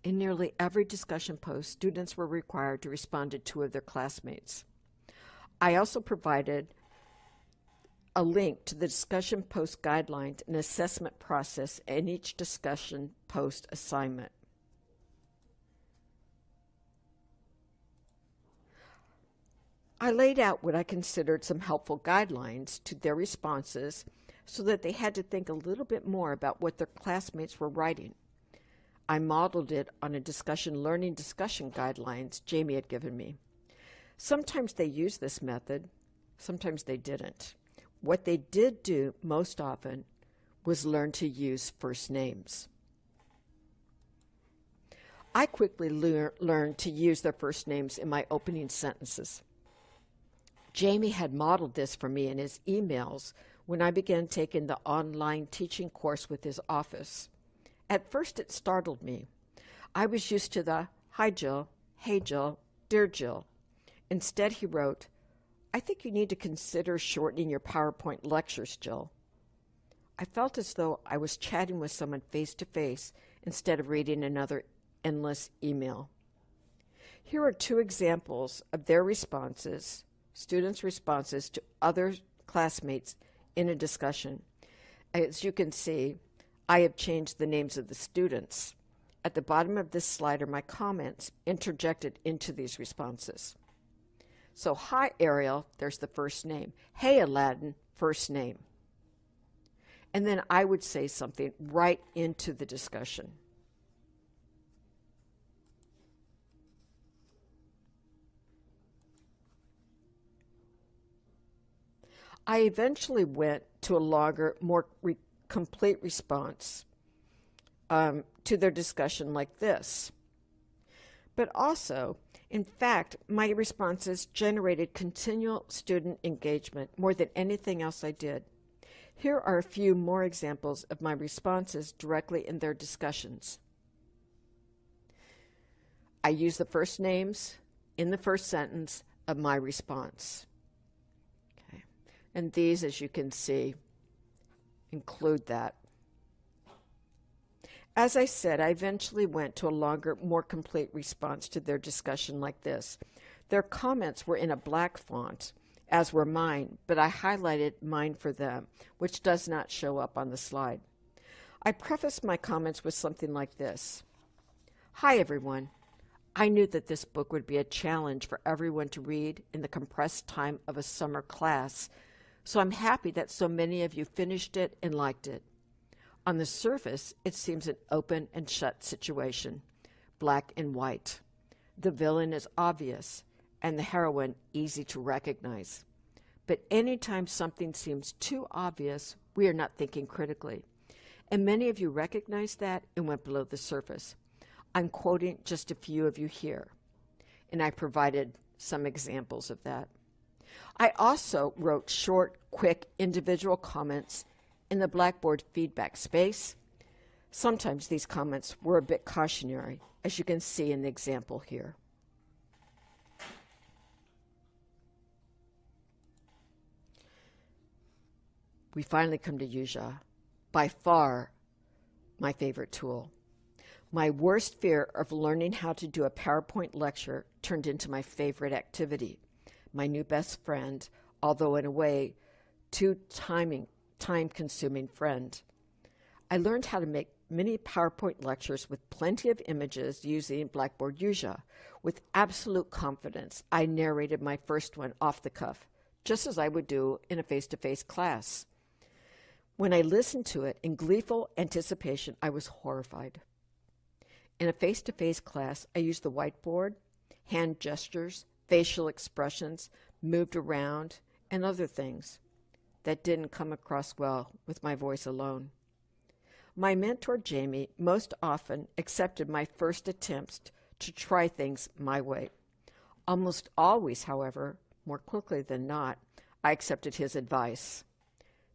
In nearly every discussion post, students were required to respond to 2 of their classmates. I also provided a link to the discussion post guidelines and assessment process in each discussion post assignment. I laid out what I considered some helpful guidelines to their responses so that they had to think a little bit more about what their classmates were writing. I modeled it on a learning discussion guidelines Jamie had given me. Sometimes they used this method, sometimes they didn't. What they did do most often was learn to use first names. I quickly learned to use their first names in my opening sentences. Jamie had modeled this for me in his emails when I began taking the online teaching course with his office. At first it startled me. I was used to the, "Hi Jill," "Hey Jill," "Dear Jill." Instead he wrote, "I think you need to consider shortening your PowerPoint lectures, Jill." I felt as though I was chatting with someone face to face instead of reading another endless email. Here are 2 examples of their responses, students' responses to other classmates in a discussion. As you can see, I have changed the names of the students. At the bottom of this slide are my comments interjected into these responses. So, "Hi Ariel," there's the first name. "Hey Aladdin," first name. And then I would say something right into the discussion. I eventually went to a longer, more complete response to their discussion like this. But also, in fact, my responses generated continual student engagement more than anything else I did. Here are a few more examples of my responses directly in their discussions. I use the first names in the first sentence of my response. And these, as you can see, include that. As I said, I eventually went to a longer, more complete response to their discussion like this. Their comments were in a black font, as were mine, but I highlighted mine for them, which does not show up on the slide. I prefaced my comments with something like this. "Hi, everyone. I knew that this book would be a challenge for everyone to read in the compressed time of a summer class, so I'm happy that so many of you finished it and liked it. On the surface, it seems an open and shut situation, black and white. The villain is obvious, and the heroine easy to recognize. But anytime something seems too obvious, we are not thinking critically. And many of you recognized that and went below the surface. I'm quoting just a few of you here, and I provided some examples of that. I also wrote short, quick, individual comments in the Blackboard feedback space. Sometimes these comments were a bit cautionary, as you can see in the example here. We finally come to Yuja, by far my favorite tool. My worst fear of learning how to do a PowerPoint lecture turned into my favorite activity. My new best friend, although in a way, too time-consuming friend. I learned how to make mini PowerPoint lectures with plenty of images using Blackboard Yuja. With absolute confidence, I narrated my first one off the cuff, just as I would do in a face-to-face class. When I listened to it in gleeful anticipation, I was horrified. In a face-to-face class, I used the whiteboard, hand gestures, facial expressions, moved around, and other things. That didn't come across well with my voice alone. My mentor, Jamie, most often accepted my first attempts to try things my way. Almost always, however, more quickly than not, I accepted his advice.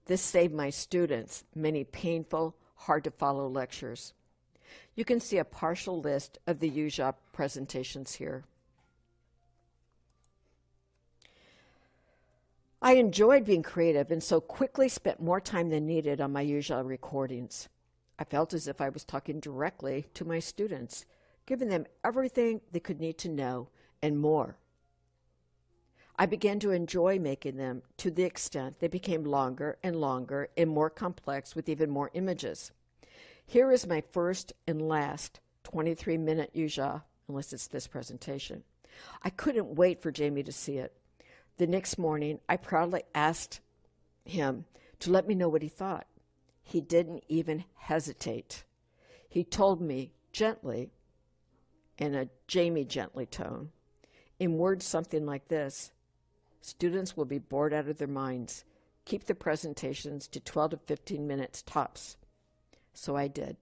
This saved my students many painful, hard-to-follow lectures. You can see a partial list of the UJA presentations here. I enjoyed being creative and so quickly spent more time than needed on my UJA recordings. I felt as if I was talking directly to my students, giving them everything they could need to know and more. I began to enjoy making them to the extent they became longer and longer and more complex with even more images. Here is my first and last 23-minute UJA, unless it's this presentation. I couldn't wait for Jamie to see it. The next morning, I proudly asked him to let me know what he thought. He didn't even hesitate. He told me gently, in a Jamie gently tone, in words something like this: students will be bored out of their minds. Keep the presentations to 12 to 15 minutes tops. So I did.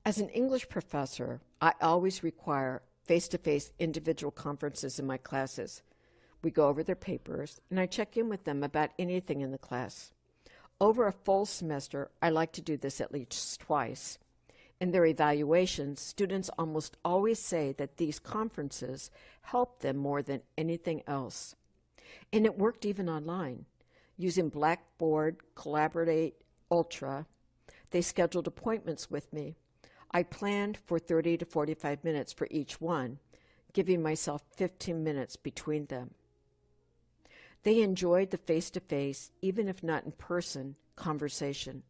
As an English professor, I always require face-to-face individual conferences in my classes. We go over their papers, and I check in with them about anything in the class. Over a full semester, I like to do this at least twice. In their evaluations, students almost always say that these conferences help them more than anything else. And it worked even online. Using Blackboard Collaborate Ultra, they scheduled appointments with me. I planned for 30 to 45 minutes for each one, giving myself 15 minutes between them. They enjoyed the face-to-face, even if not in person, conversation.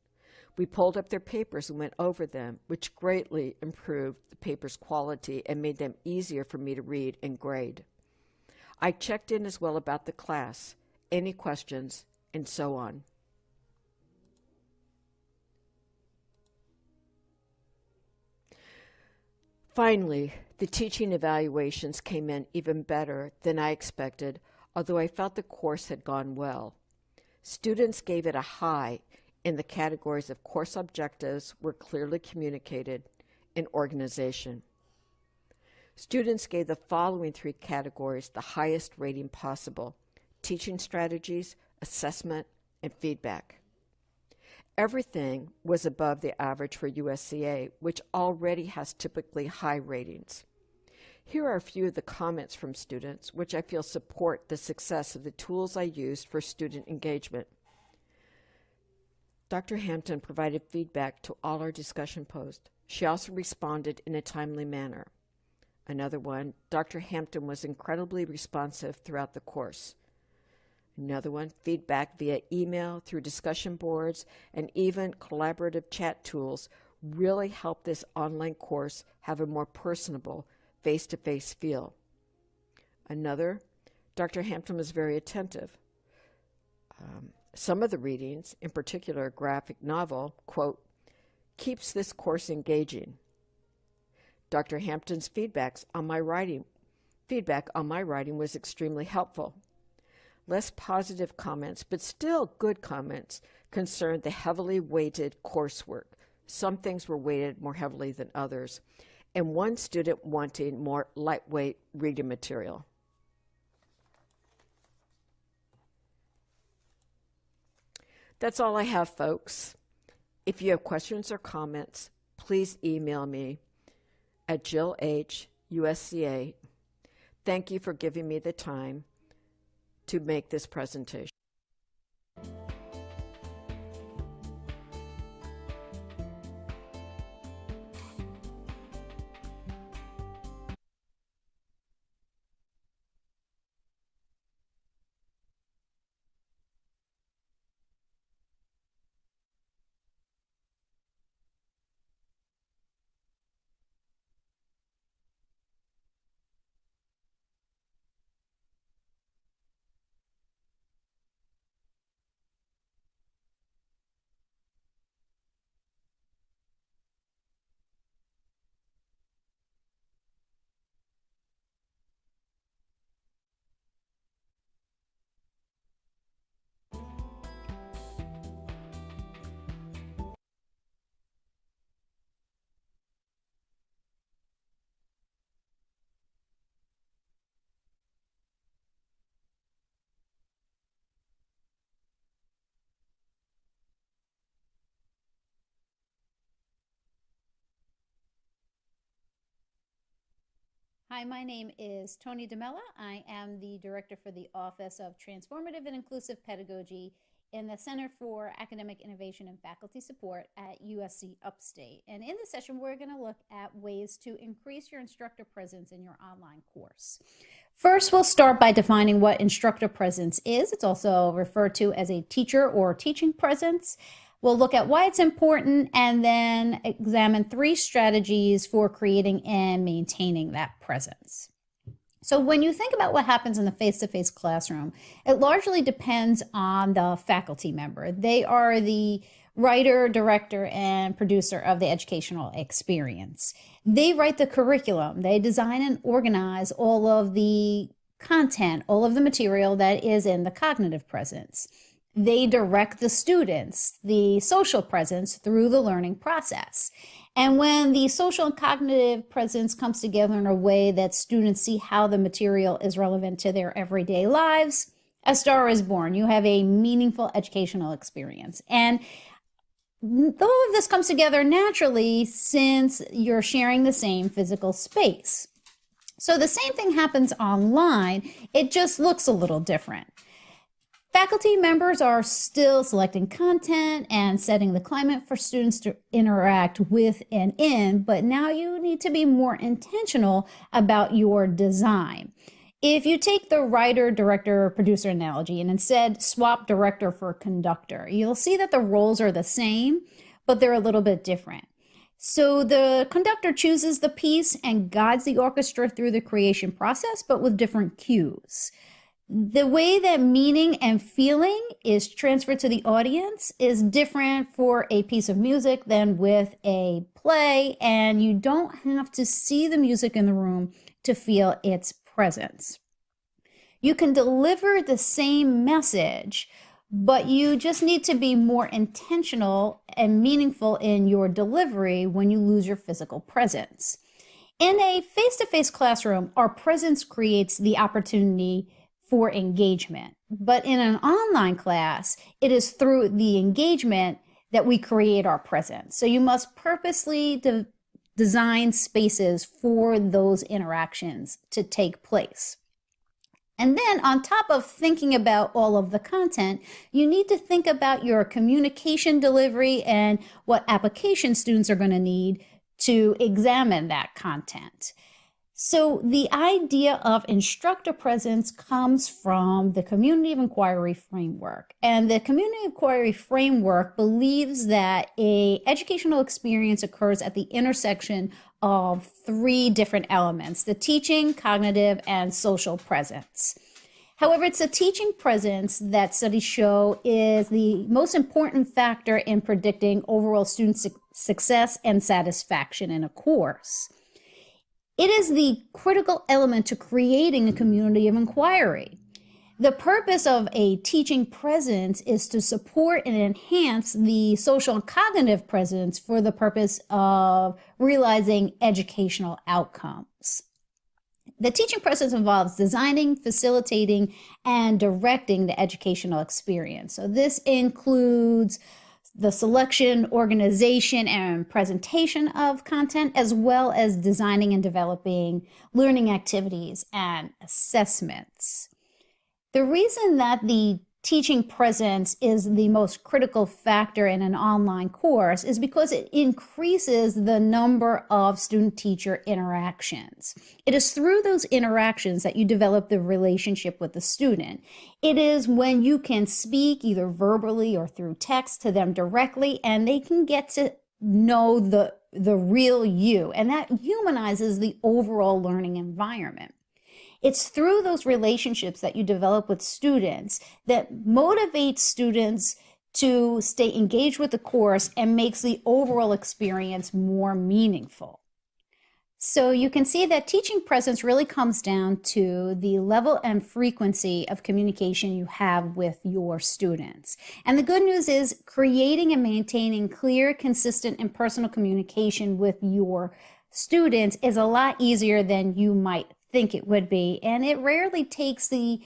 We pulled up their papers and went over them, which greatly improved the paper's quality and made them easier for me to read and grade. I checked in as well about the class, any questions, and so on. Finally, the teaching evaluations came in even better than I expected, although I felt the course had gone well. Students gave it a high in the categories of course objectives were clearly communicated and organization. Students gave the following three categories the highest rating possible: teaching strategies, assessment, and feedback. Everything was above the average for USCA, which already has typically high ratings. Here are a few of the comments from students, which I feel support the success of the tools I used for student engagement. Dr. Hampton provided feedback to all our discussion posts. She also responded in a timely manner. Another one, Dr. Hampton was incredibly responsive throughout the course. Another one, feedback via email, through discussion boards, and even collaborative chat tools really helped this online course have a more personable, face-to-face feel. Another, Dr. Hampton was very attentive. Some of the readings, in particular a graphic novel, quote, keeps this course engaging. Dr. Hampton's feedback on my writing was extremely helpful. Less positive comments, but still good comments, concerned the heavily weighted coursework. Some things were weighted more heavily than others, and one student wanting more lightweight reading material. That's all I have, folks. If you have questions or comments, please email me at JillH.USCA. Thank you for giving me the time to make this presentation. Hi, my name is Tony DeMella. I am the Director for the Office of Transformative and Inclusive Pedagogy in the Center for Academic Innovation and Faculty Support at USC Upstate. And in this session, we're going to look at ways to increase your instructor presence in your online course. First, we'll start by defining what instructor presence is. It's also referred to as a teacher or teaching presence. We'll look at why it's important and then examine 3 strategies for creating and maintaining that presence. So when you think about what happens in the face-to-face classroom, it largely depends on the faculty member. They are the writer, director, and producer of the educational experience. They write the curriculum. They design and organize all of the content, all of the material that is in the cognitive presence. They direct the students, the social presence, through the learning process. And when the social and cognitive presence comes together in a way that students see how the material is relevant to their everyday lives, a star is born. You have a meaningful educational experience. And all of this comes together naturally since you're sharing the same physical space. So the same thing happens online, it just looks a little different. Faculty members are still selecting content and setting the climate for students to interact with and in, but now you need to be more intentional about your design. If you take the writer, director, producer analogy and instead swap director for conductor, you'll see that the roles are the same, but they're a little bit different. So the conductor chooses the piece and guides the orchestra through the creation process, but with different cues. The way that meaning and feeling is transferred to the audience is different for a piece of music than with a play, and you don't have to see the music in the room to feel its presence. You can deliver the same message, but you just need to be more intentional and meaningful in your delivery when you lose your physical presence. In a face-to-face classroom, our presence creates the opportunity for engagement. But in an online class, it is through the engagement that we create our presence. So you must purposely design spaces for those interactions to take place. And then on top of thinking about all of the content, you need to think about your communication delivery and what application students are going to need to examine that content. So the idea of instructor presence comes from the Community of Inquiry framework. And the Community of Inquiry framework believes that an educational experience occurs at the intersection of 3 different elements: the teaching, cognitive, and social presence. However, it's the teaching presence that studies show is the most important factor in predicting overall student success and satisfaction in a course. It is the critical element to creating a community of inquiry. The purpose of a teaching presence is to support and enhance the social and cognitive presence for the purpose of realizing educational outcomes. The teaching presence involves designing, facilitating, and directing the educational experience. So this includes the selection, organization, and presentation of content, as well as designing and developing learning activities and assessments. The reason that the teaching presence is the most critical factor in an online course is because it increases the number of student-teacher interactions. It is through those interactions that you develop the relationship with the student. It is when you can speak either verbally or through text to them directly, and they can get to know the real you, and that humanizes the overall learning environment. It's through those relationships that you develop with students that motivates students to stay engaged with the course and makes the overall experience more meaningful. So you can see that teaching presence really comes down to the level and frequency of communication you have with your students. And the good news is creating and maintaining clear, consistent, and personal communication with your students is a lot easier than you might think it would be, and it rarely takes the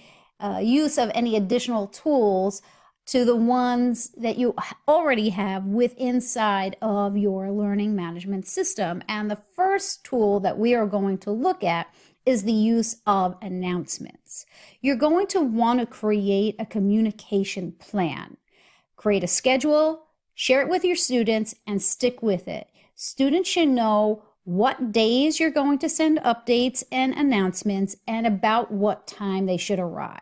use of any additional tools to the ones that you already have inside of your learning management system. And the first tool that we are going to look at is the use of announcements. You're going to want to create a communication plan. Create a schedule, share it with your students, and stick with it. Students should know what days you're going to send updates and announcements and about what time they should arrive.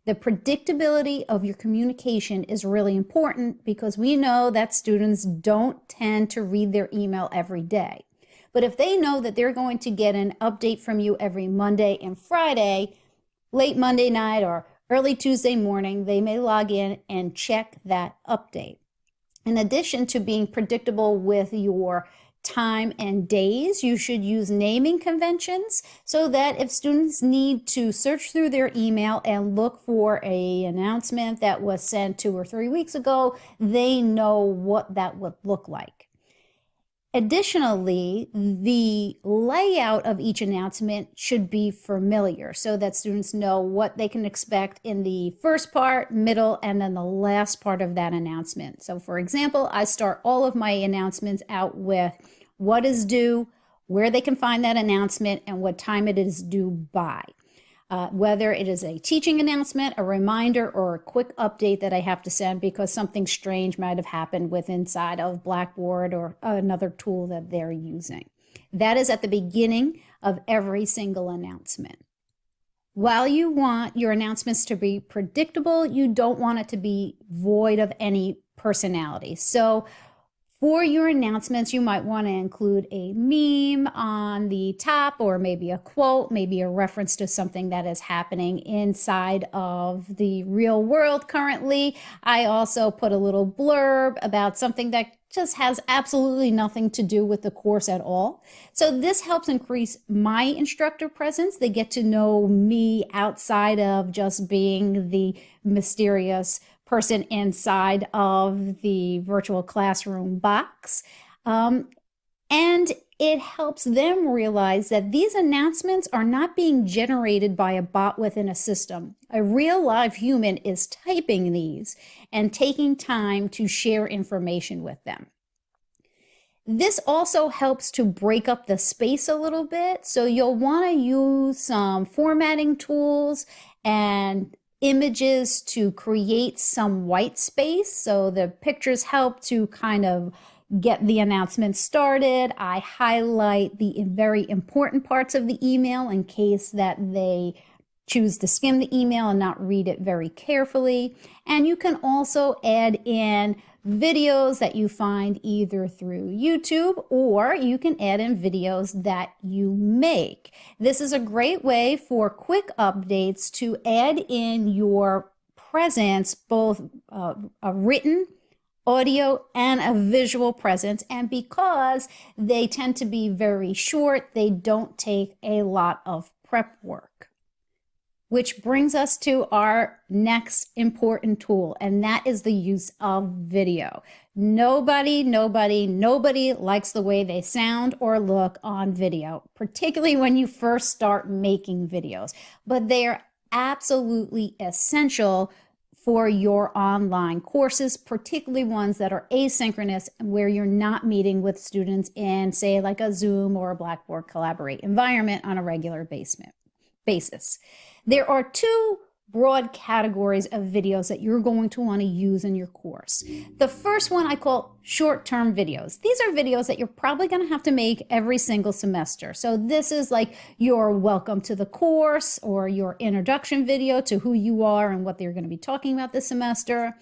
The predictability of your communication is really important because we know that students don't tend to read their email every day. But if they know that they're going to get an update from you every Monday and Friday, late Monday night or early Tuesday morning, they may log in and check that update. In addition to being predictable with your time and days, you should use naming conventions so that if students need to search through their email and look for an announcement that was sent 2 or 3 weeks ago, they know what that would look like. Additionally, the layout of each announcement should be familiar so that students know what they can expect in the first part, middle, and then the last part of that announcement. So for example, I start all of my announcements out with what is due, where they can find that announcement, and what time it is due by. Whether it is a teaching announcement, a reminder, or a quick update that I have to send because something strange might have happened with inside of Blackboard or another tool that they're using. That is at the beginning of every single announcement. While you want your announcements to be predictable, you don't want it to be void of any personality. So for your announcements, you might want to include a meme on the top, or maybe a quote, maybe a reference to something that is happening inside of the real world currently. I also put a little blurb about something that just has absolutely nothing to do with the course at all. So this helps increase my instructor presence. They get to know me outside of just being the mysterious person inside of the virtual classroom box. And it helps them realize that these announcements are not being generated by a bot within a system. A real live human is typing these and taking time to share information with them. This also helps to break up the space a little bit. So you'll want to use some formatting tools and images to create some white space. So the pictures help to kind of get the announcement started. I highlight the very important parts of the email in case that they choose to skim the email and not read it very carefully. And you can also add in videos that you find either through YouTube, or you can add in videos that you make. This is a great way for quick updates to add in your presence, both a written, audio, and a visual presence. And because they tend to be very short, they don't take a lot of prep work. Which brings us to our next important tool, and that is the use of video. Nobody likes the way they sound or look on video, particularly when you first start making videos. But they are absolutely essential for your online courses, particularly ones that are asynchronous and where you're not meeting with students in, say, like a Zoom or a Blackboard Collaborate environment on a regular basis. There are two broad categories of videos that you're going to want to use in your course. The first one I call short-term videos. These are videos that you're probably going to have to make every single semester. So this is like your welcome to the course or your introduction video to who you are and what they're going to be talking about this semester.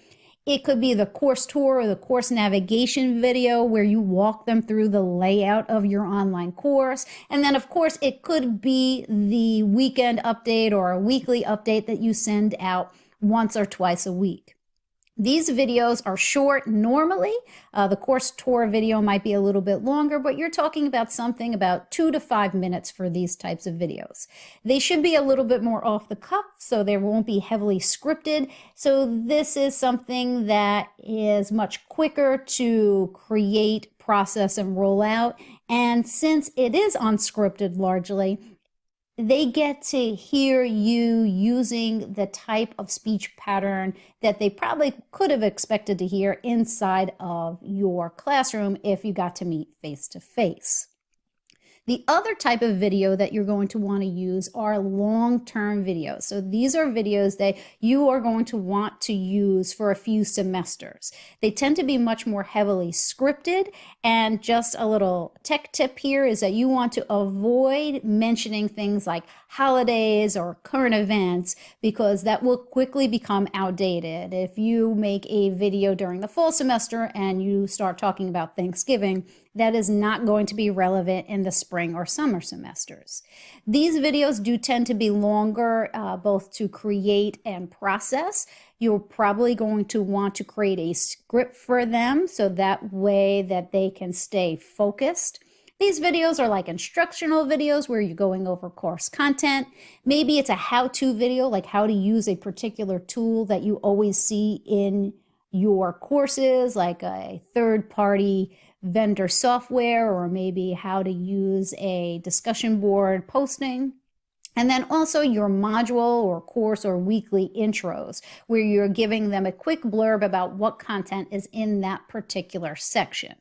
It could be the course tour or the course navigation video where you walk them through the layout of your online course. And then, of course, it could be the weekend update or a weekly update that you send out once or twice a week. These videos are short normally. The course tour video might be a little bit longer, but you're talking about something about 2 to 5 minutes for these types of videos. They should be a little bit more off the cuff, so they won't be heavily scripted. So this is something that is much quicker to create, process, and roll out. And since it is unscripted largely, they get to hear you using the type of speech pattern that they probably could have expected to hear inside of your classroom if you got to meet face to face. The other type of video that you're going to want to use are long-term videos. So these are videos that you are going to want to use for a few semesters. They tend to be much more heavily scripted, and just a little tech tip here is that you want to avoid mentioning things like holidays or current events because that will quickly become outdated. If you make a video during the fall semester and you start talking about Thanksgiving, that is not going to be relevant in the spring or summer semesters. These videos do tend to be longer, both to create and process. You're probably going to want to create a script for them so that way that they can stay focused. These videos are like instructional videos where you're going over course content. Maybe it's a how-to video, like how to use a particular tool that you always see in your courses, like a third-party vendor software, or maybe how to use a discussion board posting. And then also your module or course or weekly intros, where you're giving them a quick blurb about what content is in that particular section.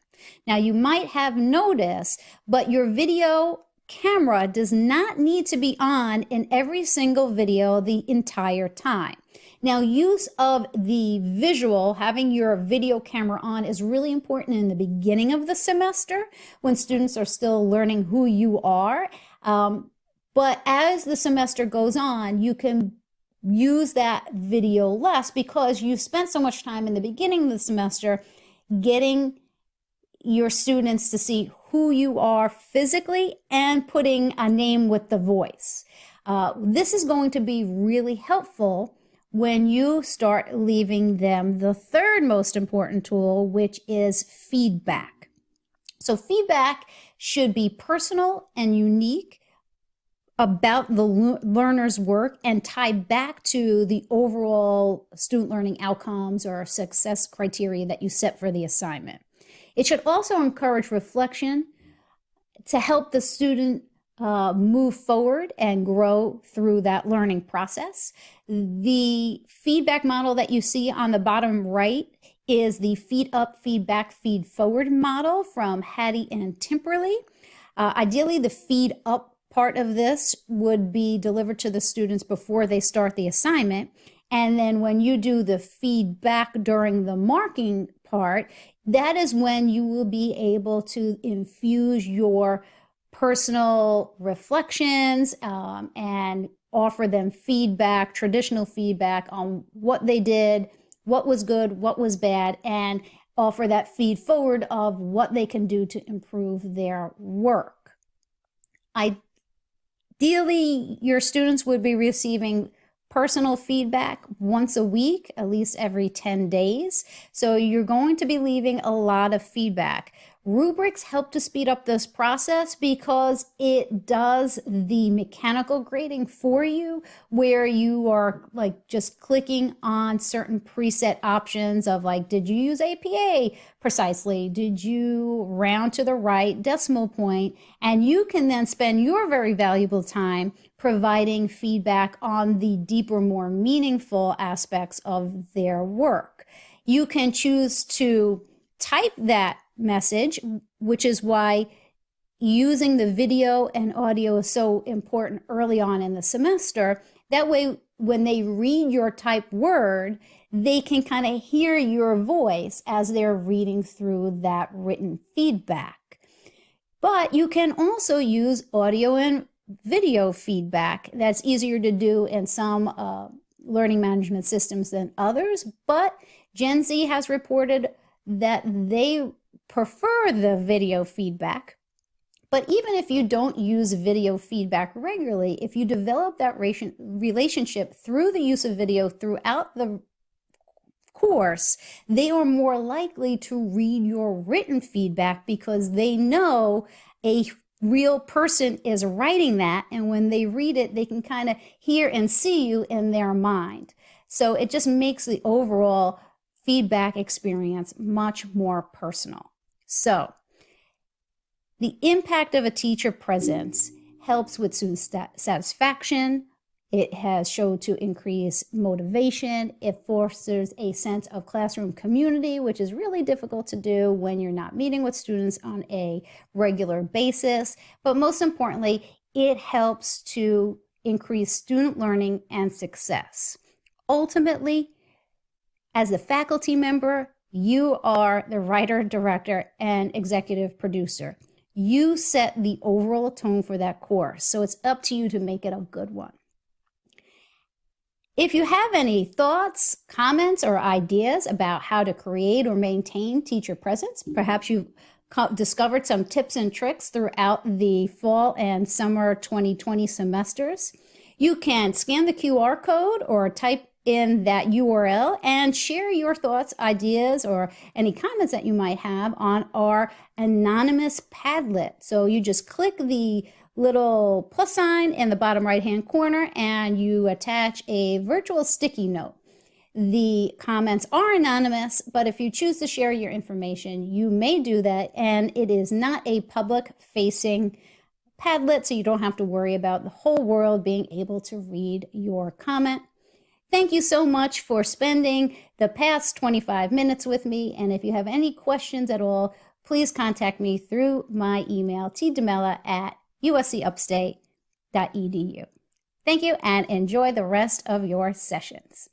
Now, you might have noticed, but your video camera does not need to be on in every single video the entire time. Now, use of the visual, having your video camera on, is really important in the beginning of the semester when students are still learning who you are. But as the semester goes on, you can use that video less because you spent so much time in the beginning of the semester getting your students to see who you are physically and putting a name with the voice. This is going to be really helpful when you start leaving them the third most important tool, which is feedback. So feedback should be personal and unique about the learner's work and tie back to the overall student learning outcomes or success criteria that you set for the assignment. It should also encourage reflection to help the student move forward and grow through that learning process. The feedback model that you see on the bottom right is the feed up, feedback, feed forward model from Hattie and Timperley. Ideally, the feed up part of this would be delivered to the students before they start the assignment. And then when you do the feedback during the marking part, that is when you will be able to infuse your personal reflections and offer them feedback, traditional feedback on what they did, what was good, what was bad, and offer that feed forward of what they can do to improve their work. Ideally, your students would be receiving personal feedback once a week, at least every 10 days. So you're going to be leaving a lot of feedback. Rubrics help to speed up this process because it does the mechanical grading for you, where you are like just clicking on certain preset options of like, did you use APA precisely? Did you round to the right decimal point? And you can then spend your very valuable time providing feedback on the deeper, more meaningful aspects of their work. You can choose to type that message, which is why using the video and audio is so important early on in the semester. That way, when they read your typed word, they can kind of hear your voice as they're reading through that written feedback. But you can also use audio and video feedback. That's easier to do in some learning management systems than others, but Gen Z has reported that they prefer the video feedback. But even if you don't use video feedback regularly, if you develop that relationship through the use of video throughout the course, they are more likely to read your written feedback because they know a real person is writing that, and when they read it, they can kind of hear and see you in their mind. So it just makes the overall feedback experience much more personal. So the impact of a teacher presence helps with student satisfaction, It has showed to increase motivation. It fosters a sense of classroom community, which is really difficult to do when you're not meeting with students on a regular basis. But most importantly, it helps to increase student learning and success. Ultimately, as a faculty member, you are the writer, director, and executive producer. You set the overall tone for that course, so it's up to you to make it a good one. If you have any thoughts, comments, or ideas about how to create or maintain teacher presence, perhaps you've discovered some tips and tricks throughout the fall and summer 2020 semesters, you can scan the QR code or type in that URL and share your thoughts, ideas, or any comments that you might have on our anonymous Padlet. So you just click the little plus sign in the bottom right-hand corner and you attach a virtual sticky note. The comments are anonymous, but if you choose to share your information, you may do that, and it is not a public-facing Padlet, so you don't have to worry about the whole world being able to read your comment. Thank you so much for spending the past 25 minutes with me, and if you have any questions at all, please contact me through my email, tdemella@uscupstate.edu. Thank you, and enjoy the rest of your sessions.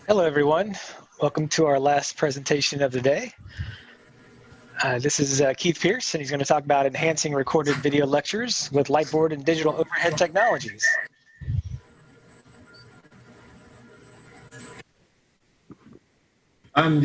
Hello, everyone. Welcome to our last presentation of the day. This is Keith Pierce, and he's going to talk about enhancing recorded video lectures with Lightboard and digital overhead technologies. I'm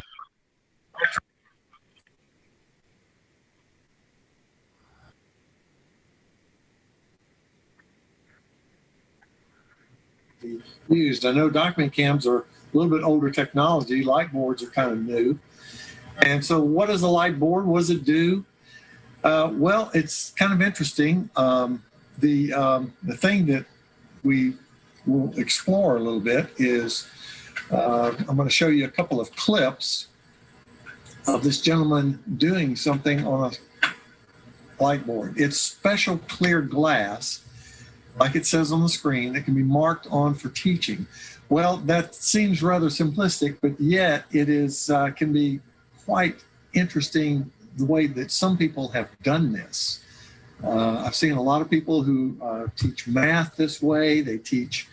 used. I know document cams are a little bit older technology. Light boards are kind of new. And so what is a light board? What does it do? Well, it's kind of interesting. The thing that we will explore a little bit is I'm going to show you a couple of clips of this gentleman doing something on a light board. It's special clear glass, like it says on the screen, that can be marked on for teaching. Well, that seems rather simplistic, but yet it is can be quite interesting the way that some people have done this. I've seen a lot of people who teach math this way. They teach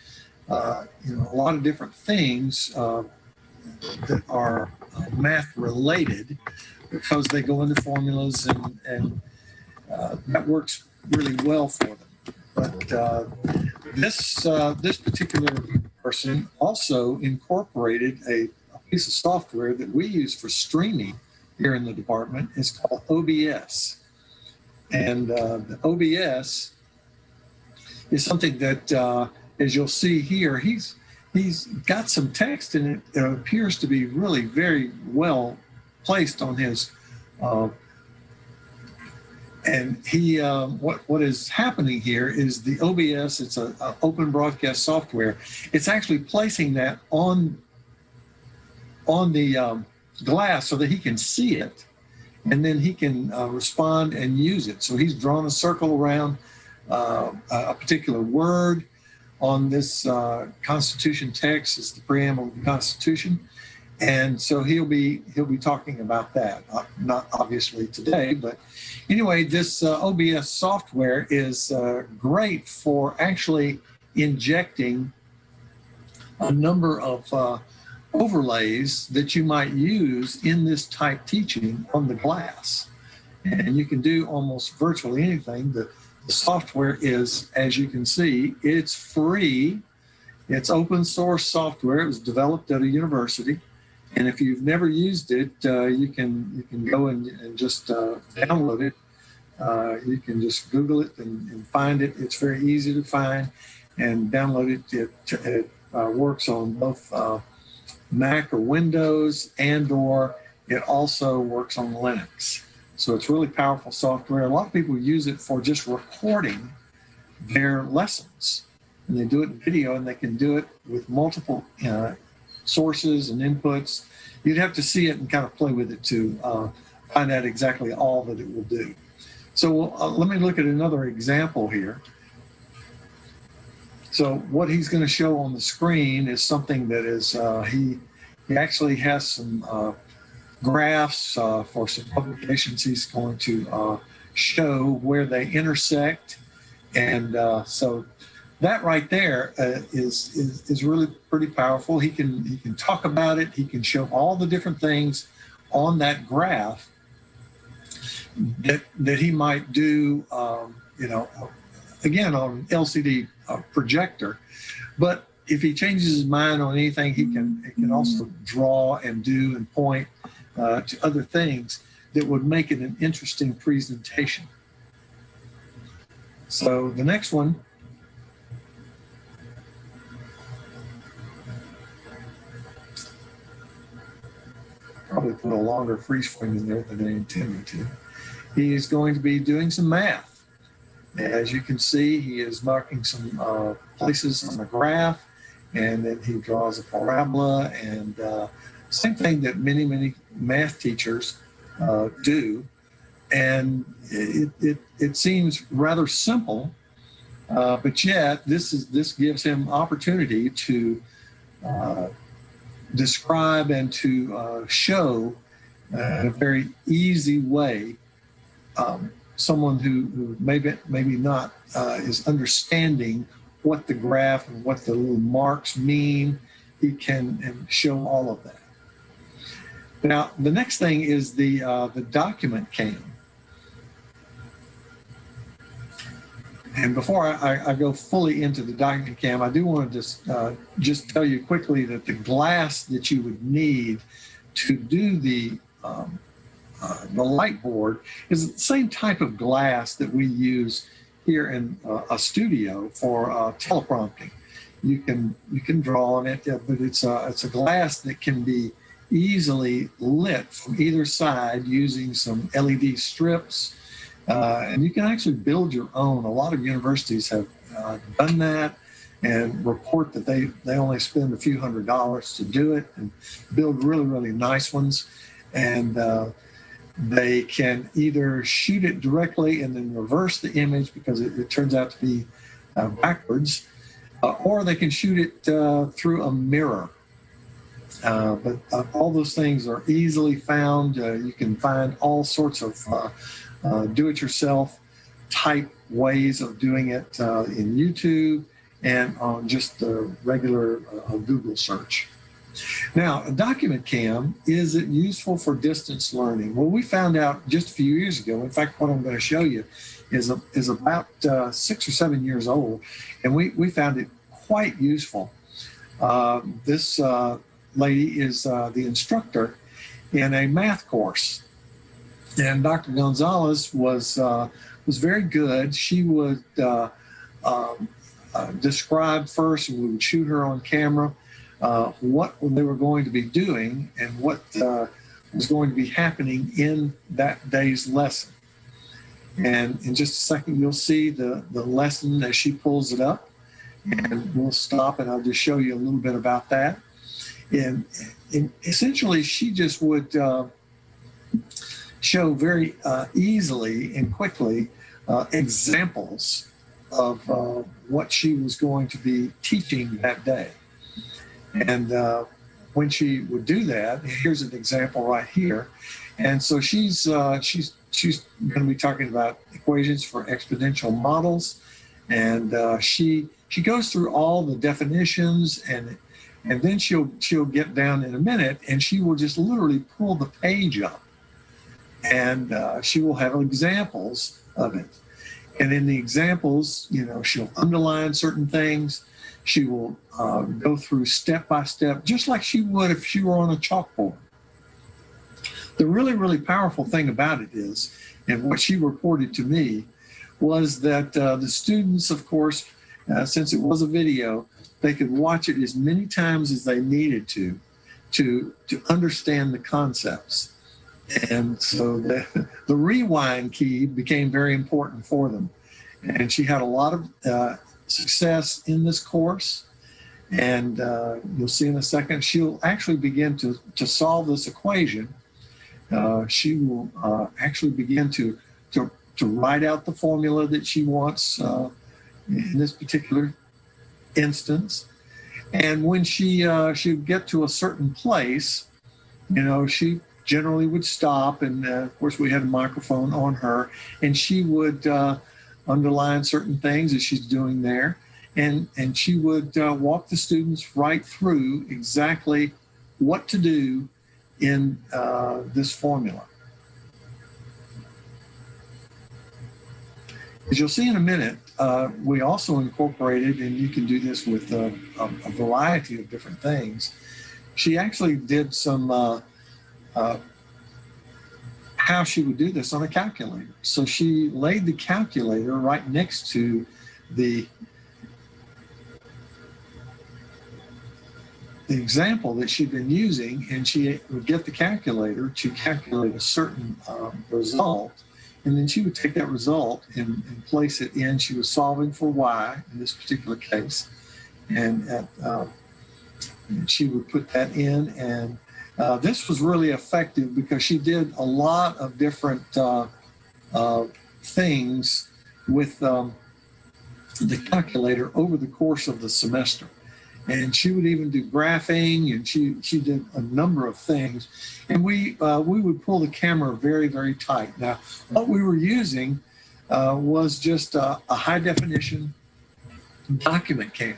a lot of different things that are math related because they go into formulas and that works really well for them. But this particular person also incorporated a piece of software that we use for streaming here in the department. It's called OBS. And the OBS is something that, as you'll see here, he's got some text in it that appears to be really very well placed on his and he what is happening here is the OBS, it's a open broadcast software. It's actually placing that on the glass so that he can see it, and then he can respond and use it. So he's drawn a circle around a particular word on this Constitution text. It's the preamble of the Constitution. And so he'll be talking about that, not obviously today, but anyway, this OBS software is great for actually injecting a number of overlays that you might use in this type teaching on the glass. And you can do almost virtually anything. The software is, as you can see, it's free. It's open source software. It was developed at a university. And if you've never used it, you can go and just download it. You can just Google it and find it. It's very easy to find and download it. It works on both Mac or Windows, and/or it also works on Linux. So it's really powerful software. A lot of people use it for just recording their lessons. And they do it in video, and they can do it with multiple sources and inputs. You'd have to see it and kind of play with it to find out exactly all that it will do. So let me look at another example here. So what he's going to show on the screen is something that is, he actually has some graphs for some publications. He's going to show where they intersect. And so that right there is really pretty powerful. He can talk about it. He can show all the different things on that graph that he might do, again, on an LCD projector. But if he changes his mind on anything, he can also draw and do and point to other things that would make it an interesting presentation. So the next one, probably put a longer freeze frame in there than I intended to. He is going to be doing some math. As you can see, he is marking some places on the graph, and then he draws a parabola, and same thing that many math teachers do. And it seems rather simple, but yet this gives him opportunity to describe and to show in a very easy way someone who maybe not is understanding what the graph and what the little marks mean. He can show all of that. Now, the next thing is the document cam. And before I go fully into the document cam, I do want to just tell you quickly that the glass that you would need to do the light board is the same type of glass that we use here in a studio for teleprompting. You can draw on it, but it's a glass that can be easily lit from either side using some LED strips. And you can actually build your own. A lot of universities have done that and report that they only spend a few $100s to do it and build really nice ones. And they can either shoot it directly and then reverse the image because it turns out to be backwards, or they can shoot it through a mirror. But all those things are easily found. You can find all sorts of do-it-yourself type ways of doing it in YouTube and on just the regular Google search. Now, a document cam, is it useful for distance learning? Well, we found out just a few years ago. In fact, what I'm going to show you is about 6 or 7 years old, and we found it quite useful. This lady is the instructor in a math course, and Dr. Gonzalez was very good. She would describe first, and we would shoot her on camera what they were going to be doing and what was going to be happening in that day's lesson. And in just a second, you'll see the lesson as she pulls it up, and we'll stop and I'll just show you a little bit about that. And essentially, she just would show very easily and quickly examples of what she was going to be teaching that day. And when she would do that, here's an example right here. And so she's going to be talking about equations for exponential models, and she goes through all the definitions, and then she'll get down in a minute, and she will just literally pull the page up, and she will have examples of it. And in the examples, she'll underline certain things. She will go through step by step, just like she would if she were on a chalkboard. The really, really powerful thing about it is, and what she reported to me, was that the students, of course, since it was a video, they could watch it as many times as they needed to understand the concepts. And so the rewind key became very important for them. And she had a lot of success in this course. And you'll see in a second, she'll actually begin to solve this equation. She will actually begin to write out the formula that she wants in this particular instance. And when she'd get to a certain place, she generally would stop, and of course we had a microphone on her, and she would underline certain things as she's doing there, and she would walk the students right through exactly what to do in this formula. As you'll see in a minute, we also incorporated, and you can do this with a variety of different things. She actually did some how she would do this on a calculator. So she laid the calculator right next to the example that she'd been using, and she would get the calculator to calculate a certain result, and then she would take that result and place it in. She was solving for y in this particular case, and she would put that in, and this was really effective because she did a lot of different things with the calculator over the course of the semester. And she would even do graphing, and she did a number of things. And we would pull the camera very, very tight. Now, what we were using was just a high definition document cam.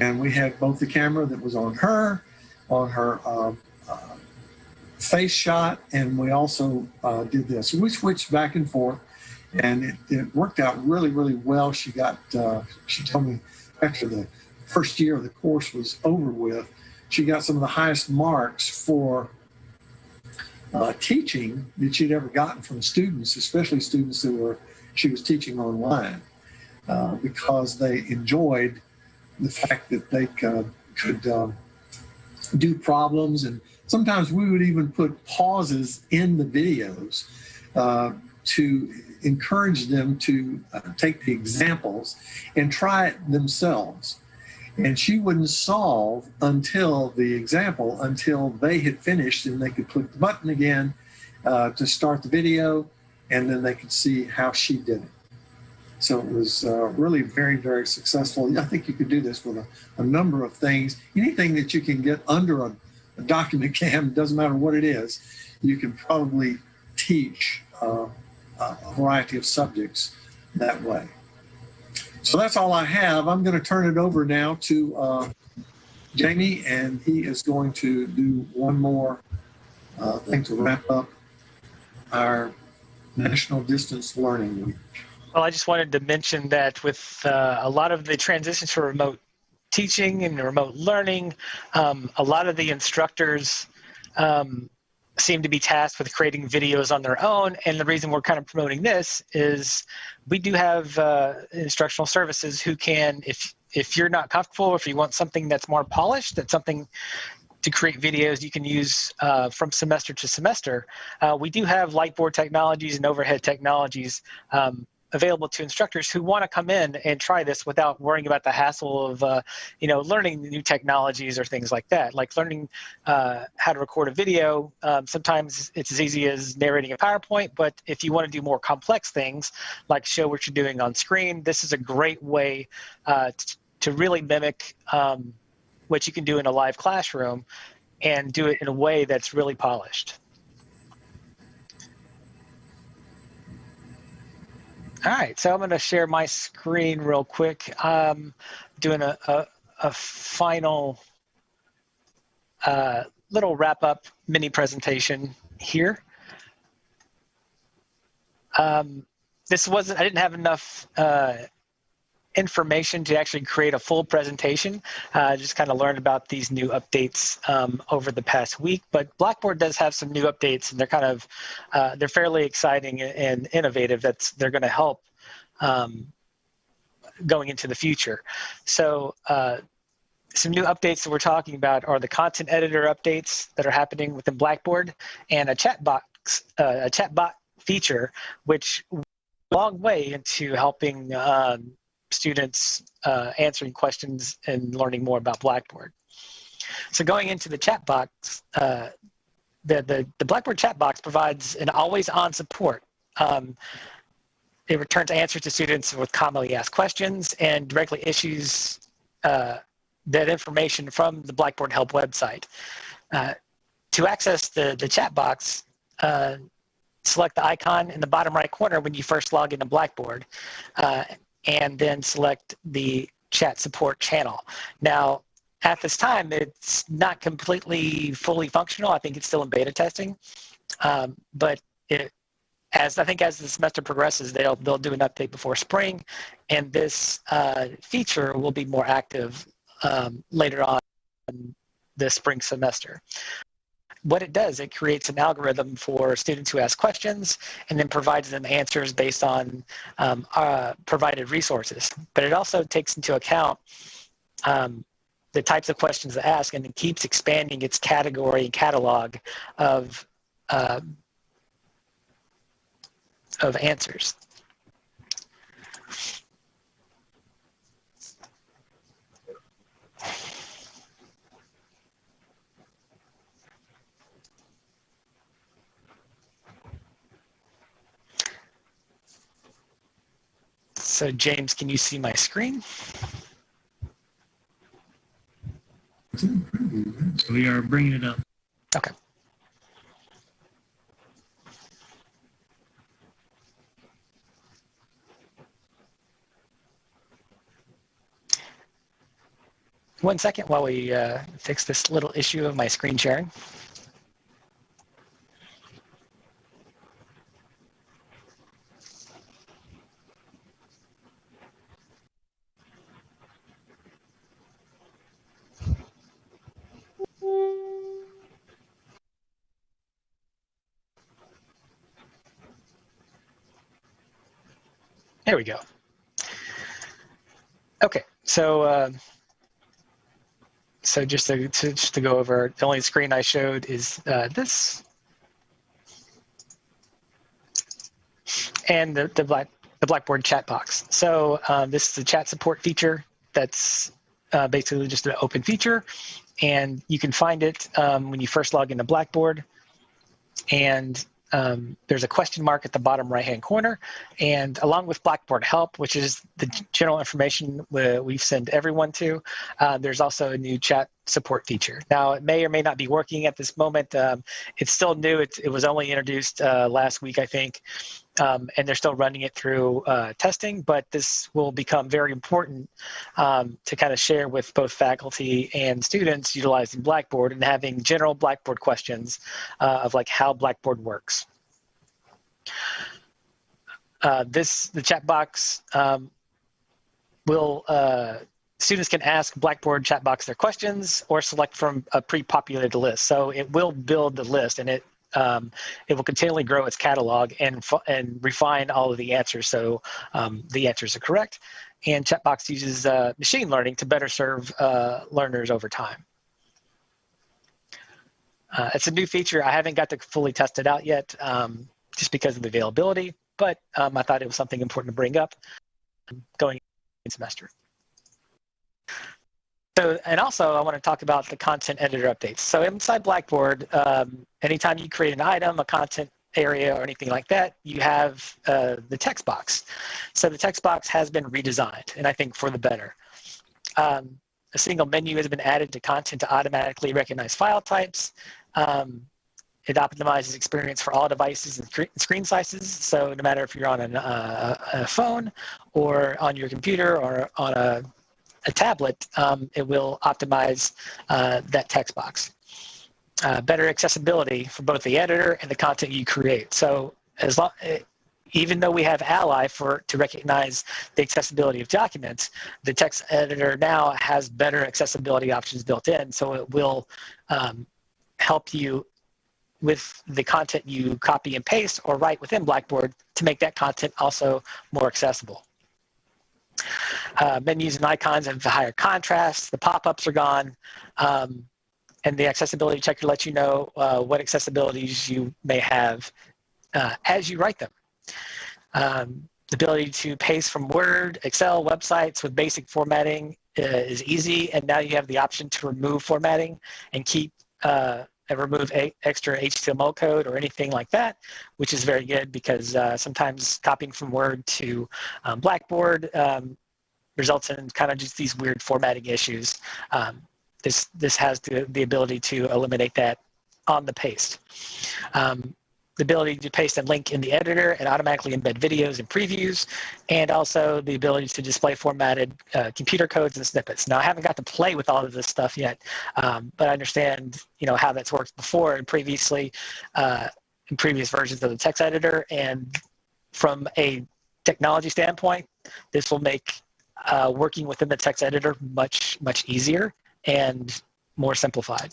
And we had both the camera that was on her face shot, and we also did this. We switched back and forth, and it worked out really, really well. She told me after the first year of the course was over with, she got some of the highest marks for teaching that she'd ever gotten from students, especially students that she was teaching online, because they enjoyed the fact that they could do problems, and sometimes we would even put pauses in the videos to encourage them to take the examples and try it themselves. And she wouldn't solve until they had finished, and they could click the button again to start the video, and then they could see how she did it. So it was really very, very successful. I think you could do this with a number of things. Anything that you can get under a document cam, doesn't matter what it is, you can probably teach a variety of subjects that way. So that's all I have. I'm going to turn it over now to Jamie, and he is going to do one more thing to wrap up our National Distance Learning Week. Well, I just wanted to mention that with a lot of the transitions for remote teaching and remote learning, a lot of the instructors seem to be tasked with creating videos on their own. And the reason we're kind of promoting this is we do have instructional services who can, if you're not comfortable, if you want something that's more polished, that's something to create videos you can use from semester to semester. We do have Lightboard technologies and overhead technologies available to instructors who want to come in and try this without worrying about the hassle of learning new technologies or things like that. Like learning how to record a video, sometimes it's as easy as narrating a PowerPoint, but if you want to do more complex things, like show what you're doing on screen, this is a great way to really mimic what you can do in a live classroom and do it in a way that's really polished. All right, so I'm going to share my screen real quick. Doing a final little wrap-up mini presentation here. I didn't have enough information to actually create a full presentation. Just kind of learned about these new updates over the past week, but Blackboard does have some new updates, and they're kind of they're fairly exciting and innovative. They're going to help going into the future. So some new updates that we're talking about are the content editor updates that are happening within Blackboard, and a chat bot feature, which a long way into helping students answering questions and learning more about Blackboard. So going into the chat box, the Blackboard chat box provides an always-on support. It returns answers to students with commonly asked questions and directly issues that information from the Blackboard Help website. To access the chat box, select the icon in the bottom right corner when you first log into Blackboard, and then select the chat support channel. Now, at this time, it's not completely fully functional. I think it's still in beta testing, but as the semester progresses, they'll do an update before spring, and this feature will be more active later on in the spring semester. What it does, it creates an algorithm for students who ask questions and then provides them answers based on provided resources. But it also takes into account the types of questions they ask, and it keeps expanding its category and catalog of answers. So James, can you see my screen? We are bringing it up. Okay. One second while we fix this little issue of my screen sharing. There we go. Okay, so just to go over, the only screen I showed is this, and the Blackboard chat box. So this is the chat support feature that's basically just an open feature, and you can find it when you first log into Blackboard, and there's a question mark at the bottom right-hand corner, and along with Blackboard Help, which is the general information we send everyone to, there's also a new chat support feature. Now, it may or may not be working at this moment. It's still new. It was only introduced last week, I think, and they're still running it through testing, but this will become very important to kind of share with both faculty and students utilizing Blackboard and having general Blackboard questions of like how Blackboard works. The chat box students can ask Blackboard chat box their questions or select from a pre-populated list. So it will build the list, and it will continually grow its catalog and refine all of the answers so the answers are correct. And Chatbox uses machine learning to better serve learners over time. It's a new feature. I haven't got to fully test it out yet just because of the availability, but I thought it was something important to bring up going into semester. So, and also I want to talk about the content editor updates. So inside Blackboard, anytime you create an item, a content area or anything like that, you have the text box. So the text box has been redesigned, and I think for the better. A single menu has been added to content to automatically recognize file types. It optimizes experience for all devices and screen sizes. So no matter if you're on a phone or on your computer or on a tablet, it will optimize that text box. Better accessibility for both the editor and the content you create. So even though we have Ally to recognize the accessibility of documents, the text editor now has better accessibility options built in. So it will help you with the content you copy and paste or write within Blackboard to make that content also more accessible. Menus and icons have higher contrast, the pop-ups are gone, and the accessibility checker lets you know what accessibilities you may have as you write them. The ability to paste from Word, Excel, websites with basic formatting is easy, and now you have the option to remove formatting and keep and remove extra HTML code or anything like that, which is very good because sometimes copying from Word to Blackboard results in kind of just these weird formatting issues. This has the ability to eliminate that on the paste. The ability to paste and link in the editor and automatically embed videos and previews, and also the ability to display formatted computer codes and snippets. Now, I haven't got to play with all of this stuff yet, but I understand how that's worked before and previously in previous versions of the text editor. And from a technology standpoint, this will make working within the text editor much easier and more simplified.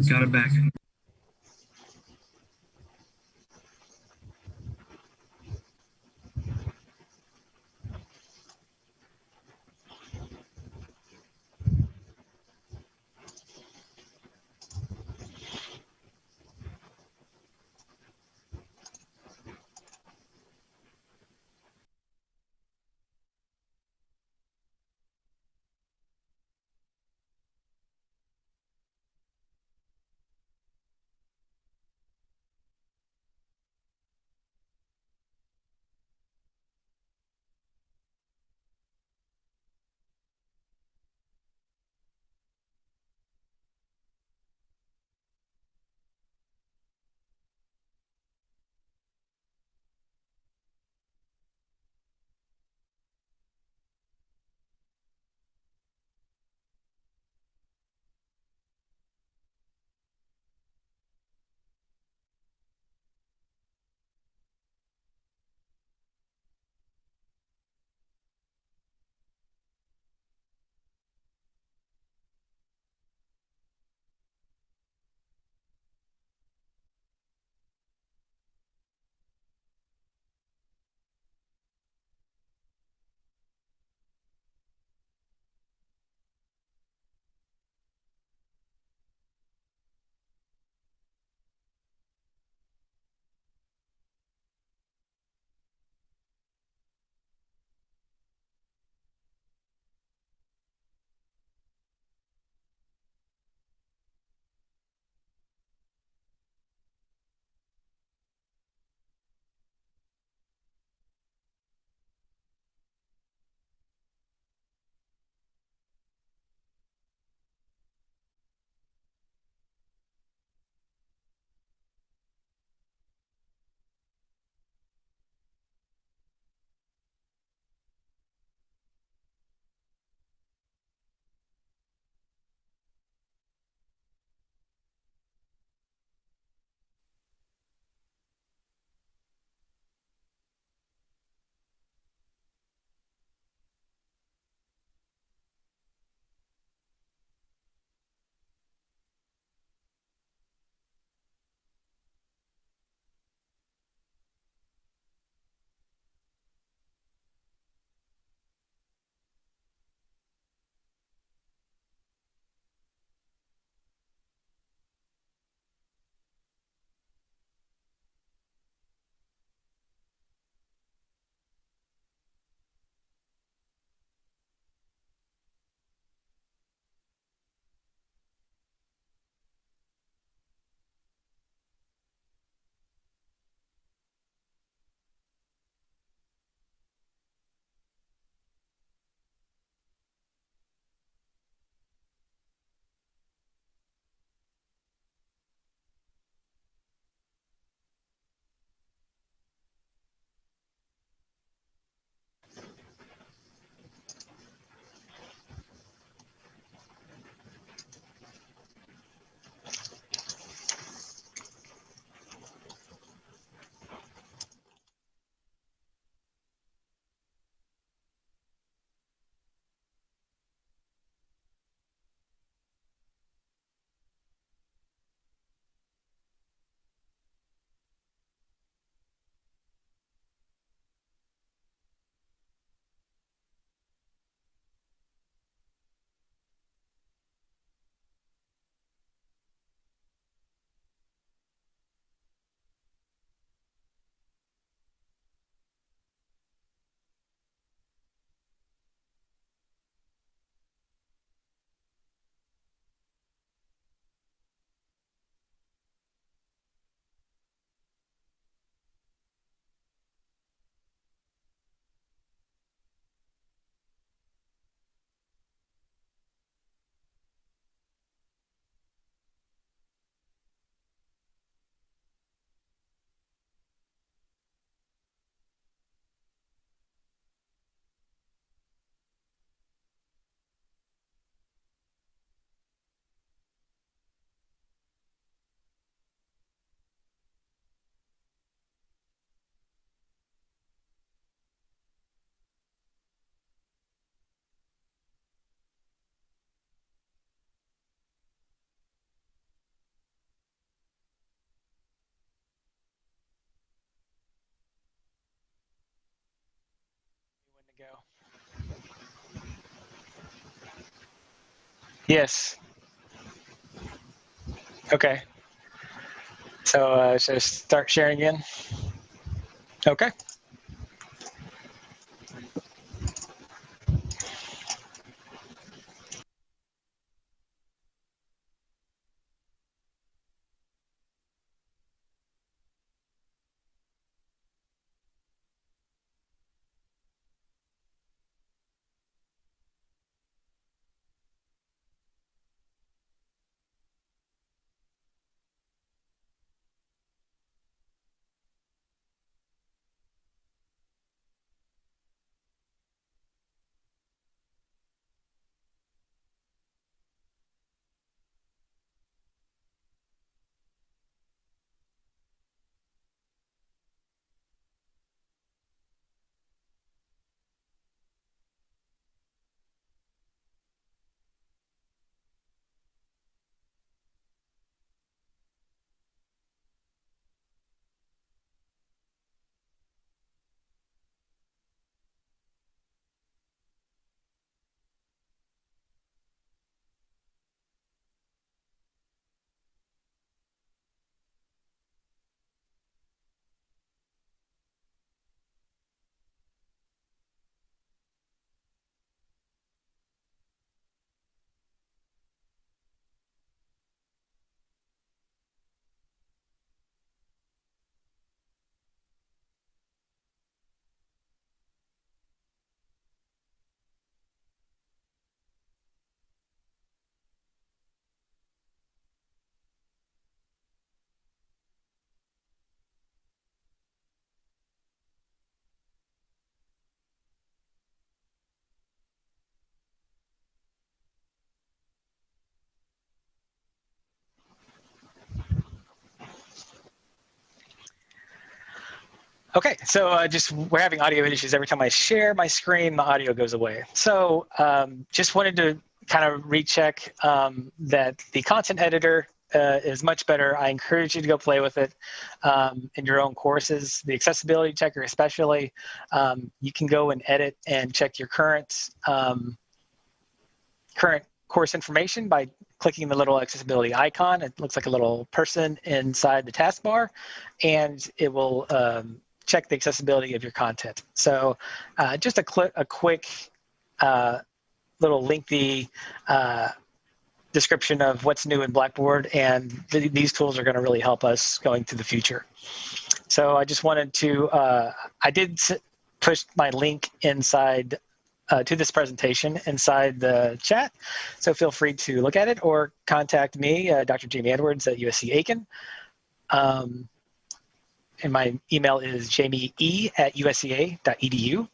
Got it back. Yes. Okay. So should I start sharing again? Okay. Okay, so just we're having audio issues. Every time I share my screen, the audio goes away. So just wanted to kind of recheck that the content editor is much better. I encourage you to go play with it in your own courses. The accessibility checker especially, you can go and edit and check your current course information by clicking the little accessibility icon. It looks like a little person inside the taskbar, and it will check the accessibility of your content. So just a quick little lengthy description of what's new in Blackboard, and these tools are going to really help us going to the future. So I just wanted to, I did push my link inside to this presentation inside the chat, so feel free to look at it or contact me, Dr. Jamie Edwards at USC Aiken. And my email is jamiee@usca.edu.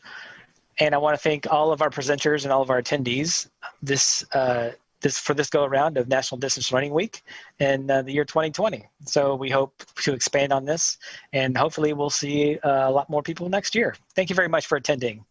And I want to thank all of our presenters and all of our attendees for this go around of National Distance Learning Week in the year 2020. So we hope to expand on this, and hopefully we'll see a lot more people next year. Thank you very much for attending.